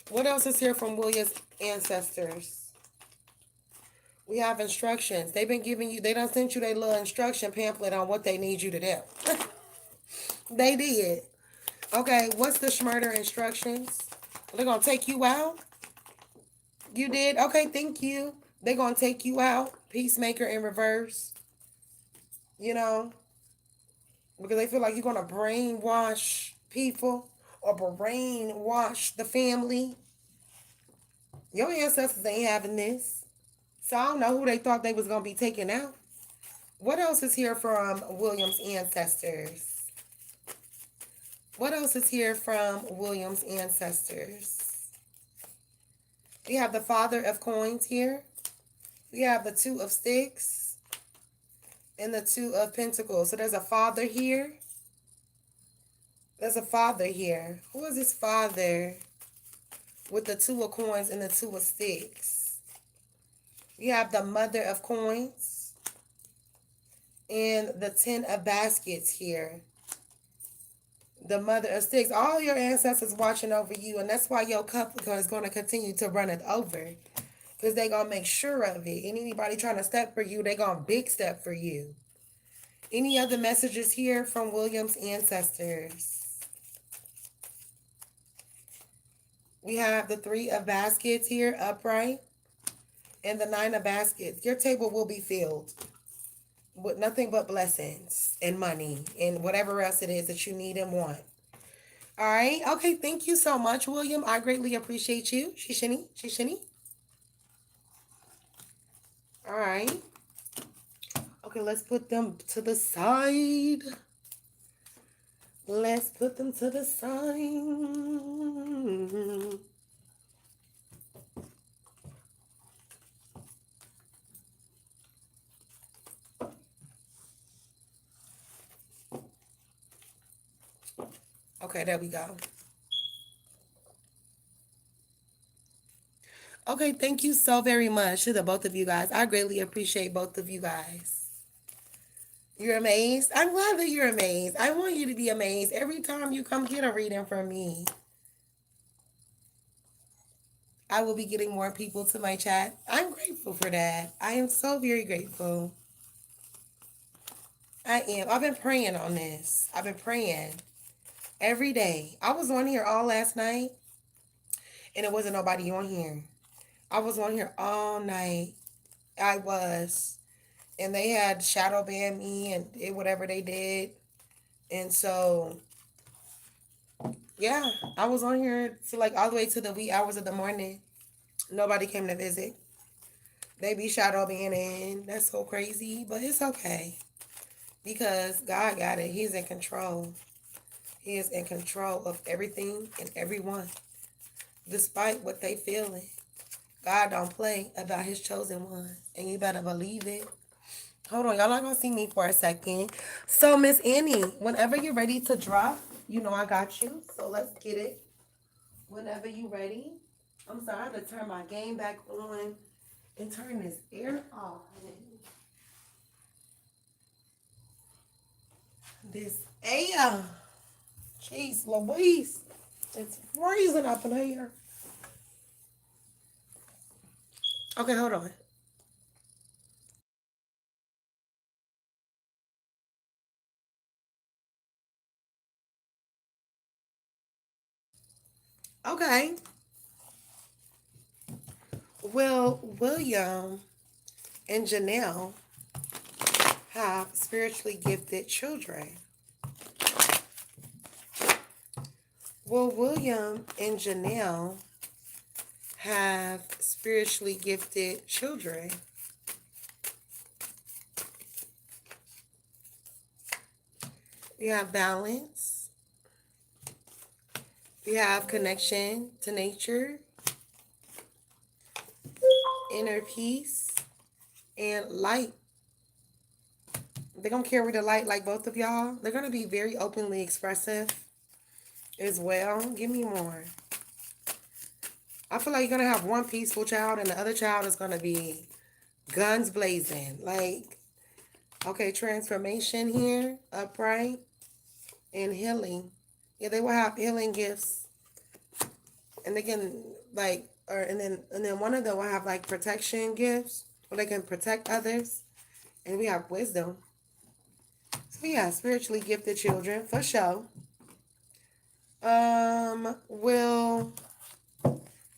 What else is here from William's ancestors? We have instructions. They've been giving you, they done sent you their little instruction pamphlet on what they need you to do. They did. Okay, what's the schmurder instructions? They're going to take you out? You did? Okay, thank you. They're going to take you out. Peacemaker in reverse. You know, because they feel like you're going to brainwash people or brainwash the family. Your ancestors ain't having this. So I don't know who they thought they was going to be taking out. What else is here from William's ancestors? What else is here from William's ancestors? We have the Father of Coins here. We have the Two of Sticks and the Two of Pentacles. So there's a father here. There's a father here. Who is this father with the Two of Coins and the Two of Sticks? We have the Mother of Coins and the Ten of Baskets here. The Mother of Sticks. All your ancestors watching over you, and that's why your cup is going to continue to run it over. Because they're going to make sure of it. And anybody trying to step for you, they're going to big step for you. Any other messages here from William's ancestors? We have the Three of Baskets here, upright. And the Nine of Baskets. Your table will be filled with nothing but blessings and money and whatever else it is that you need and want. All right. Okay. Thank you so much, William. I greatly appreciate you. Shishini. Shishini. All right. Okay. Let's put them to the side. Let's put them to the side. Okay, there we go. Okay, thank you so very much to the both of you guys. I greatly appreciate both of you guys. You're amazed? I'm glad that you're amazed. I want you to be amazed every time you come get a reading from me. I will be getting more people to my chat. I'm grateful for that. I am so very grateful. I am. I've been praying on this. I've been praying every day. I was on here all last night, and it wasn't nobody on here. I was on here all night. I was. And they had shadow banned me and did whatever they did. And so, yeah, I was on here to like all the way to the wee hours of the morning. Nobody came to visit. They be shadow banning. That's so crazy, but it's okay. Because God got it. He's in control. He is in control of everything and everyone. Despite what they feeling. God don't play about his chosen one. And you better believe it. Hold on, y'all not gonna see me for a second. So, Miss Annie, whenever you're ready to drop, you know I got you. So let's get it. Whenever you ready. I'm sorry, I have to turn my game back on and turn this air off. This air. Jeez Louise. It's freezing up in here. Okay, hold on. Okay. Will William and Janelle have spiritually gifted children? Will William and Janelle have spiritually gifted children? We have balance. We have connection to nature, inner peace, and light. They're going to carry the light like both of y'all. They're going to be very openly expressive as well. Give me more. I feel like you're going to have one peaceful child and the other child is going to be guns blazing. Like, okay, transformation here, upright, and healing. Yeah, they will have healing gifts. And they can, like, and then one of them will have, like, protection gifts where they can protect others. And we have wisdom. So, yeah, spiritually gifted children, for sure. Will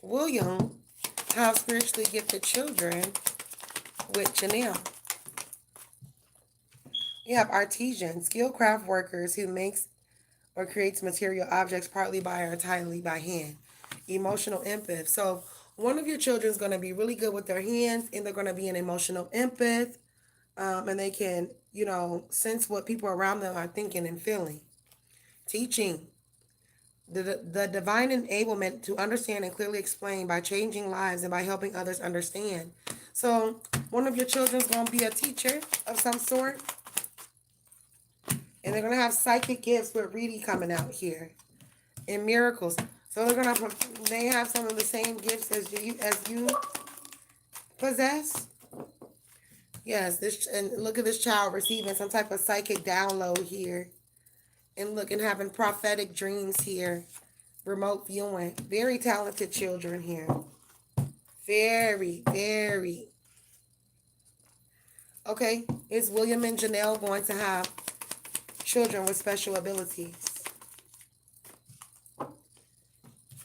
William have spiritually gifted children with Janelle? You have artisans, skilled craft workers who makes or creates material objects partly by or entirely by hand. Emotional empath. So one of your children is going to be really good with their hands and they're going to be an emotional empath. And they can, sense what people around them are thinking and feeling. Teaching. The divine enablement to understand and clearly explain by changing lives and by helping others understand. So one of your children's going to be a teacher of some sort. And they're going to have psychic gifts with Reedy coming out here. And miracles. So they have some of the same gifts as you possess. Yes, and look at this child receiving some type of psychic download here. And look, and having prophetic dreams here. Remote viewing. Very talented children here. Very, very. Okay, is William and Janelle going to have children with special abilities?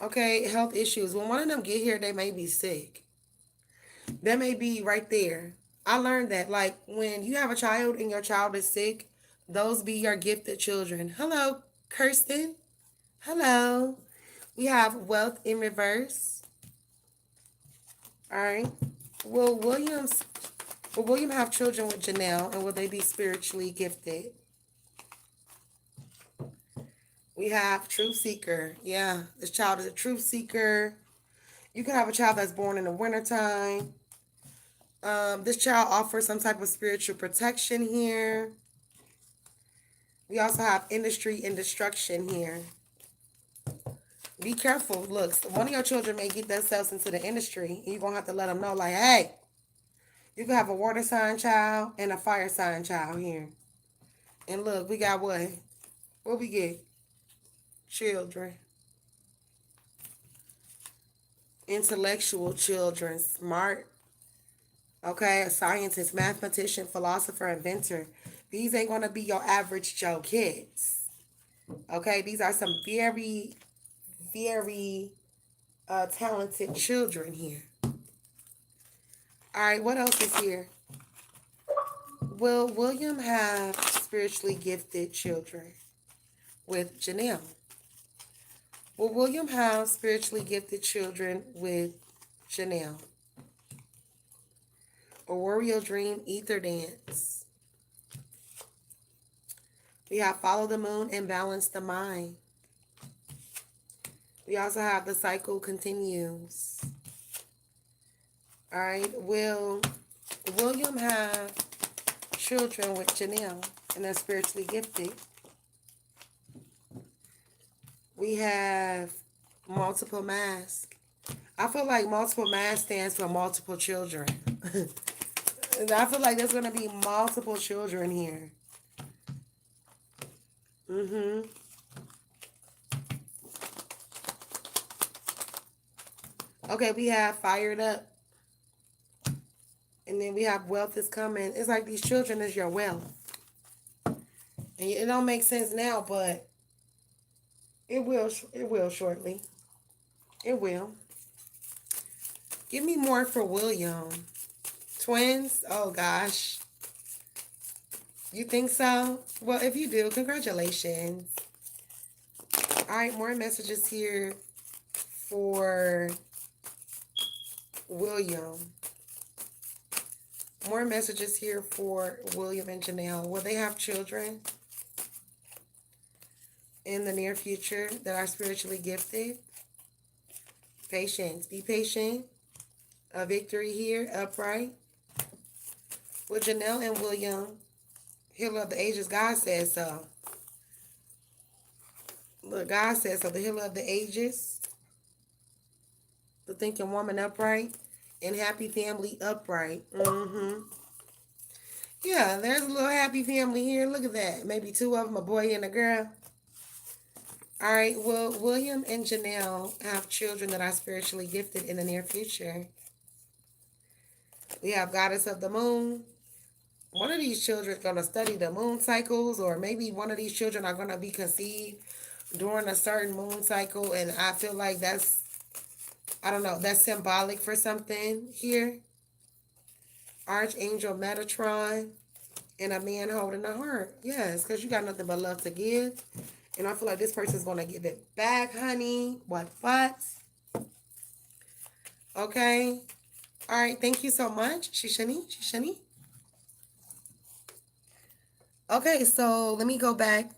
Okay, health issues. When one of them get here, they may be sick. That may be right there. I learned that, like, when you have a child and your child is sick, those be your gifted children. Hello, Kirsten. Hello. We have wealth in reverse. All right. Will William have children with Janelle, and will they be spiritually gifted? We have truth seeker. Yeah, this child is a truth seeker. You can have a child that's born in the wintertime. This child offers some type of spiritual protection here. We also have industry and destruction here. Be careful. Look, one of your children may get themselves into the industry. And you're going to have to let them know, like, hey, you can have a water sign child and a fire sign child here. And look, we got what? What we get? Children. Intellectual children. Smart. Okay, a scientist, mathematician, philosopher, inventor. These ain't going to be your average Joe kids. Okay, these are some very, very talented children here. All right, what else is here? Will William have spiritually gifted children with Janelle? Will William have spiritually gifted children with Janelle? Or Warrior Dream Ether Dance? We have Follow the Moon and Balance the Mind. We also have The Cycle Continues. All right. Will William have children with Janelle and they're spiritually gifted? We have Multiple Mask. I feel like Multiple Mask stands for multiple children. I feel like there's going to be multiple children here. Okay, we have Fired Up. And then we have Wealth is Coming. It's like these children is your wealth. And it don't make sense now, but it will shortly. It will. Give me more for William. Twins? Oh, gosh. You think so? Well, if you do, congratulations. All right, more messages here for William. More messages here for William and Janelle. Will they have children in the near future that are spiritually gifted? Patience. Be patient. A victory here, upright. With Janelle and William, healer of the ages, God says so. Look, God says so. The healer of the ages, the thinking woman, upright, and happy family, upright. Yeah, there's a little happy family here. Look at that. Maybe two of them, a boy and a girl. All right, will William and Janelle have children that are spiritually gifted in the near future? We have Goddess of the Moon. One of these children is going to study the moon cycles, or maybe one of these children are going to be conceived during a certain moon cycle, and I feel like that's, I don't know, that's symbolic for something here. Archangel Metatron and a man holding a heart. Yes, because you got nothing but love to give. And I feel like this person's going to give it back, honey. What? Okay. All right. Thank you so much, Shishani. Okay, so let me go back.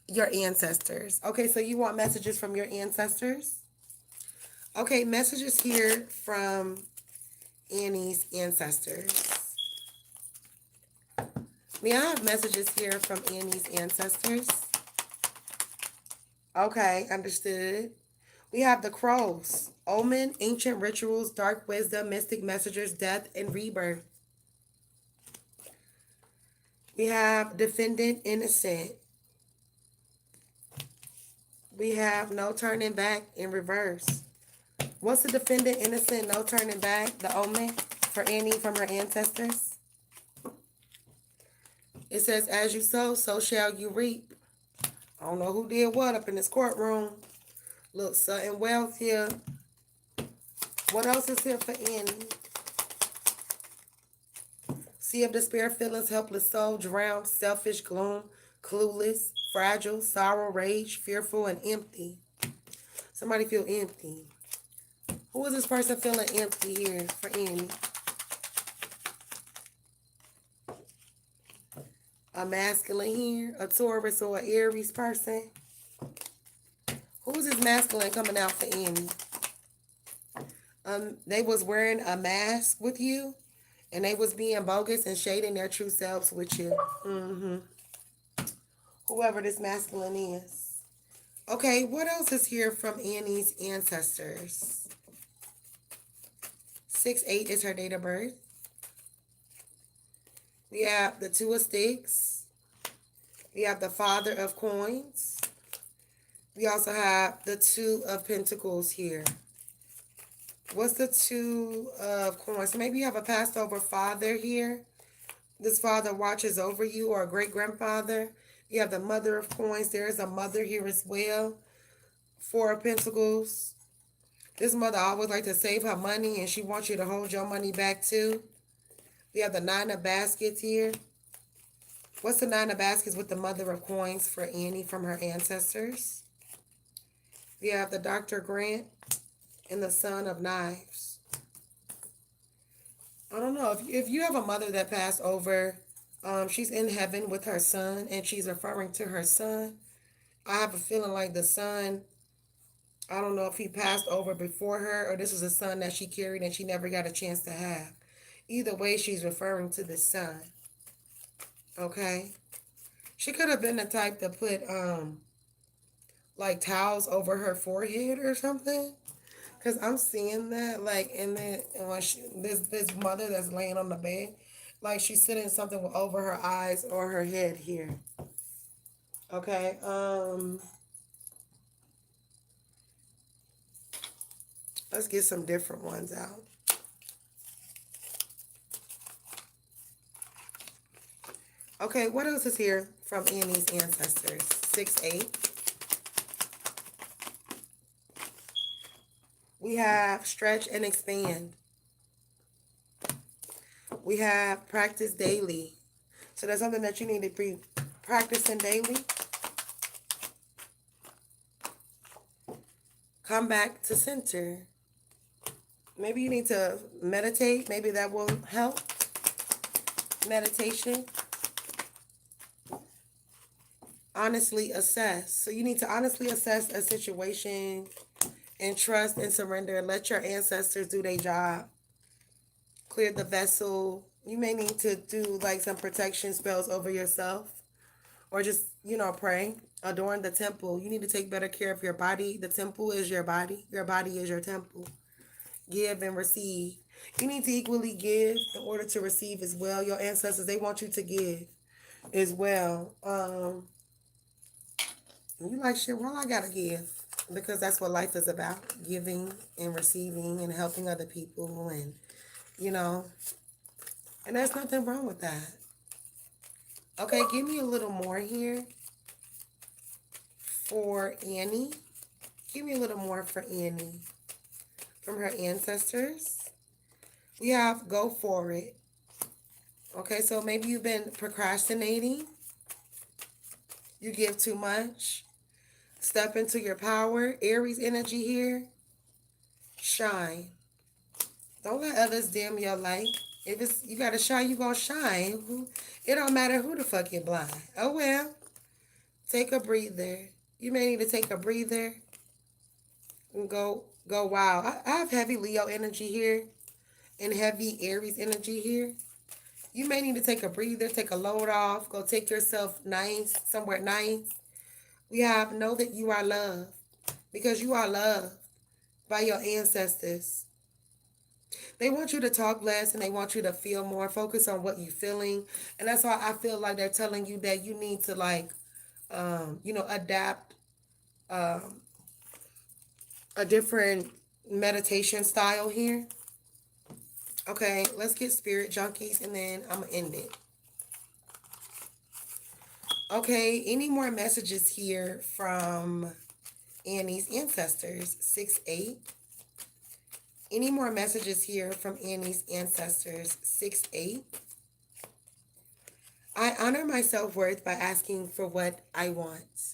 Your ancestors. Okay, so you want messages from your ancestors? Okay, messages here from Annie's ancestors. May I have messages here from Annie's ancestors? Okay, understood. We have the crows. Omen, ancient rituals, dark wisdom, mystic messengers, death, and rebirth. We have defendant, innocent. We have no turning back in reverse. What's the defendant, innocent, no turning back? The omen for Annie from her ancestors. It says, as you sow, so shall you reap. I don't know who did what up in this courtroom. Look, sudden wealth here. What else is here for Annie? Sea of despair, feelings, helpless soul, drowned, selfish, gloom, clueless, fragile, sorrow, rage, fearful, and empty. Somebody feel empty. Who is this person feeling empty here for Annie? A masculine here, a Taurus or an Aries person. Who's this masculine coming out for Annie? They was wearing a mask with you, and they was being bogus and shading their true selves with you. Whoever this masculine is. Okay, what else is here from Annie's ancestors? 6/8 is her date of birth. We have the Two of Sticks. We have the Father of Coins. We also have the Two of Pentacles here. What's the Two of Coins? Maybe you have a passed over father here. This father watches over you, or a great-grandfather. You have the Mother of Coins. There's a mother here as well. Four of Pentacles. This mother always like to save her money, and she wants you to hold your money back too. We have the Nine of Baskets here. What's the Nine of Baskets with the Mother of Coins for Annie from her ancestors? We have the Dr. Grant and the Son of Knives. I don't know. If you have a mother that passed over, she's in heaven with her son, and she's referring to her son. I have a feeling like the son, I don't know if he passed over before her, or this was a son that she carried and she never got a chance to have. Either way, she's referring to the son. Okay? She could have been the type to put, like, towels over her forehead or something. Because I'm seeing that, like, in the, when this mother that's laying on the bed, like, she's sitting something over her eyes or her head here. Okay? Let's get some different ones out. Okay, what else is here from Annie's ancestors? 6/8. We have stretch and expand. We have practice daily. So that's something that you need to be practicing daily. Come back to center. Maybe you need to meditate. Maybe that will help. Meditation. Honestly assess. So you need to honestly assess a situation and trust and surrender. Let your ancestors do their job. Clear the vessel. You may need to do like some protection spells over yourself, or just, pray. Adorn the temple. You need to take better care of your body. The temple is your body. Your body is your temple. Give and receive. You need to equally give in order to receive as well. Your ancestors, they want you to give as well. You like, shit, well, I gotta give. Because that's what life is about. Giving and receiving and helping other people, and, and there's nothing wrong with that. Okay, give me a little more here for Annie. Give me a little more for Annie from her ancestors. We have go for it. Okay, so maybe you've been procrastinating. You give too much. Step into your power. Aries energy here. Shine. Don't let others dim your light. If it's you gotta shine, you gonna shine. It don't matter who the fuck you blind. Oh well. Take a breather. You may need to take a breather and go wild. I have heavy Leo energy here and heavy Aries energy here. You may need to take a breather, take a load off, go take yourself nice, somewhere nice. We have know that you are loved, because you are loved by your ancestors. They want you to talk less and they want you to feel more. Focus on what you're feeling. And that's why I feel like they're telling you that you need to adapt a different meditation style here. Okay, let's get spirit junkies and then I'm going to end it. Okay, any more messages here from Annie's ancestors? 6-8. Any more messages here from Annie's ancestors? 6-8. I honor my self-worth by asking for what I want.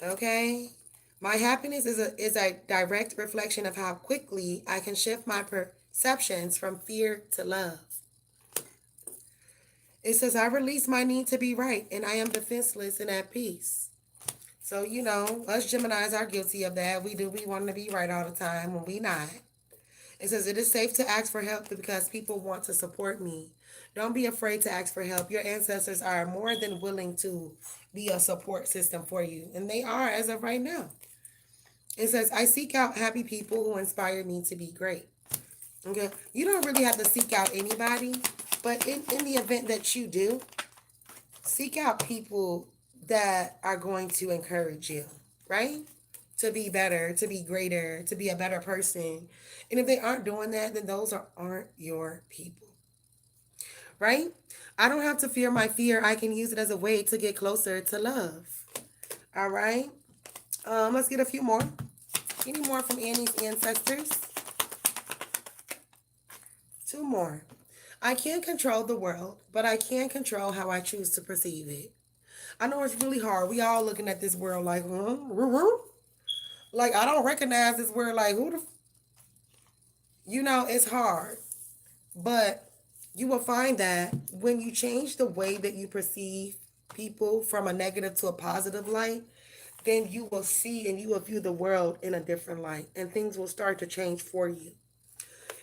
Okay? My happiness is a direct reflection of how quickly I can shift my perceptions from fear to love. It says, I release my need to be right, and I am defenseless and at peace. So, us Geminis are guilty of that. We want to be right all the time when we not. It says, it is safe to ask for help because people want to support me. Don't be afraid to ask for help. Your ancestors are more than willing to be a support system for you. And they are as of right now. It says, I seek out happy people who inspire me to be great. Okay? You don't really have to seek out anybody. But in the event that you do, seek out people that are going to encourage you, right? To be better, to be greater, to be a better person. And if they aren't doing that, then those aren't your people, right? I don't have to fear my fear. I can use it as a way to get closer to love. All right? Let's get a few more. Any more from Annie's ancestors? 2 more. I can't control the world, but I can control how I choose to perceive it. I know it's really hard. We all looking at this world like, like, I don't recognize this word, like, who the... it's hard. But you will find that when you change the way that you perceive people from a negative to a positive light, then you will see and you will view the world in a different light. And things will start to change for you.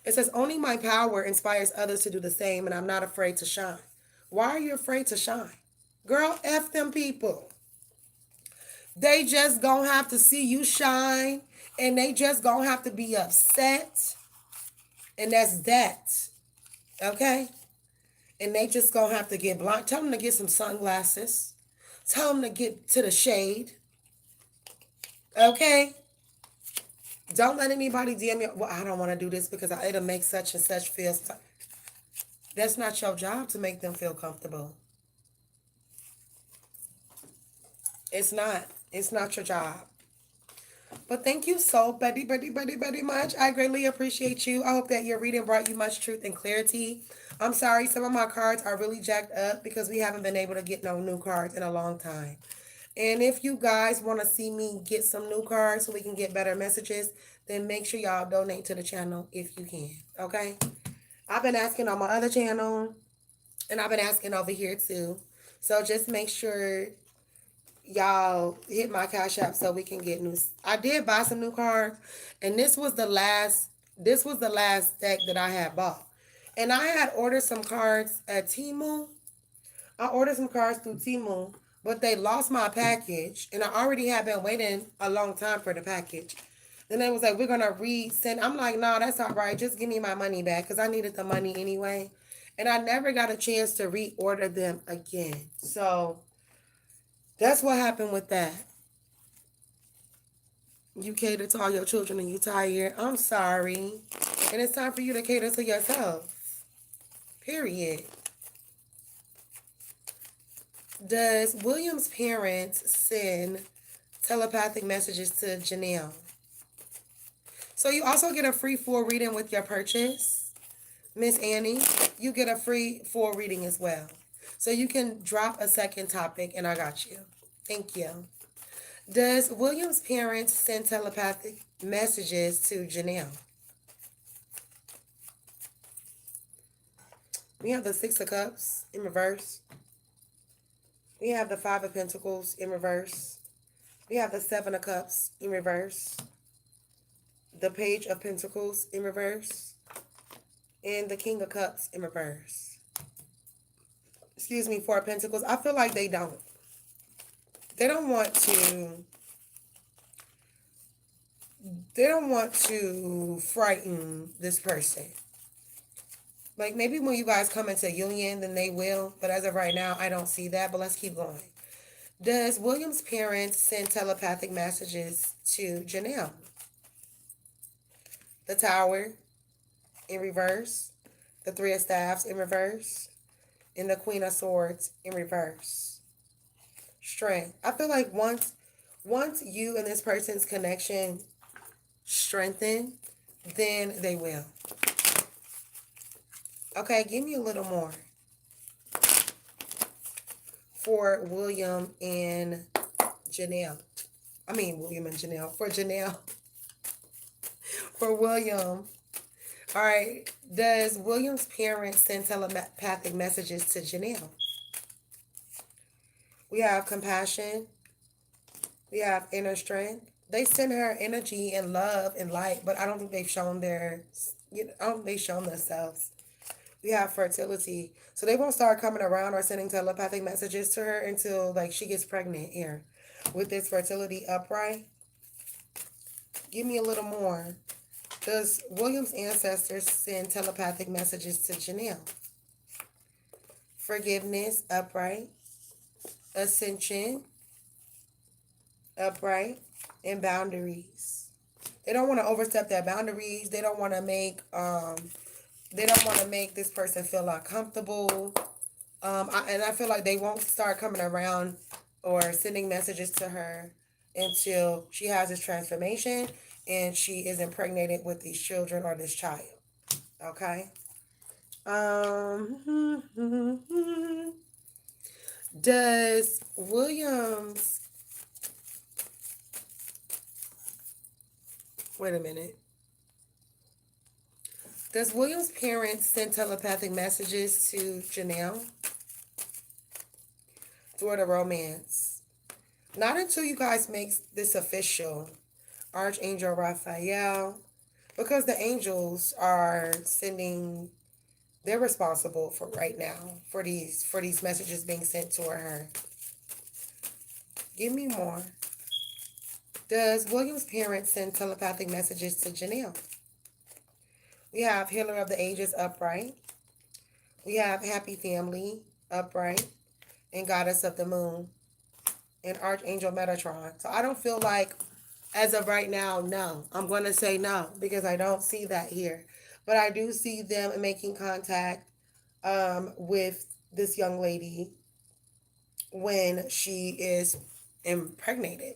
It says, only my power inspires others to do the same, and I'm not afraid to shine. Why are you afraid to shine? Girl, F them people. They just gonna have to see you shine, and they just gonna have to be upset. And that's that. Okay? And they just gonna have to get blind. Tell them to get some sunglasses. Tell them to get to the shade. Okay? Don't let anybody DM you. Well, I don't want to do this because it'll make such and such feel. That's not your job to make them feel comfortable. It's not. It's not your job. But thank you so very much. I greatly appreciate you. I hope that your reading brought you much truth and clarity. I'm sorry, some of my cards are really jacked up because we haven't been able to get no new cards in a long time. And if you guys want to see me get some new cards so we can get better messages, then make sure y'all donate to the channel if you can. Okay? I've been asking on my other channel and I've been asking over here too. So just make sure y'all hit my cash app so we can get new. I did buy some new cards, and this was the last deck that I had bought. And I had ordered some cards at Temu. I ordered some cards through Temu, but they lost my package, and I already had been waiting a long time for the package. Then they was like, we're gonna resend. I'm like, no, that's all right. Just give me my money back because I needed the money anyway. And I never got a chance to reorder them again. So that's what happened with that. You cater to all your children and you tired. I'm sorry. And it's time for you to cater to yourself. Period. Does William's parents send telepathic messages to Janelle? So you also get a free full reading with your purchase. Miss Annie, you get a free full reading as well. So you can drop a second topic and I got you. Thank you. Does William's parents send telepathic messages to Janelle? We have the Six of Cups in reverse. We have the Five of Pentacles in reverse. We have the Seven of Cups in reverse. The Page of Pentacles in reverse. And the King of Cups in reverse. Excuse me, Four of Pentacles. I feel like they don't. They don't want to frighten this person. Like maybe when you guys come into union, then they will. But as of right now, I don't see that. But let's keep going. Does William's parents send telepathic messages to Janelle? The Tower in reverse. The Three of Staffs in reverse. And the Queen of Swords in reverse. Strength. I feel like once you and this person's connection strengthen, then they will. Okay, give me a little more for William and Janelle. I mean, William and Janelle. For Janelle. For William. All right. Does William's parents send telepathic messages to Janelle? We have compassion. We have inner strength. They send her energy and love and light, but I don't think they've shown themselves. We have fertility. So they won't start coming around or sending telepathic messages to her until like she gets pregnant here. With this fertility upright. Give me a little more. Does William's ancestors send telepathic messages to Janelle? Forgiveness, upright. Ascension, upright. And boundaries. They don't want to overstep their boundaries. They don't want to make this person feel uncomfortable. And I feel like they won't start coming around or sending messages to her until she has this transformation and she is impregnated with these children or this child. Okay? Does Williams... Wait a minute. Does William's parents send telepathic messages to Janelle? Through the romance. Not until you guys make this official. Archangel Raphael. Because the angels are sending... They're responsible for right now. For these messages being sent to her. Give me more. Does William's parents send telepathic messages to Janelle? We have Healer of the Ages upright. We have Happy Family upright. And Goddess of the Moon. And Archangel Metatron. So I don't feel like, as of right now, no. I'm going to say no because I don't see that here. But I do see them making contact with this young lady when she is impregnated.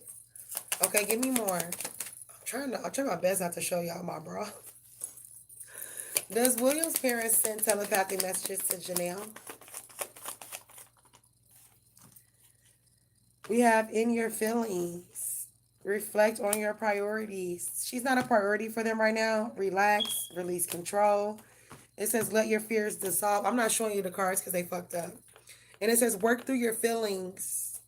Okay, give me more. I'll try my best not to show y'all my bra. Does William's parents send telepathic messages to Janelle? We have in your feelings. Reflect on your priorities. She's not a priority for them right now. Relax, release control. It says let your fears dissolve. I'm not showing you the cards because they fucked up. And it says work through your feelings.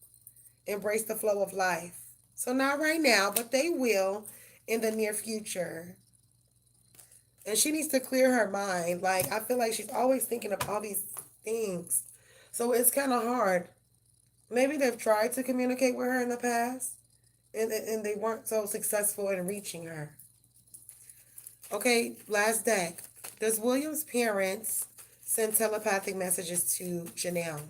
Embrace the flow of life. So not right now, but they will in the near future. And she needs to clear her mind. Like, I feel like she's always thinking of all these things. So it's kind of hard. Maybe they've tried to communicate with her in the past, and they weren't so successful in reaching her. Okay, last deck. Does William's parents send telepathic messages to Janelle?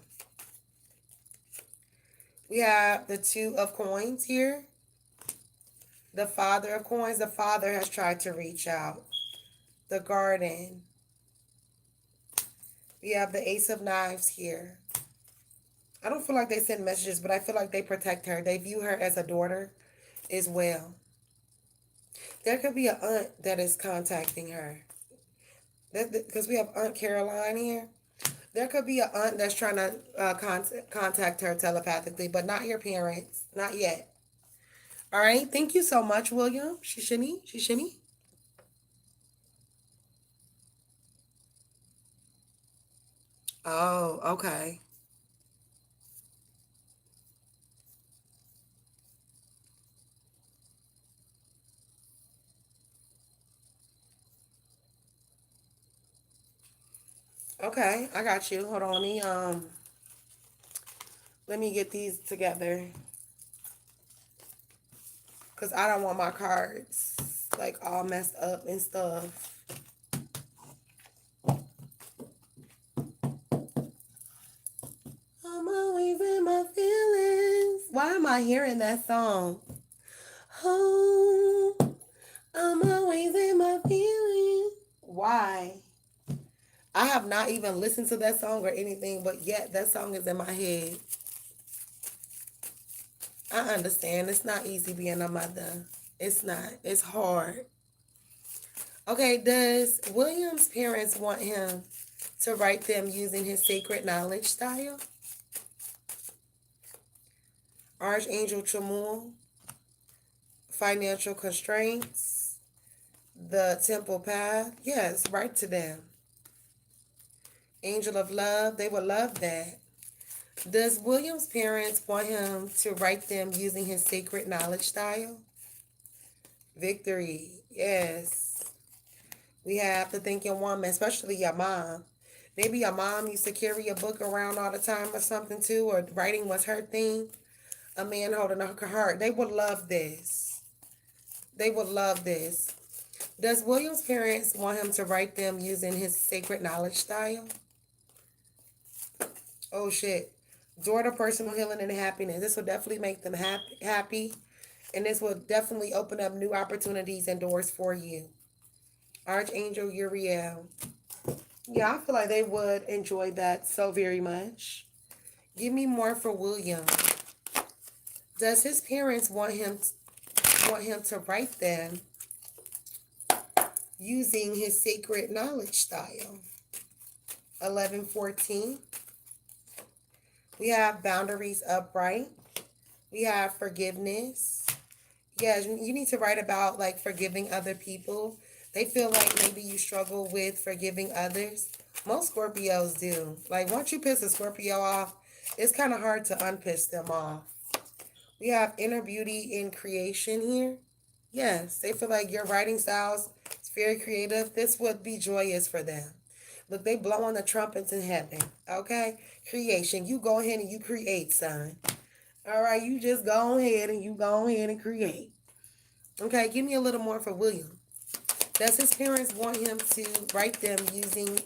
We have the 2 of coins here. The Father of coins. The father has tried to reach out. The Garden. We have the Ace of Knives here. I don't feel like they send messages, but I feel like they protect her. They view her as a daughter as well. There could be an aunt that is contacting her. Because we have Aunt Caroline here. There could be an aunt that's trying to contact her telepathically, but not your parents. Not yet. All right. Thank you so much, William. Shishini. Oh, okay. Okay, I got you. Hold on, let me get these together. Cause I don't want my cards like all messed up and stuff. I'm always in my feelings. Why am I hearing that song? Oh, I'm always in my feelings. Why? I have not even listened to that song or anything, but yet that song is in my head. I understand. It's not easy being a mother. It's not. It's hard. Okay, does William's parents want him to write them using his sacred knowledge style? Archangel Chamuel, financial constraints, the temple path. Yes, write to them. Angel of love, they would love that. Does William's parents want him to write them using his sacred knowledge style? Victory, yes. We have the thinking woman, especially your mom. Maybe your mom used to carry a book around all the time or something too, or writing was her thing. A man holding her heart. They would love this. They would love this. Does William's parents want him to write them using his sacred knowledge style? Oh shit. Door to personal healing and happiness. This will definitely make them happy. And this will definitely open up new opportunities and doors for you. Archangel Uriel. Yeah, I feel like they would enjoy that so very much. Give me more for William. Does his parents want him to write them using his sacred knowledge style? 1114. We have boundaries upright. We have forgiveness. Yeah, you need to write about like forgiving other people. They feel like maybe you struggle with forgiving others. Most Scorpios do. Like once you piss a Scorpio off, it's kind of hard to unpiss them off. We have inner beauty in creation here. Yes, they feel like your writing styles is very creative. This would be joyous for them. Look, they blow on the trumpets in heaven. Okay? Creation. You go ahead and you create, son. All right, you just go ahead and create. Okay, give me a little more for William. Does his parents want him to write them using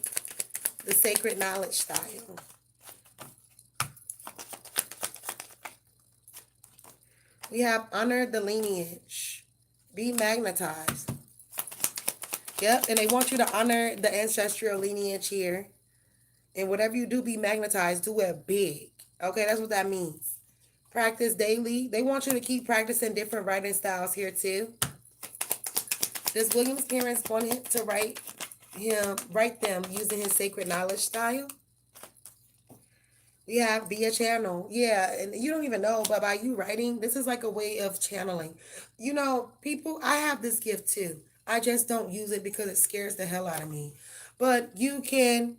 the sacred knowledge style? We have honor the lineage. Be magnetized. Yep, and they want you to honor the ancestral lineage here. And whatever you do, be magnetized. Do it big. Okay, that's what that means. Practice daily. They want you to keep practicing different writing styles here too. Does William's parents want him to write them using his sacred knowledge style? We have via channel. Yeah, and you don't even know, but by you writing, this is like a way of channeling. You know, people, I have this gift too. I just don't use it because it scares the hell out of me. But you can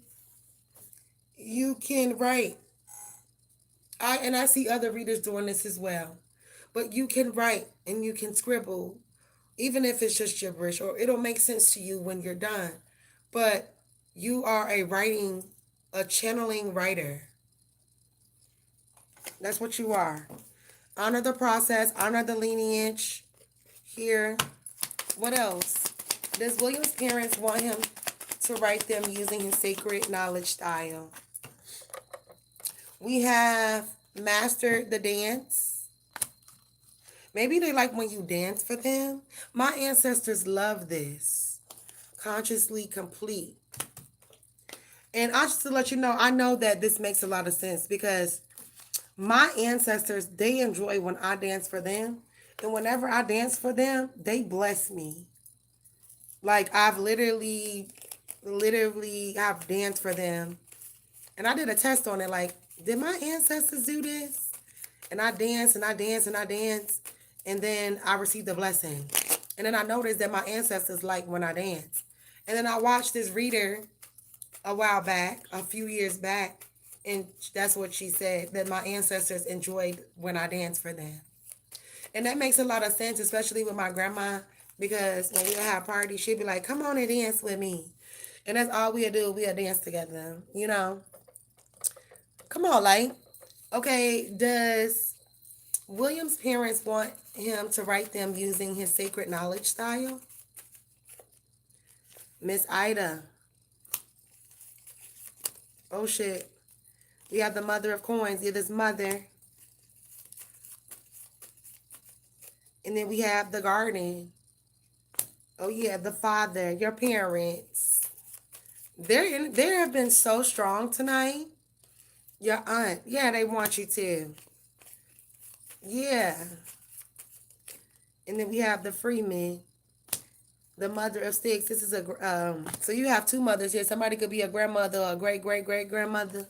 write. I see other readers doing this as well. But you can write and you can scribble, even if it's just gibberish, or it'll make sense to you when you're done. But you are a channeling writer. That's what you are. Honor the process, honor the lineage here. What else? Does William's parents want him to write them using his sacred knowledge style? We have mastered the dance. Maybe they like when you dance for them. My ancestors love this. Consciously complete. And I just to let you know, I know that this makes a lot of sense because my ancestors, they enjoy when I dance for them. And whenever I dance for them, they bless me. Like I've literally have danced for them. And I did a test on it. Like, did my ancestors do this? And I danced and I danced and I danced. And then I received a blessing. And then I noticed that my ancestors like when I dance. And then I watched this reader a few years back. And that's what she said, that my ancestors enjoyed when I danced for them. And that makes a lot of sense, especially with my grandma, because when we would have parties, she'd be like, come on and dance with me. And that's all we'll do. We'll dance together, you know. Come on, like. Okay, does William's parents want him to write them using his sacred knowledge style? Miss Ida. Oh, shit. We have the mother of coins. It is mother. And then we have the garden. Oh, yeah, the father, your parents. They have been so strong tonight. Your aunt. Yeah, they want you to. Yeah. And then we have the Freeman, the mother of six. This is so you have two mothers here. Somebody could be a grandmother or a great-great-great-grandmother.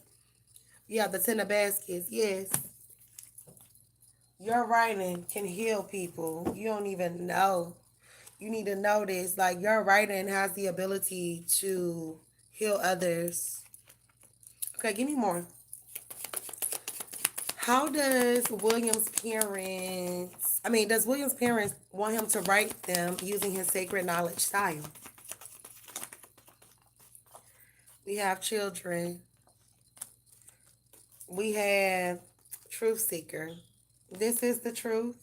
You have the 10 of baskets. Yes. Your writing can heal people. You don't even know. You need to know this. Like, your writing has the ability to heal others. Okay, give me more. How does William's parents want him to write them using his sacred knowledge style? We have children. We have truth seeker. This is the truth.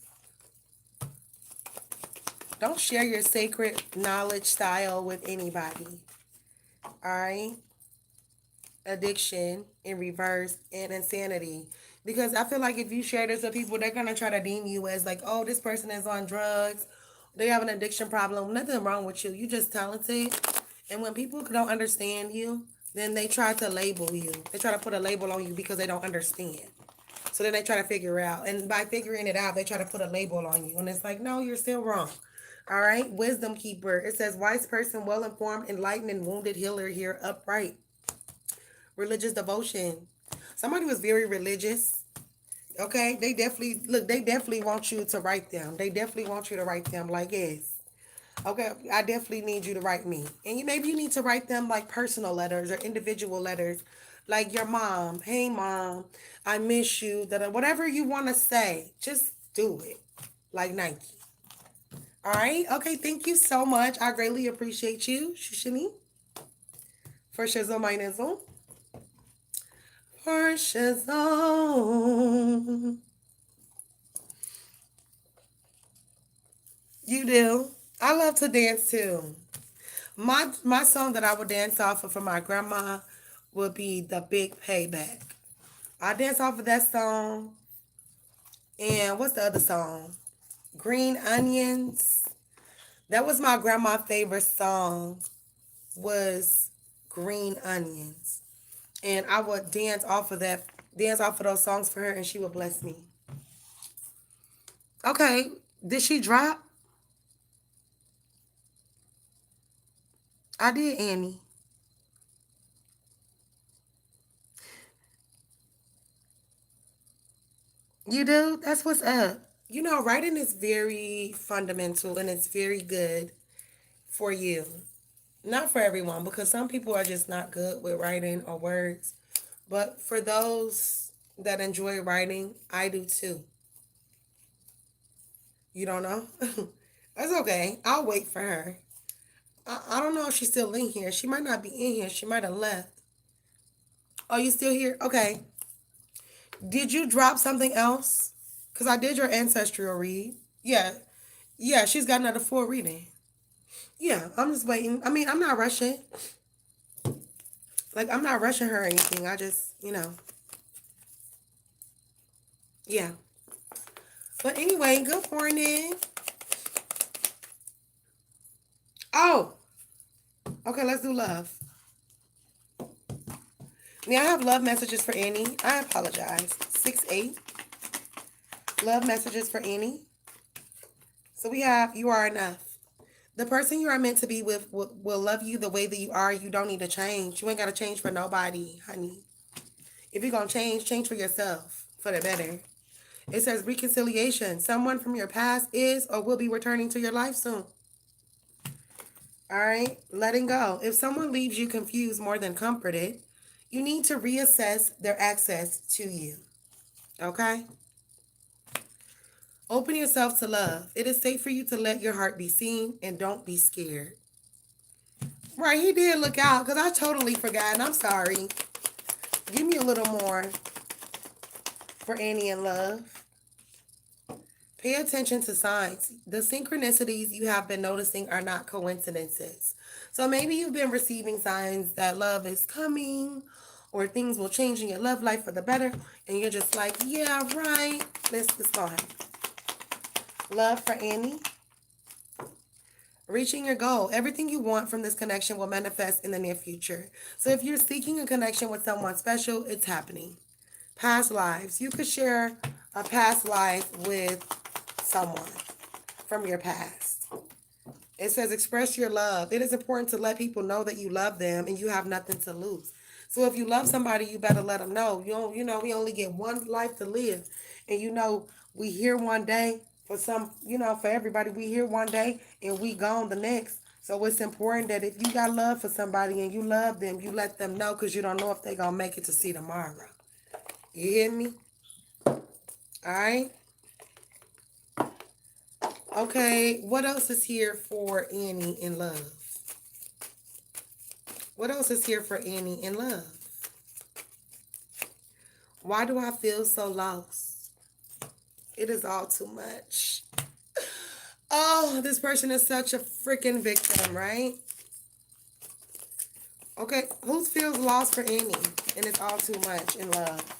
Don't share your sacred knowledge style with anybody. All right? Addiction in reverse and insanity. Because I feel like if you share this with people, they're going to try to deem you as like, oh, this person is on drugs. They have an addiction problem. Nothing wrong with you. You just talented. And when people don't understand you, then they try to label you. They try to put a label on you because they don't understand. So then they try to figure it out. And by figuring it out, they try to put a label on you. And it's like, no, you're still wrong. All right. Wisdom keeper. It says wise person, well-informed, enlightened, and wounded healer here, upright. Religious devotion. Somebody was very religious. Okay. They definitely want you to write them. They definitely want you to write them like, yes. Okay, I definitely need you to write me. And maybe you need to write them like personal letters or individual letters. Like your mom. Hey, mom, I miss you. Whatever you want to say, just do it. Like Nike. All right? Okay, thank you so much. I greatly appreciate you, Shushini. For shizzle my nizzle. For shizzle. You do. I love to dance too. My song that I would dance off of for my grandma would be The Big Payback. I dance off of that song. And what's the other song? Green Onions. That was my grandma's favorite song, was Green Onions. And I would dance off of those songs for her, and she would bless me. Okay, did she drop? I did, Annie. You do? That's what's up. You know, writing is very fundamental and it's very good for you. Not for everyone, because some people are just not good with writing or words. But for those that enjoy writing, I do too. You don't know? That's okay. I'll wait for her. I don't know if she's still in here. She might not be in here. She might have left. Oh, you still here? Okay. Did you drop something else? Because I did your ancestral read. Yeah. Yeah, she's got another full reading. Yeah, I'm just waiting. I mean, I'm not rushing. Like, I'm not rushing her or anything. I just, yeah. But anyway, good morning. Oh, okay, let's do love. Now, I have love messages for Annie. I apologize. 6-8. Love messages for Annie. So we have, you are enough. The person you are meant to be with will love you the way that you are. You don't need to change. You ain't got to change for nobody, honey. If you're going to change for yourself, for the better. It says reconciliation. Someone from your past is or will be returning to your life soon. All right? Letting go. If someone leaves you confused more than comforted, you need to reassess their access to you. Okay? Open yourself to love. It is safe for you to let your heart be seen and don't be scared. Right, he did look out because I totally forgot and I'm sorry. Give me a little more for Annie and love. Pay attention to signs. The synchronicities you have been noticing are not coincidences. So maybe you've been receiving signs that love is coming or things will change in your love life for the better. And you're just like, yeah, right. Let's go ahead. Love for Annie. Reaching your goal. Everything you want from this connection will manifest in the near future. So if you're seeking a connection with someone special, it's happening. Past lives. You could share a past life with someone from your past. It says express your love. It is important to let people know that you love them and you have nothing to lose. So if you love somebody, you better let them know. We only get one life to live. And we here one day for for everybody, we here one day and we gone the next. So it's important that if you got love for somebody and you love them, you let them know because you don't know if they're going to make it to see tomorrow. You hear me? All right. Okay, what else is here for Annie in love? What else is here for Annie in love? Why do I feel so lost? It is all too much. Oh, this person is such a freaking victim, right? Okay, who feels lost for Annie? And it's all too much in love.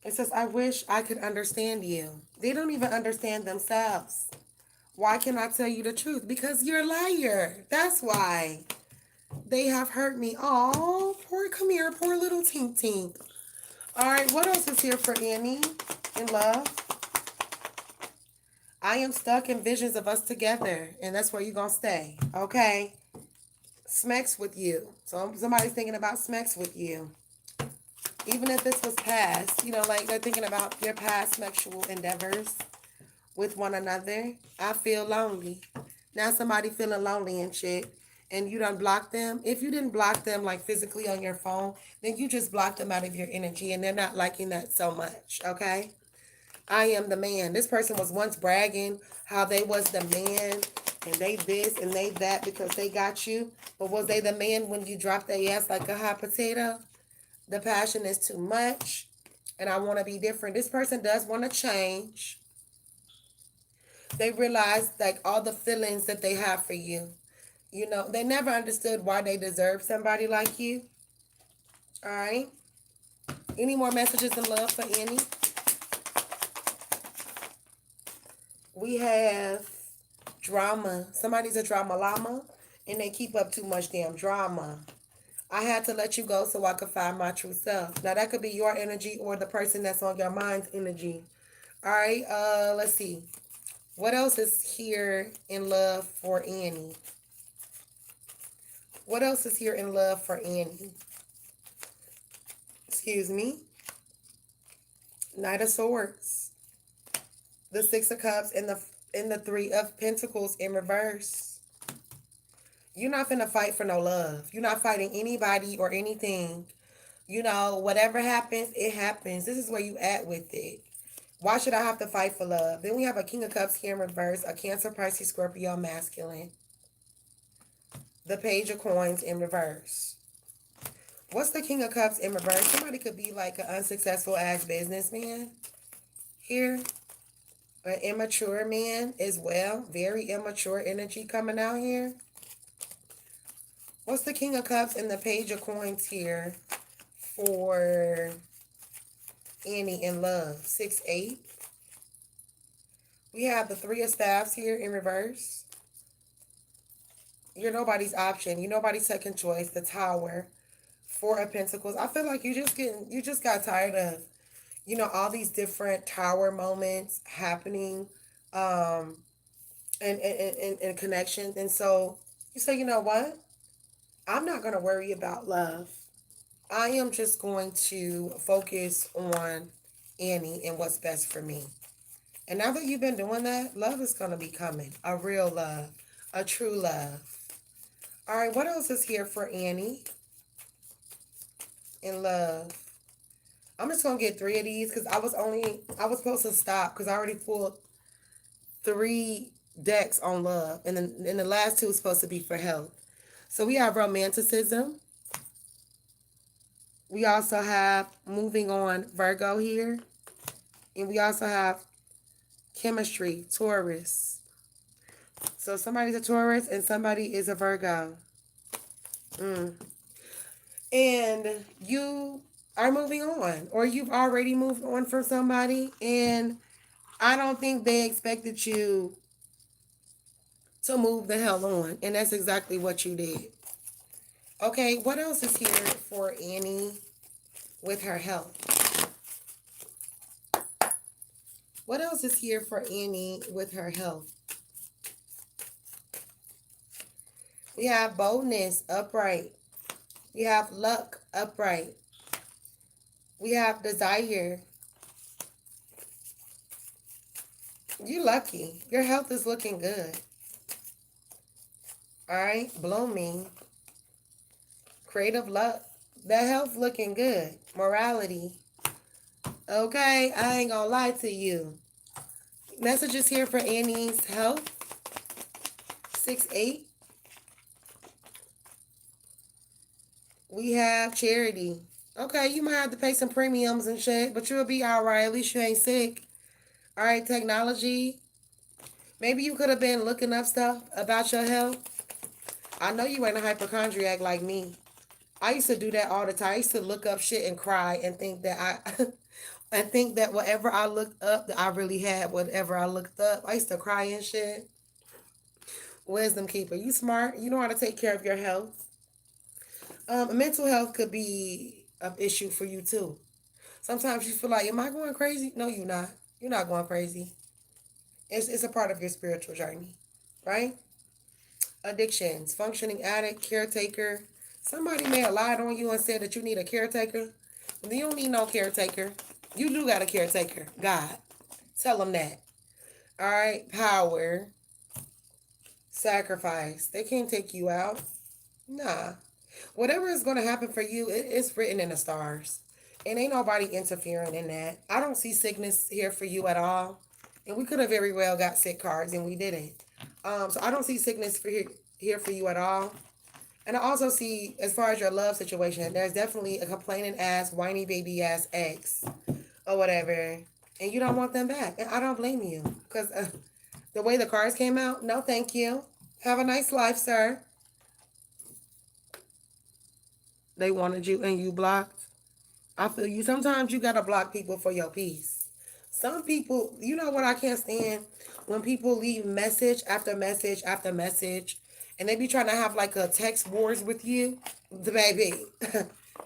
It says, I wish I could understand you. They don't even understand themselves. Why can't I tell you the truth? Because you're a liar. That's why. They have hurt me. Oh, come here, poor little tink tink. All right, what else is here for Annie in love? I am stuck in visions of us together, and that's where you're going to stay, okay? Smacks with you. So somebody's thinking about smacks with you. Even if this was past, like they're thinking about your past sexual endeavors with one another. I feel lonely. Now somebody feeling lonely and shit. And you done blocked them. If you didn't block them like physically on your phone, then you just blocked them out of your energy and they're not liking that so much, okay? I am the man. This person was once bragging how they was the man and they this and they that because they got you. But was they the man when you dropped their ass like a hot potato? The passion is too much and I want to be different. This person does want to change. They realize like all the feelings that they have for you. They never understood why they deserve somebody like you. All right. Any more messages in love for Annie? We have drama. Somebody's a drama llama and they keep up too much damn drama. I had to let you go so I could find my true self. Now that could be your energy or the person that's on your mind's energy. All right. Let's see. What else is here in love for Annie? What else is here in love for Annie? Excuse me. Knight of Swords. The Six of Cups and the Three of Pentacles in reverse. You're not finna fight for no love. You're not fighting anybody or anything. You know, whatever happens, it happens. This is where you at with it. Why should I have to fight for love? Then we have a King of Cups here in reverse, a Cancer, Pisces, Scorpio, masculine. The Page of Coins in reverse. What's the King of Cups in reverse? Somebody could be like an unsuccessful ass businessman here. An immature man as well. Very immature energy coming out here. What's the King of Cups and the Page of Coins here for Annie in love? 6-8. We have the Three of Staffs here in reverse. You're nobody's option. You're nobody's second choice. The Tower. Four of Pentacles. I feel like you just got tired of, you know, all these different tower moments happening, and connections. And so you say, you know what? I'm not going to worry about love. I am just going to focus on Annie and what's best for me. And now that you've been doing that, love is going to be coming. A real love. A true love. All right, what else is here for Annie in love? I'm just going to get 3 of these because I was supposed to stop because I already pulled 3 decks on love. And then the last 2 is supposed to be for health. So we have romanticism. We also have moving on, Virgo here. And we also have chemistry, Taurus. So somebody's a Taurus and somebody is a Virgo. And you are moving on, or you've already moved on from somebody, and I don't think they expected you to move the hell on, and that's exactly what you did. Okay, what else is here for Annie with her health? What else is here for Annie with her health? We have boldness, upright. We have luck, upright. We have desire. You're lucky. Your health is looking good. All right, blooming. Creative luck. That health looking good. Morality. Okay, I ain't gonna lie to you. Messages here for Annie's health. 6-8. We have charity. Okay, you might have to pay some premiums and shit, but you'll be all right. At least you ain't sick. All right, technology. Maybe you could have been looking up stuff about your health. I know you ain't a hypochondriac like me. I used to do that all the time. I used to look up shit and cry and think that whatever I looked up, that I really had whatever I looked up. I used to cry and shit. Wisdom keeper. You smart. You know how to take care of your health. Mental health could be an issue for you too. Sometimes you feel like, am I going crazy? No, you're not. You're not going crazy. It's a part of your spiritual journey, right? Addictions, functioning addict, caretaker. Somebody may have lied on you and said that you need a caretaker. You don't need no caretaker. You do got a caretaker. God. Tell them that. All right. Power. Sacrifice. They can't take you out. Nah. Whatever is going to happen for you, it's written in the stars. And ain't nobody interfering in that. I don't see sickness here for you at all. And we could have very well got sick cards and we didn't. So I don't see sickness here for you at all. And I also see, as far as your love situation, there's definitely a complaining ass, whiny baby ass ex or whatever. And you don't want them back. And I don't blame you. Because the way the cards came out, no thank you. Have a nice life, sir. They wanted you and you blocked. I feel you. Sometimes you got to block people for your peace. Some people, you know what I can't stand? When people leave message after message after message, and they be trying to have like a text wars with you. The baby,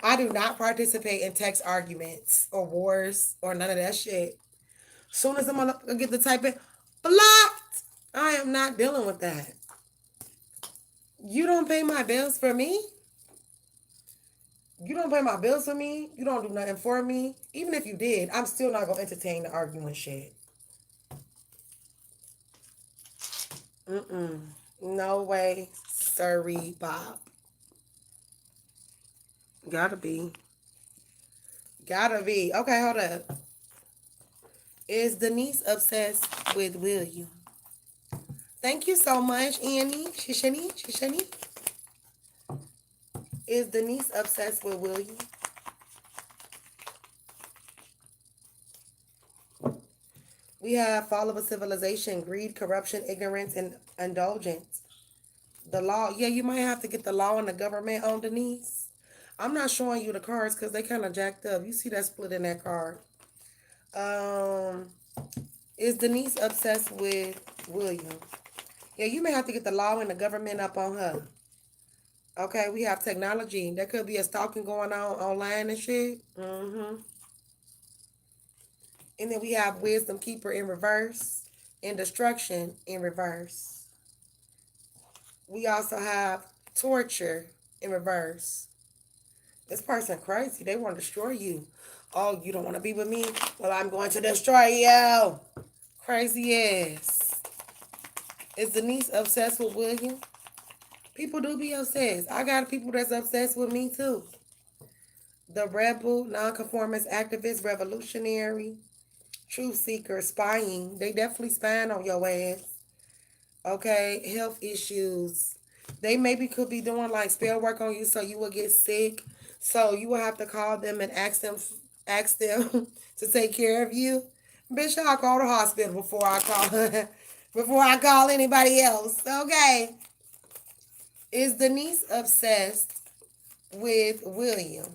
I do not participate in text arguments or wars or none of that shit. Soon as I'm gonna get the typing, blocked. I am not dealing with that. You don't pay my bills for me? You don't pay my bills for me? You don't do nothing for me? Even if you did, I'm still not gonna entertain the arguing shit. Mm-mm. No way, sorry, Bob. Gotta be. Gotta be. Okay, hold up. Is Denise obsessed with William? Thank you so much, Annie. Shishani. Is Denise obsessed with William? We have fall of a civilization, greed, corruption, ignorance, and indulgence. The law. Yeah, you might have to get the law and the government on Denise. I'm not showing you the cards because they kind of jacked up. You see that split in that card. Um, is Denise obsessed with William? Yeah, you may have to get the law and the government up on her. Okay, we have technology. There could be a stalking going on online and shit. And then we have wisdom keeper in reverse and destruction in reverse. We also have torture in reverse. This person crazy. They want to destroy you. Oh, you don't want to be with me? Well, I'm going to destroy you. Crazy ass. Is Denise obsessed with William? People do be obsessed. I got people that's obsessed with me too. The rebel, nonconformist, activist, revolutionary, truth seeker, spying. They definitely spying on your ass. Okay, health issues. They maybe could be doing like spell work on you so you will get sick. So you will have to call them and ask them to take care of you. Bitch, I'll call the hospital before I call before I call anybody else. Okay. Is Denise obsessed with William?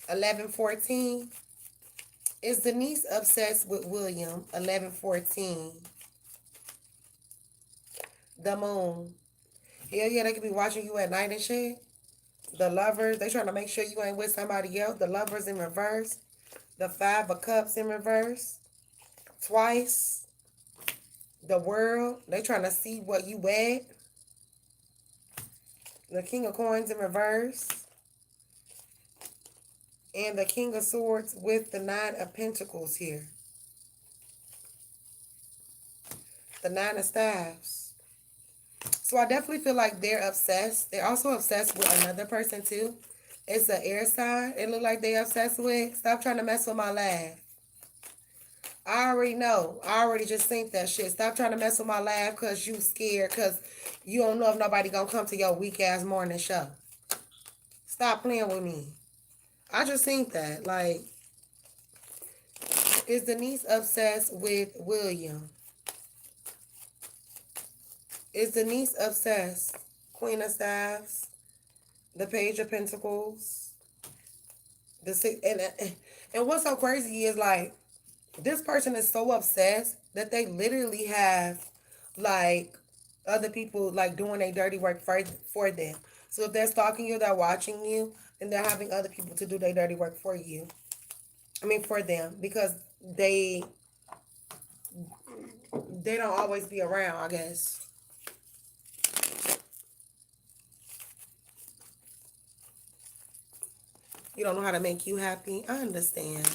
1114. Is Denise obsessed with William? 1114. The moon. Hell yeah, they could be watching you at night and shit. The lovers, they trying to make sure you ain't with somebody else. The lovers in reverse. The five of cups in reverse. Twice. The world, they trying to see what you at. The king of coins in reverse. And the king of swords with the nine of pentacles here. The nine of staves. So I definitely feel like they're obsessed. They're also obsessed with another person too. It's an air sign. It look like they obsessed with. Stop trying to mess with my laugh. I already know. I already just think that shit. Stop trying to mess with my laugh because you scared because you don't know if nobody gonna come to your weak ass morning show. Stop playing with me. I just think that. Like, is Denise obsessed with William? Is Denise obsessed? Queen of Staffs, the Page of Pentacles, the six, and what's so crazy is like this person is so obsessed that they literally have like other people like doing their dirty work for them. So if they're stalking you, they're watching you, and they're having other people to do their dirty work for you. I mean for them because they don't always be around, I guess. You don't know how to make you happy. I understand.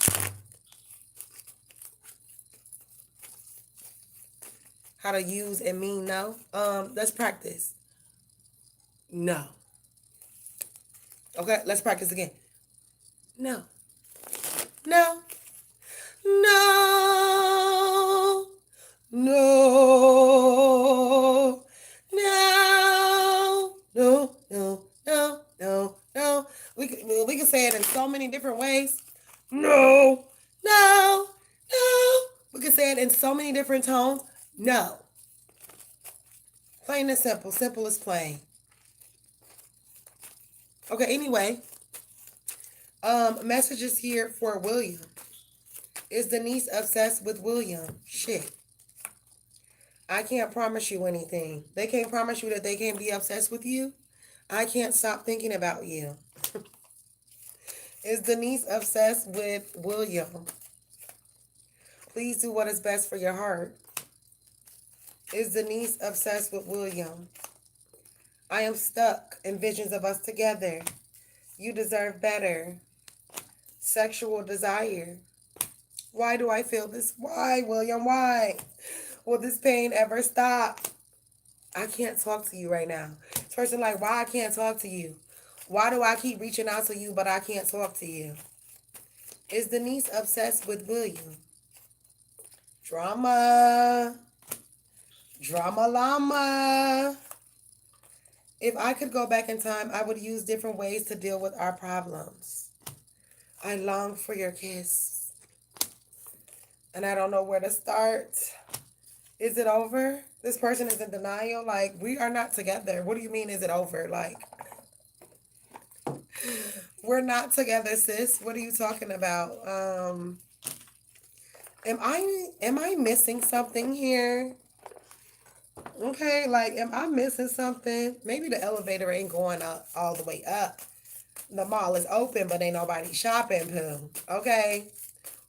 How to use and mean no. Let's practice. No. Okay, let's practice again. No. No. No. No. No. No. No. No. No. No. We can say it in so many different ways. No. No. No. We can say it in so many different tones. No. Plain and simple. Simple as plain. Okay, anyway. Messages here for William. Is Denise obsessed with William? Shit. I can't promise you anything. They can't promise you that they can't be obsessed with you. I can't stop thinking about you. Is Denise obsessed with William? Please do what is best for your heart. Is Denise obsessed with William? I am stuck in visions of us together. You deserve better. Sexual desire. Why do I feel this? Why, William? Why? Will this pain ever stop? I can't talk to you right now. This person like, why I can't talk to you? Why do I keep reaching out to you, but I can't talk to you? Is Denise obsessed with William? Drama. Drama llama. If I could go back in time, I would use different ways to deal with our problems. I long for your kiss. And I don't know where to start. Is it over? This person is in denial. Like, we are not together. What do you mean, is it over? Like, we're not together, sis. What are you talking about? Am I missing something here? Okay, like, am I missing something? Maybe the elevator ain't going up all the way up. The mall is open, but ain't nobody shopping, poo. Okay.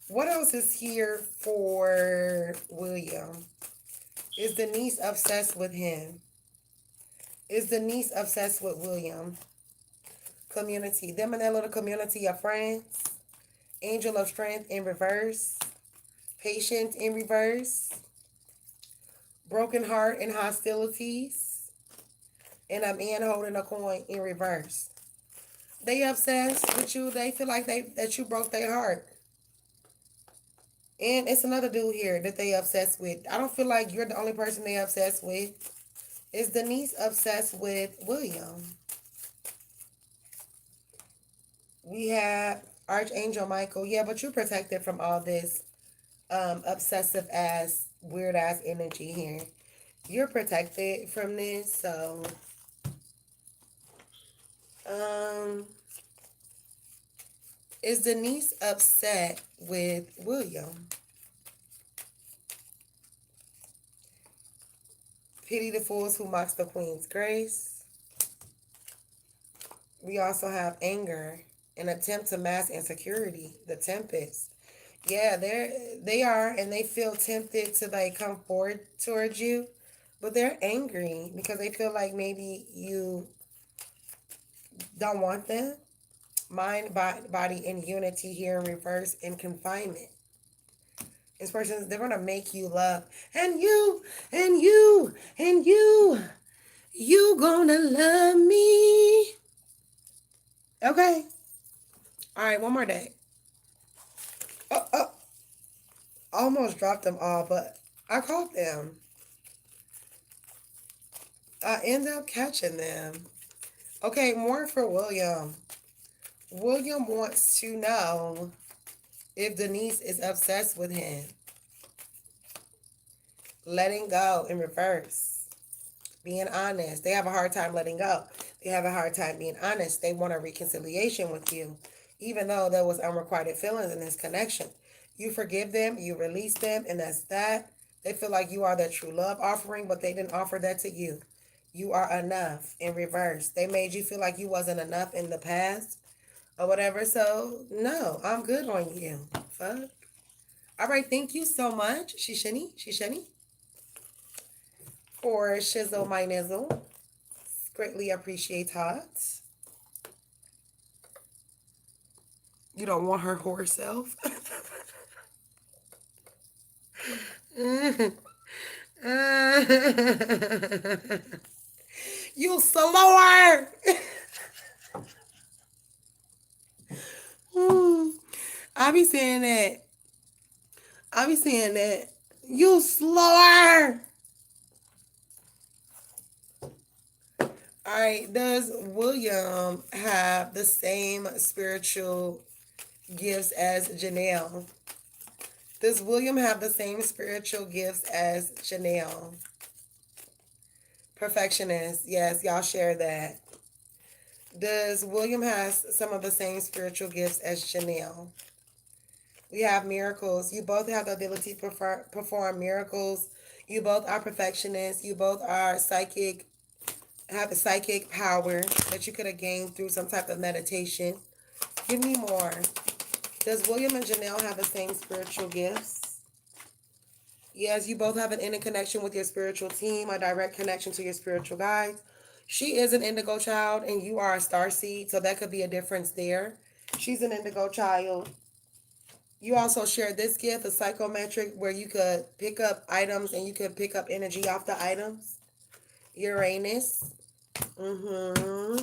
What else is here for William? Is Denise obsessed with him? Is Denise obsessed with William? Community. Them and their little community of friends. Angel of strength in reverse. Patient in reverse. Broken heart and hostilities. And a man holding a coin in reverse. They obsessed with you. They feel like that you broke their heart. And it's another dude here that they obsessed with. I don't feel like you're the only person they obsessed with. Is Denise obsessed with William? We have Archangel Michael. Yeah, but you're protected from all this obsessive ass, weird ass energy here. You're protected from this, so is Denise upset with William? Pity the fools who mocks the queen's grace. We also have anger, an attempt to mask insecurity, the tempest. Yeah, they are, and they feel tempted to like come forward towards you, but they're angry because they feel like maybe you don't want them. Mind, body, and unity here in reverse in confinement. This person, they're gonna make you love, and you gonna love me. Okay. All right, one more day. Oh, almost dropped them all, but I caught them. I end up catching them. Okay, more for William. William wants to know if Denise is obsessed with him. Letting go in reverse. Being honest. They have a hard time letting go. They have a hard time being honest. They want a reconciliation with you, even though there was unrequited feelings in this connection. You forgive them, you release them, and that's that. They feel like you are their true love offering, but they didn't offer that to you. You are enough in reverse. They made you feel like you wasn't enough in the past or whatever. So, no, I'm good on you. Fuck. All right, thank you so much, Shishani, for Shizzle My Nizzle. Greatly appreciate that. You don't want her whore self. You slower. I be saying that. You slower. All right. Does William have the same spiritual gifts as Janelle? Does William have the same spiritual gifts as Janelle? Perfectionist. Yes, y'all share that. Does William has some of the same spiritual gifts as Janelle? We have miracles. You both have the ability to perform miracles. You both are perfectionists. You both are psychic, have a psychic power that you could have gained through some type of meditation. Give me more. Does William and Janelle have the same spiritual gifts? Yes, you both have an inner connection with your spiritual team, a direct connection to your spiritual guides. She is an indigo child and you are a star seed, so that could be a difference there. She's an indigo child. You also share this gift, a psychometric, where you could pick up items and you could pick up energy off the items. Uranus. Mm-hmm.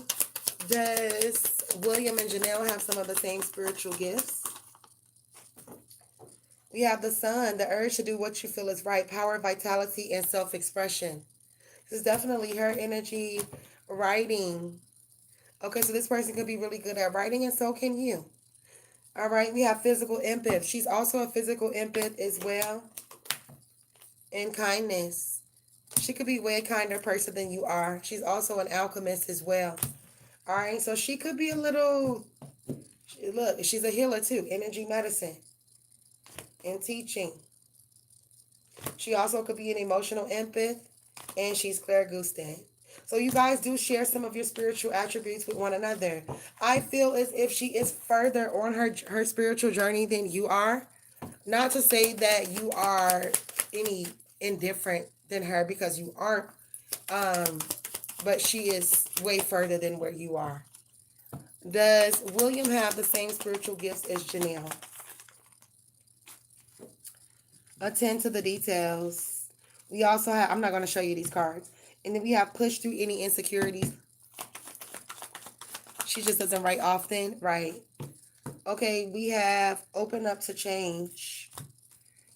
Does William and Janelle have some of the same spiritual gifts? We have the sun, the urge to do what you feel is right, power, vitality, and self-expression. This is definitely her energy. Writing. Okay, so this person could be really good at writing, and so can you. All right, we have physical empath. She's also a physical empath as well. And kindness. She could be way kinder person than you are. She's also an alchemist as well. All right, so she could be a little, look, she's a healer too, energy medicine and teaching. She also could be an emotional empath, and she's clairgustance. So you guys do share some of your spiritual attributes with one another. I feel as if she is further on her spiritual journey than you are. Not to say that you are any indifferent than her, because you aren't. Um, but she is way further than where you are. Does William have the same spiritual gifts as Janelle? Attend to the details. We also have, I'm not going to show you these cards. And then we have push through any insecurities. She just doesn't write often. Right. Okay, we have open up to change.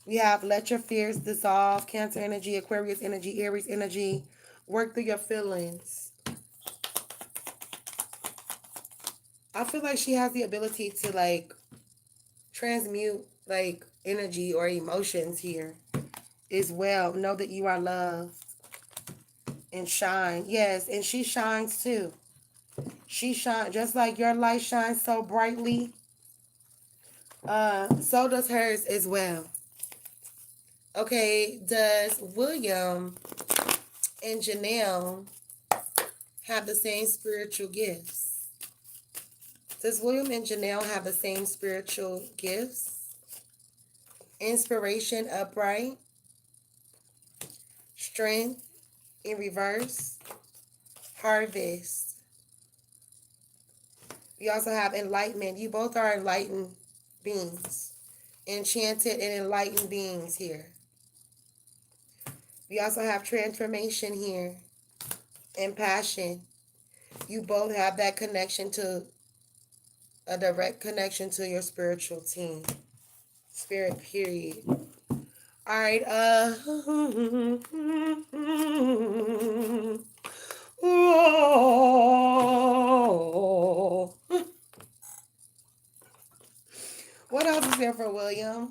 We have let your fears dissolve. Cancer energy, Aquarius energy, Aries energy. Work through your feelings. I feel like she has the ability to like transmute like energy or emotions here as well. Know that you are loved and shine. Yes, and she shines too. She shines just like your light shines so brightly. So does hers as well. Okay, does William and Janelle have the same spiritual gifts? Does William and Janelle have the same spiritual gifts? Inspiration upright, strength in reverse, harvest. We also have enlightenment. You both are enlightened beings. Enchanted and enlightened beings here. We also have transformation here and passion. You both have that connection to a direct connection to your spiritual team. Spirit, period. All right, what else is there for William?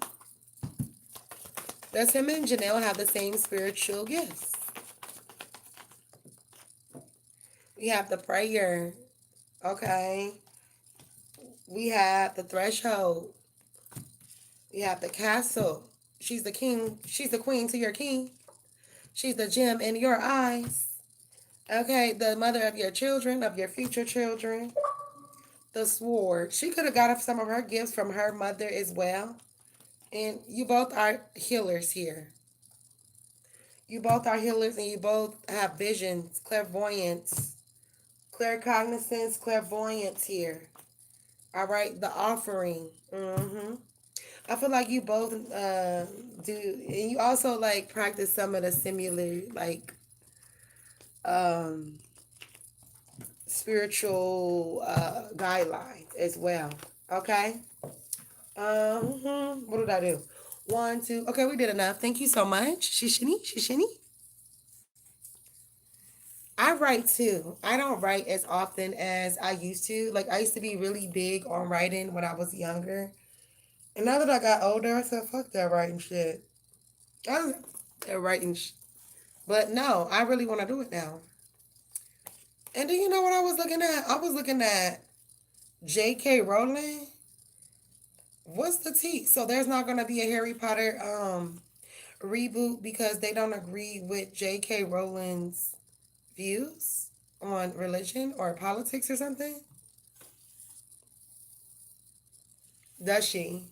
Does him and Janelle have the same spiritual gifts? We have the prayer. Okay. We have the threshold. We have the castle. She's the king. She's the queen to your king. She's the gem in your eyes. Okay. The mother of your children, of your future children. The sword. She could have got some of her gifts from her mother as well. And you both are healers here. You both are healers and you both have visions, clairvoyance, claircognizance, clairvoyance here. All right, the offering. I feel like you both do, and you also like practice some of the similar like spiritual guidelines as well. Okay. What did I do? 1, 2. Okay, we did enough. Thank you so much. Shishini, shishini. I write too. I don't write as often as I used to. Like I used to be really big on writing when I was younger. And now that I got older, I said, fuck that writing shit. I'm that writing But no, I really want to do it now. And do you know what I was looking at? I was looking at J.K. Rowling. What's the tea? So there's not going to be a Harry Potter reboot because they don't agree with J.K. Rowling's views on religion or politics or something? Does she?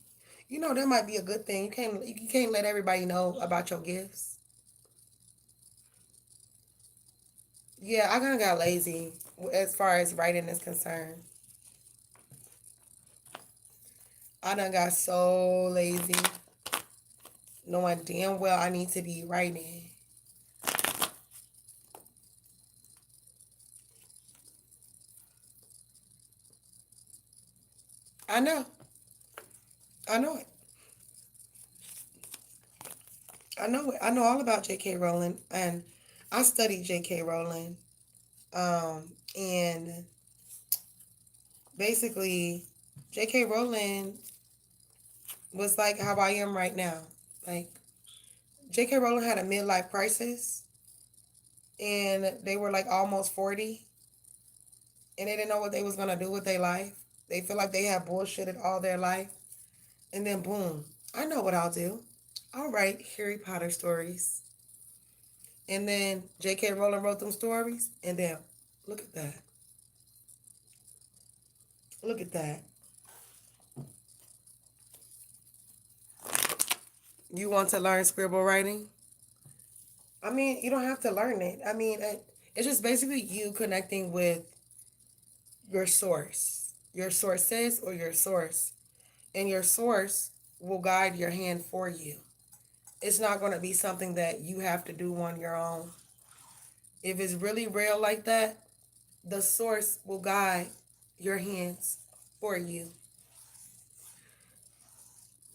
You know, that might be a good thing. You can't let everybody know about your gifts. Yeah, I kind of got lazy as far as writing is concerned. I done got so lazy, knowing damn well I need to be writing. I know. I know it. I know it. I know all about J.K. Rowling, and I studied J.K. Rowling. And basically, J.K. Rowling was like how I am right now. Like, J.K. Rowling had a midlife crisis, and they were like almost 40, and they didn't know what they was gonna do with their life. They feel like they had bullshitted all their life, and then boom, I know what I'll do. I'll write Harry Potter stories. And then J.K. Rowling wrote them stories, and then look at that. Look at that. You want to learn scribble writing? I mean, you don't have to learn it. I mean, it's just basically you connecting with your source, your sources, or your source. And your source will guide your hand for you. It's not going to be something that you have to do on your own. If it's really real like that, the source will guide your hands for you.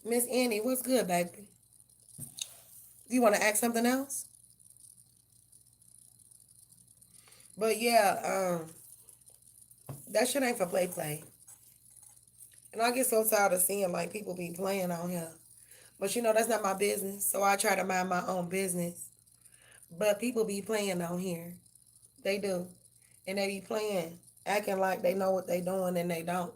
Miss Annie, what's good, baby? You want to ask something else? But yeah, that shit ain't for play. And I get so tired of seeing like people be playing on here. But you know that's not my business. So I try to mind my own business. But people be playing on here. They do. And they be playing, acting like they know what they doing and they don't.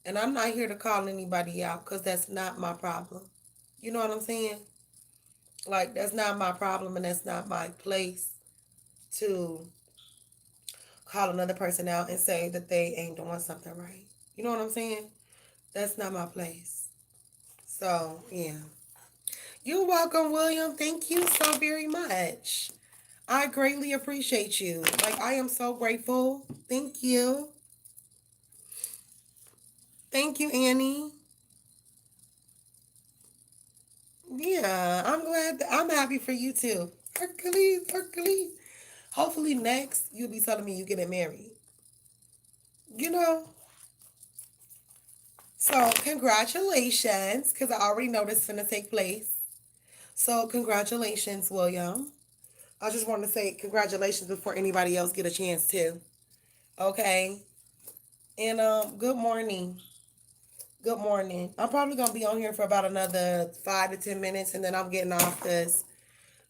And I'm not here to call anybody out because that's not my problem. You know what I'm saying? Like that's not my problem and that's not my place to call another person out and say that they ain't doing something right. You know what I'm saying? That's not my place. So, yeah. You're welcome, William. Thank you so very much. I greatly appreciate you. Like, I am so grateful. Thank you. Thank you, Annie. Yeah, I'm glad. I'm happy for you too. Hercules, Hercules. Hopefully, next, you'll be telling me you getting married. You know? So, congratulations, because I already know this is going to take place. So, congratulations, William. I just want to say congratulations before anybody else get a chance to. Okay? And good morning. Good morning. I'm probably gonna be on here for about another 5 to 10 minutes, and then I'm getting off because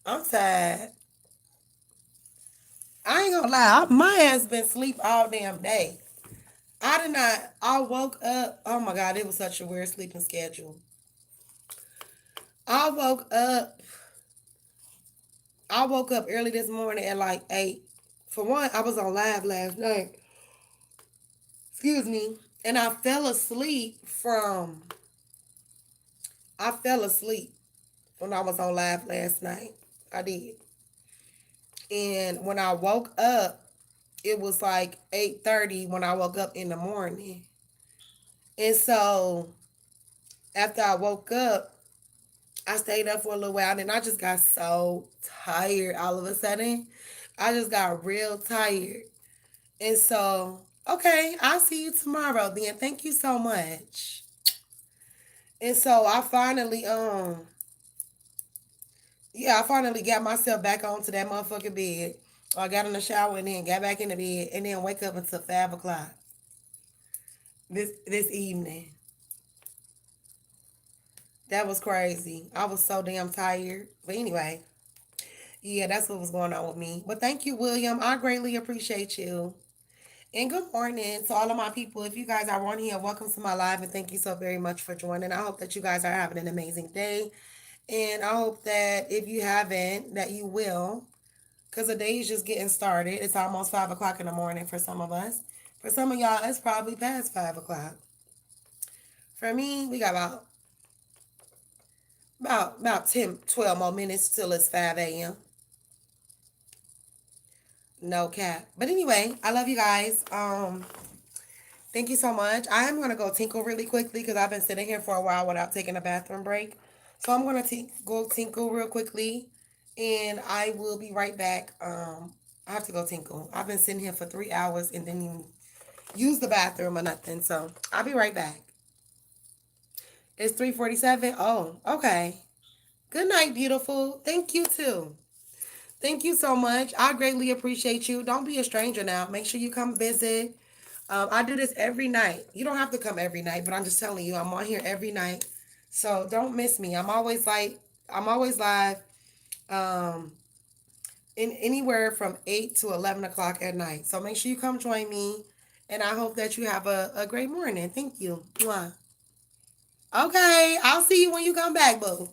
I'm tired. I ain't gonna lie, my ass been asleep all damn day. I did not. I woke up. Oh my god, it was such a weird sleeping schedule. I woke up. I woke up early this morning at like 8. For one, I was on live last night. Excuse me, and I fell asleep from. I fell asleep when I was on live last night. I did. And when I woke up, it was like 8:30 when I woke up in the morning. And so after I woke up, I stayed up for a little while and I just got so tired all of a sudden. I just got real tired. And so, okay, I'll see you tomorrow then. Thank you so much. And so I finally yeah, I finally got myself back onto that motherfucking bed. I got in the shower and then got back in the bed and then wake up until 5 o'clock this evening. That was crazy. I was so damn tired. But anyway, yeah, that's what was going on with me. But thank you, William. I greatly appreciate you. And good morning to all of my people. If you guys are on here, welcome to my live and thank you so very much for joining. I hope that you guys are having an amazing day. And I hope that if you haven't, that you will. Because the day is just getting started. It's almost 5 o'clock in the morning for some of us. For some of y'all, it's probably past 5 o'clock. For me, we got about 10, 12 more minutes till it's 5 a.m. No cap. But anyway, I love you guys. Thank you so much. I am gonna go tinkle really quickly because I've been sitting here for a while without taking a bathroom break. So I'm gonna go tinkle real quickly, and I will be right back. I have to go tinkle. I've been sitting here for 3 hours and didn't even use the bathroom or nothing. So I'll be right back. It's 3:47. Oh, okay. Good night, beautiful. Thank you too. Thank you so much. I greatly appreciate you. Don't be a stranger now. Make sure you come visit. I do this every night. You don't have to come every night, but I'm just telling you, I'm on here every night. So don't miss me. I'm always live um, in anywhere from 8 to 11 o'clock at night. So make sure you come join me. And I hope that you have a great morning. Thank you. Mwah. Okay, I'll see you when you come back, boo.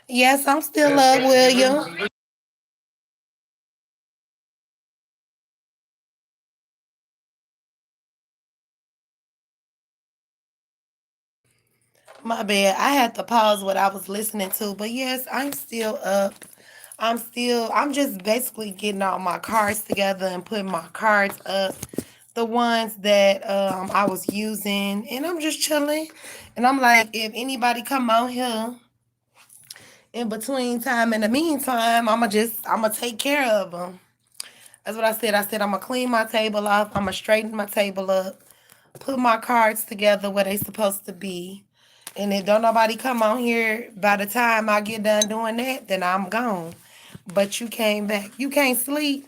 Yes, I'm still up, William. My bad. I had to pause what I was listening to, but yes, I'm still up. I'm just basically getting all my cards together and putting my cards up. The ones that I was using, and I'm just chilling. And I'm like, if anybody come out here in between time, in the meantime, I'ma take care of them. That's what I said. I said I'm gonna clean my table off. I'm gonna straighten my table up, put my cards together where they supposed to be. And if don't nobody come on here by the time I get done doing that, then I'm gone. But you came back. You can't sleep.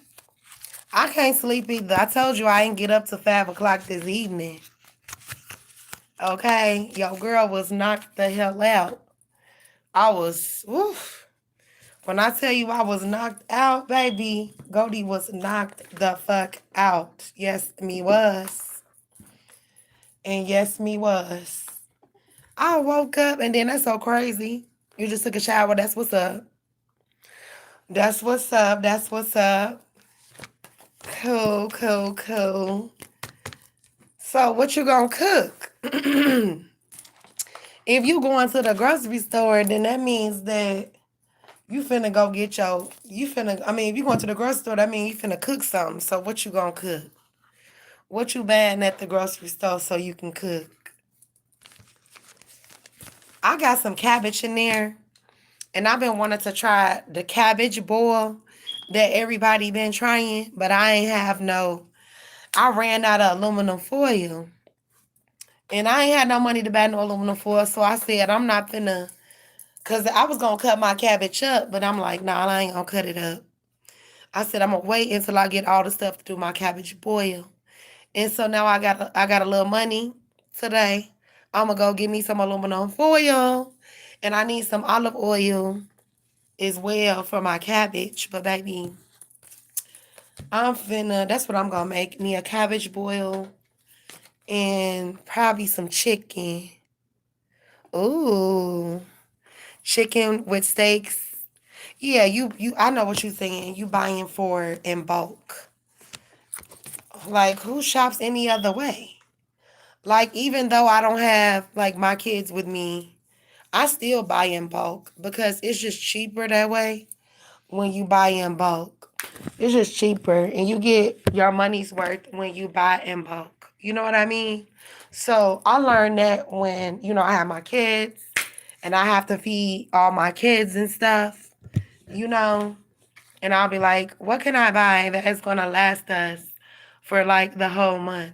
I can't sleep either. I told you I ain't get up till 5 o'clock this evening. Okay? Your girl was knocked the hell out. I was, oof. When I tell you I was knocked out, baby, Goldie was knocked the fuck out. Yes, me was. And yes, me was. I woke up and then that's so crazy. You just took a shower. That's what's up. That's what's up. That's what's up. Cool, cool, cool. So what you gonna cook? If you going to the grocery store, then that means that you finna go get if you going to the grocery store, that means you finna cook something. So what you gonna cook? What you buying at the grocery store so you can cook? I got some cabbage in there, and I've been wanting to try the cabbage boil that everybody been trying, but I ain't have no. I ran out of aluminum foil, and I ain't had no money to buy no aluminum foil, so I said I'm not finna. Cause I was gonna cut my cabbage up, but I'm like, nah, I ain't gonna cut it up. I said I'm gonna wait until I get all the stuff to do my cabbage boil. And so now I got a little money today. I'm gonna go get me some aluminum foil, and I need some olive oil as well for my cabbage. But baby, that's what I'm gonna make me a cabbage boil and probably some chicken. Ooh, chicken with steaks. Yeah, I know what you're saying. You buying for in bulk. Like who shops any other way? Like even though I don't have like my kids with me, I still buy in bulk because it's just cheaper that way when you buy in bulk. It's just cheaper and you get your money's worth when you buy in bulk. You know what I mean? So I learned that when, I have my kids and I have to feed all my kids and stuff, you know, and I'll be like, what can I buy that is going to last us for like the whole month?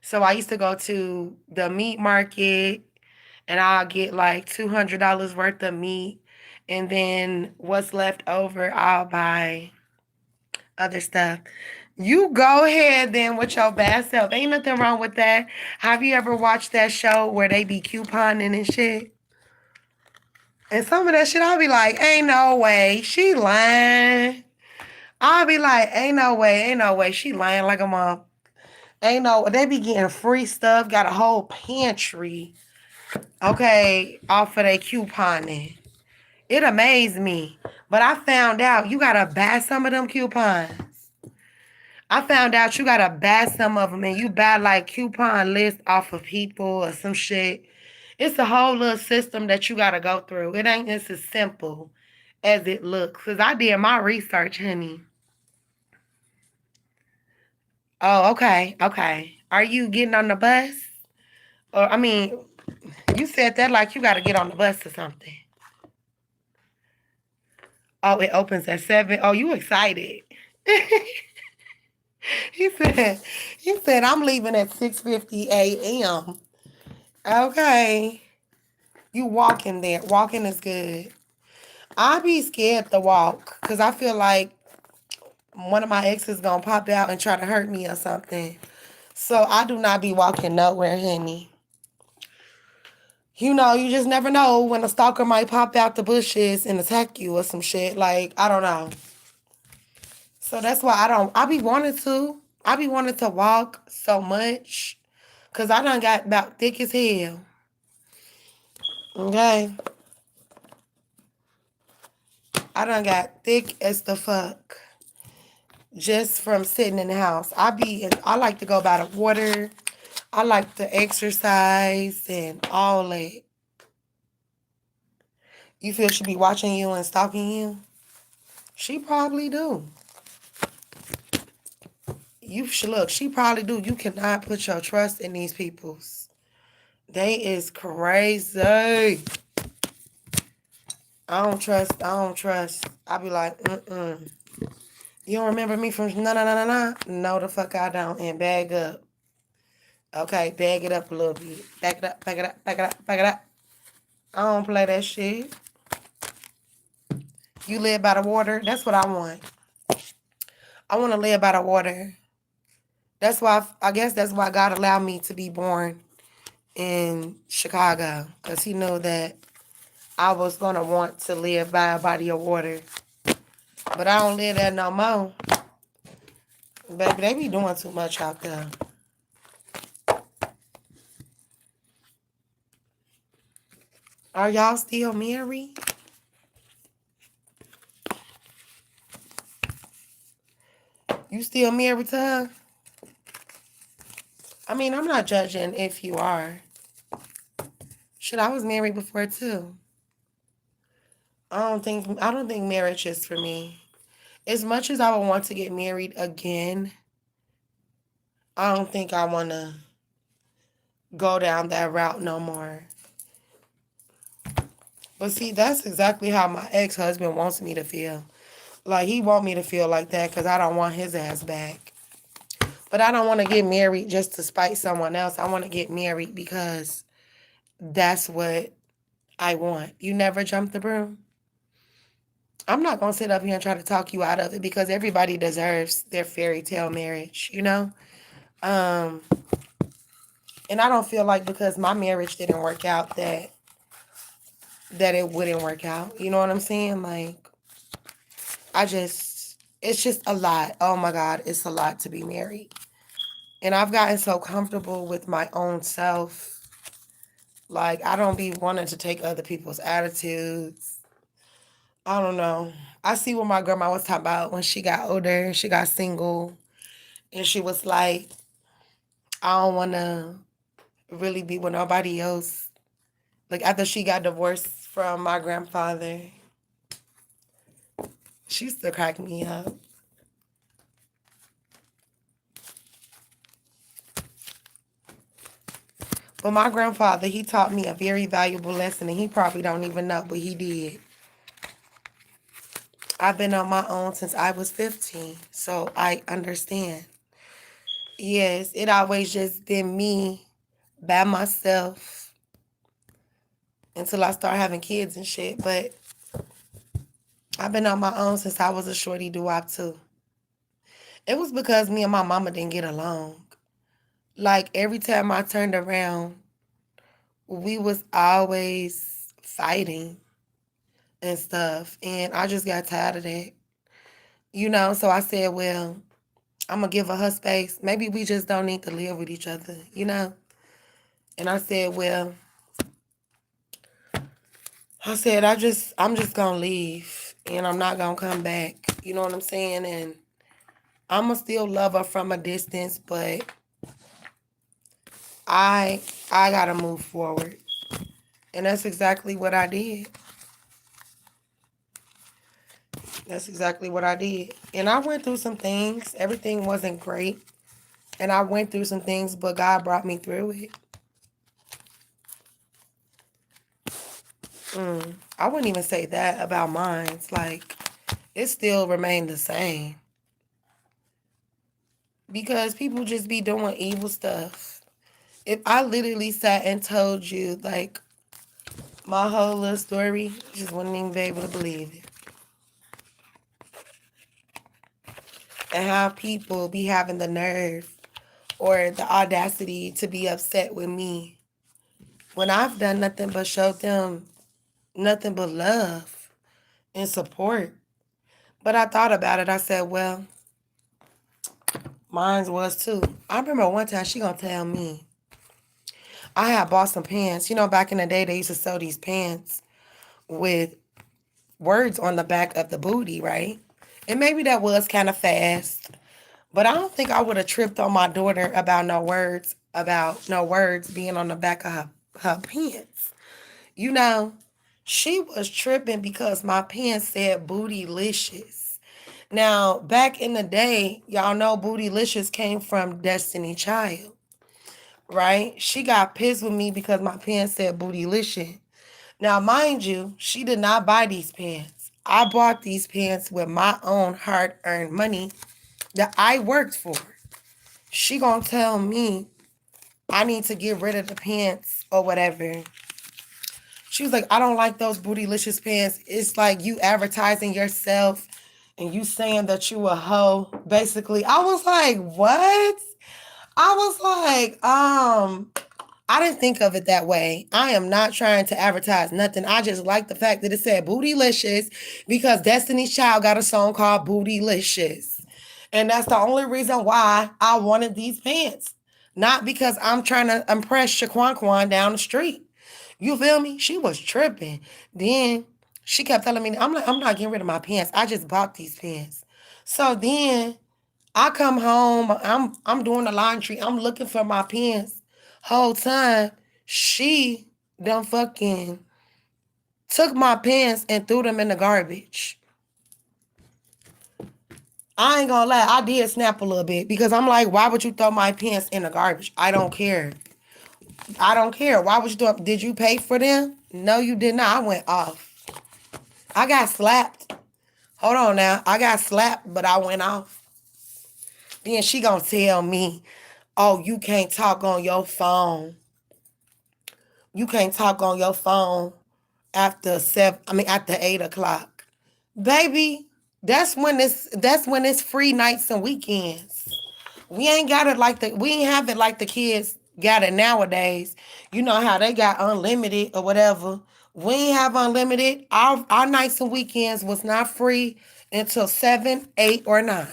So I used to go to the meat market and I'll get like $200 worth of meat. And then what's left over, I'll buy other stuff. You go ahead then with your bad self. Ain't nothing wrong with that. Have you ever watched that show where they be couponing and shit? And some of that shit, I'll be like, ain't no way. She lying. I'll be like, ain't no way. She lying like a mom. Ain't no, they be getting free stuff, got a whole pantry, okay, off of their couponing. It amazed me. But I found out you gotta buy some of them coupons. I found out you gotta buy some of them and you buy like coupon lists off of people or some shit. It's a whole little system that you gotta go through. It ain't just as simple as it looks. Cause I did my research, honey. Oh, okay, okay. Are you getting on the bus? Or you said that like you gotta get on the bus or something. Oh, it opens at 7. Oh, you excited. He said, he said, I'm leaving at 6:50 a.m. Okay. You walking there. Walking is good. I be scared to walk because I feel like one of my exes gonna pop out and try to hurt me or something. So I do not be walking nowhere, honey. You just never know when a stalker might pop out the bushes and attack you or some shit. Like, I don't know. So that's why I be wanting to. I be wanting to walk so much. Cause I done got about thick as hell. Okay. I done got thick as the fuck just from sitting in the house. I like to go by the water. I like to exercise and all that. You feel she be watching you and stalking you? She probably do. You should look. She probably do. You cannot put your trust in these peoples. They is crazy. I don't trust. I don't trust. I be like, mm-mm. You don't remember me from no. No, the fuck I don't. And bag up. Okay, bag it up a little bit. Back it up, back it up, back it up, back it up. I don't play that shit. You live by the water. That's what I want. I want to live by the water. That's why, I guess that's why God allowed me to be born in Chicago. Because he knew that I was going to want to live by a body of water. But I don't live there no more. Baby, they be doing too much out there. Are y'all still married? You still married to her? I mean, I'm not judging if you are. Shit, I was married before too. I don't think marriage is for me. As much as I would want to get married again, I don't think I want to go down that route no more. But see, that's exactly how my ex-husband wants me to feel. Like, he want me to feel like that because I don't want his ass back. But I don't want to get married just to spite someone else. I want to get married because that's what I want. You never jump the broom? I'm not going to sit up here and try to talk you out of it because everybody deserves their fairy tale marriage, you know? And I don't feel like because my marriage didn't work out that it wouldn't work out. You know what I'm saying? Like, it's just a lot. Oh my God, it's a lot to be married. And I've gotten so comfortable with my own self. Like, I don't be wanting to take other people's attitudes. I don't know. I see what my grandma was talking about when she got older and she got single. And she was like, I don't want to really be with nobody else. Like, after she got divorced from my grandfather, she used to crack me up. But my grandfather, he taught me a very valuable lesson, and he probably don't even know, but he did. I've been on my own since I was 15, so I understand. Yes, it always just been me by myself until I start having kids and shit, but I've been on my own since I was a shorty doo-wop too. It was because me and my mama didn't get along. Like, every time I turned around, we was always fighting and stuff. And I just got tired of that. You know, so I said, well, I'm going to give her space. Maybe we just don't need to live with each other, you know? And I said, well, I'm just going to leave and I'm not going to come back. You know what I'm saying? And I'm going to still love her from a distance, but I got to move forward. And that's exactly what I did. That's exactly what I did. And I went through some things. Everything wasn't great. And I went through some things, but God brought me through it. I wouldn't even say that about mine. It's like, it still remained the same. Because people just be doing evil stuff. If I literally sat and told you, like, my whole little story, you just wouldn't even be able to believe it. And how people be having the nerve or the audacity to be upset with me when I've done nothing but show them nothing but love and support. But I thought about it. I said, well, mine was too. I remember one time she gonna tell me I had bought some pants. You know, back in the day they used to sell these pants with words on the back of the booty, right? And maybe that was kind of fast, but I don't think I would have tripped on my daughter about no words being on the back of her pants. You know, she was tripping because my pants said bootylicious. Now, back in the day, y'all know bootylicious came from Destiny Child, right? She got pissed with me because my pants said bootylicious. Now, mind you, she did not buy these pants. I bought these pants with my own hard-earned money that I worked for. She gonna tell me I need to get rid of the pants or whatever. She was like, I don't like those bootylicious pants. It's like you advertising yourself and you saying that you a hoe. Basically, I was like, what? I was like, I didn't think of it that way. I am not trying to advertise nothing. I just like the fact that it said bootylicious because Destiny's Child got a song called Bootylicious. And that's the only reason why I wanted these pants. Not because I'm trying to impress Shaquan down the street. You feel me? She was tripping. Then she kept telling me, I'm not getting rid of my pants. I just bought these pants. So then I come home, I'm doing the laundry, I'm looking for my pants. Whole time, she done fucking took my pants and threw them in the garbage. I ain't gonna lie, I did snap a little bit because I'm like, why would you throw my pants in the garbage? I don't care. I don't care. Why would you do it? Did you pay for them? No, you did not. I went off. I got slapped. Hold on now. I got slapped, but I went off. Then she gonna tell me, oh, you can't talk on your phone. You can't talk on your phone after 8 o'clock. Baby, that's when it's free nights and weekends. We ain't have it like the kids got it nowadays. You know how they got unlimited or whatever. We ain't have unlimited. Our nights and weekends was not free until 7, 8, or 9.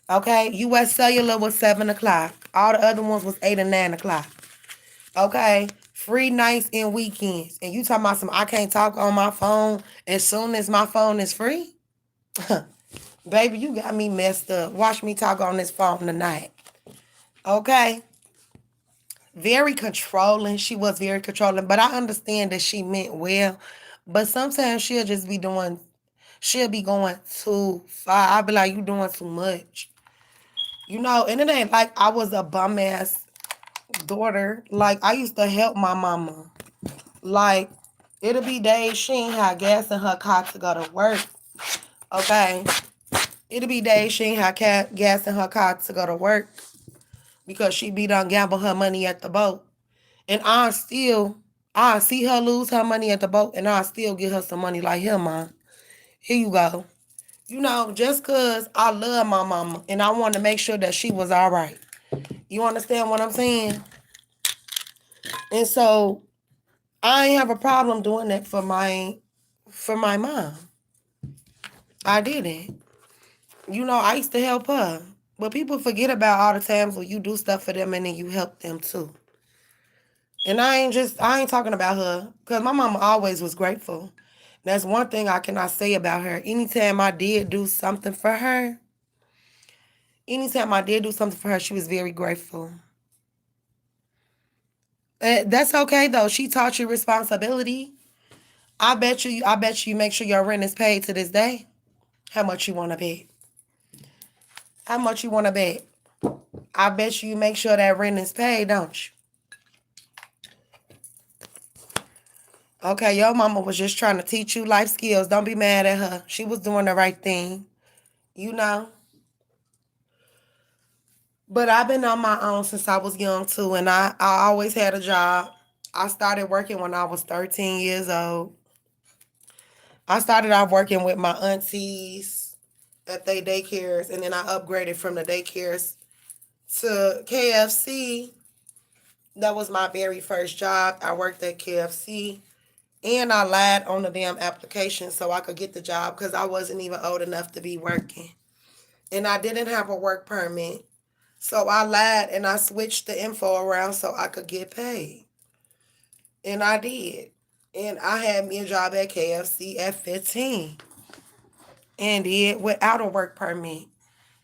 Okay? US Cellular was 7 o'clock. All the other ones was 8 and 9 o'clock. Okay? Free nights and weekends. And you talking about I can't talk on my phone as soon as my phone is free? Baby, you got me messed up. Watch me talk on this phone tonight. Okay? Very controlling. She was very controlling, but I understand that she meant well. But sometimes she'll be going too far. I'll be like, you doing too much. And it ain't like I was a bum ass daughter. Like, I used to help my mama. Like, it'll be days she ain't have gas in her car to go to work. Okay? It'll be days she ain't have gas in her car to go to work because she be done gamble her money at the boat. And I see her lose her money at the boat and I still give her some money like, here, Mom. Here you go. Just because I love my mama and I want to make sure that she was all right. You understand what I'm saying? And so I ain't have a problem doing that for my mom. I didn't. I used to help her. But people forget about all the times when you do stuff for them and then you help them too. And I ain't talking about her because my mama always was grateful. That's one thing I cannot say about her. Anytime I did do something for her, she was very grateful. That's okay though. She taught you responsibility. I bet you make sure your rent is paid to this day. How much you want to bet? How much you want to bet? I bet you make sure that rent is paid, don't you? Okay, your mama was just trying to teach you life skills. Don't be mad at her. She was doing the right thing. But I've been on my own since I was young too, and I always had a job. I started working when I was 13 years old. I started off working with my aunties at their daycares, and then I upgraded from the daycares to KFC. That was my very first job. I worked at KFC. And I lied on the damn application so I could get the job because I wasn't even old enough to be working. And I didn't have a work permit. So I lied and I switched the info around so I could get paid. And I did. And I had me a job at KFC at 15 and did without a work permit.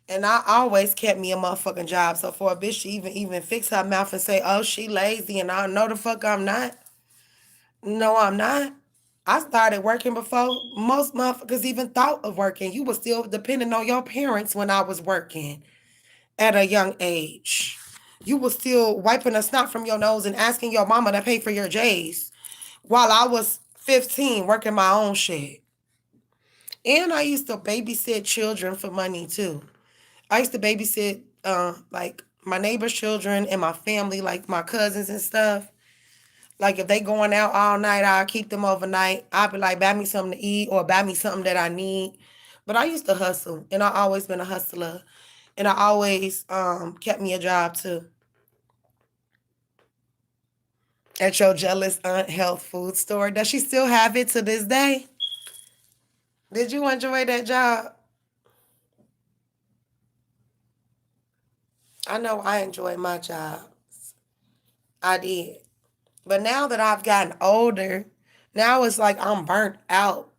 And I always kept me a motherfucking job. So for a bitch to even fix her mouth and say, oh, she lazy, and I know the fuck I'm not. No, I'm not. I started working before most motherfuckers even thought of working. You were still depending on your parents when I was working at a young age. You were still wiping a snot from your nose and asking your mama to pay for your J's while I was 15 working my own shit. And I used to babysit children for money too. I used to babysit like my neighbor's children and my family, like my cousins and stuff. Like if they going out all night, I'll keep them overnight. I'll be like, buy me something to eat or buy me something that I need. But I used to hustle, and I always been a hustler. And I always kept me a job too. At your jealous aunt health food store. Does she still have it to this day? Did you enjoy that job? I know I enjoyed my job. I did. But now that I've gotten older, now it's like I'm burnt out.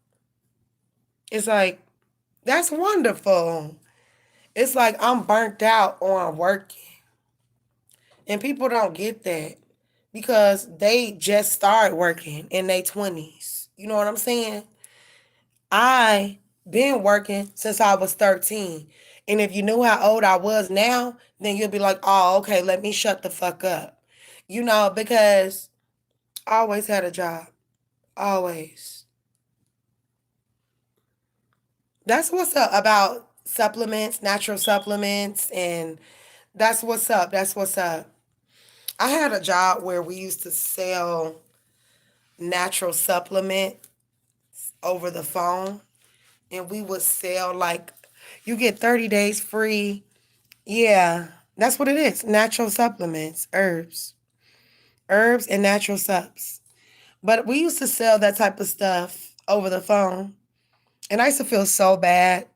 It's like, that's wonderful. It's like I'm burnt out on working. And people don't get that because they just start working in their 20s. You know what I'm saying? I been working since I was 13. And if you knew how old I was now, then you'll be like, oh, okay, let me shut the fuck up. You know, because I always had a job. Always. That's what's up about supplements, natural supplements, and that's what's up. That's what's up. I had a job where we used to sell natural supplement over the phone, and we would sell like you get 30 days free. Yeah, that's what it is. Natural supplements, herbs and natural subs. But we used to sell that type of stuff over the phone, and I used to feel so bad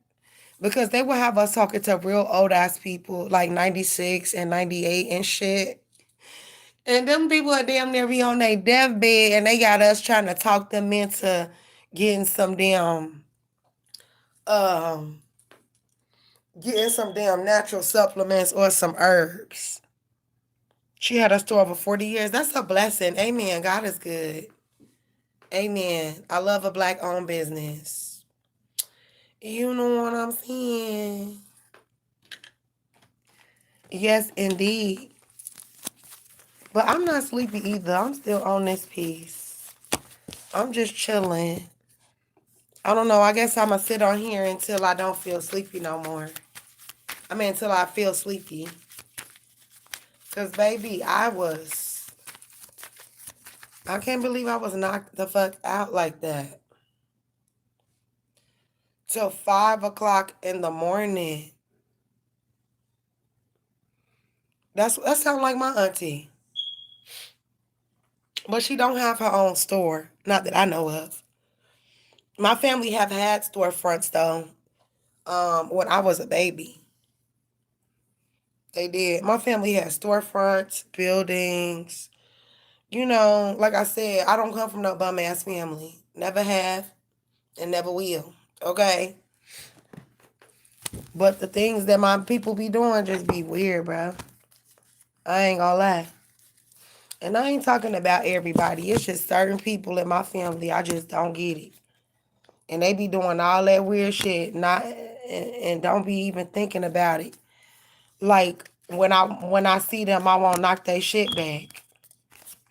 because they would have us talking to real old ass people like 96 and 98 and shit. And them people are damn near be on their deathbed and they got us trying to talk them into getting some damn um natural supplements or some herbs. She had a store over 40 years. That's a blessing. Amen. God is good. Amen. I love a black owned business. You know what I'm saying? Yes, indeed. But I'm not sleepy either. I'm still on this piece. I'm just chilling. I don't know. I guess I'm going to sit on here until I don't feel sleepy no more. I mean, until I feel sleepy. Because, baby, I can't believe I was knocked the fuck out like that. Till 5 o'clock in the morning. That sounds like my auntie. But she don't have her own store. Not that I know of. My family have had storefronts, though, when I was a baby. They did. My family had storefronts, buildings. You know, like I said, I don't come from no bum ass family. Never have and never will. Okay? But the things that my people be doing just be weird, bro. I ain't gonna lie. And I ain't talking about everybody. It's just certain people in my family. I just don't get it. And they be doing all that weird shit, not and don't be even thinking about it. Like when I see them, I won't knock their shit back.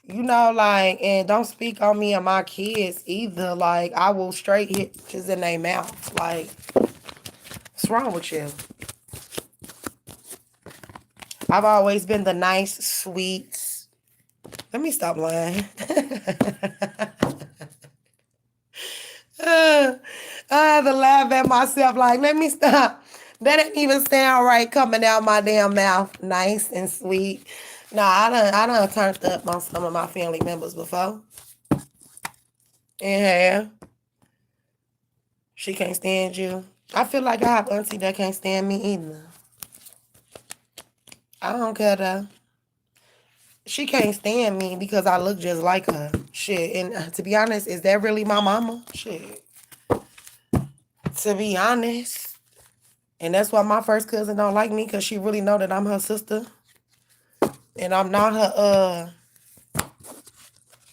You know, like, and don't speak on me and my kids either. Like, I will straight hit just in their mouth. Like, what's wrong with you? I've always been the nice, sweet. Let me stop lying. I had to laugh at myself. Like, let me stop. That ain't even sound right coming out my damn mouth. Nice and sweet. Nah, I done turned up on some of my family members before. And she can't stand you. I feel like I have auntie that can't stand me either. I don't care though. She can't stand me because I look just like her. Shit. And to be honest, is that really my mama? Shit. To be honest. And that's why my first cousin don't like me, because she really know that I'm her sister. And I'm not her,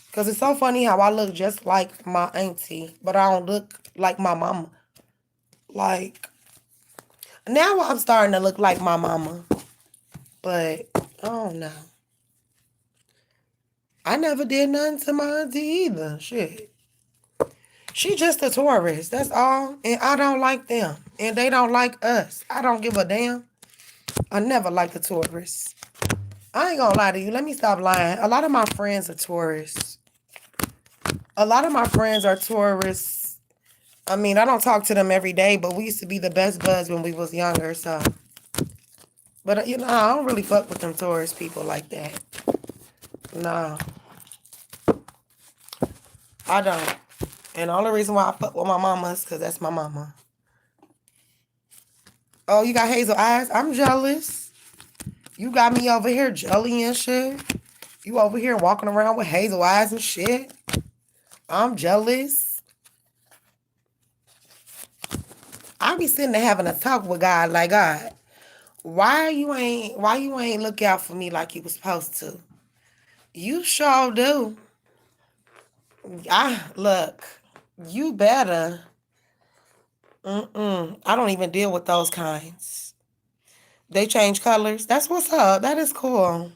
because it's so funny how I look just like my auntie, but I don't look like my mama. Like, now I'm starting to look like my mama. But, I don't know. I never did nothing to my auntie either. Shit. She just a tourist. That's all. And I don't like them. And they don't like us. I don't give a damn. I never liked the tourists. I ain't gonna lie to you. Let me stop lying. A lot of my friends are tourists. A lot of my friends are tourists. I mean, I don't talk to them every day, but we used to be the best buds when we was younger, so. But, you know, I don't really fuck with them tourist people like that. No. I don't. And the only reason why I fuck with my mama is because that's my mama. Oh, you got hazel eyes? I'm jealous. You got me over here jelly and shit. You over here walking around with hazel eyes and shit. I'm jealous. I be sitting there having a talk with God like, God, why you ain't look out for me like you was supposed to? You sure do. Look, you better. I don't even deal with those kinds. They change colors. That's what's up. That is cool.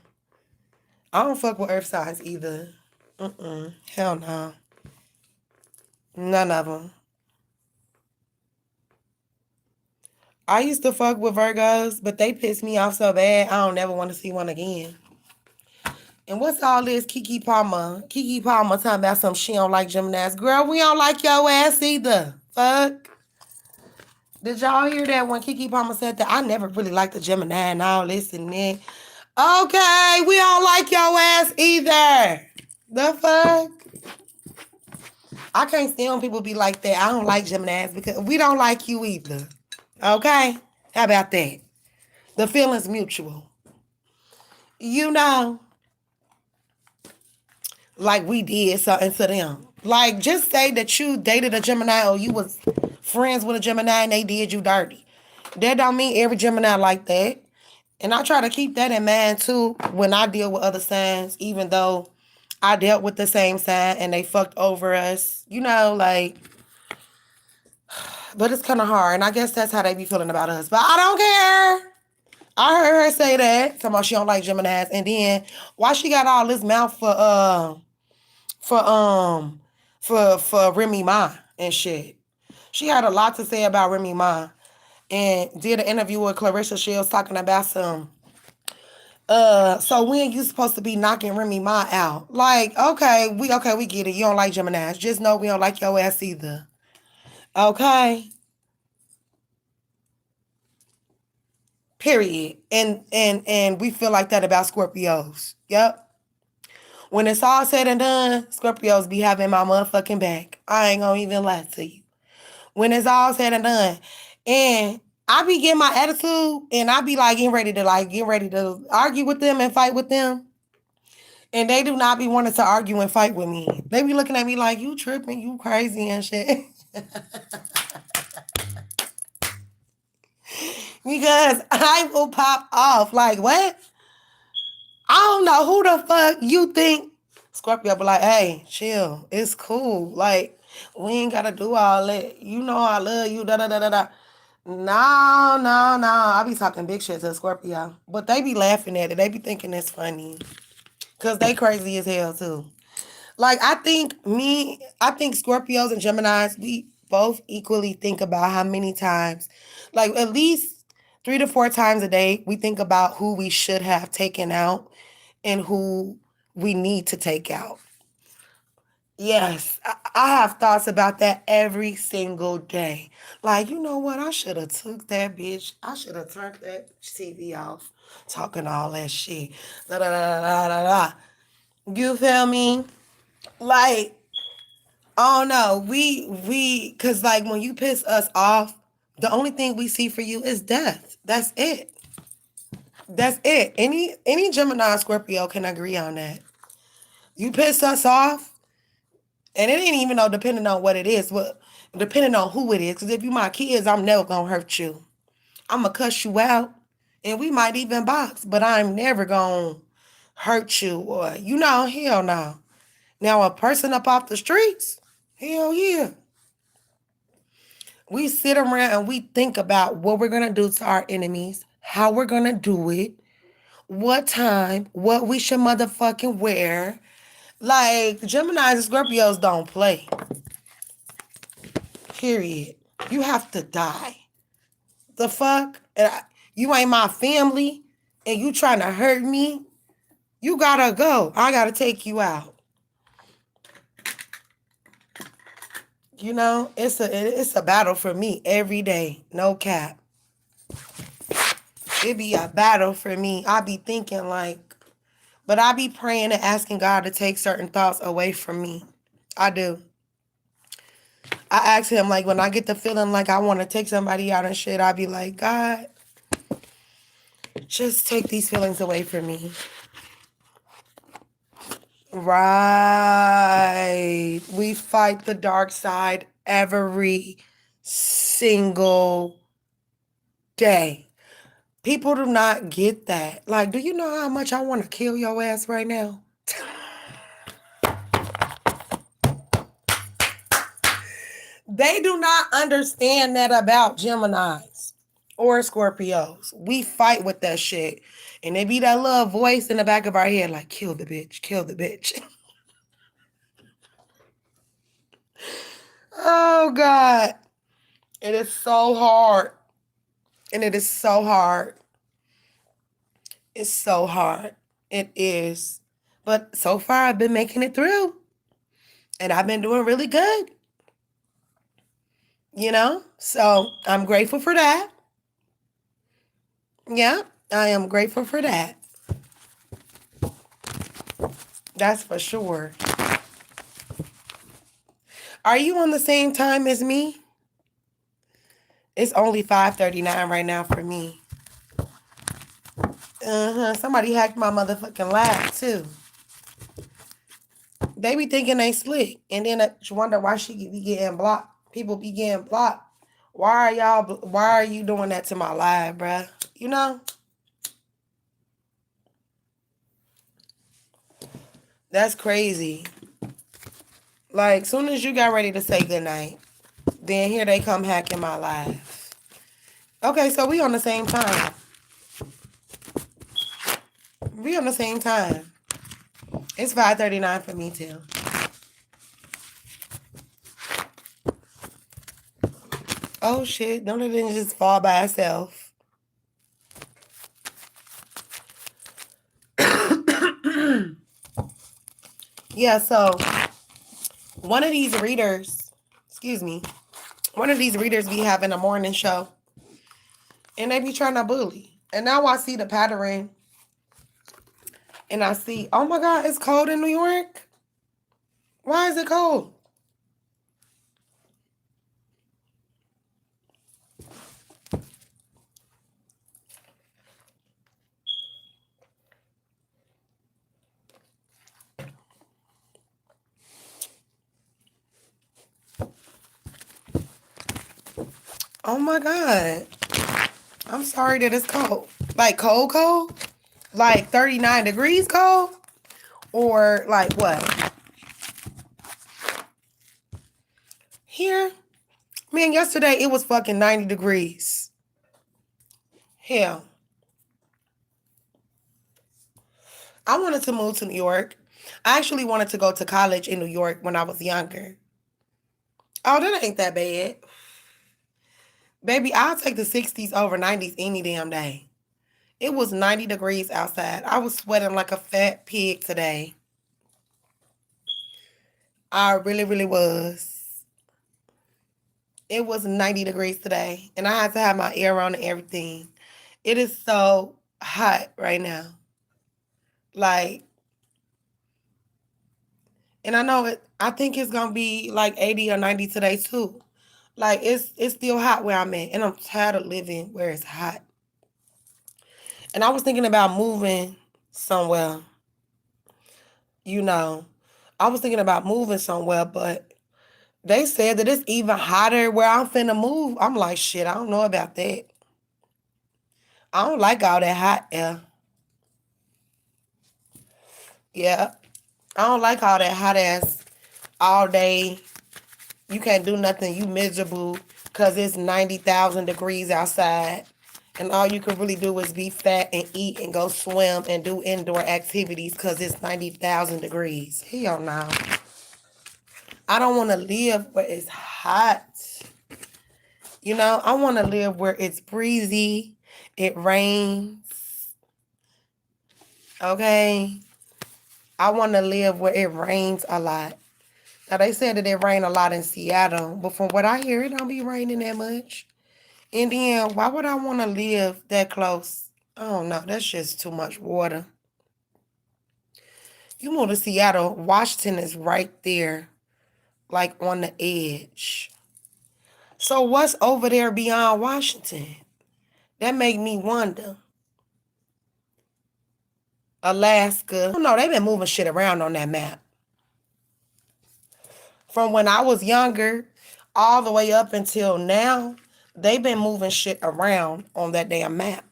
I don't fuck with earth signs either. Hell no. None of them. I used to fuck with Virgos, but they pissed me off so bad, I don't never want to see one again. And what's all this Kiki Palmer? Kiki Palmer talking about some she don't like Geminis. Girl, we don't like your ass either. Fuck. Did y'all hear that when Kiki Palmer said that? I never really liked the Gemini and all this and that. Okay, we don't like your ass either. The fuck? I can't stand when people be like that. I don't like Geminis because we don't like you either. Okay? How about that? The feeling's mutual. You know, like we did something to them. Like, just say that you dated a Gemini or you was friends with a Gemini and they did you dirty. That don't mean every Gemini like that. And I try to keep that in mind too when I deal with other signs, even though I dealt with the same sign and they fucked over us. You know, like, but it's kind of hard. And I guess that's how they be feeling about us. But I don't care. I heard her say that. Talking about she don't like Geminis. And then why she got all this mouth for Remy Ma and shit. She had a lot to say about Remy Ma. And did an interview with Clarissa Shields talking about some so when you supposed to be knocking Remy Ma out? Like, okay, we get it. You don't like Geminis. Just know we don't like your ass either. Okay? Period. And we feel like that about Scorpios. Yep. When it's all said and done, Scorpios be having my motherfucking back. I ain't gonna even lie to you. When it's all said and done. And I be getting my attitude and I be like getting ready to argue with them and fight with them. And they do not be wanting to argue and fight with me. They be looking at me like, you tripping, you crazy and shit. Because I will pop off. Like, what? I don't know who the fuck you think. Scorpio be like, hey, chill. It's cool. Like, we ain't got to do all that. You know I love you, da-da-da-da-da. No, no, no. I be talking big shit to Scorpio. But they be laughing at it. They be thinking it's funny. Because they crazy as hell, too. Like, I think Scorpios and Geminis, we both equally think about how many times, like at least 3 to 4 times a day, we think about who we should have taken out and who we need to take out. Yes, I have thoughts about that every single day. Like, you know what? I should have took that bitch. I should have turned that TV off. Talking all that shit. Da, da, da, da, da, da. You feel me? Like, oh no, cause like when you piss us off, the only thing we see for you is death. That's it. That's it. Any Gemini or Scorpio can agree on that. You piss us off, and it ain't even though depending on what it is, but depending on who it is. Because if you my kids, I'm never gonna hurt you. I'm gonna cuss you out, and we might even box, but I'm never gonna hurt you or hell no. Now a person up off the streets, hell yeah. We sit around and we think about what we're gonna do to our enemies, how we're gonna do it, what time, what we should motherfucking wear. Like Geminis and Scorpios don't play. Period. You have to die. The fuck? You ain't my family and you trying to hurt me? You gotta go. I gotta take you out. It's a battle for me every day. No cap. It be a battle for me. I be thinking but I be praying and asking God to take certain thoughts away from me. I do. I ask him when I get the feeling like I want to take somebody out and shit, I be like, God, just take these feelings away from me. Right. We fight the dark side every single day. People do not get that. Do you know how much I want to kill your ass right now? They do not understand that about Geminis or Scorpios. We fight with that shit. And they be that little voice in the back of our head kill the bitch, kill the bitch. Oh, God. It is so hard. And it is so hard. It's so hard. It is. But so far, I've been making it through. And I've been doing really good. So I'm grateful for that. Yeah, I am grateful for that. That's for sure. Are you on the same time as me? It's only 5:39 right now for me. Somebody hacked my motherfucking lab too. They be thinking they slick, and then I wonder why she be getting blocked. People be getting blocked. Why are you doing that to my live, bruh? That's crazy. Soon as you got ready to say goodnight, then here they come hacking my live. Okay, so we on the same time. We on the same time. It's 5:39 for me too. Oh shit, don't it didn't just fall by itself. Yeah, so one of these readers be having a morning show. And they be trying to bully. And now I see the pattern. And I see, oh my God, it's cold in New York? Why is it cold? Oh my God. I'm sorry that it's cold. Cold? 39 degrees cold? Or what? Here? Man, yesterday it was fucking 90 degrees. Hell. I wanted to move to New York. I actually wanted to go to college in New York when I was younger. Oh, that ain't that bad. Baby, I'll take the 60s over 90s any damn day. It was 90 degrees outside. I was sweating like a fat pig today. I really, really was. It was 90 degrees today. And I had to have my air on and everything. It is so hot right now. And I know I think it's going to be 80 or 90 today too. It's still hot where I'm at. And I'm tired of living where it's hot. And I was thinking about moving somewhere, you know. I was thinking about moving somewhere, but they said that it's even hotter where I'm finna move. I'm like, shit, I don't know about that. I don't like all that hot air. Yeah. I don't like all that hot ass all day. You can't do nothing. You miserable because it's 90,000 degrees outside. And all you can really do is be fat and eat and go swim and do indoor activities because it's 90,000 degrees. Hell no. I don't want to live where it's hot. You know, I want to live where it's breezy, it rains, okay? I want to live where it rains a lot. Now, they said that it rained a lot in Seattle, but from what I hear, it don't be raining that much. And then, why would I want to live that close? I don't know. That's just too much water. You move to Seattle, Washington is right there, like on the edge. So what's over there beyond Washington? That make me wonder. Alaska. No, they've been moving shit around on that map. From when I was younger, all the way up until now, they've been moving shit around on that damn map.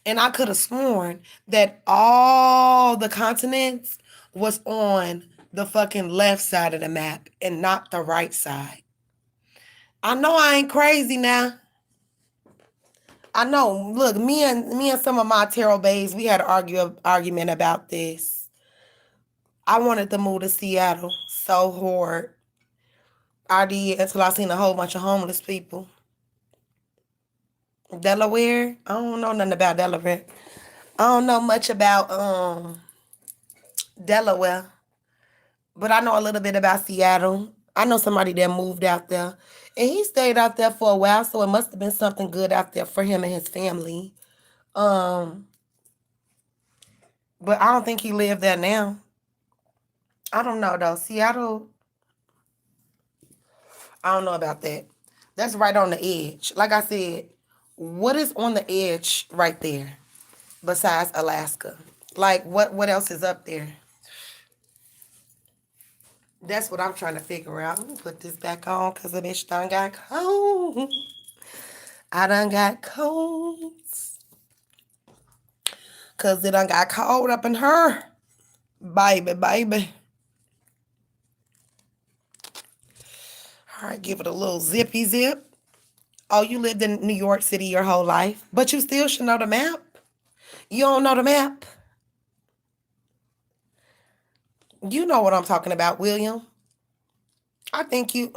And I could have sworn that all the continents was on the fucking left side of the map and not the right side. I know I ain't crazy now. I know. Look, me and some of my tarot babes, we had an argument about this. I wanted to move to Seattle so hard. I did until I seen a whole bunch of homeless people. Delaware, I don't know nothing about Delaware. I don't know much about Delaware, but I know a little bit about Seattle. I know somebody that moved out there, and he stayed out there for a while, so it must have been something good out there for him and his family. Um, but I don't think he lived there now. I don't know though. Seattle, I don't know about that. That's right on the edge. Like I said, what is on the edge right there besides Alaska? Like what else is up there? That's what I'm trying to figure out. Let me put this back on because the bitch done got cold. I done got cold. Because it done got cold up in her. Baby. All right, give it a little zippy zip. Oh, you lived in New York City your whole life, but you still should know the map. You don't know the map? You know what I'm talking about, William. I think you...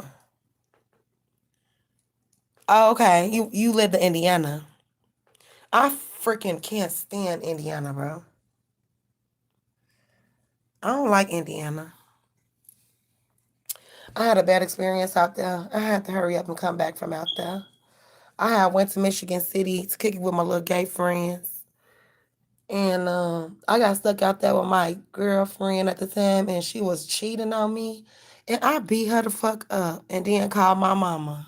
Oh, okay. You lived in Indiana. I freaking can't stand Indiana, bro. I don't like Indiana. I had a bad experience out there. I had to hurry up and come back from out there. I had went to Michigan City to kick it with my little gay friends. And I got stuck out there with my girlfriend at the time, and she was cheating on me. And I beat her the fuck up and then called my mama.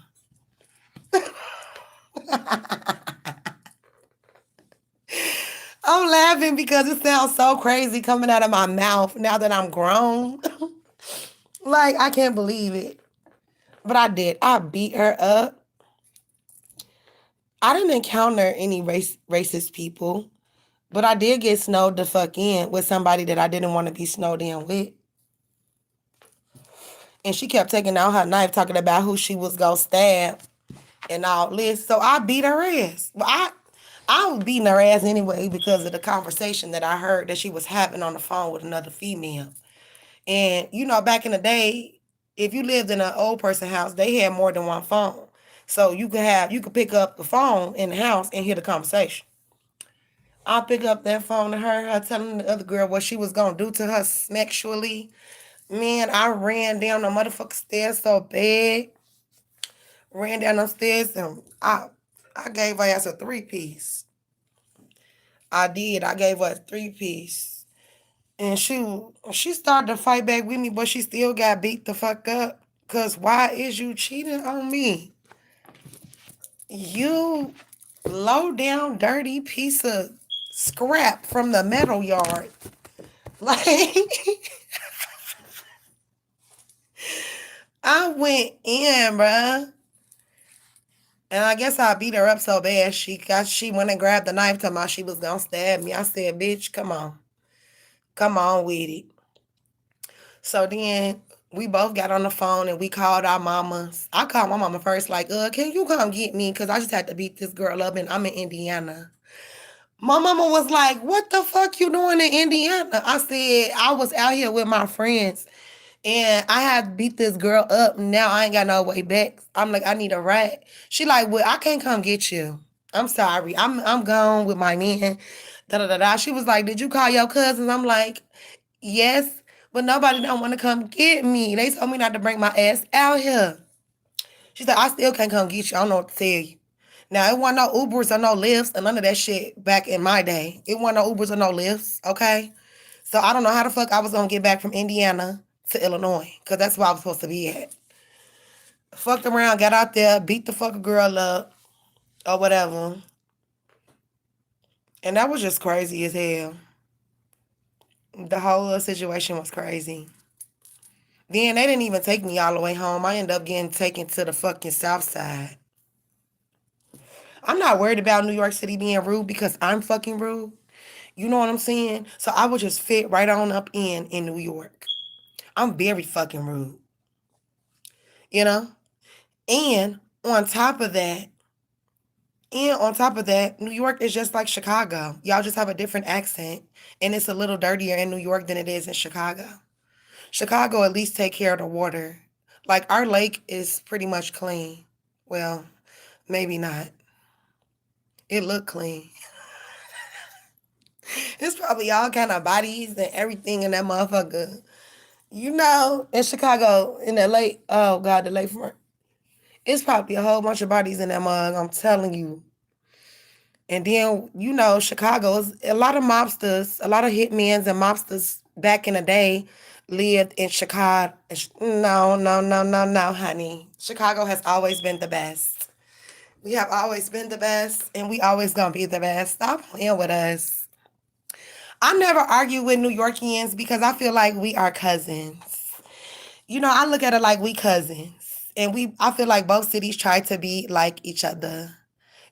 I'm laughing because it sounds so crazy coming out of my mouth now that I'm grown. Like, I can't believe it. But I did. I beat her up. I didn't encounter any racist people, but I did get snowed the fuck in with somebody that I didn't want to be snowed in with. And she kept taking out her knife, talking about who she was gonna stab and all this. So I beat her ass. Well, I was beating her ass anyway because of the conversation that I heard that she was having on the phone with another female. And you know, back in the day, if you lived in an old person house, they had more than one phone. So you could pick up the phone in the house and hear the conversation. I'll pick up that phone to her telling the other girl what she was gonna do to her sexually. Man, I ran down the motherfucking stairs so bad. Ran down those stairs and I gave her ass a 3-piece. I did. I gave her a 3-piece. And she started to fight back with me, but she still got beat the fuck up. Cause why is you cheating on me? You Low down, dirty piece of scrap from the metal yard. Like, I went in, bruh. And I guess I beat her up so bad she went and grabbed the knife to my she was gonna stab me. I said, bitch, come on. Come on with it. So then we both got on the phone and we called our mamas. I called my mama first, like, can you come get me? Cause I just had to beat this girl up and I'm in Indiana. My mama was like, what the fuck you doing in Indiana? I said, I was out here with my friends and I had beat this girl up. Now I ain't got no way back. I'm like, I need a ride. She like, well, I can't come get you. I'm sorry. I'm gone with my man. Da da da da. She was like, did you call your cousins? I'm like, yes, but nobody don't want to come get me. They told me not to bring my ass out here. She said, I still can't come get you. I don't know what to tell you. Now, it wasn't no Ubers or no Lyfts and none of that shit back in my day. It wasn't no Ubers or no Lyfts, okay? So I don't know how the fuck I was going to get back from Indiana to Illinois because that's where I was supposed to be at. Fucked around, got out there, beat the fucking girl up or whatever. And that was just crazy as hell. The whole situation was crazy. Then they didn't even take me all the way home. I ended up getting taken to the fucking south side. I'm not worried about New York City being rude because I'm fucking rude. You know what I'm saying? So I would just fit right on up in New York. I'm very fucking rude. You know? And on top of that, New York is just like Chicago. Y'all just have a different accent. And it's a little dirtier in New York than it is in Chicago. Chicago at least take care of the water. Like our lake is pretty much clean. Well, maybe not. It look clean. It's probably all kind of bodies and everything in that motherfucker. You know, in Chicago, in the lake, oh God, the lakefront. It's probably a whole bunch of bodies in that mug, I'm telling you. And then, you know, Chicago's a lot of mobsters, a lot of hitmans and mobsters back in the day lived in Chicago. No, no, no, no, no, honey. Chicago has always been the best. We have always been the best, and we always gonna be the best. Stop playing with us. I never argue with New Yorkians because I feel like we are cousins. You know, I look at it like we cousins. And I feel like both cities try to be like each other.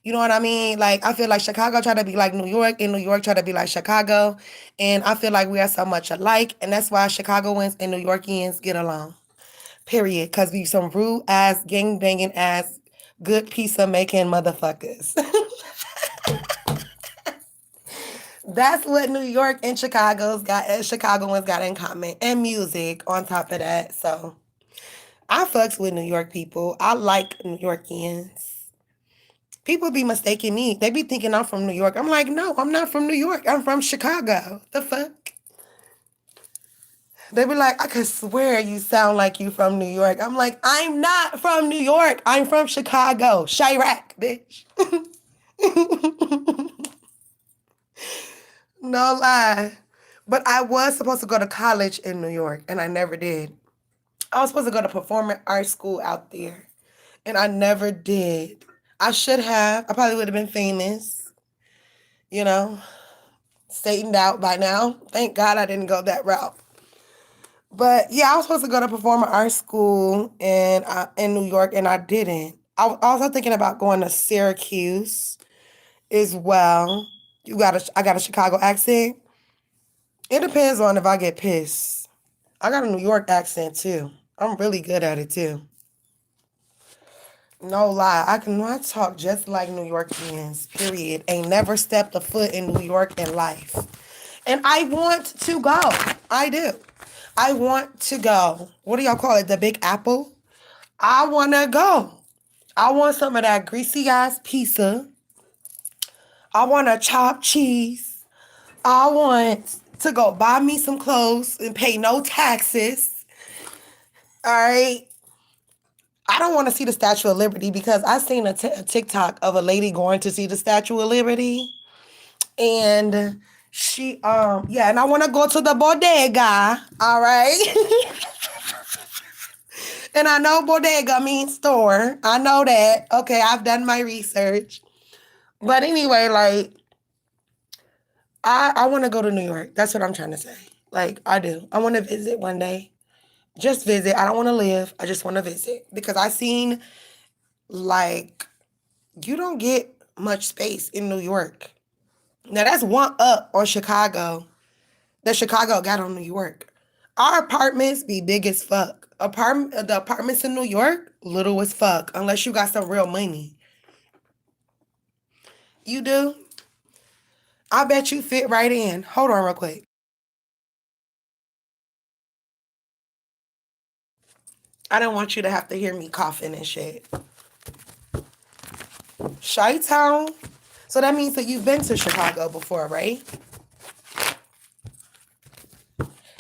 You know what I mean? Like, I feel like Chicago try to be like New York, and New York try to be like Chicago. And I feel like we are so much alike, and that's why Chicagoans and New Yorkians get along. Period. Because we some rude ass, gang banging ass, good pizza making motherfuckers. That's what New York and Chicagoans got in common. And music on top of that. So I fucks with New York people. I like New Yorkians. People be mistaking me. They be thinking I'm from New York. I'm like, no, I'm not from New York. I'm from Chicago. The fuck? They be like, I could swear you sound like you from New York. I'm like, I'm not from New York. I'm from Chicago. Chirac, bitch. No lie. But I was supposed to go to college in New York, and I never did. I was supposed to go to performing arts school out there, and I never did. I should have. I probably would have been famous, you know, straightened out by now. Thank God I didn't go that route. But yeah, I was supposed to go to performing arts school in New York, and I didn't. I was also thinking about going to Syracuse as well. I got a Chicago accent. It depends on if I get pissed. I got a New York accent too. I'm really good at it too. No lie, I talk just like New Yorkians, period. Ain't never stepped a foot in New York in life. And I want to go. I do. I want to go. What do y'all call it? The Big Apple? I want to go. I want some of that greasy ass pizza. I want a chopped cheese. I want to go buy me some clothes and pay no taxes. All right. I don't want to see the Statue of Liberty because I seen a TikTok of a lady going to see the Statue of Liberty. And yeah, and I want to go to the bodega. All right. And I know bodega means store. I know that. Okay, I've done my research. But anyway, like, I want to go to New York. That's what I'm trying to say. Like, I do. I want to visit one day. Just visit. I don't want to live. I just want to visit. Because I seen, like, you don't get much space in New York. Now, that's one up on Chicago that Chicago got on New York. Our apartments be big as fuck. The apartments in New York, little as fuck, unless you got some real money. You do? I bet you fit right in. Hold on real quick. I don't want you to have to hear me coughing and shit. Chi-Town? So that means that you've been to Chicago before, right?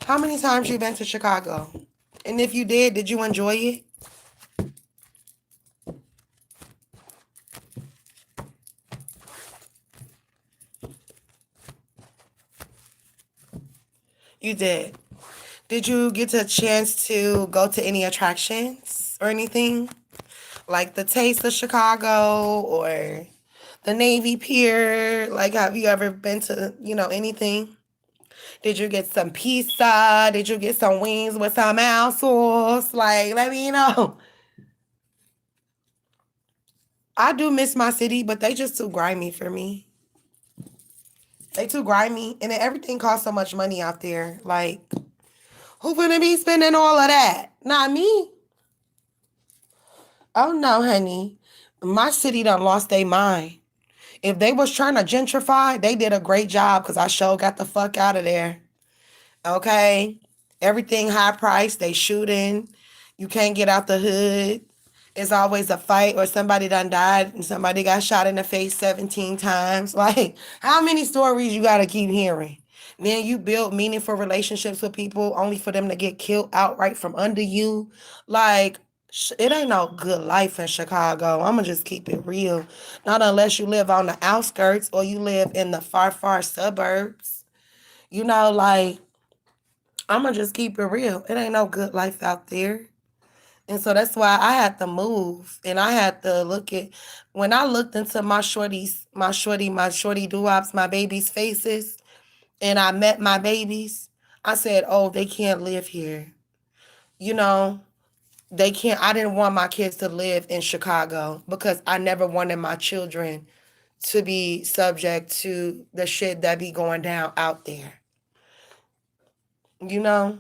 How many times you been to Chicago? And if you did you enjoy it? You did. Did you get a chance to go to any attractions or anything? Like the Taste of Chicago or the Navy Pier? Like, have you ever been to, anything? Did you get some pizza? Did you get some wings with some mouse sauce? Like, let me know. I do miss my city, but they just too grimy for me. They too grimy, and then everything costs so much money out there. Like, who gonna be spending all of that? Not me. Oh no, honey. My city done lost their mind. If they was trying to gentrify, they did a great job because I sure got the fuck out of there. Okay? Everything high price, they shooting. You can't get out the hood. It's always a fight or somebody done died and somebody got shot in the face 17 times. Like, how many stories you gotta keep hearing? Then you build meaningful relationships with people only for them to get killed outright from under you. Like, it ain't no good life in Chicago. I'ma just keep it real. Not unless you live on the outskirts or you live in the far, far suburbs. Like, I'ma just keep it real. It ain't no good life out there. And so that's why I had to move and I had to look at when I looked into my shorty doo-wops, my babies' faces, and I met my babies, I said, oh, they can't live here. You know, they can't. I didn't want my kids to live in Chicago because I never wanted my children to be subject to the shit that be going down out there. You know?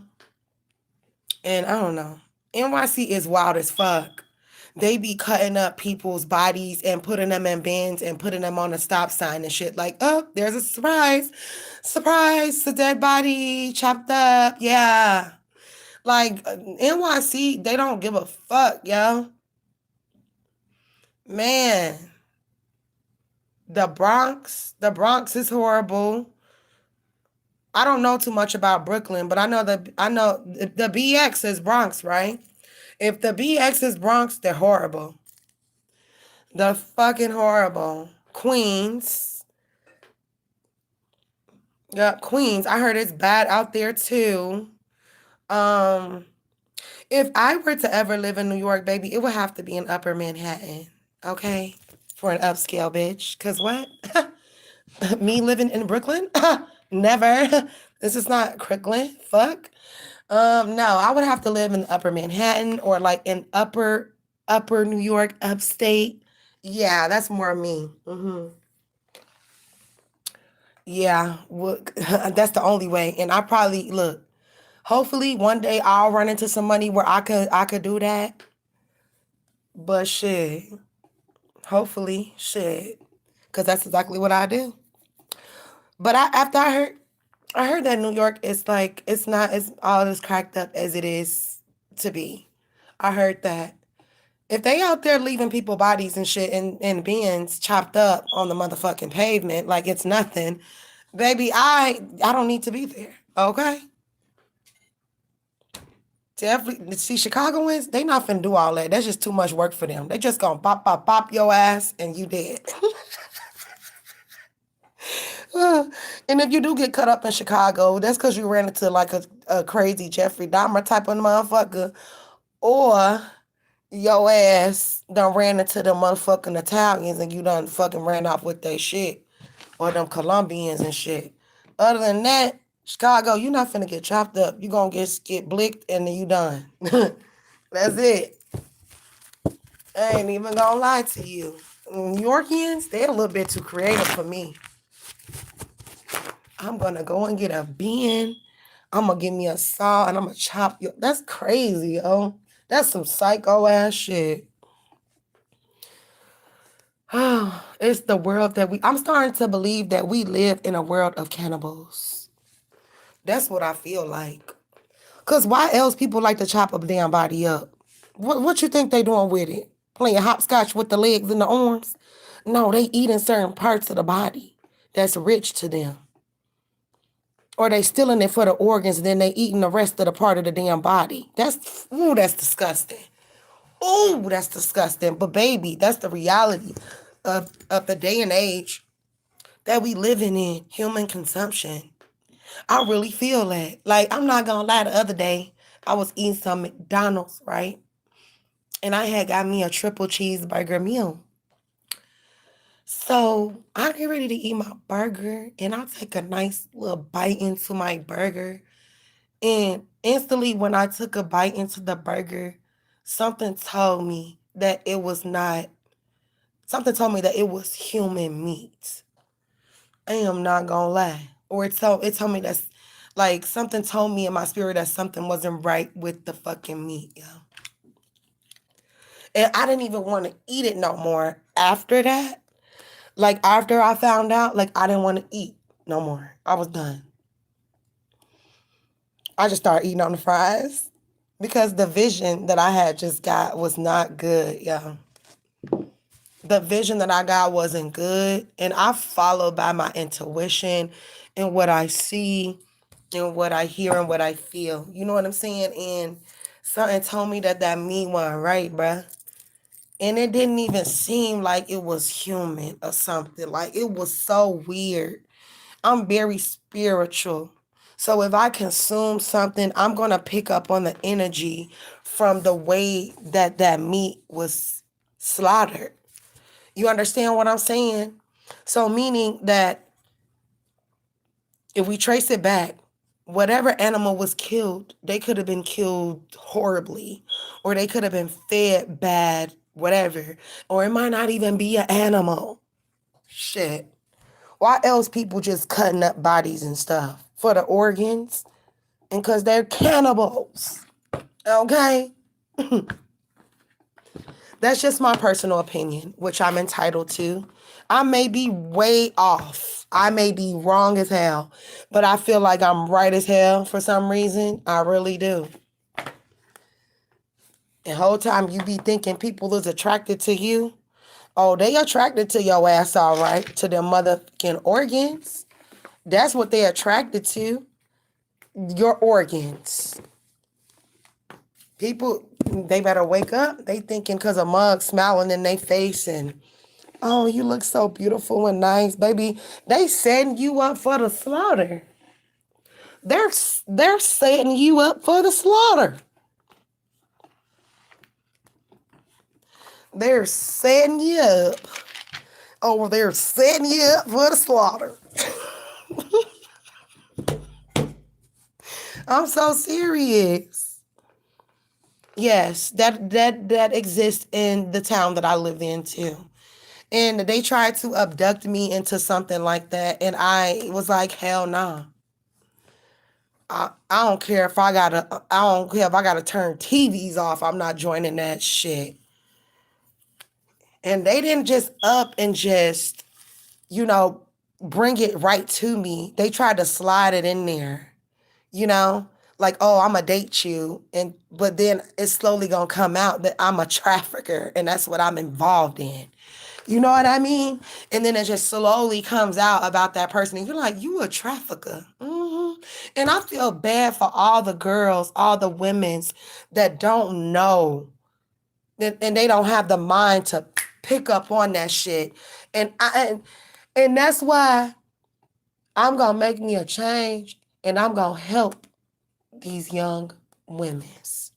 And I don't know. NYC is wild as fuck. They be cutting up people's bodies and putting them in bins and putting them on a stop sign and shit. Like, oh, there's a surprise. Surprise, a dead body chopped up. Yeah. Like, NYC, they don't give a fuck, yo. Man, the Bronx is horrible. I don't know too much about Brooklyn, but I know the BX is Bronx, right? If the BX is Bronx, they're horrible. The fucking horrible. Queens. Yeah, Queens. I heard it's bad out there too. Um, if I were to ever live in New York, baby, it would have to be in Upper Manhattan. Okay? For an upscale bitch. Cause what? Me living in Brooklyn? Never. This is not Crooklyn. Fuck. No, I would have to live in Upper Manhattan or like in upper New York, upstate. Yeah, that's more me. Yeah, well, that's the only way. And I probably look. Hopefully, one day I'll run into some money where I could do that. But shit, hopefully, shit, because that's exactly what I do. But after I heard that New York is like it's not as all as cracked up as it is to be. I heard that. If they out there leaving people bodies and shit in bins chopped up on the motherfucking pavement like it's nothing, baby, I don't need to be there. Okay? Definitely see Chicagoans, they not finna do all that. That's just too much work for them. They just gonna pop, pop, pop your ass and you dead. And if you do get cut up in Chicago, that's because you ran into like a crazy Jeffrey Dahmer type of motherfucker. Or Your ass done ran into them motherfucking Italians and you done fucking ran off with their shit. Or them Colombians and shit. Other than that, Chicago, you not finna get chopped up. You gonna get blicked and then you done. That's it. I ain't even gonna lie to you. New Yorkians, they're a little bit too creative for me. I'm gonna go and get a bin. I'm gonna give me a saw and I'm gonna chop you. That's crazy, yo. That's some psycho ass shit. It's the world that I'm starting to believe that we live in a world of cannibals. That's what I feel like. Cause why else people like to chop a damn body up? What you think they doing with it? Playing hopscotch with the legs and the arms? No, they eating certain parts of the body that's rich to them. Or they stealing it for the organs and then they eating the rest of the part of the damn body. That's disgusting. Ooh, that's disgusting. But baby, that's the reality of the day and age that we living in, human consumption. I really feel that. Like, I'm not gonna lie, the other day, I was eating some McDonald's, right? And I had got me a triple cheeseburger meal. So I get ready to eat my burger and I take a nice little bite into my burger. And instantly when I took a bite into the burger, something told me that it was not, something told me that it was human meat. I am not gonna lie. Or it told me that's like something told me in my spirit that something wasn't right with the fucking meat, yo. And I didn't even want to eat it no more after that. Like after I found out, like I didn't want to eat no more. I was done. I just started eating on the fries because the vision that I had just got was not good, yo. The vision that I got wasn't good, and I followed by my intuition and what I see and what I hear and what I feel. You know what I'm saying? And something told me that meat wasn't right, bruh. And it didn't even seem like it was human or something. Like it was so weird. I'm very spiritual. So if I consume something, I'm going to pick up on the energy from the way that meat was slaughtered. You understand what I'm saying? So meaning that if we trace it back, whatever animal was killed, they could have been killed horribly, or they could have been fed bad, whatever. Or it might not even be an animal. Shit. Why else people just cutting up bodies and stuff? For the organs? And because they're cannibals. Okay? That's just my personal opinion, which I'm entitled to. I may be way off. I may be wrong as hell, but I feel like I'm right as hell for some reason. I really do. The whole time you be thinking people is attracted to you. Oh, they attracted to your ass, all right, to their motherfucking organs. That's what they attracted to. Your organs. People, they better wake up. They thinking because a mug smiling in their face and, oh, you look so beautiful and nice, baby. They setting you up for the slaughter. They're setting you up for the slaughter. They're setting you up. Oh, they're setting you up for the slaughter. I'm so serious. Yes, that exists in the town that I live in too. And they tried to abduct me into something like that, and I was like, hell no. Nah. I don't care if I don't care if I gotta turn TVs off. I'm not joining that shit. And they didn't just up and just, you know, bring it right to me. They tried to slide it in there, you know, like, oh, I'm gonna date you. But then it's slowly gonna come out that I'm a trafficker and that's what I'm involved in. You know what I mean? And then it just slowly comes out about that person. And you're like, you a trafficker. And I feel bad for all the girls, all the women's that don't know. And they don't have the mind to pick up on that shit. And that's why I'm going to make me a change. And I'm going to help these young women's.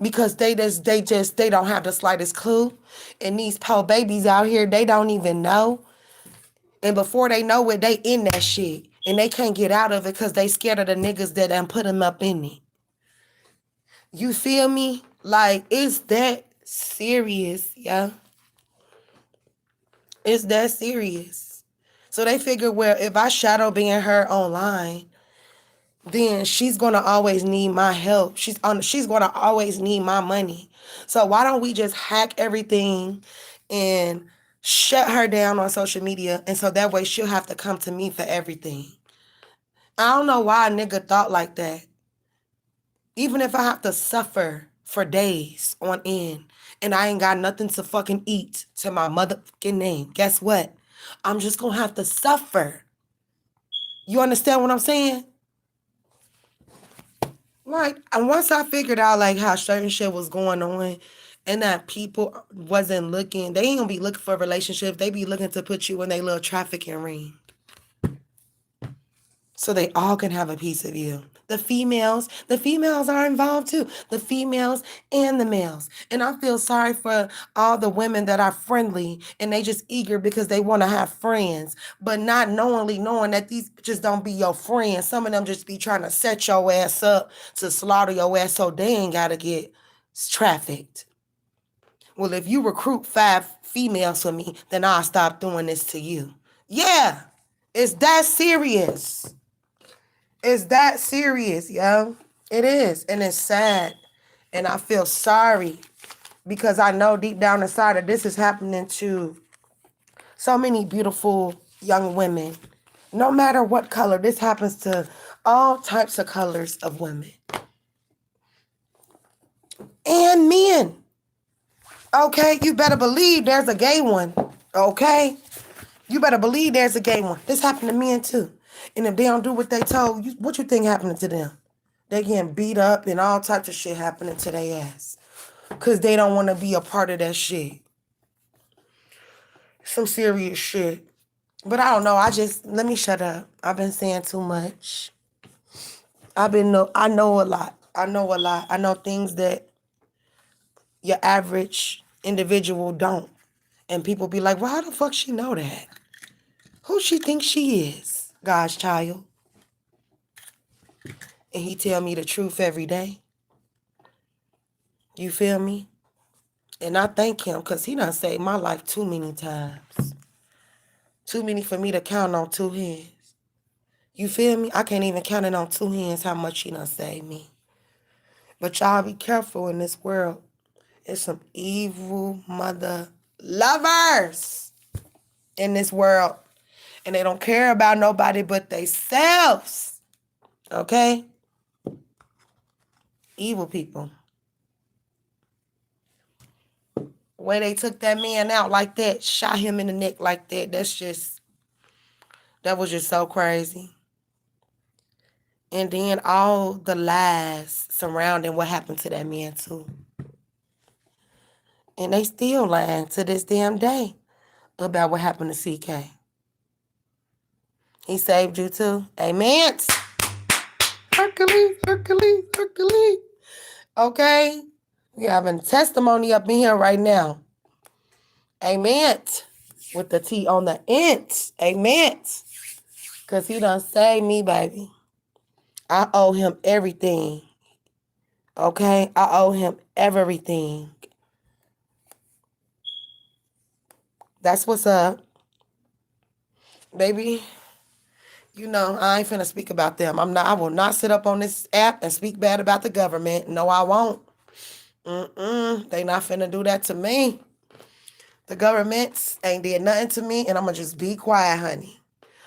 because they don't have the slightest clue. And these po babies out here, they don't even know. And before they know it, they in that shit. And they can't get out of it because they scared of the niggas that done put them up in it. You feel me? Like, it's that serious, yeah. It's that serious. So they figure, well, if I shadow being her online, then she's gonna always need my help. She's gonna always need my money. So why don't we just hack everything and shut her down on social media, and so that way she'll have to come to me for everything. I don't know why a nigga thought like that. Even if I have to suffer for days on end and I ain't got nothing to fucking eat to my motherfucking name, guess what? I'm just gonna have to suffer. You understand what I'm saying? Like, and once I figured out like how certain shit was going on and that people wasn't looking, they ain't gonna be looking for relationships. They be looking to put you in their little trafficking ring. So they all can have a piece of you. The females are involved too. The females and the males. And I feel sorry for all the women that are friendly and they just eager because they want to have friends, but not knowing that these just don't be your friends. Some of them just be trying to set your ass up to slaughter your ass so they ain't got to get trafficked. Well, if you recruit 5 females for me, then I'll stop doing this to you. Yeah, it's that serious. It's that serious, yo. It is. And it's sad. And I feel sorry because I know deep down inside that this is happening to so many beautiful young women. No matter what color, this happens to all types of colors of women. And men. Okay? You better believe there's a gay one. Okay? You better believe there's a gay one. This happened to men too. And if they don't do what they told you, what you think happening to them? They getting beat up and all types of shit happening to their ass. Because they don't want to be a part of that shit. Some serious shit. But I don't know. Let me shut up. I've been saying too much. I know a lot. I know a lot. I know things that your average individual don't. And people be like, well, how the fuck she know that? Who she think she is? God's child. And he tell me the truth every day. You feel me? And I thank him because he done saved my life too many times. Too many for me to count on 2 hands. You feel me? I can't even count it on 2 hands how much he done saved me. But y'all be careful in this world. There's some evil mother lovers in this world. And they don't care about nobody but themselves. Okay? Evil people. The way they took that man out like that, shot him in the neck like that, that was just so crazy. And then all the lies surrounding what happened to that man too. And they still lying to this damn day about what happened to CK. He saved you too. Amen. Hercules. Okay? We having testimony up in here right now. Amen. With the T on the end. Amen. Because he done saved me, baby. I owe him everything. Okay? I owe him everything. That's what's up. Baby, you know, I ain't finna speak about them. I will not sit up on this app and speak bad about the government. No, I won't. They not finna do that to me. The governments ain't did nothing to me, and I'm gonna just be quiet, honey.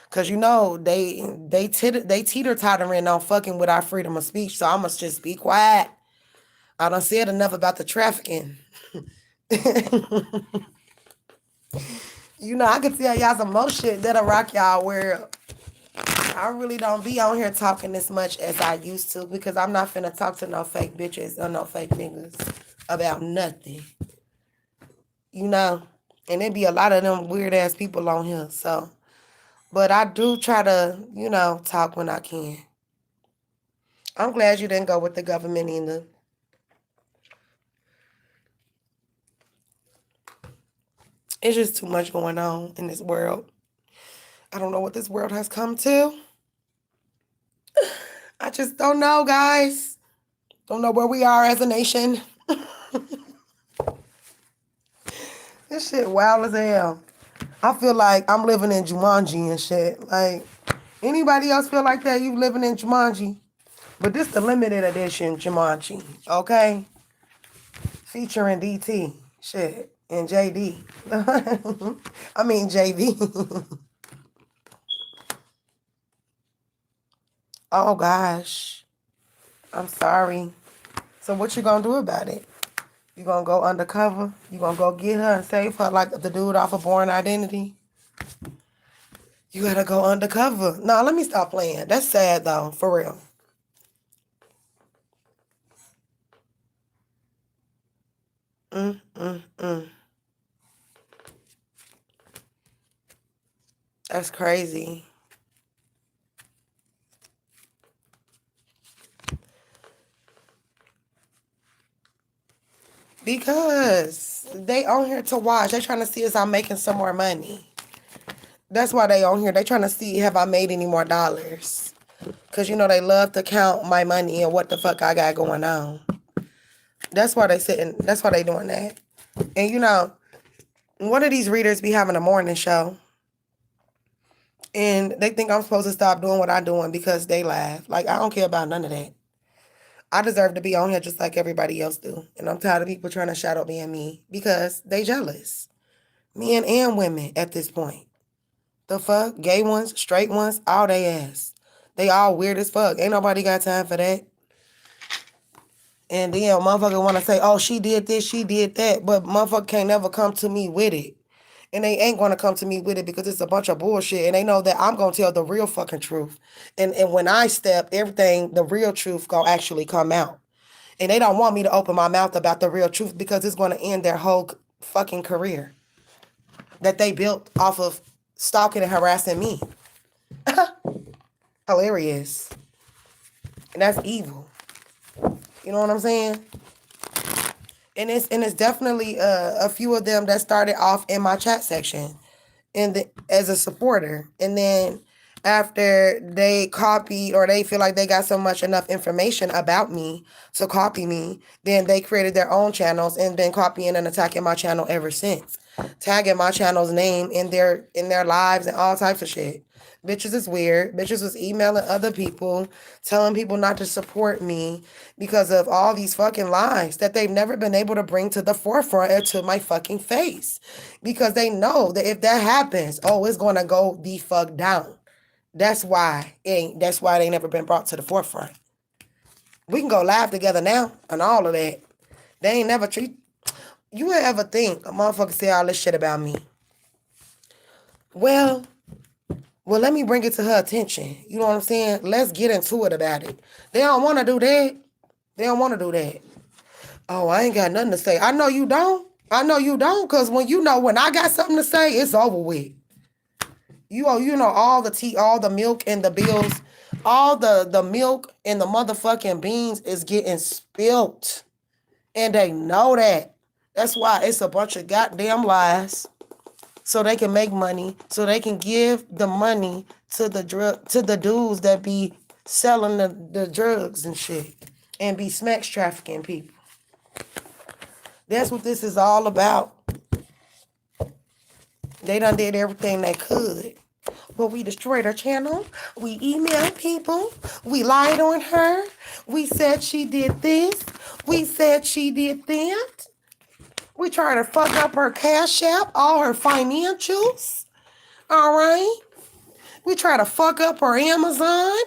Cause you know they teeter-tottering on fucking with our freedom of speech, so I must just be quiet. I done said enough about the trafficking. You know, I can tell y'all some more shit that'll rock y'all world. I really don't be on here talking as much as I used to because I'm not finna talk to no fake bitches or no fake niggas about nothing. You know? And there be a lot of them weird ass people on here, so. But I do try to, you know, talk when I can. I'm glad you didn't go with the government either. It's just too much going on in this world. I don't know what this world has come to. I just don't know, guys. Don't know where we are as a nation. This shit wild as hell. I feel like I'm living in Jumanji and shit. Like, anybody else feel like that? You living in Jumanji? But this the limited edition Jumanji, okay? Featuring DT, shit, and JD. I mean JV. Oh gosh, I'm sorry. So what you gonna do about it? You gonna go undercover? You gonna go get her and save her like the dude off of Born Identity? You gotta go undercover. Nah, let me stop playing. That's sad though, for real. That's crazy. Because they on here to watch. They trying to see if I'm making some more money. That's why they on here. They trying to see have I made any more dollars. Because, you know, they love to count my money and what the fuck I got going on. That's why they sitting. That's why they doing that. And, you know, one of these readers be having a morning show. And they think I'm supposed to stop doing what I'm doing because they laugh. Like, I don't care about none of that. I deserve to be on here just like everybody else do. And I'm tired of people trying to shadow me and me because they jealous. Men and women at this point. The fuck? Gay ones, straight ones, all they ass. They all weird as fuck. Ain't nobody got time for that. And then motherfucker want to say, oh, she did this, she did that. But motherfucker can't never come to me with it. And they ain't going to come to me with it because it's a bunch of bullshit. And they know that I'm going to tell the real fucking truth. And when I step, everything, the real truth going to actually come out. And they don't want me to open my mouth about the real truth because it's going to end their whole fucking career that they built off of stalking and harassing me. Hilarious. And that's evil. You know what I'm saying? And it's definitely a few of them that started off in my chat section as a supporter. And then after they copy or they feel like they got so much enough information about me to copy me, then they created their own channels and been copying and attacking my channel ever since. Tagging my channel's name in their lives and all types of shit. Bitches is weird. Bitches was emailing other people, telling people not to support me because of all these fucking lies that they've never been able to bring to the forefront or to my fucking face. Because they know that if that happens, oh, it's going to go the fuck down. That's why they ain't never been brought to the forefront. We can go live together now and all of that. They ain't never treat. You would ever think a motherfucker say all this shit about me? Well, let me bring it to her attention. You know what I'm saying? Let's get into it about it. They don't want to do that. They don't want to do that. Oh, I ain't got nothing to say. I know you don't. I know you don't, because when I got something to say, it's over with. You know all the tea, all the milk and the bills, all the milk and the motherfucking beans is getting spilt. And they know that. That's why it's a bunch of goddamn lies. So they can make money, so they can give the money to the dudes that be selling the drugs and shit and be sex trafficking people. That's what this is all about. They done did everything they could. But we destroyed her channel. We emailed people. We lied on her. We said she did this. We said she did that. We try to fuck up her Cash App, all her financials. All right? We try to fuck up her Amazon.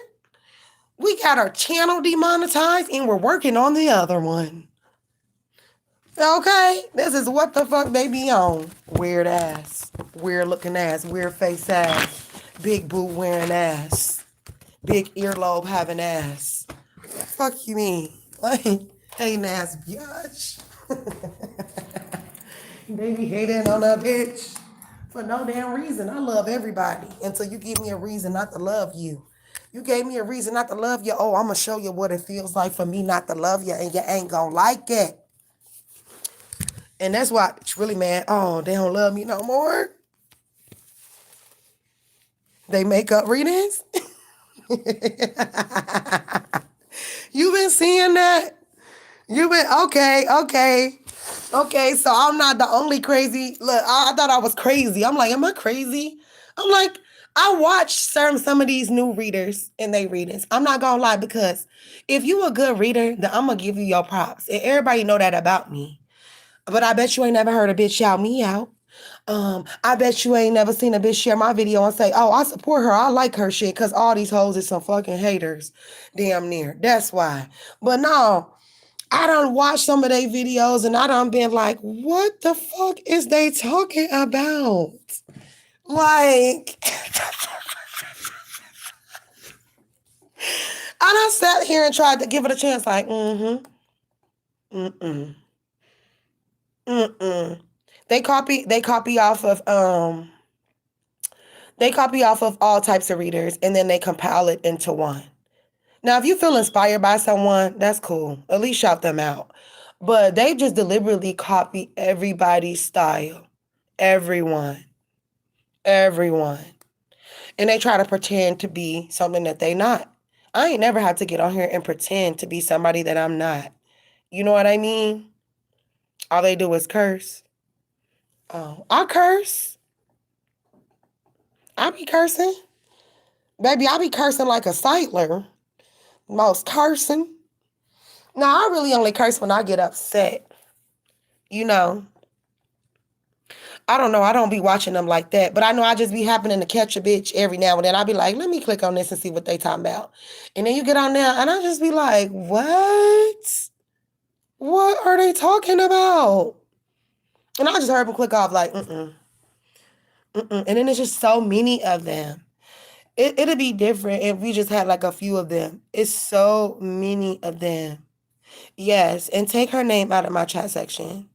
We got our channel demonetized and we're working on the other one. Okay? This is what the fuck they be on. Weird ass. Weird looking ass. Weird face ass. Big boot wearing ass. Big earlobe having ass. Fuck you mean? Like, hating ass bitch. They be hating on that bitch for no damn reason. I love everybody until you give me a reason not to love you. You gave me a reason not to love you. Oh, I'm going to show you what it feels like for me not to love you, and you ain't going to like it. And that's why it's really mad. Oh, they don't love me no more. They make up readings. You been seeing that? You been okay. So I'm not the only crazy. Look, I thought I was crazy. I'm like, am I crazy? I'm like, I watch some of these new readers and they readings. I'm not gonna lie, because if you a good reader, then I'm gonna give you your props. And everybody know that about me. But I bet you ain't never heard a bitch shout me out. I bet you ain't never seen a bitch share my video and say, oh, I support her. I like her shit, because all these hoes is some fucking haters. Damn near. That's why. But no, I done watched some of their videos and I done been like, what the fuck is they talking about? Like, I done sat here and tried to give it a chance, like, mm-mm. They copy off of all types of readers, and then they compile it into one. Now, if you feel inspired by someone, that's cool. At least shout them out. But they just deliberately copy everybody's style. Everyone. Everyone. And they try to pretend to be something that they not. I ain't never had to get on here and pretend to be somebody that I'm not. You know what I mean? All they do is curse. Oh, I curse. I be cursing. Baby, I be cursing like a Sightler. Most cursing. Now, I really only curse when I get upset. You know, I don't know. I don't be watching them like that. But I know I just be happening to catch a bitch every now and then. I be like, let me click on this and see what they talking about. And then you get on there and I just be like, what? What are they talking about? And I just heard them click off like, mm-mm. And then it's just so many of them. It'll be different if we just had like a few of them. It's so many of them. Yes, and take her name out of my chat section.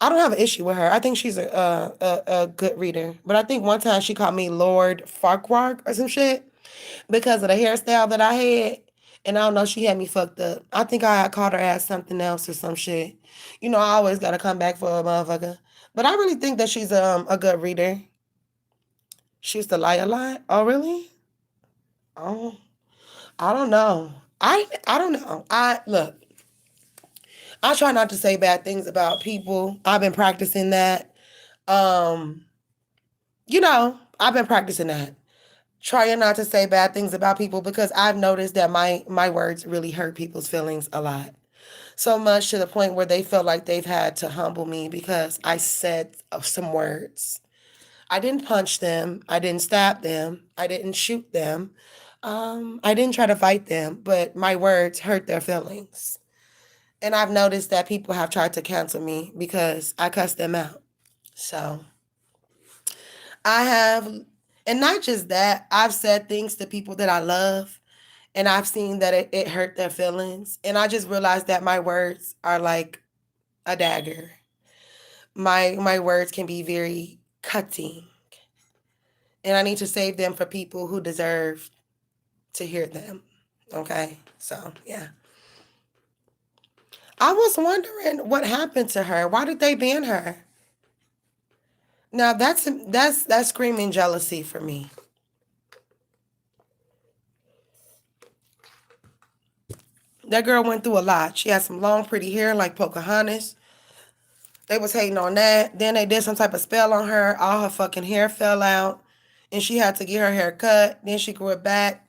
I don't have an issue with her. I think she's a good reader. But I think one time she called me Lord Farquhar or some shit because of the hairstyle that I had. And I don't know, she had me fucked up. I think I called her ass something else or some shit. You know, I always gotta come back for a motherfucker. But I really think that she's a good reader. She used to lie a lot. Oh, really? Oh, I don't know. I don't know. I look. I try not to say bad things about people. I've been practicing that. Um, I've been practicing that. Trying not to say bad things about people because I've noticed that my words really hurt people's feelings a lot. So much to the point where they feel like they've had to humble me because I said some words. I didn't punch them. I didn't stab them. I didn't shoot them. I didn't try to fight them, but my words hurt their feelings. And I've noticed that people have tried to cancel me because I cussed them out. So I have, and not just that, I've said things to people that I love, and I've seen that it hurt their feelings. And I just realized that my words are like a dagger. My words can be very cutting, and I need to save them for people who deserve to hear them. Okay, so yeah. I was wondering what happened to her. Why did they ban her? Now that's screaming jealousy for me. That girl went through a lot. She had some long, pretty hair like Pocahontas. They was hating on that. Then they did some type of spell on her. All her fucking hair fell out, and she had to get her hair cut. Then she grew it back.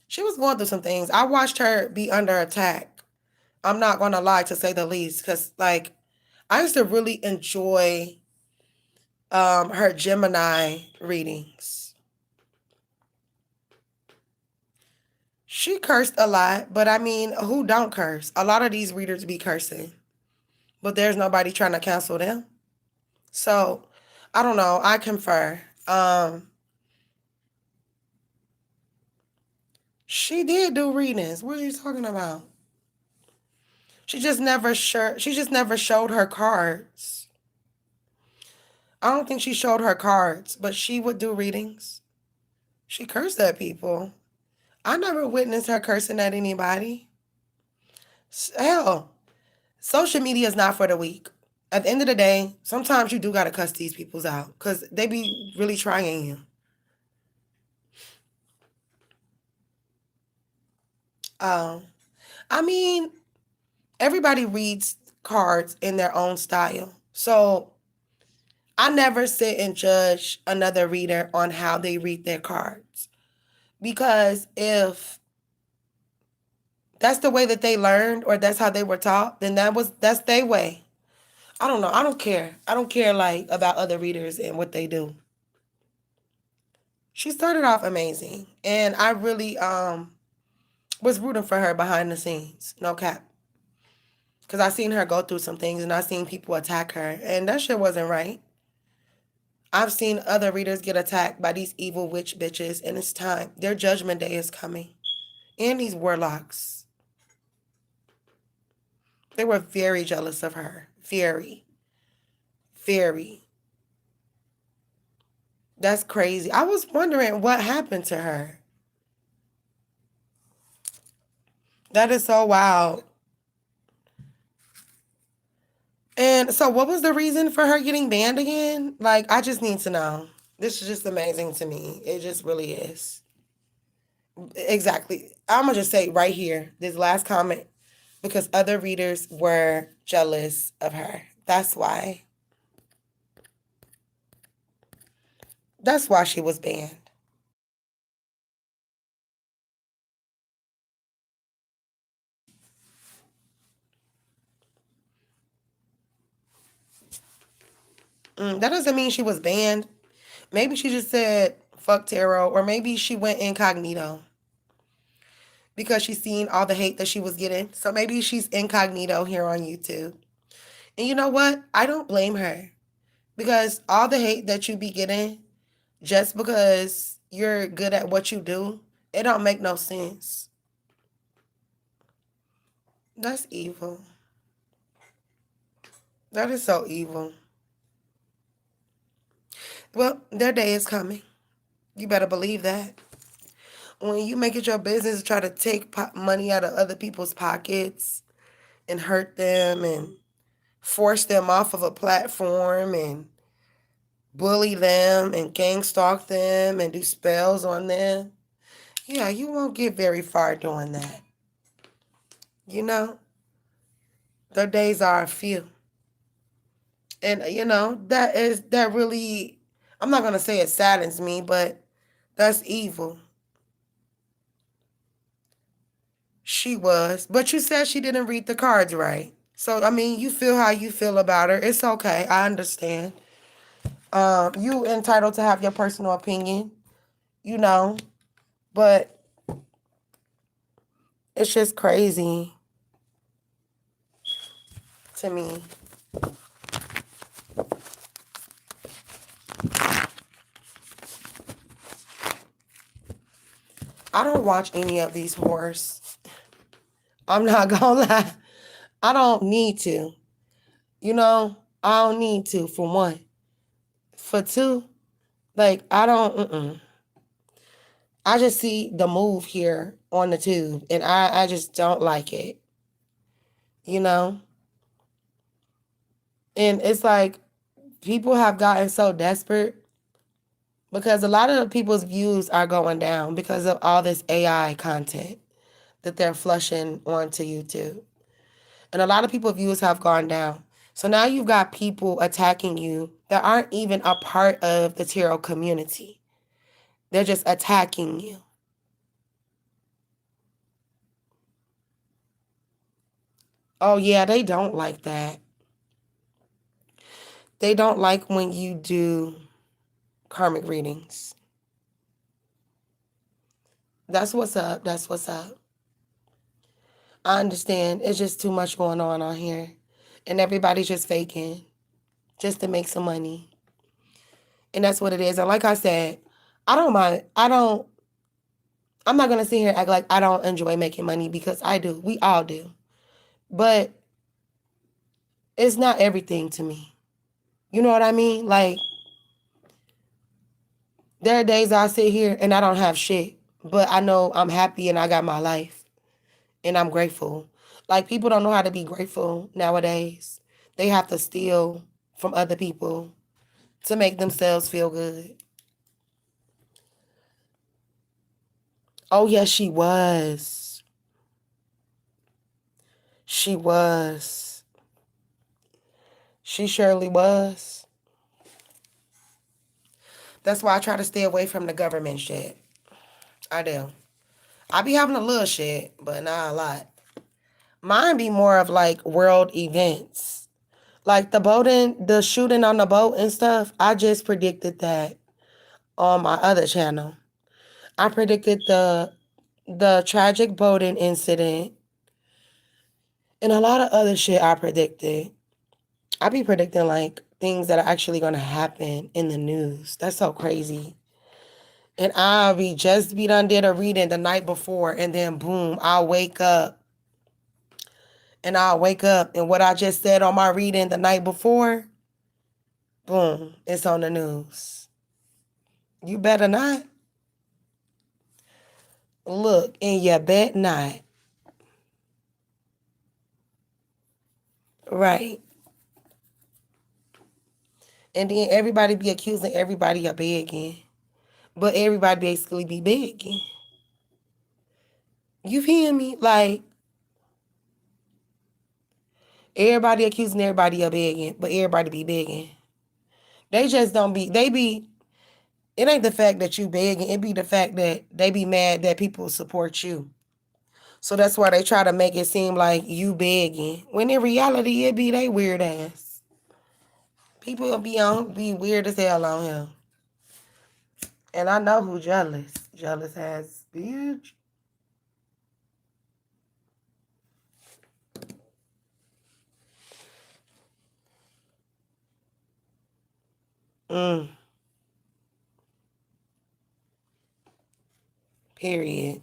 She was going through some things. I watched her be under attack. I'm not gonna lie, to say the least, because like I used to really enjoy her Gemini readings. She cursed a lot, but I mean, who don't curse? A lot of these readers be cursing, but there's nobody trying to cancel them. So I don't know. I confer. She did do readings. What are you talking about? She just never showed her cards. I don't think she showed her cards, but she would do readings. She cursed at people. I never witnessed her cursing at anybody. Hell, social media is not for the weak. At the end of the day, sometimes you do gotta cuss these peoples out because they be really trying you. Um, I mean, everybody reads cards in their own style. So I never sit and judge another reader on how they read their cards. Because if that's the way that they learned or that's how they were taught, then that's their way. I don't know. I don't care. I don't care like about other readers and what they do. She started off amazing. And I really was rooting for her behind the scenes. No cap. Because I seen her go through some things and I seen people attack her. And that shit wasn't right. I've seen other readers get attacked by these evil witch bitches, and it's time. Their judgment day is coming. And these warlocks. They were very jealous of her. Very. Very. That's crazy. I was wondering what happened to her. That is so wild. And so what was the reason for her getting banned again? Like, I just need to know. This is just amazing to me. It just really is. Exactly. I'm going to just say right here, this last comment, because other readers were jealous of her. That's why. That's why she was banned. That doesn't mean she was banned. Maybe she just said, fuck tarot, or maybe she went incognito because she's seen all the hate that she was getting. So maybe she's incognito here on YouTube. And you know what? I don't blame her because all the hate that you be getting just because you're good at what you do, it don't make no sense. That's evil. That is so evil. Well, their day is coming. You better believe that. When you make it your business to try to take money out of other people's pockets and hurt them and force them off of a platform and bully them and gang stalk them and do spells on them, yeah, you won't get very far doing that. You know, their days are few. And, that really, I'm not going to say it saddens me, but that's evil. She was. But you said she didn't read the cards right. So, I mean, you feel how you feel about her. It's okay. I understand. You entitled to have your personal opinion, you know, but it's just crazy to me. I don't watch any of these horrors. I'm not gonna lie. I don't need to. I don't need to, for one. For two, like, I don't, I just see the move here on the tube, and I just don't like it, you know? And it's like, people have gotten so desperate because a lot of the people's views are going down because of all this AI content that they're flushing onto YouTube. And a lot of people's views have gone down. So now you've got people attacking you that aren't even a part of the tarot community. They're just attacking you. Oh, yeah, they don't like that. They don't like when you do karmic readings. That's what's up. That's what's up. I understand. It's just too much going on here. And everybody's just faking just to make some money. And that's what it is. And like I said, I don't mind. I'm not going to sit here and act like I don't enjoy making money because I do. We all do. But it's not everything to me. You know what I mean? Like, there are days I sit here and I don't have shit, but I know I'm happy and I got my life and I'm grateful. Like, people don't know how to be grateful nowadays. They have to steal from other people to make themselves feel good. Oh, yes, she was. She was. She surely was. That's why I try to stay away from the government shit. I do. I be having a little shit, but not a lot. Mine be more of like world events. Like the shooting on the boat and stuff. I just predicted that on my other channel. I predicted the tragic boating incident and a lot of other shit I predicted. I be predicting like things that are actually gonna happen in the news. That's so crazy. And just be done did a reading the night before, and then boom, I'll wake up and what I just said on my reading the night before, boom, it's on the news. You better not. Look, and you bet not. Right. And then everybody be accusing everybody of begging. But everybody basically be begging. You feel me? Like, everybody accusing everybody of begging, but everybody be begging. They just don't be, it ain't the fact that you begging, it be the fact that they be mad that people support you. So that's why they try to make it seem like you begging. When in reality, it be they weird ass. People be weird as hell on here. And I know who jealous. Jealous ass bitch. Period.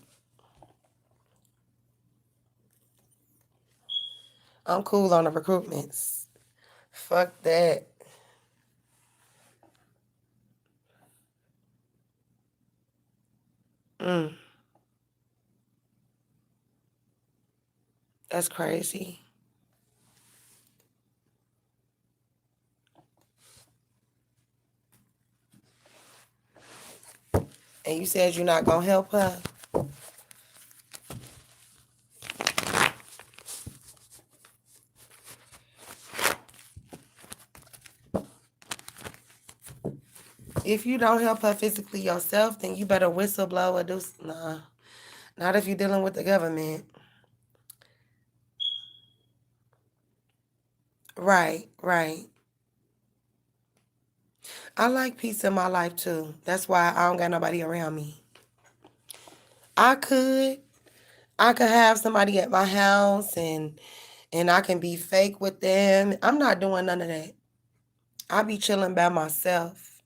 I'm cool on the recruitments. Fuck that. That's crazy. And you said you're not gonna help her? If you don't help her physically yourself, then you better whistleblow or nah. Not if you're dealing with the government. Right, right. I like peace in my life too. That's why I don't got nobody around me. I could. I could have somebody at my house and I can be fake with them. I'm not doing none of that. I be chilling by myself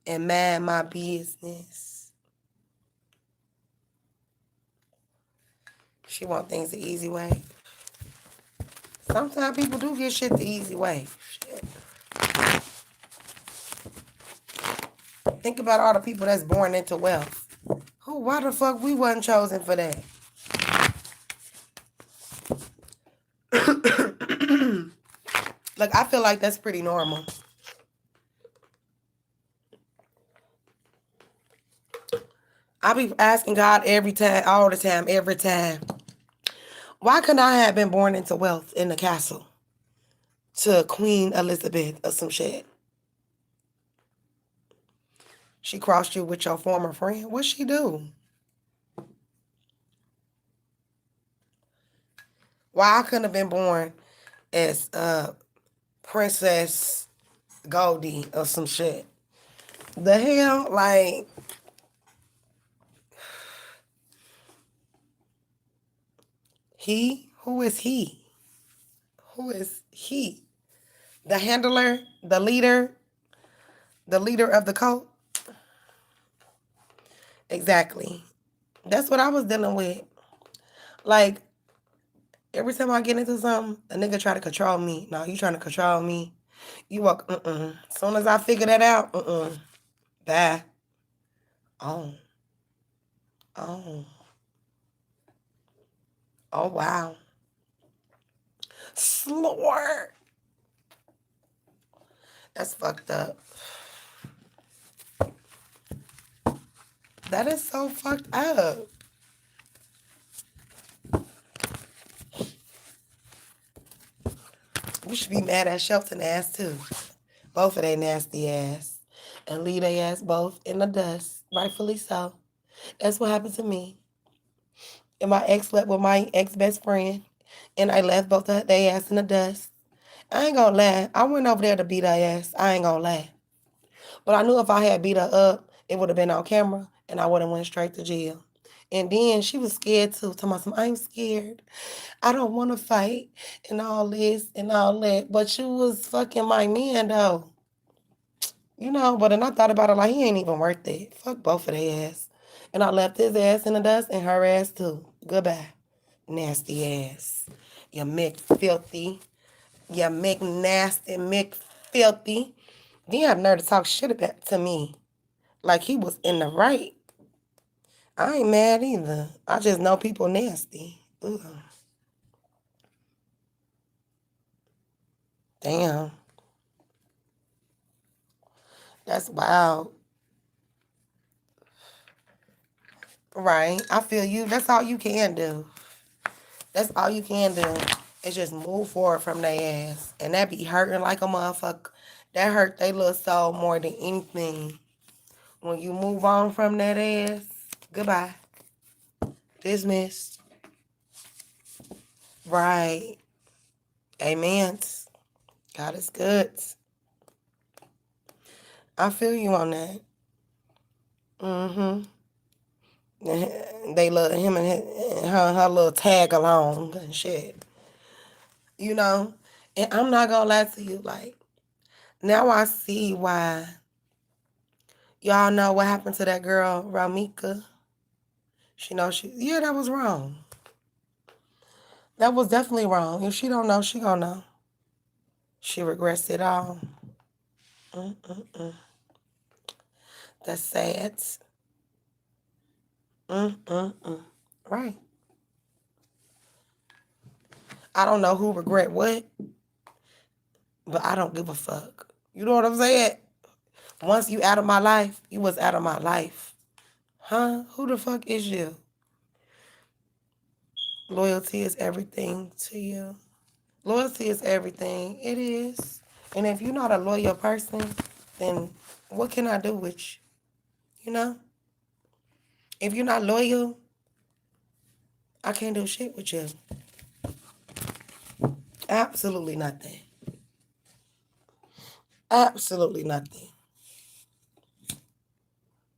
and mind my business. She want things the easy way. Sometimes people do get shit the easy way. Shit. Think about all the people that's born into wealth. Why the fuck we wasn't chosen for that? Like, I feel like that's pretty normal. I be asking God every time, all the time, every time. Why couldn't I have been born into wealth in the castle to Queen Elizabeth or some shit? She crossed you with your former friend. What'd she do? Why I couldn't have been born as Princess Goldie or some shit? The hell? Like, he? Who is he? Who is he? The handler? The leader? The leader of the cult? Exactly. That's what I was dealing with. Like, every time I get into something, a nigga try to control me. No, you trying to control me. You walk, As soon as I figure that out, bye. Oh. Oh. Oh, wow. Lord. That's fucked up. That is so fucked up. We should be mad at Shelton ass too. Both of they nasty ass. And leave their ass both in the dust. Rightfully so. That's what happened to me. And my ex slept with my ex best friend. And I left both of their ass in the dust. I ain't gonna lie. I went over there to beat her ass. I ain't gonna lie. But I knew if I had beat her up, it would have been on camera and I would have went straight to jail. And then she was scared too. Talking about some, I'm scared. I don't want to fight and all this and all that. But you was fucking my man though. You know, but then I thought about it like he ain't even worth it. Fuck both of their ass. And I left his ass in the dust and her ass too. Goodbye. Nasty ass. You filthy. You nasty, filthy. Then you have nerve to talk shit about to me. Like he was in the right. I ain't mad either. I just know people nasty. Ugh. Damn. That's wild. Right. I feel you. That's all you can do. That's all you can do. Is just move forward from their ass. And that be hurting like a motherfucker. That hurt they little soul more than anything. When you move on from that ass, goodbye. Dismissed. Right. Amen. God is good. I feel you on that. Mm-hmm. They love him and her little tag along and shit. You know? And I'm not gonna lie to you, like, now I see why y'all know what happened to that girl, Ramika. Yeah, that was wrong. That was definitely wrong. If she don't know, she gonna know. She regrets it all. Mm-mm-mm. That's sad. Mm-mm-mm. Right. I don't know who regret what, but I don't give a fuck. You know what I'm saying? Once you out of my life, you was out of my life. Huh? Who the fuck is you? Loyalty is everything to you. Loyalty is everything. It is. And if you're not a loyal person, then what can I do with you? You know? If you're not loyal, I can't do shit with you. Absolutely nothing. Absolutely nothing.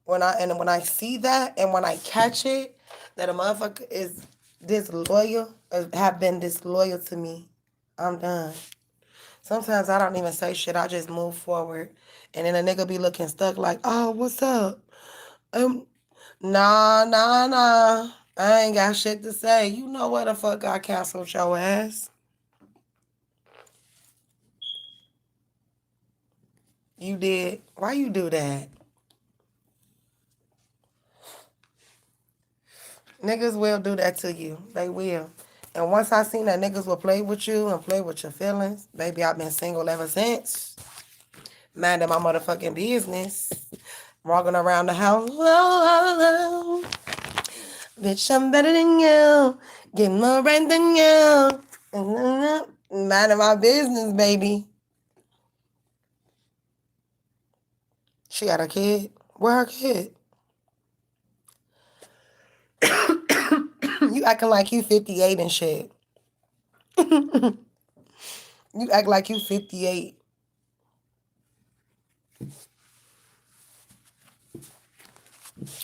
When I see that and when I catch it, that a motherfucker is disloyal or have been disloyal to me, I'm done. Sometimes I don't even say shit. I just move forward. And then a nigga be looking stuck like, oh, what's up? Um, nah. I ain't got shit to say. You know what the fuck I canceled your ass. You did. Why you do that? Niggas will do that to you. They will. And once I seen that niggas will play with you and play with your feelings, baby, I've been single ever since. Minding my motherfucking business. Walking around the house. Whoa. Bitch, I'm better than you. Get more rent than you. Minding my business, baby. She got a kid. Where her kid? You acting like you 58 and shit. You act like you 58.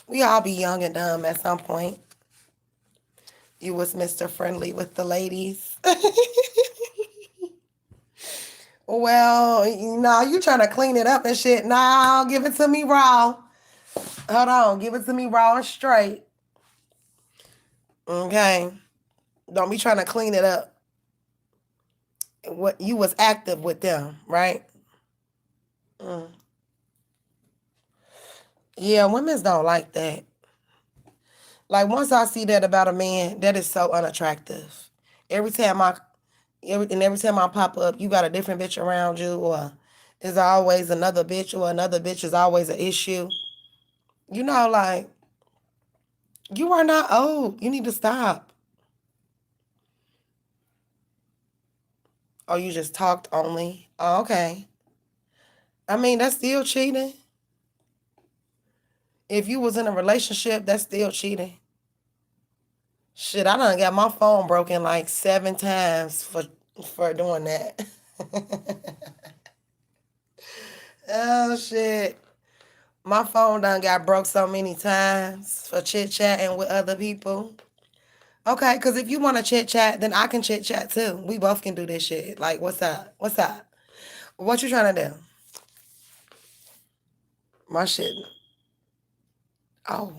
We all be young and dumb at some point. You was Mr. Friendly with the ladies. Well, you trying to clean it up and shit. No, give it to me raw. Hold on, give it to me raw and straight. Okay. Don't be trying to clean it up. What you was active with them, right? Mm. Yeah, women don't like that. Like once I see that about a man, that is so unattractive. Every time Every time I pop up, you got a different bitch around you, or is always another bitch, or another bitch is always an issue. You know, like, you are not old. You need to stop. Oh, you just talked only? Oh, okay. I mean, that's still cheating. If you was in a relationship, that's still cheating. Shit, I done got my phone broken like 7 times for doing that. Oh shit. My phone done got broke so many times for chit chatting with other people. Okay, because if you want to chit chat, then I can chit chat too. We both can do this shit. Like, what's up? What's up? What you trying to do? My shit. Oh.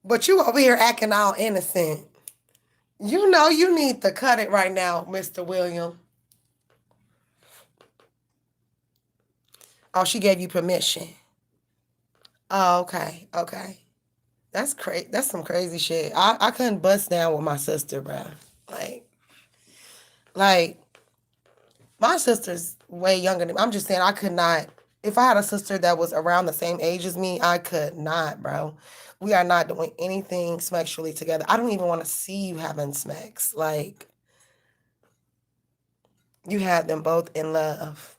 But you over here acting all innocent. You know you need to cut it right now, Mr. William. Oh, she gave you permission. Oh, okay. Okay. That's crazy. That's some crazy shit. I couldn't bust down with my sister, bro. Like, like my sister's way younger than me. I'm just saying I could not. If I had a sister that was around the same age as me, I could not, bro. We are not doing anything sexually together. I don't even want to see you having smacks. Like, you had them both in love.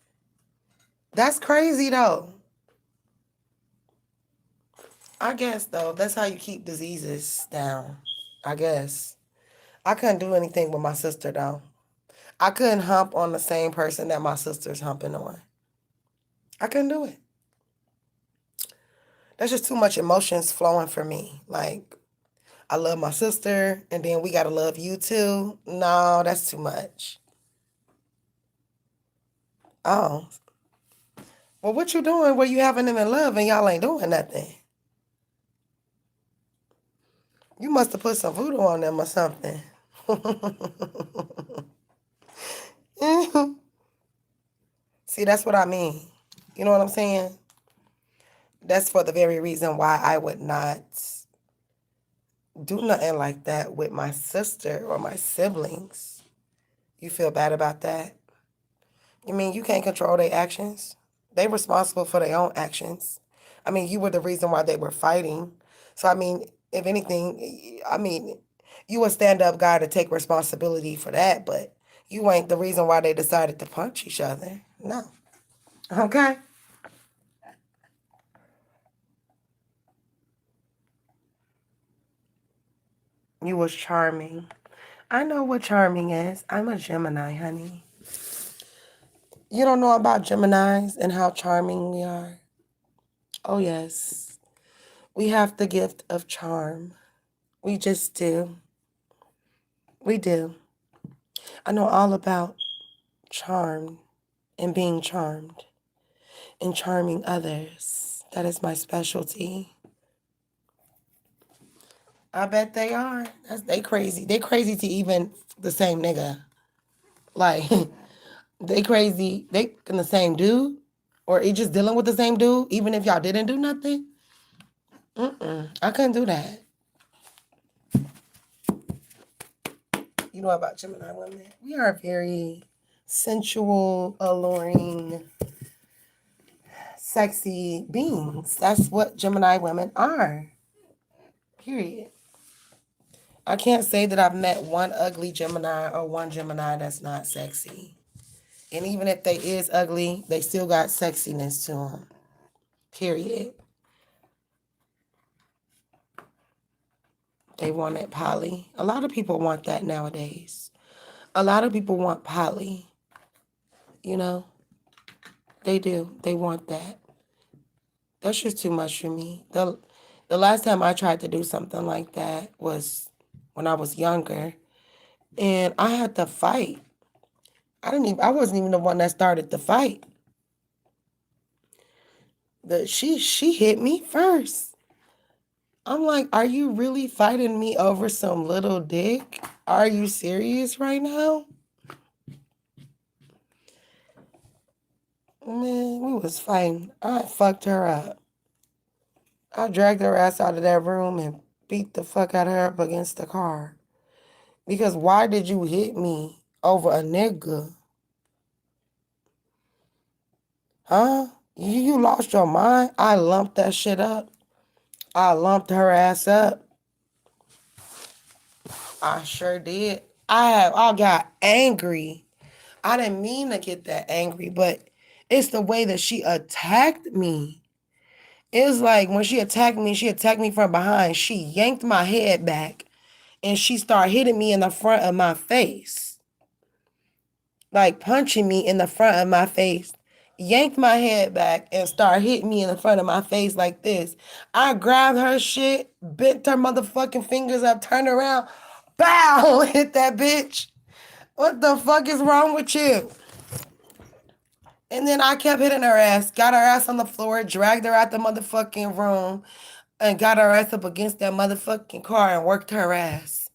That's crazy though. I guess though, that's how you keep diseases down. I guess. I couldn't do anything with my sister though. I couldn't hump on the same person that my sister's humping on. I couldn't do it. That's just too much emotions flowing for me. Like, I love my sister, and then we gotta love you too. No, that's too much. Oh, well, what you doing where you having them in love and y'all ain't doing nothing? You must have put some voodoo on them or something. See, that's what I mean. You know what I'm saying? That's for the very reason why I would not do nothing like that with my sister or my siblings. You feel bad about that? You mean you can't control their actions? They responsible for their own actions. I mean, you were the reason why they were fighting. So I mean, if anything, I mean, you a stand-up guy to take responsibility for that, but you ain't the reason why they decided to punch each other. No. Okay. You was charming. I know what charming is. I'm a Gemini, honey. You don't know about Geminis and how charming we are? Oh, yes. We have the gift of charm. We just do. We do. I know all about charm and being charmed and charming others. That is my specialty. I bet they are. They crazy. They crazy to even the same nigga. Like, they crazy. They in the same dude, or he just dealing with the same dude, even if y'all didn't do nothing. I couldn't do that. You know about Gemini women? We are very sensual, alluring, sexy beings. That's what Gemini women are. Period. I can't say that I've met one ugly Gemini or one Gemini that's not sexy. And even if they is ugly, they still got sexiness to them. Period. They want it poly. A lot of people want that nowadays. A lot of people want poly. You know, they do. They want that. That's just too much for me. The last time I tried to do something like that was when I was younger, and I had to fight. I wasn't even the one that started the fight. She hit me first. I'm like, are you really fighting me over some little dick? Are you serious right now? Man, we was fighting. I fucked her up. I dragged her ass out of that room and beat the fuck out of her up against the car. Because why did you hit me over a nigga. Huh? You lost your mind? I lumped that shit up. I lumped her ass up. I sure did. I got angry. I didn't mean to get that angry, but it's the way that she attacked me. It was like when she attacked me from behind. She yanked my head back and she started hitting me in the front of my face. Like punching me in the front of my face. Yanked my head back and started hitting me in the front of my face like this. I grabbed her shit, bent her motherfucking fingers up, turned around, bow, hit that bitch. What the fuck is wrong with you? And then I kept hitting her ass, got her ass on the floor, dragged her out the motherfucking room, and got her ass up against that motherfucking car and worked her ass.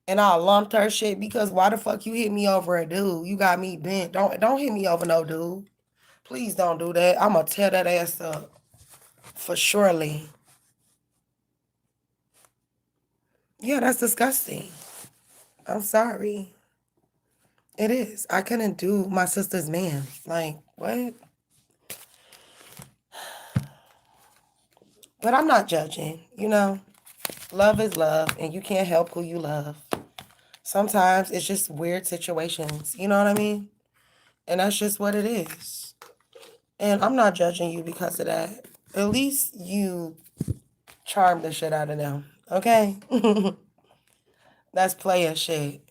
And I lumped her shit because why the fuck you hit me over a dude? You got me bent. Don't hit me over no dude. Please don't do that. I'ma tear that ass up. For surely. Yeah, that's disgusting. I'm sorry. It is. I couldn't do my sister's man. Like, what? But I'm not judging, you know? Love is love, and you can't help who you love. Sometimes it's just weird situations, you know what I mean? And that's just what it is. And I'm not judging you because of that. At least you charm the shit out of them, okay? That's player shit,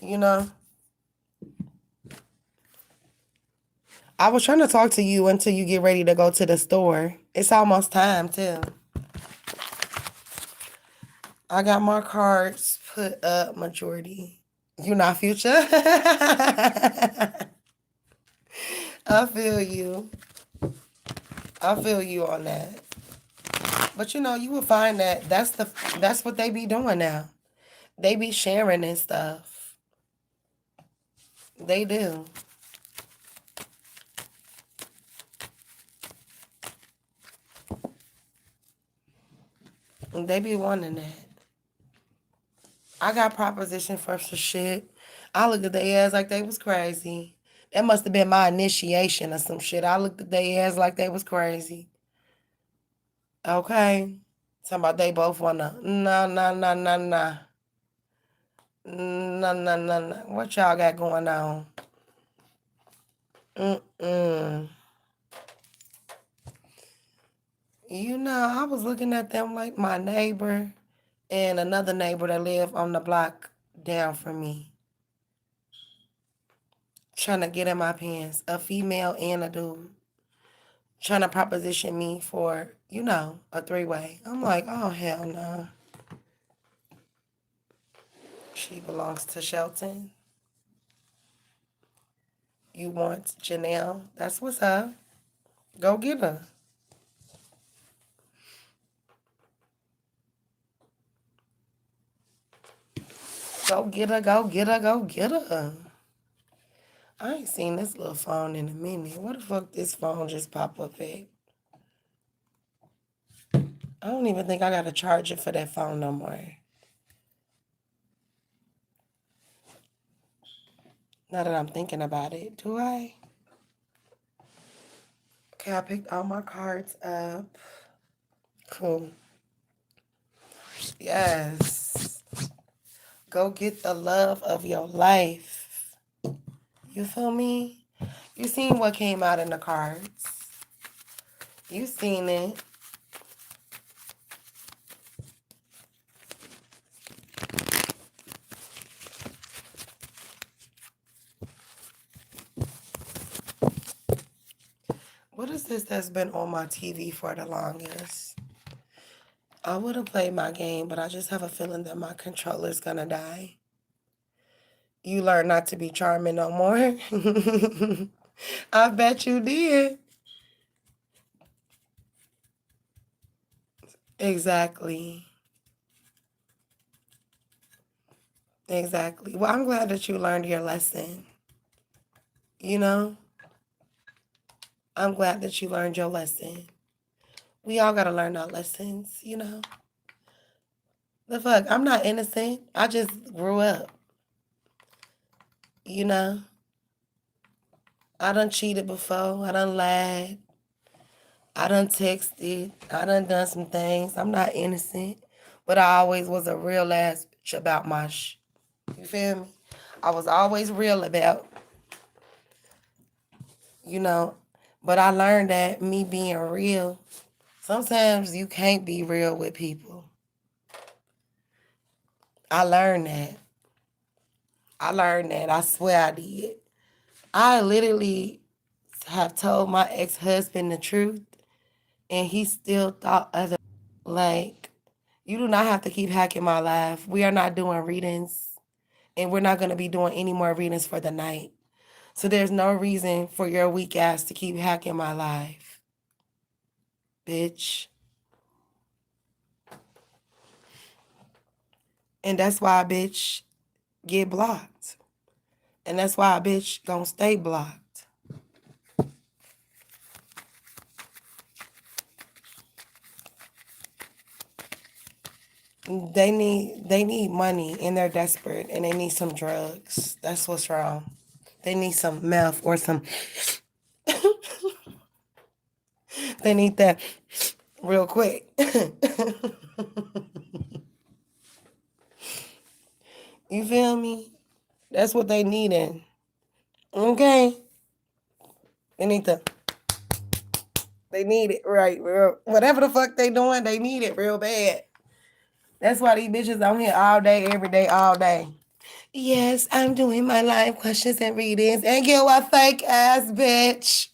you know? I was trying to talk to you until you get ready to go to the store. It's almost time, too. I got my cards put up, majority. You not Future? I feel you. I feel you on that. But you know, you will find that that's what they be doing now. They be sharing and stuff. They do. They be wanting that. I got proposition for some shit. I looked at their ass like they was crazy. That must have been my initiation or some shit. I looked at their ass like they was crazy. Okay. Talking about they both wanna nah. Nah. What y'all got going on? Mm-mm. You know, I was looking at them like my neighbor and another neighbor that live on the block down from me. Trying to get in my pants. A female and a dude. Trying to proposition me for, you know, a three-way. I'm like, oh, hell no. She belongs to Shelton. You want Janelle? That's what's up. Go get her. Go get her, go get her, go get her. I ain't seen this little phone in a minute. What the fuck this phone just pop up at? I don't even think I got a charger for that phone no more. Now that I'm thinking about it, do I? Okay, I picked all my cards up. Cool. Yes. Go get the love of your life. You feel me? You seen what came out in the cards. You seen it. What is this that's been on my TV for the longest? I would have played my game, but I just have a feeling that my controller's gonna die. You learn not to be charming no more. I bet you did. Exactly. Exactly. Well, I'm glad that you learned your lesson. You know, I'm glad that you learned your lesson. We all gotta learn our lessons, you know. The fuck, I'm not innocent. I just grew up. You know, I done cheated before. I done lied. I done texted. I done some things. I'm not innocent. But I always was a real ass bitch about my You feel me? I was always real about, you know. But I learned that me being real, sometimes you can't be real with people. I learned that. I swear I did. I literally have told my ex-husband the truth, and he still thought other. Like, you do not have to keep hacking my life. We are not doing readings, and we're not going to be doing any more readings for the night. So there's no reason for your weak ass to keep hacking my life, bitch. And that's why a bitch get blocked. And that's why a bitch gonna stay blocked. They need money and they're desperate and they need some drugs. That's what's wrong. They need some meth or some they need that real quick. You feel me? That's what they needing. Okay? They need to they need it right, real. Whatever the fuck they doing, they need it real bad. That's why these bitches on here all day, every day, all day. Yes, I'm doing my live questions and readings. And get what, fake ass bitch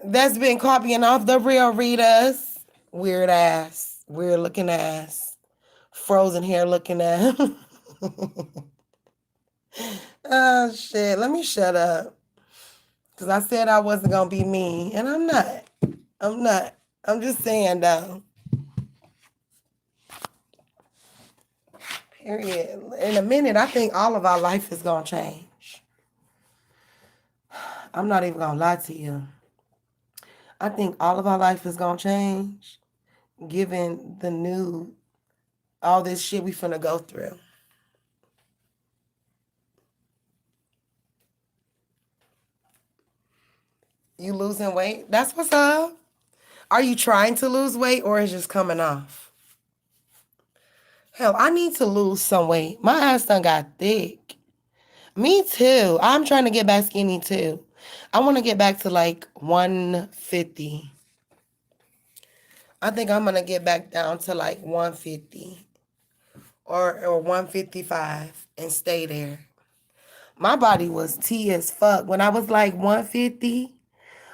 that's been copying off the real readers. Weird ass, weird looking ass, frozen hair looking ass. Oh shit, let me shut up. Cause I said I wasn't gonna be mean, and I'm not. I'm not. I'm just saying though. Period. In a minute, I think all of our life is gonna change. I'm not even gonna lie to you. I think all of our life is gonna change, given the new, all this shit we finna go through. You losing weight? That's what's up. Are you trying to lose weight or is it just coming off? Hell, I need to lose some weight. My ass done got thick. Me too. I'm trying to get back skinny too. I want to get back to like 150. I think I'm going to get back down to like 150 or 155 and stay there. My body was T as fuck. When I was like 150,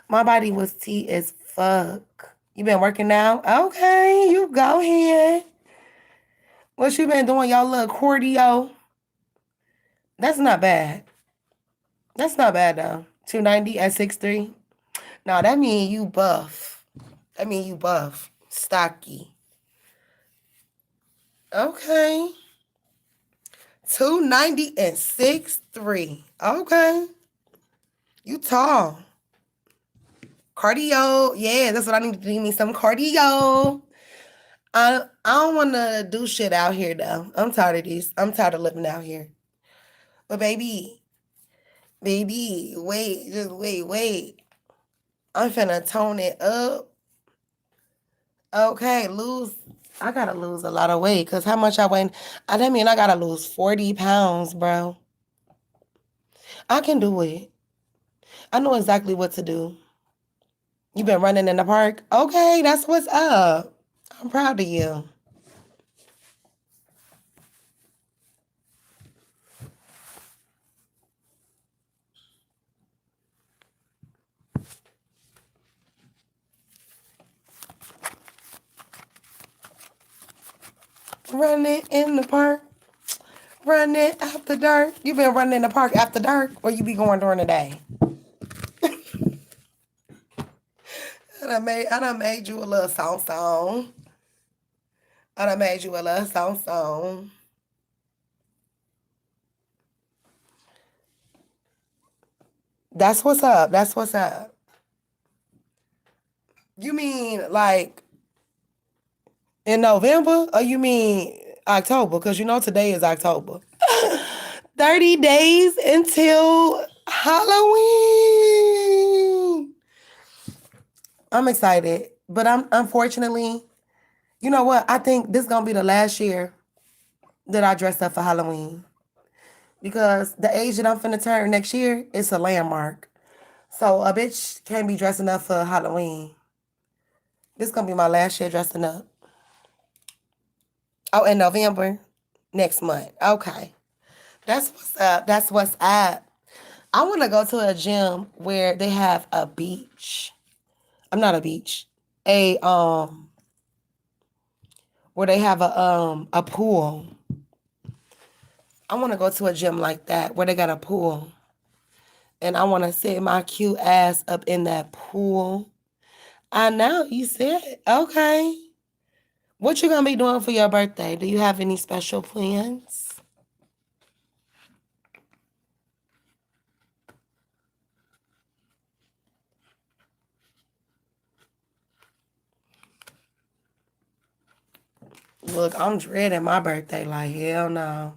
my body was T as fuck. You been working now? Okay, you go ahead. What you been doing, y'all little cardio? That's not bad. That's not bad though. 290 at 6'3". No, that mean you buff. That mean you buff. Stocky. Okay. 290 and 6'3". Okay. You tall. Cardio. Yeah, that's what I need to do. Give me some cardio. I don't want to do shit out here, though. I'm tired of this. I'm tired of living out here. But, baby, wait. Just wait. I'm finna tone it up. Okay, I gotta lose a lot of weight. Because how much I weigh? That mean I gotta lose 40 pounds, bro. I can do it. I know exactly what to do. You been running in the park? Okay, that's what's up. I'm proud of you. Running in the park. Running after dark. You been running in the park after dark, or you be going during the day? I done made you a little song. I done made you a little song. That's what's up. That's what's up. You mean like in November, or you mean October? Because you know today is October. 30 days until Halloween. I'm excited, but I'm unfortunately, you know what? I think this is gonna be the last year that I dressed up for Halloween because the age that I'm finna turn next year is a landmark. So a bitch can't be dressing up for Halloween. This is gonna be my last year dressing up. Oh, in November, next month. Okay, that's what's up. That's what's up. I want to go to a gym where they have a beach. I'm not a beach. A where they have a pool. I want to go to a gym like that where they got a pool. And I want to sit my cute ass up in that pool. I know you said okay. What you gonna be doing for your birthday? Do you have any special plans? Look, I'm dreading my birthday like hell no.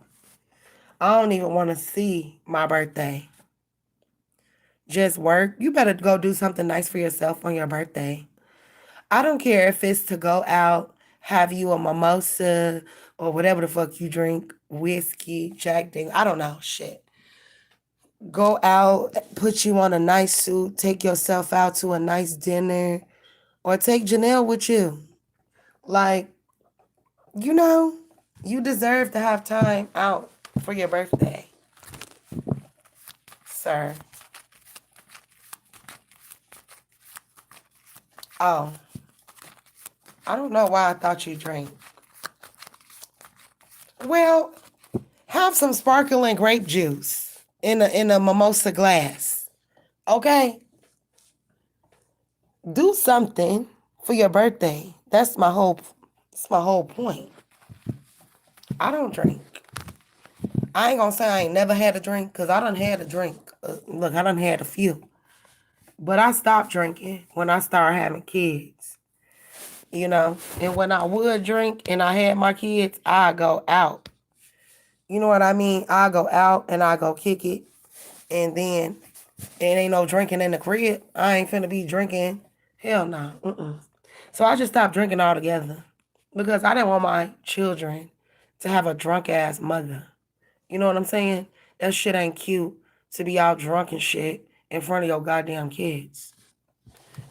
I don't even want to see my birthday. Just work. You better go do something nice for yourself on your birthday. I don't care if it's to go out, have you a mimosa or whatever the fuck you drink, whiskey, Jack Daniels, I don't know, shit. Go out, put you on a nice suit, take yourself out to a nice dinner, or take Janelle with you. Like, you know, you deserve to have time out for your birthday, sir. Oh, I don't know why I thought you drank. Well, have some sparkling grape juice in a mimosa glass. Okay? Do something for your birthday. That's my whole point. I don't drink. I ain't gonna say I ain't never had a drink, cause I done had a drink. Look, I done had a few. But I stopped drinking when I started having kids. You know? And when I would drink and I had my kids, I go out. You know what I mean? I go out and I go kick it. And then it ain't no drinking in the crib. I ain't finna be drinking. Hell no. So I just stopped drinking altogether because I didn't want my children to have a drunk ass mother. You know what I'm saying? That shit ain't cute to be out drunk and shit in front of your goddamn kids.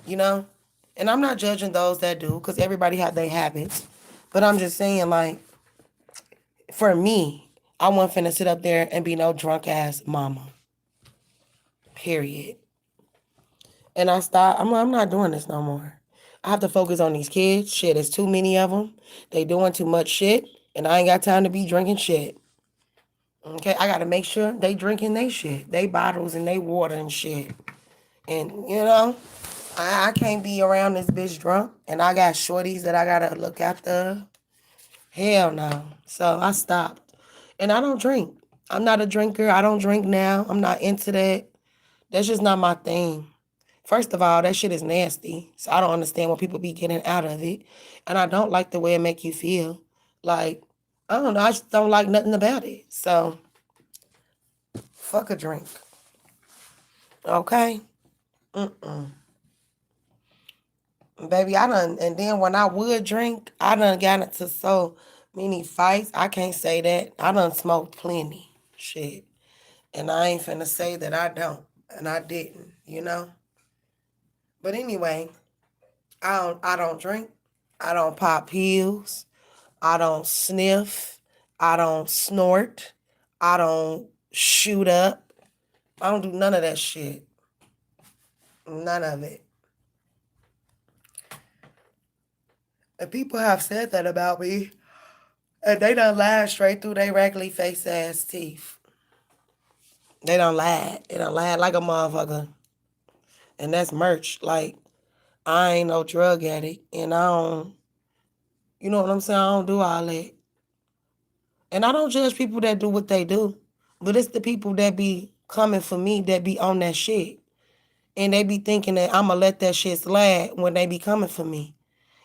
You know? And I'm not judging those that do because everybody have their habits. But I'm just saying, like, for me, I wasn't finna sit up there and be no drunk ass mama. Period. And I stopped. I'm not doing this no more. I have to focus on these kids. Shit, it's too many of them. They doing too much shit, and I ain't got time to be drinking shit. Okay, I gotta make sure they drinking they shit, they bottles and they water and shit. And I can't be around this bitch drunk, and I got shorties that I gotta look after. Hell no. So I stopped, and I don't drink. I'm not a drinker. I don't drink now. I'm not into that. That's just not my thing. First of all, that shit is nasty. So I don't understand what people be getting out of it. And I don't like the way it make you feel. Like, I don't know. I just don't like nothing about it. So, fuck a drink. Okay? Mm-mm. Baby, I done, and then when I would drink, I done got into so many fights. I can't say that. I done smoked plenty. Shit. And I ain't finna say that I don't. And I didn't. But anyway, I don't drink. I don't pop pills. I don't sniff. I don't snort. I don't shoot up. I don't do none of that shit. None of it. And people have said that about me. And they done lied straight through their raggedy face ass teeth. They done lied. They done lied like a motherfucker. And that's merch. Like, I ain't no drug addict. And I don't, you know what I'm saying? I don't do all that. And I don't judge people that do what they do. But it's the people that be coming for me that be on that shit. And they be thinking that I'ma let that shit slide when they be coming for me.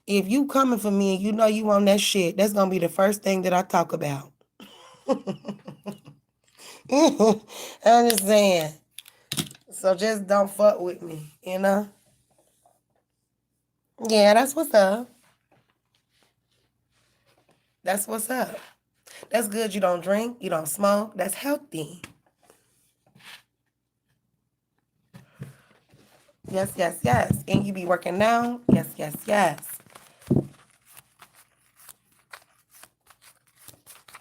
If you coming for me and you know you on that shit, that's gonna be the first thing that I talk about. I'm just saying. So just don't fuck with me, you know? Yeah, that's what's up. That's what's up. That's good. You don't drink, you don't smoke. That's healthy. Yes, yes, yes. And you be working now? Yes, yes, yes.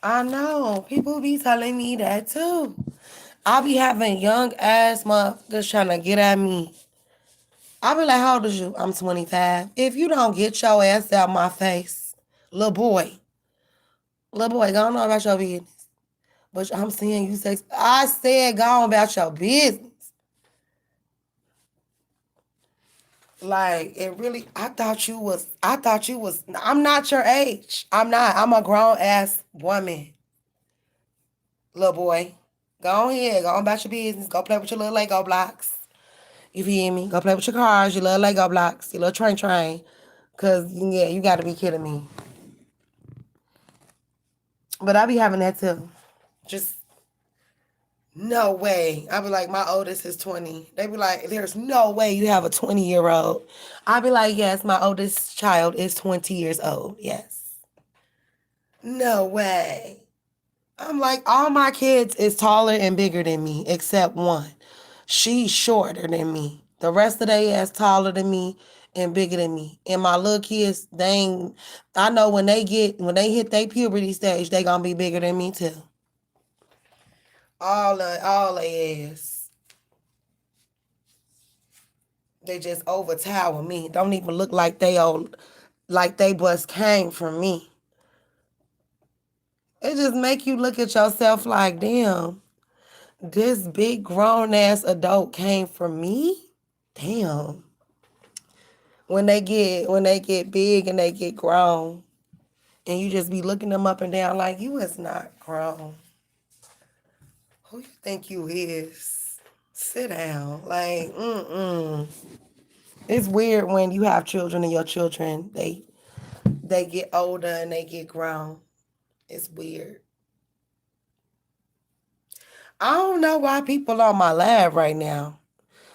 I know. People be telling me that too. I be having young ass motherfuckers trying to get at me. I be like, how old is you? I'm 25. If you don't get your ass out my face, little boy, go on about your business. But I'm seeing you say, I said, go on about your business. Like, it really, I'm not your age. I'm not. I'm a grown ass woman, little boy. Go on here, go on about your business. Go play with your little Lego blocks. You feel me? Go play with your cars, your little Lego blocks, your little train. Cause yeah, you gotta be kidding me. But I be having that too. Just no way. I be like, my oldest is 20. They be like, there's no way you have a 20-year-old. I be like, yes, my oldest child is 20 years old. Yes. No way. I'm like, all my kids is taller and bigger than me, except one. She's shorter than me. The rest of they ass taller than me and bigger than me. And my little kids, they ain't, I know when they hit their puberty stage, they gonna be bigger than me too. All they ass. They just overtower me. Don't even look like they old, like they bust came from me. It just make you look at yourself like, damn, this big grown ass adult came from me? Damn. When they get big and they get grown, and you just be looking them up and down like you is not grown. Who you think you is? Sit down. Like, mm-mm. It's weird when you have children and your children, they get older and they get grown. It's weird. I don't know why people on my lab right now.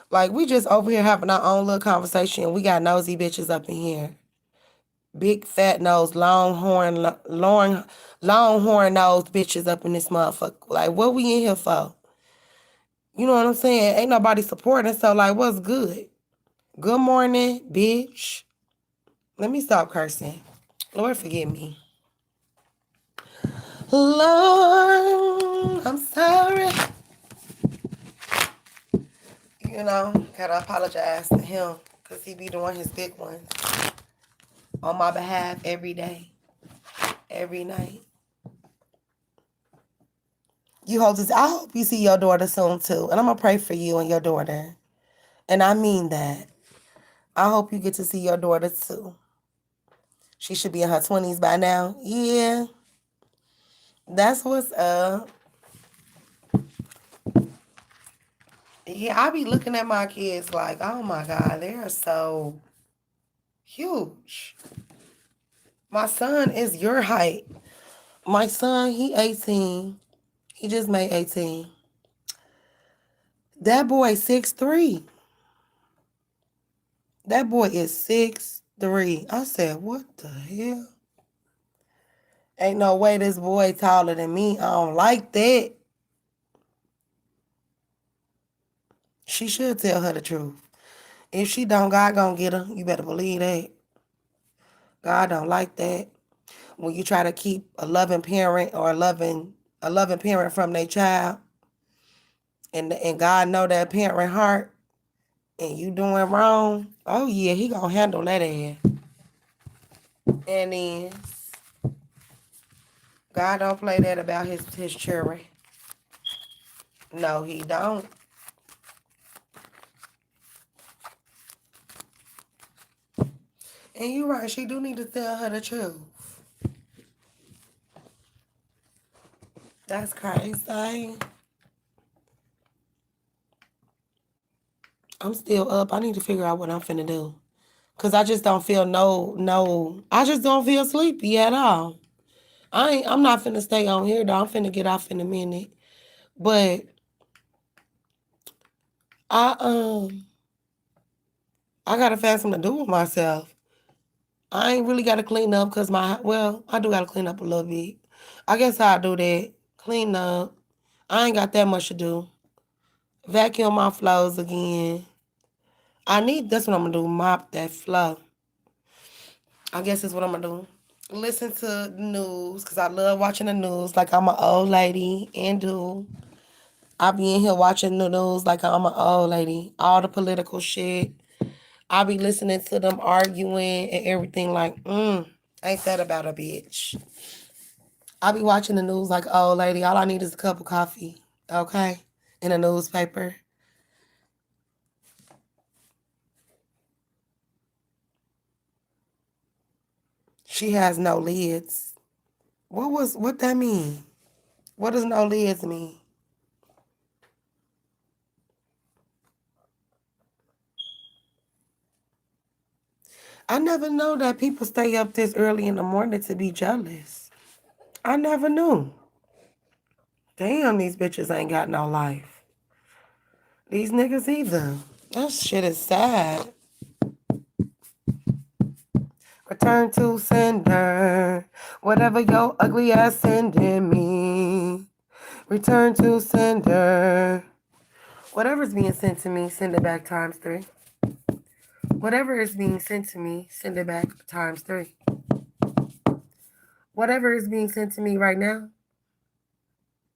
Like, we just over here having our own little conversation. We got nosy bitches up in here. Big fat nose, longhorn nose bitches up in this motherfucker. Like, what we in here for? You know what I'm saying? Ain't nobody supporting, so like, what's good? Good morning, bitch. Let me stop cursing. Lord, forgive me. Lord, I'm sorry. You know, gotta apologize to him because he be doing his big ones on my behalf every day, every night. I hope you see your daughter soon too. And I'm gonna pray for you and your daughter. And I mean that. I hope you get to see your daughter too. She should be in her 20s by now. Yeah. That's what's up. Yeah, I be looking at my kids like, oh my God, they are so huge. My son is your height. My son, he 18. He just made 18. That boy 6'3". That boy is 6'3". I said, what the hell? Ain't no way this boy taller than me. I don't like that. She should tell her the truth. If she don't, God gonna get her. You better believe that. God don't like that. When you try to keep a loving parent or a loving parent from their child, and God know that parent heart, and you doing wrong, oh yeah, he gonna handle that ass. And then God don't play that about his children. No, he don't. And you right, she do need to tell her the truth. That's crazy. I'm still up. I need to figure out what I'm finna do. Cause I just don't feel I just don't feel sleepy at all. I'm not finna stay on here though. I'm finna get off in a minute. But I I gotta find something to do with myself. I ain't really gotta clean up because I do gotta clean up a little bit. I guess I'll do that. Clean up. I ain't got that much to do. Vacuum my floors again. That's what I'm gonna do. Mop that floor. I guess that's what I'm gonna do. Listen to the news because I love watching the news like I'm an old lady and do. I be in here watching the news like I'm an old lady. All the political shit. I be listening to them arguing and everything like, ain't that about a bitch? I be watching the news like old lady. All I need is a cup of coffee, okay? In a newspaper. She has no lids. What that mean? What does no lids mean? I never know that people stay up this early in the morning to be jealous. I never knew. Damn, these bitches ain't got no life. These niggas either. That shit is sad. Return to sender. Whatever your ugly ass sending me. Return to sender. Whatever's being sent to me, send it back times 3. Whatever is being sent to me, send it back times 3. Whatever is being sent to me right now,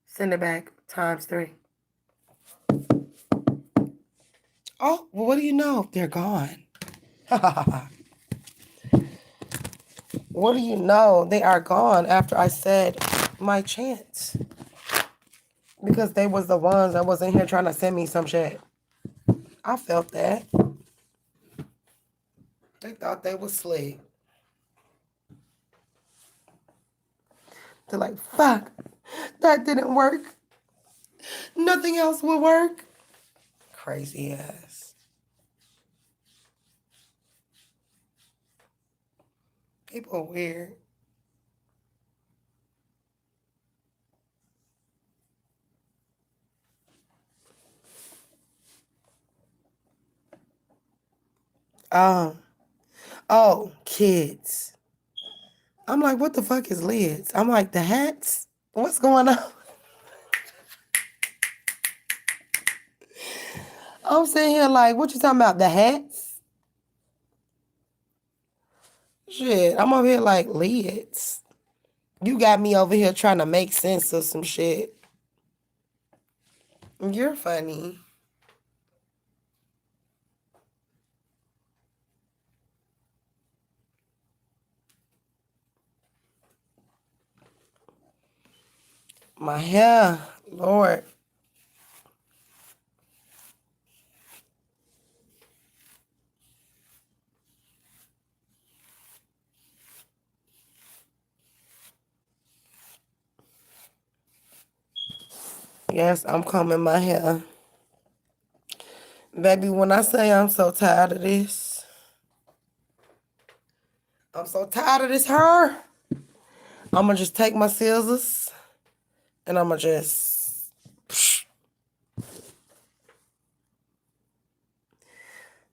send it back times 3. Oh, well, what do you know? They're gone. What do you know? They are gone after I said my chant. Because they was the ones that was in here trying to send me some shit. I felt that. They thought they was slick. They're like, fuck, that didn't work. Nothing else will work. Crazy ass. People are weird. Um, kids. I'm like, what the fuck is lids? I'm like, the hats? What's going on? I'm sitting here like, what you talking about? The hats? Shit, I'm over here like, lids. You got me over here trying to make sense of some shit. You're funny. My hair, Lord. Yes, I'm combing my hair. Baby, when I say I'm so tired of this, I'm so tired of this hair. I'm going to just take my scissors and I'm going to just...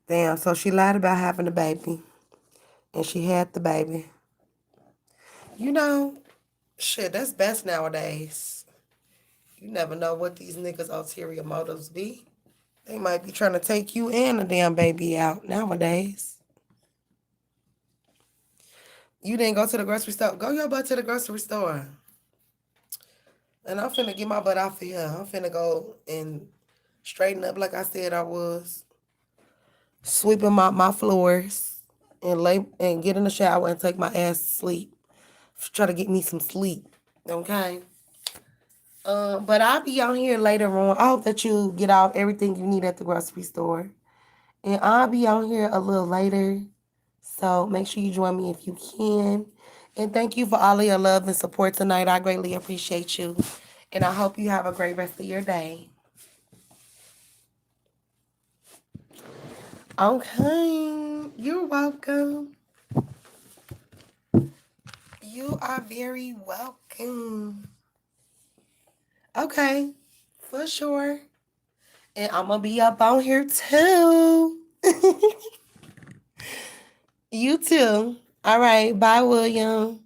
Damn, so she lied about having a baby. And she had the baby. You know, shit, that's best nowadays. You never know what these niggas' ulterior motives be. They might be trying to take you and the damn baby out nowadays. You didn't go to the grocery store. Go your butt to the grocery store. And I'm finna get my butt out of here. I'm finna go and straighten up like I said I was. Sweeping my floors and lay and get in the shower and take my ass to sleep. Try to get me some sleep. Okay? But I'll be on here later on. I hope that you get out everything you need at the grocery store. And I'll be on here a little later. So make sure you join me if you can. And thank you for all of your love and support tonight. I greatly appreciate you. And I hope you have a great rest of your day. Okay. You're welcome. You are very welcome. Okay. For sure. And I'm going to be up on here too. You too. All right. Bye, William.